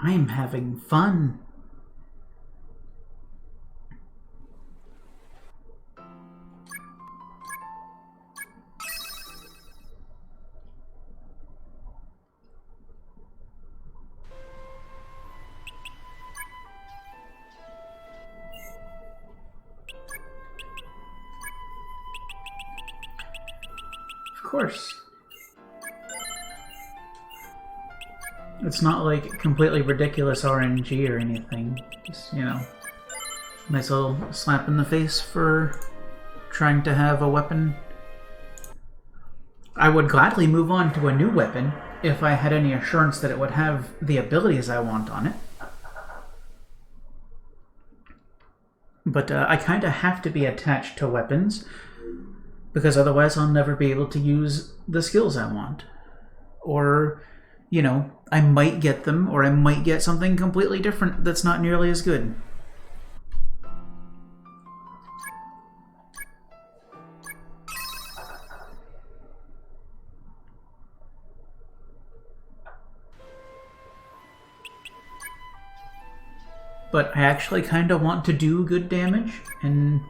I'm having fun. Of course. It's not like completely ridiculous RNG or anything. Just, you know, nice little slap in the face for trying to have a weapon. I would gladly move on to a new weapon if I had any assurance that it would have the abilities I want on it. But I kind of have to be attached to weapons, because otherwise I'll never be able to use the skills I want. Or, you know, I might get them, or I might get something completely different that's not nearly as good. But I actually kind of want to do good damage and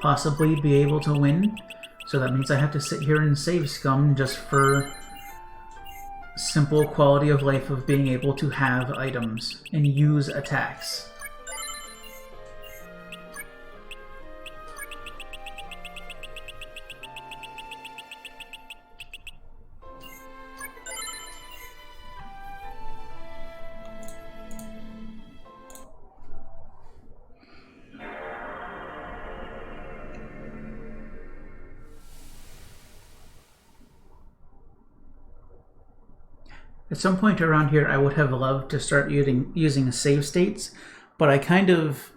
possibly be able to win. So that means I have to sit here and save scum just for simple quality of life of being able to have items and use attacks. At some point around here, I would have loved to start using save states, but I kind of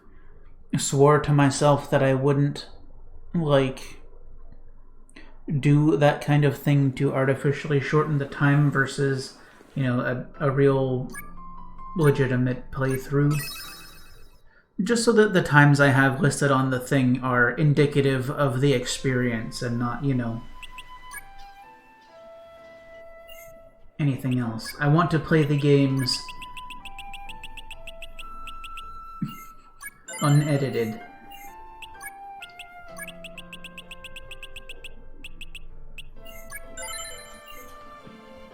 swore to myself that I wouldn't, like, do that kind of thing to artificially shorten the time versus, you know, a real legitimate playthrough. Just so that the times I have listed on the thing are indicative of the experience and not, you know, anything else. I want to play the games unedited.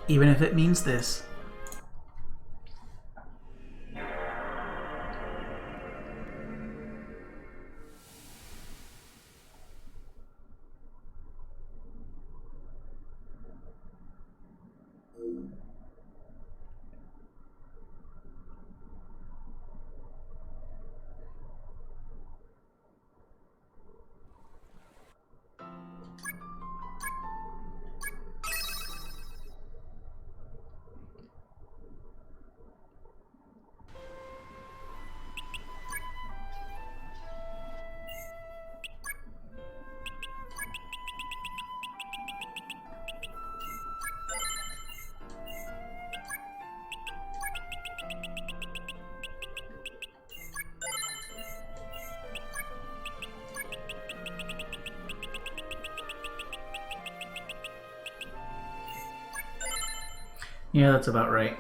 Even if it means this. Yeah, that's about right.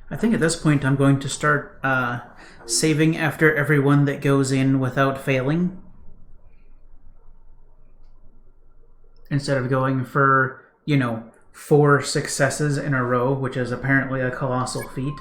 I think at this point I'm going to start saving after everyone that goes in without failing. Instead of going for, you know, 4 successes in a row, which is apparently a colossal feat.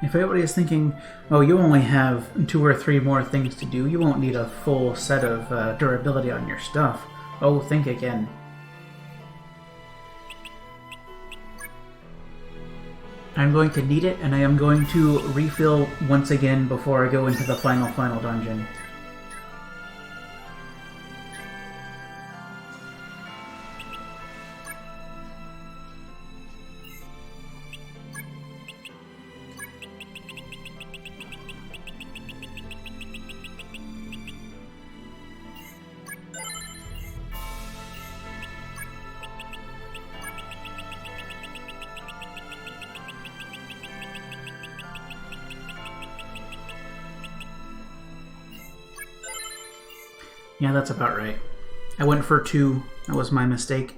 If anybody is thinking, oh, you only have 2 or 3 more things to do, you won't need a full set of durability on your stuff. Oh, think again. I'm going to need it, and I am going to refill once again before I go into the final dungeon. Yeah, that's about right. I went for 2. That was my mistake.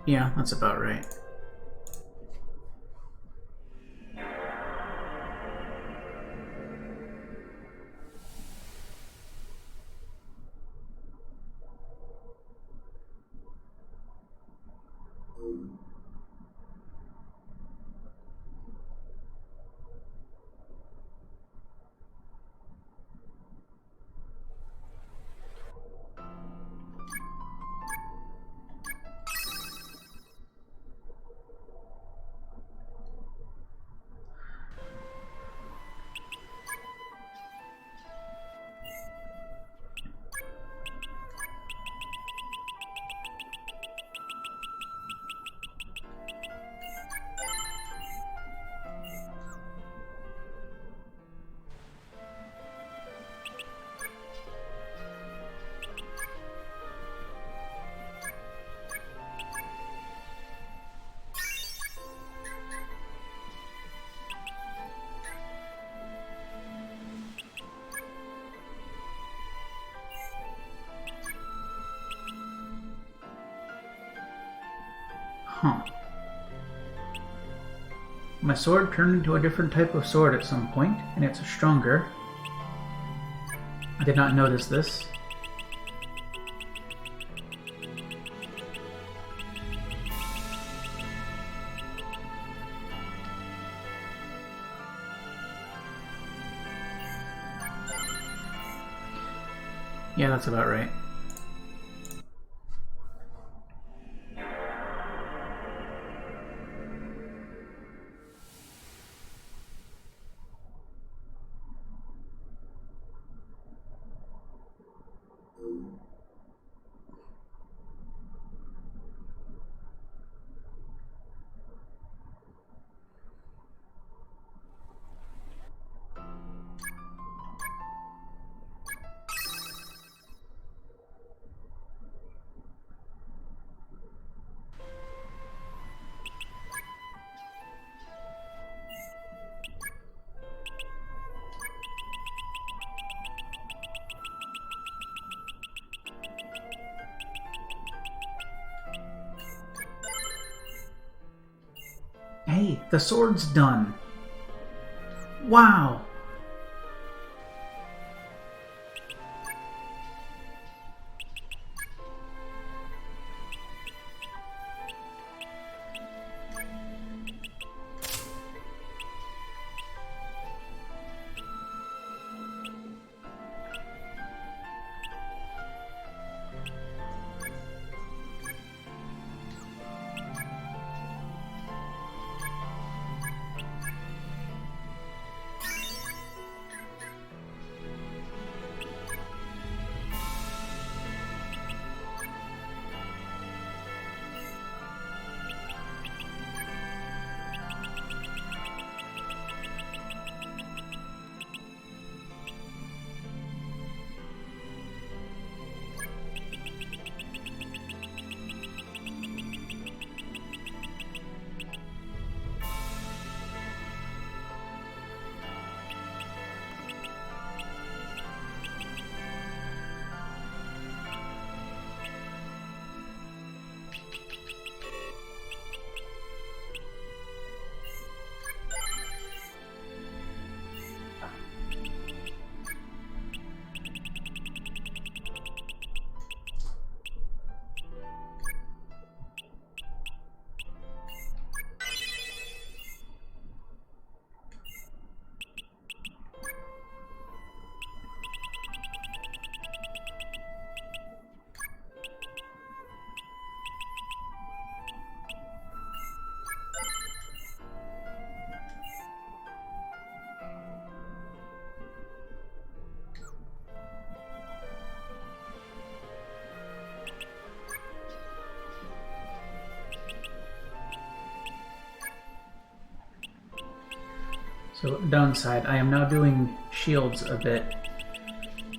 Yeah, that's about right. Huh. My sword turned into a different type of sword at some point, and it's stronger. I did not notice this. Yeah, that's about right. Hey, the sword's done. Wow. So downside, I am now doing shields a bit.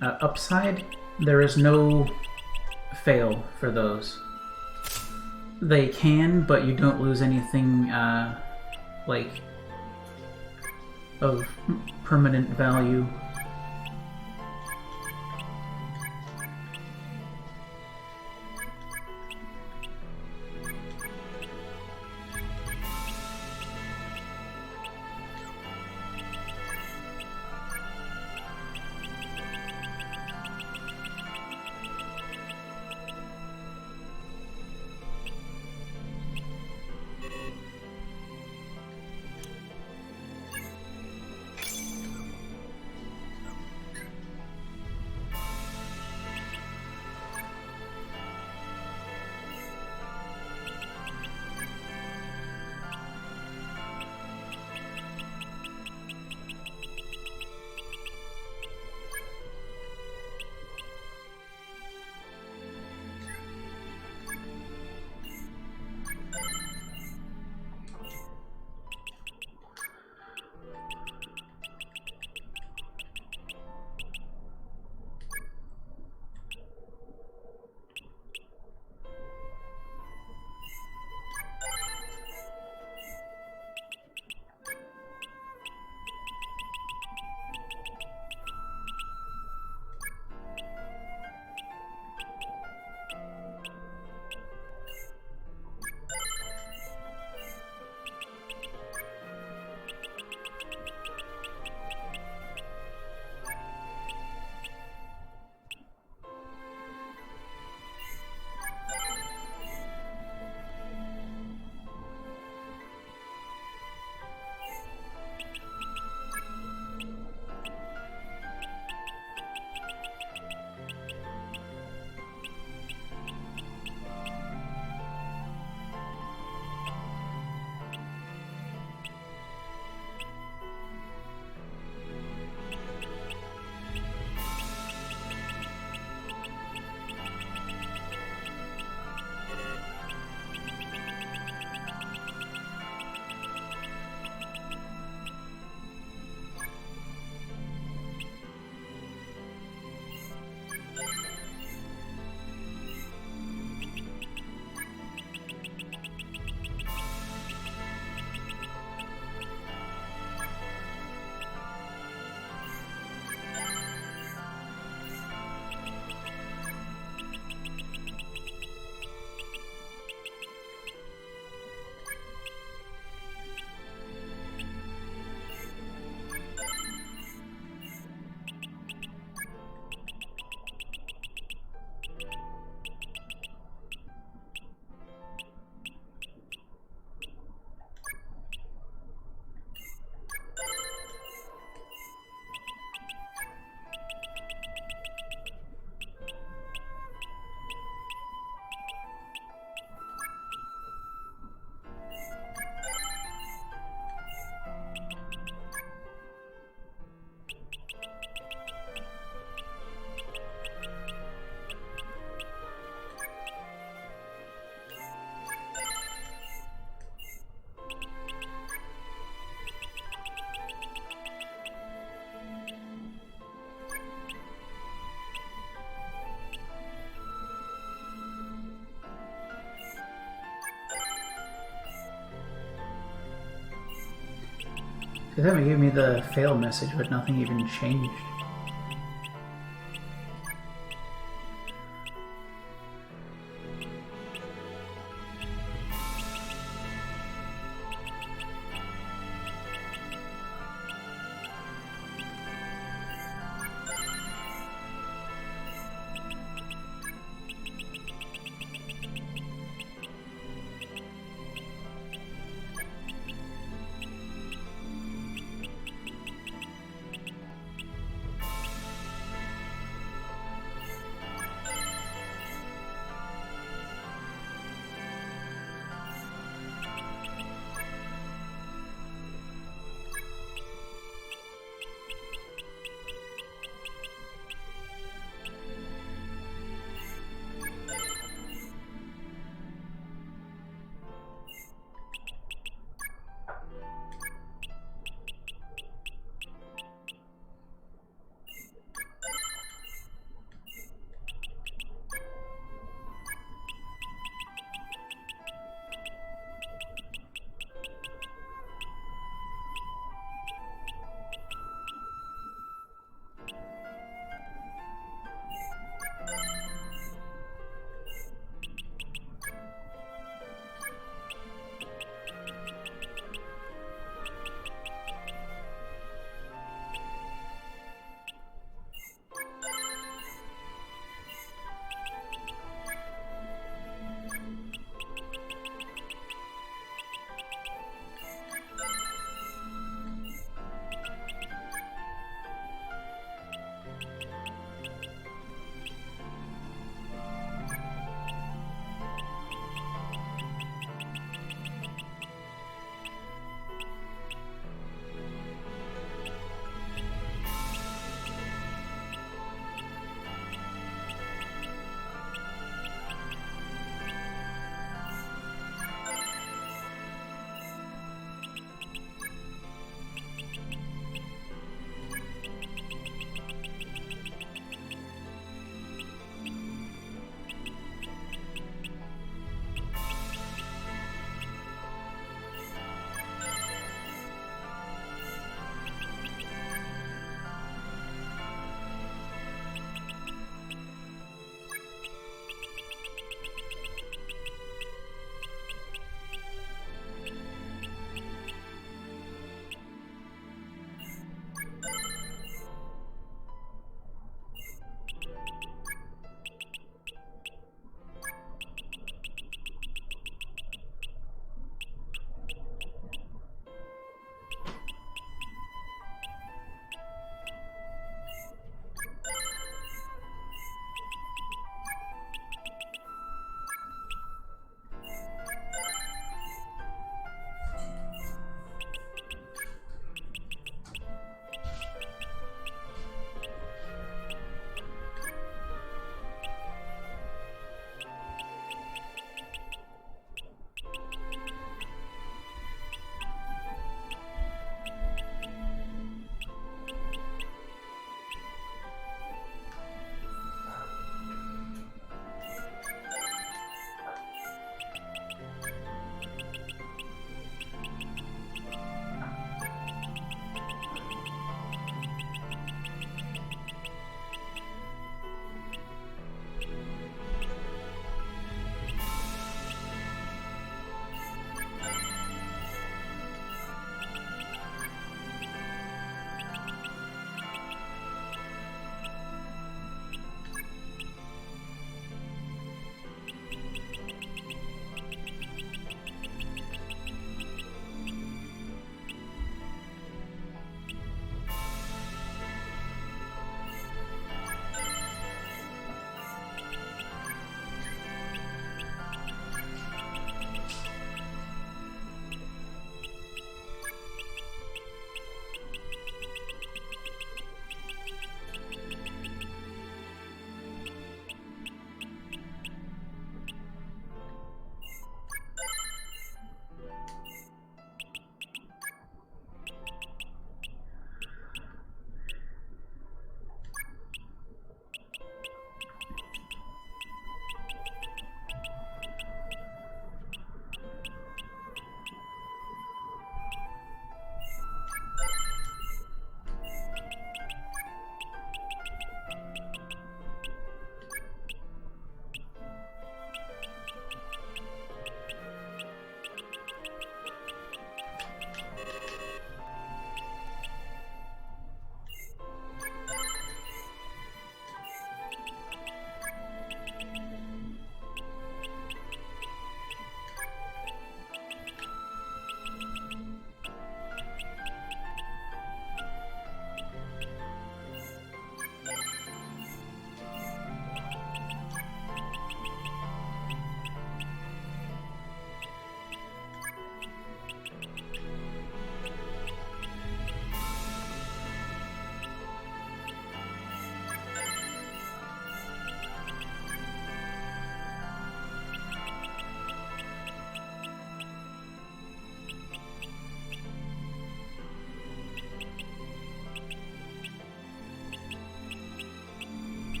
Upside, there is no fail for those. They can, but you don't lose anything like of permanent value. They haven't given me the fail message, but nothing even changed.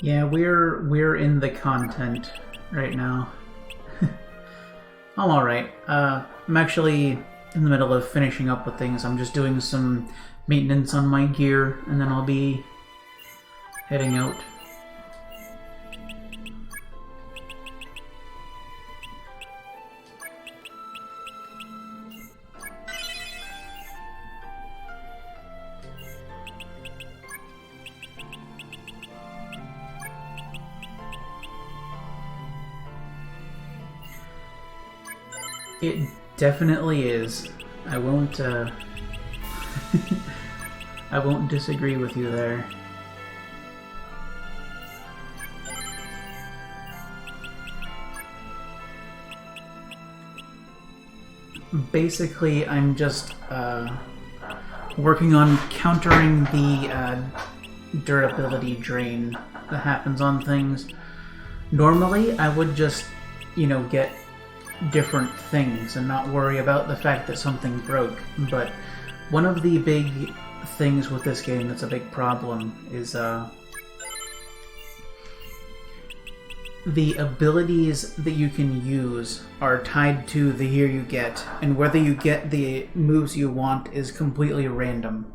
Yeah, we're in the content right now. I'm alright. I'm actually in the middle of finishing up with things. I'm just doing some maintenance on my gear, and then I'll be heading out. It definitely is. I won't, I won't disagree with you there. Basically, I'm just, working on countering the, durability drain that happens on things. Normally, I would just, you know, get different things and not worry about the fact that something broke, but one of the big things with this game that's a big problem is the abilities that you can use are tied to the gear you get, and whether you get the moves you want is completely random.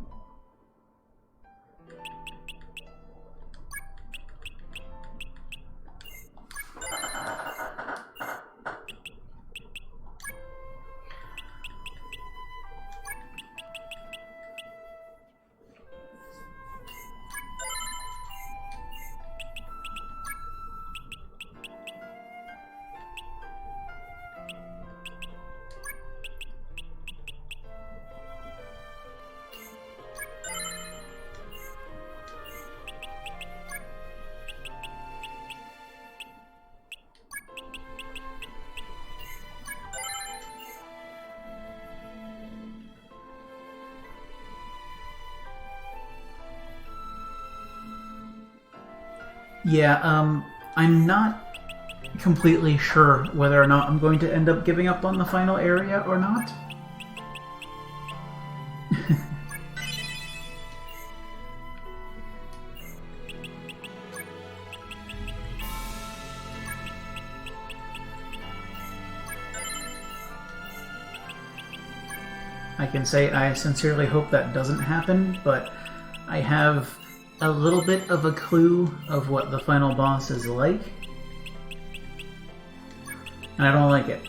Yeah, I'm not completely sure whether or not I'm going to end up giving up on the final area or not. I can say I sincerely hope that doesn't happen, but I have a little bit of a clue of what the final boss is like, and I don't like it.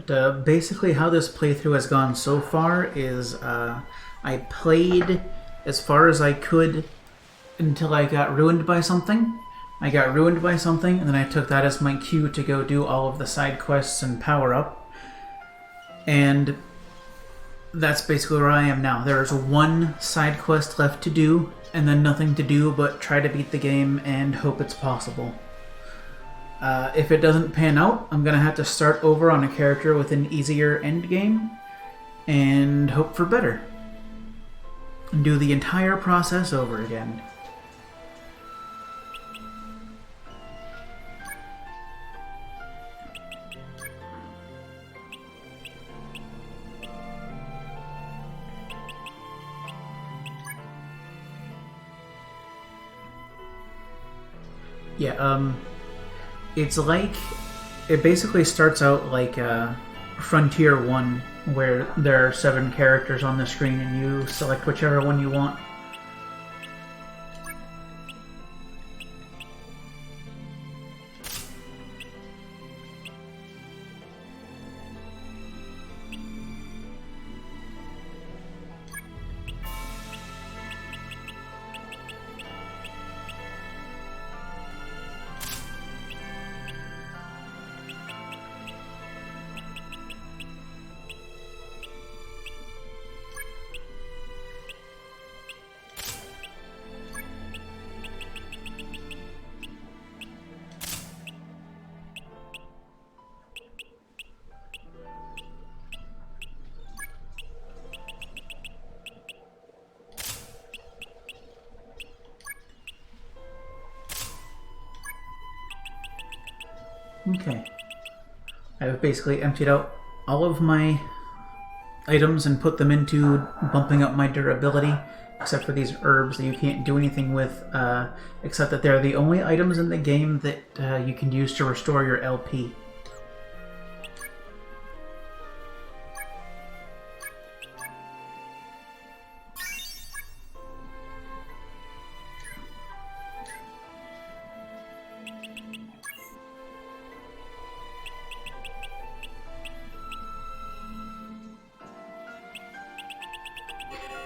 But basically how this playthrough has gone so far is I played as far as I could until I got ruined by something. I got ruined by something, and then I took that as my cue to go do all of the side quests and power up. And that's basically where I am now. There's one side quest left to do, and then nothing to do but try to beat the game and hope it's possible. If it doesn't pan out, I'm gonna have to start over on a character with an easier endgame and hope for better. And do the entire process over again. Yeah, it's like, it basically starts out like Frontier 1, where there are 7 characters on the screen and you select whichever one you want. Okay. I've basically emptied out all of my items and put them into bumping up my durability, except for these herbs that you can't do anything with, except that they're the only items in the game that you can use to restore your LP.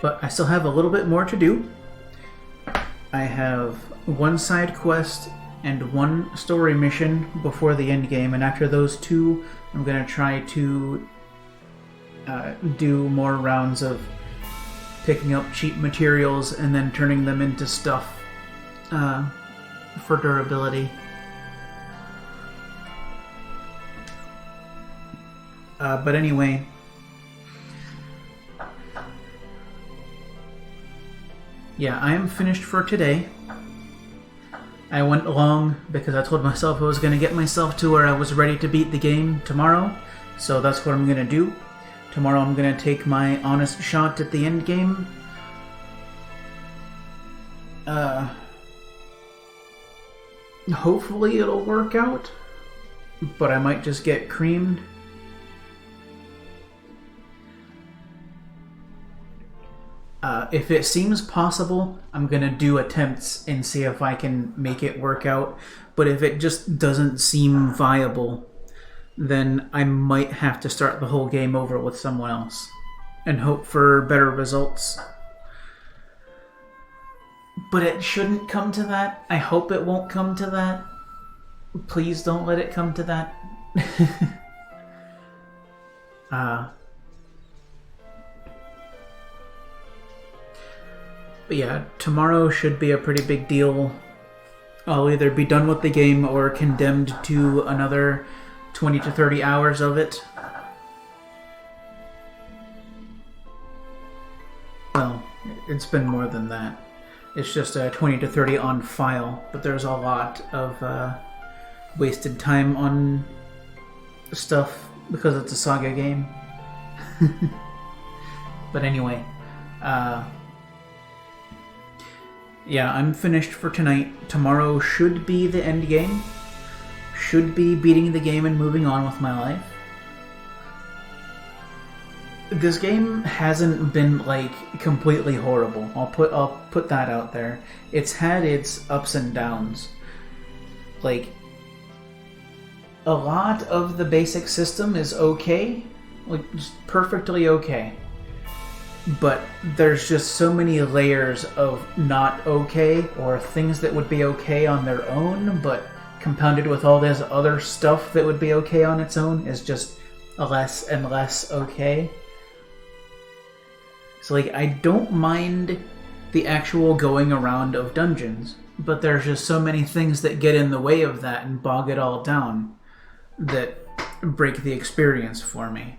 But I still have a little bit more to do. I have one side quest and one story mission before the end game, and after those two, I'm going to try to do more rounds of picking up cheap materials and then turning them into stuff for durability. But anyway, yeah, I am finished for today. I went long because I told myself I was going to get myself to where I was ready to beat the game tomorrow, so that's what I'm going to do. Tomorrow I'm going to take my honest shot at the end game. Hopefully it'll work out, but I might just get creamed. If it seems possible, I'm going to do attempts and see if I can make it work out. But if it just doesn't seem viable, then I might have to start the whole game over with someone else and hope for better results. But it shouldn't come to that. I hope it won't come to that. Please don't let it come to that. But yeah, tomorrow should be a pretty big deal. I'll either be done with the game or condemned to another 20 to 30 hours of it. Well, it's been more than that. It's just 20 to 30 on file, but there's a lot of wasted time on stuff because it's a SaGa game. But anyway, yeah, I'm finished for tonight. Tomorrow should be the end game. Should be beating the game and moving on with my life. This game hasn't been, like, completely horrible. I'll put that out there. It's had its ups and downs. Like, a lot of the basic system is okay. Like, just perfectly okay. But there's just so many layers of not okay, or things that would be okay on their own, but compounded with all this other stuff that would be okay on its own is just less and less okay. So, like, I don't mind the actual going around of dungeons, but there's just so many things that get in the way of that and bog it all down that break the experience for me.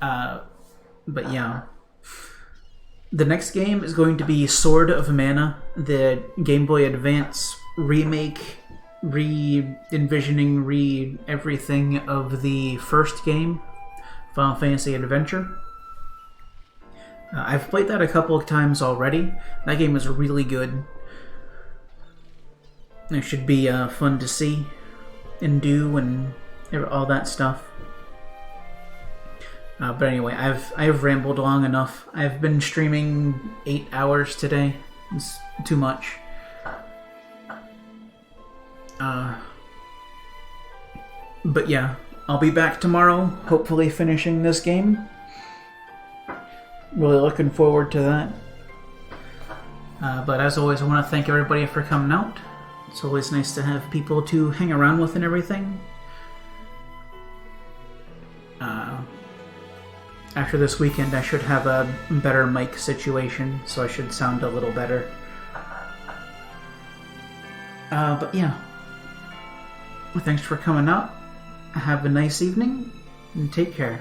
But yeah. The next game is going to be Sword of Mana, the Game Boy Advance remake, re-envisioning, re-everything of the first game, Final Fantasy Adventure. I've played that a couple of times already. That game is really good. It should be fun to see and do and all that stuff. But anyway, I've rambled long enough. I've been streaming 8 hours today. It's too much. But yeah, I'll be back tomorrow, hopefully finishing this game. Really looking forward to that. But as always, I want to thank everybody for coming out. It's always nice to have people to hang around with and everything. After this weekend, I should have a better mic situation, so I should sound a little better. But yeah. Thanks for coming out. Have a nice evening, and take care.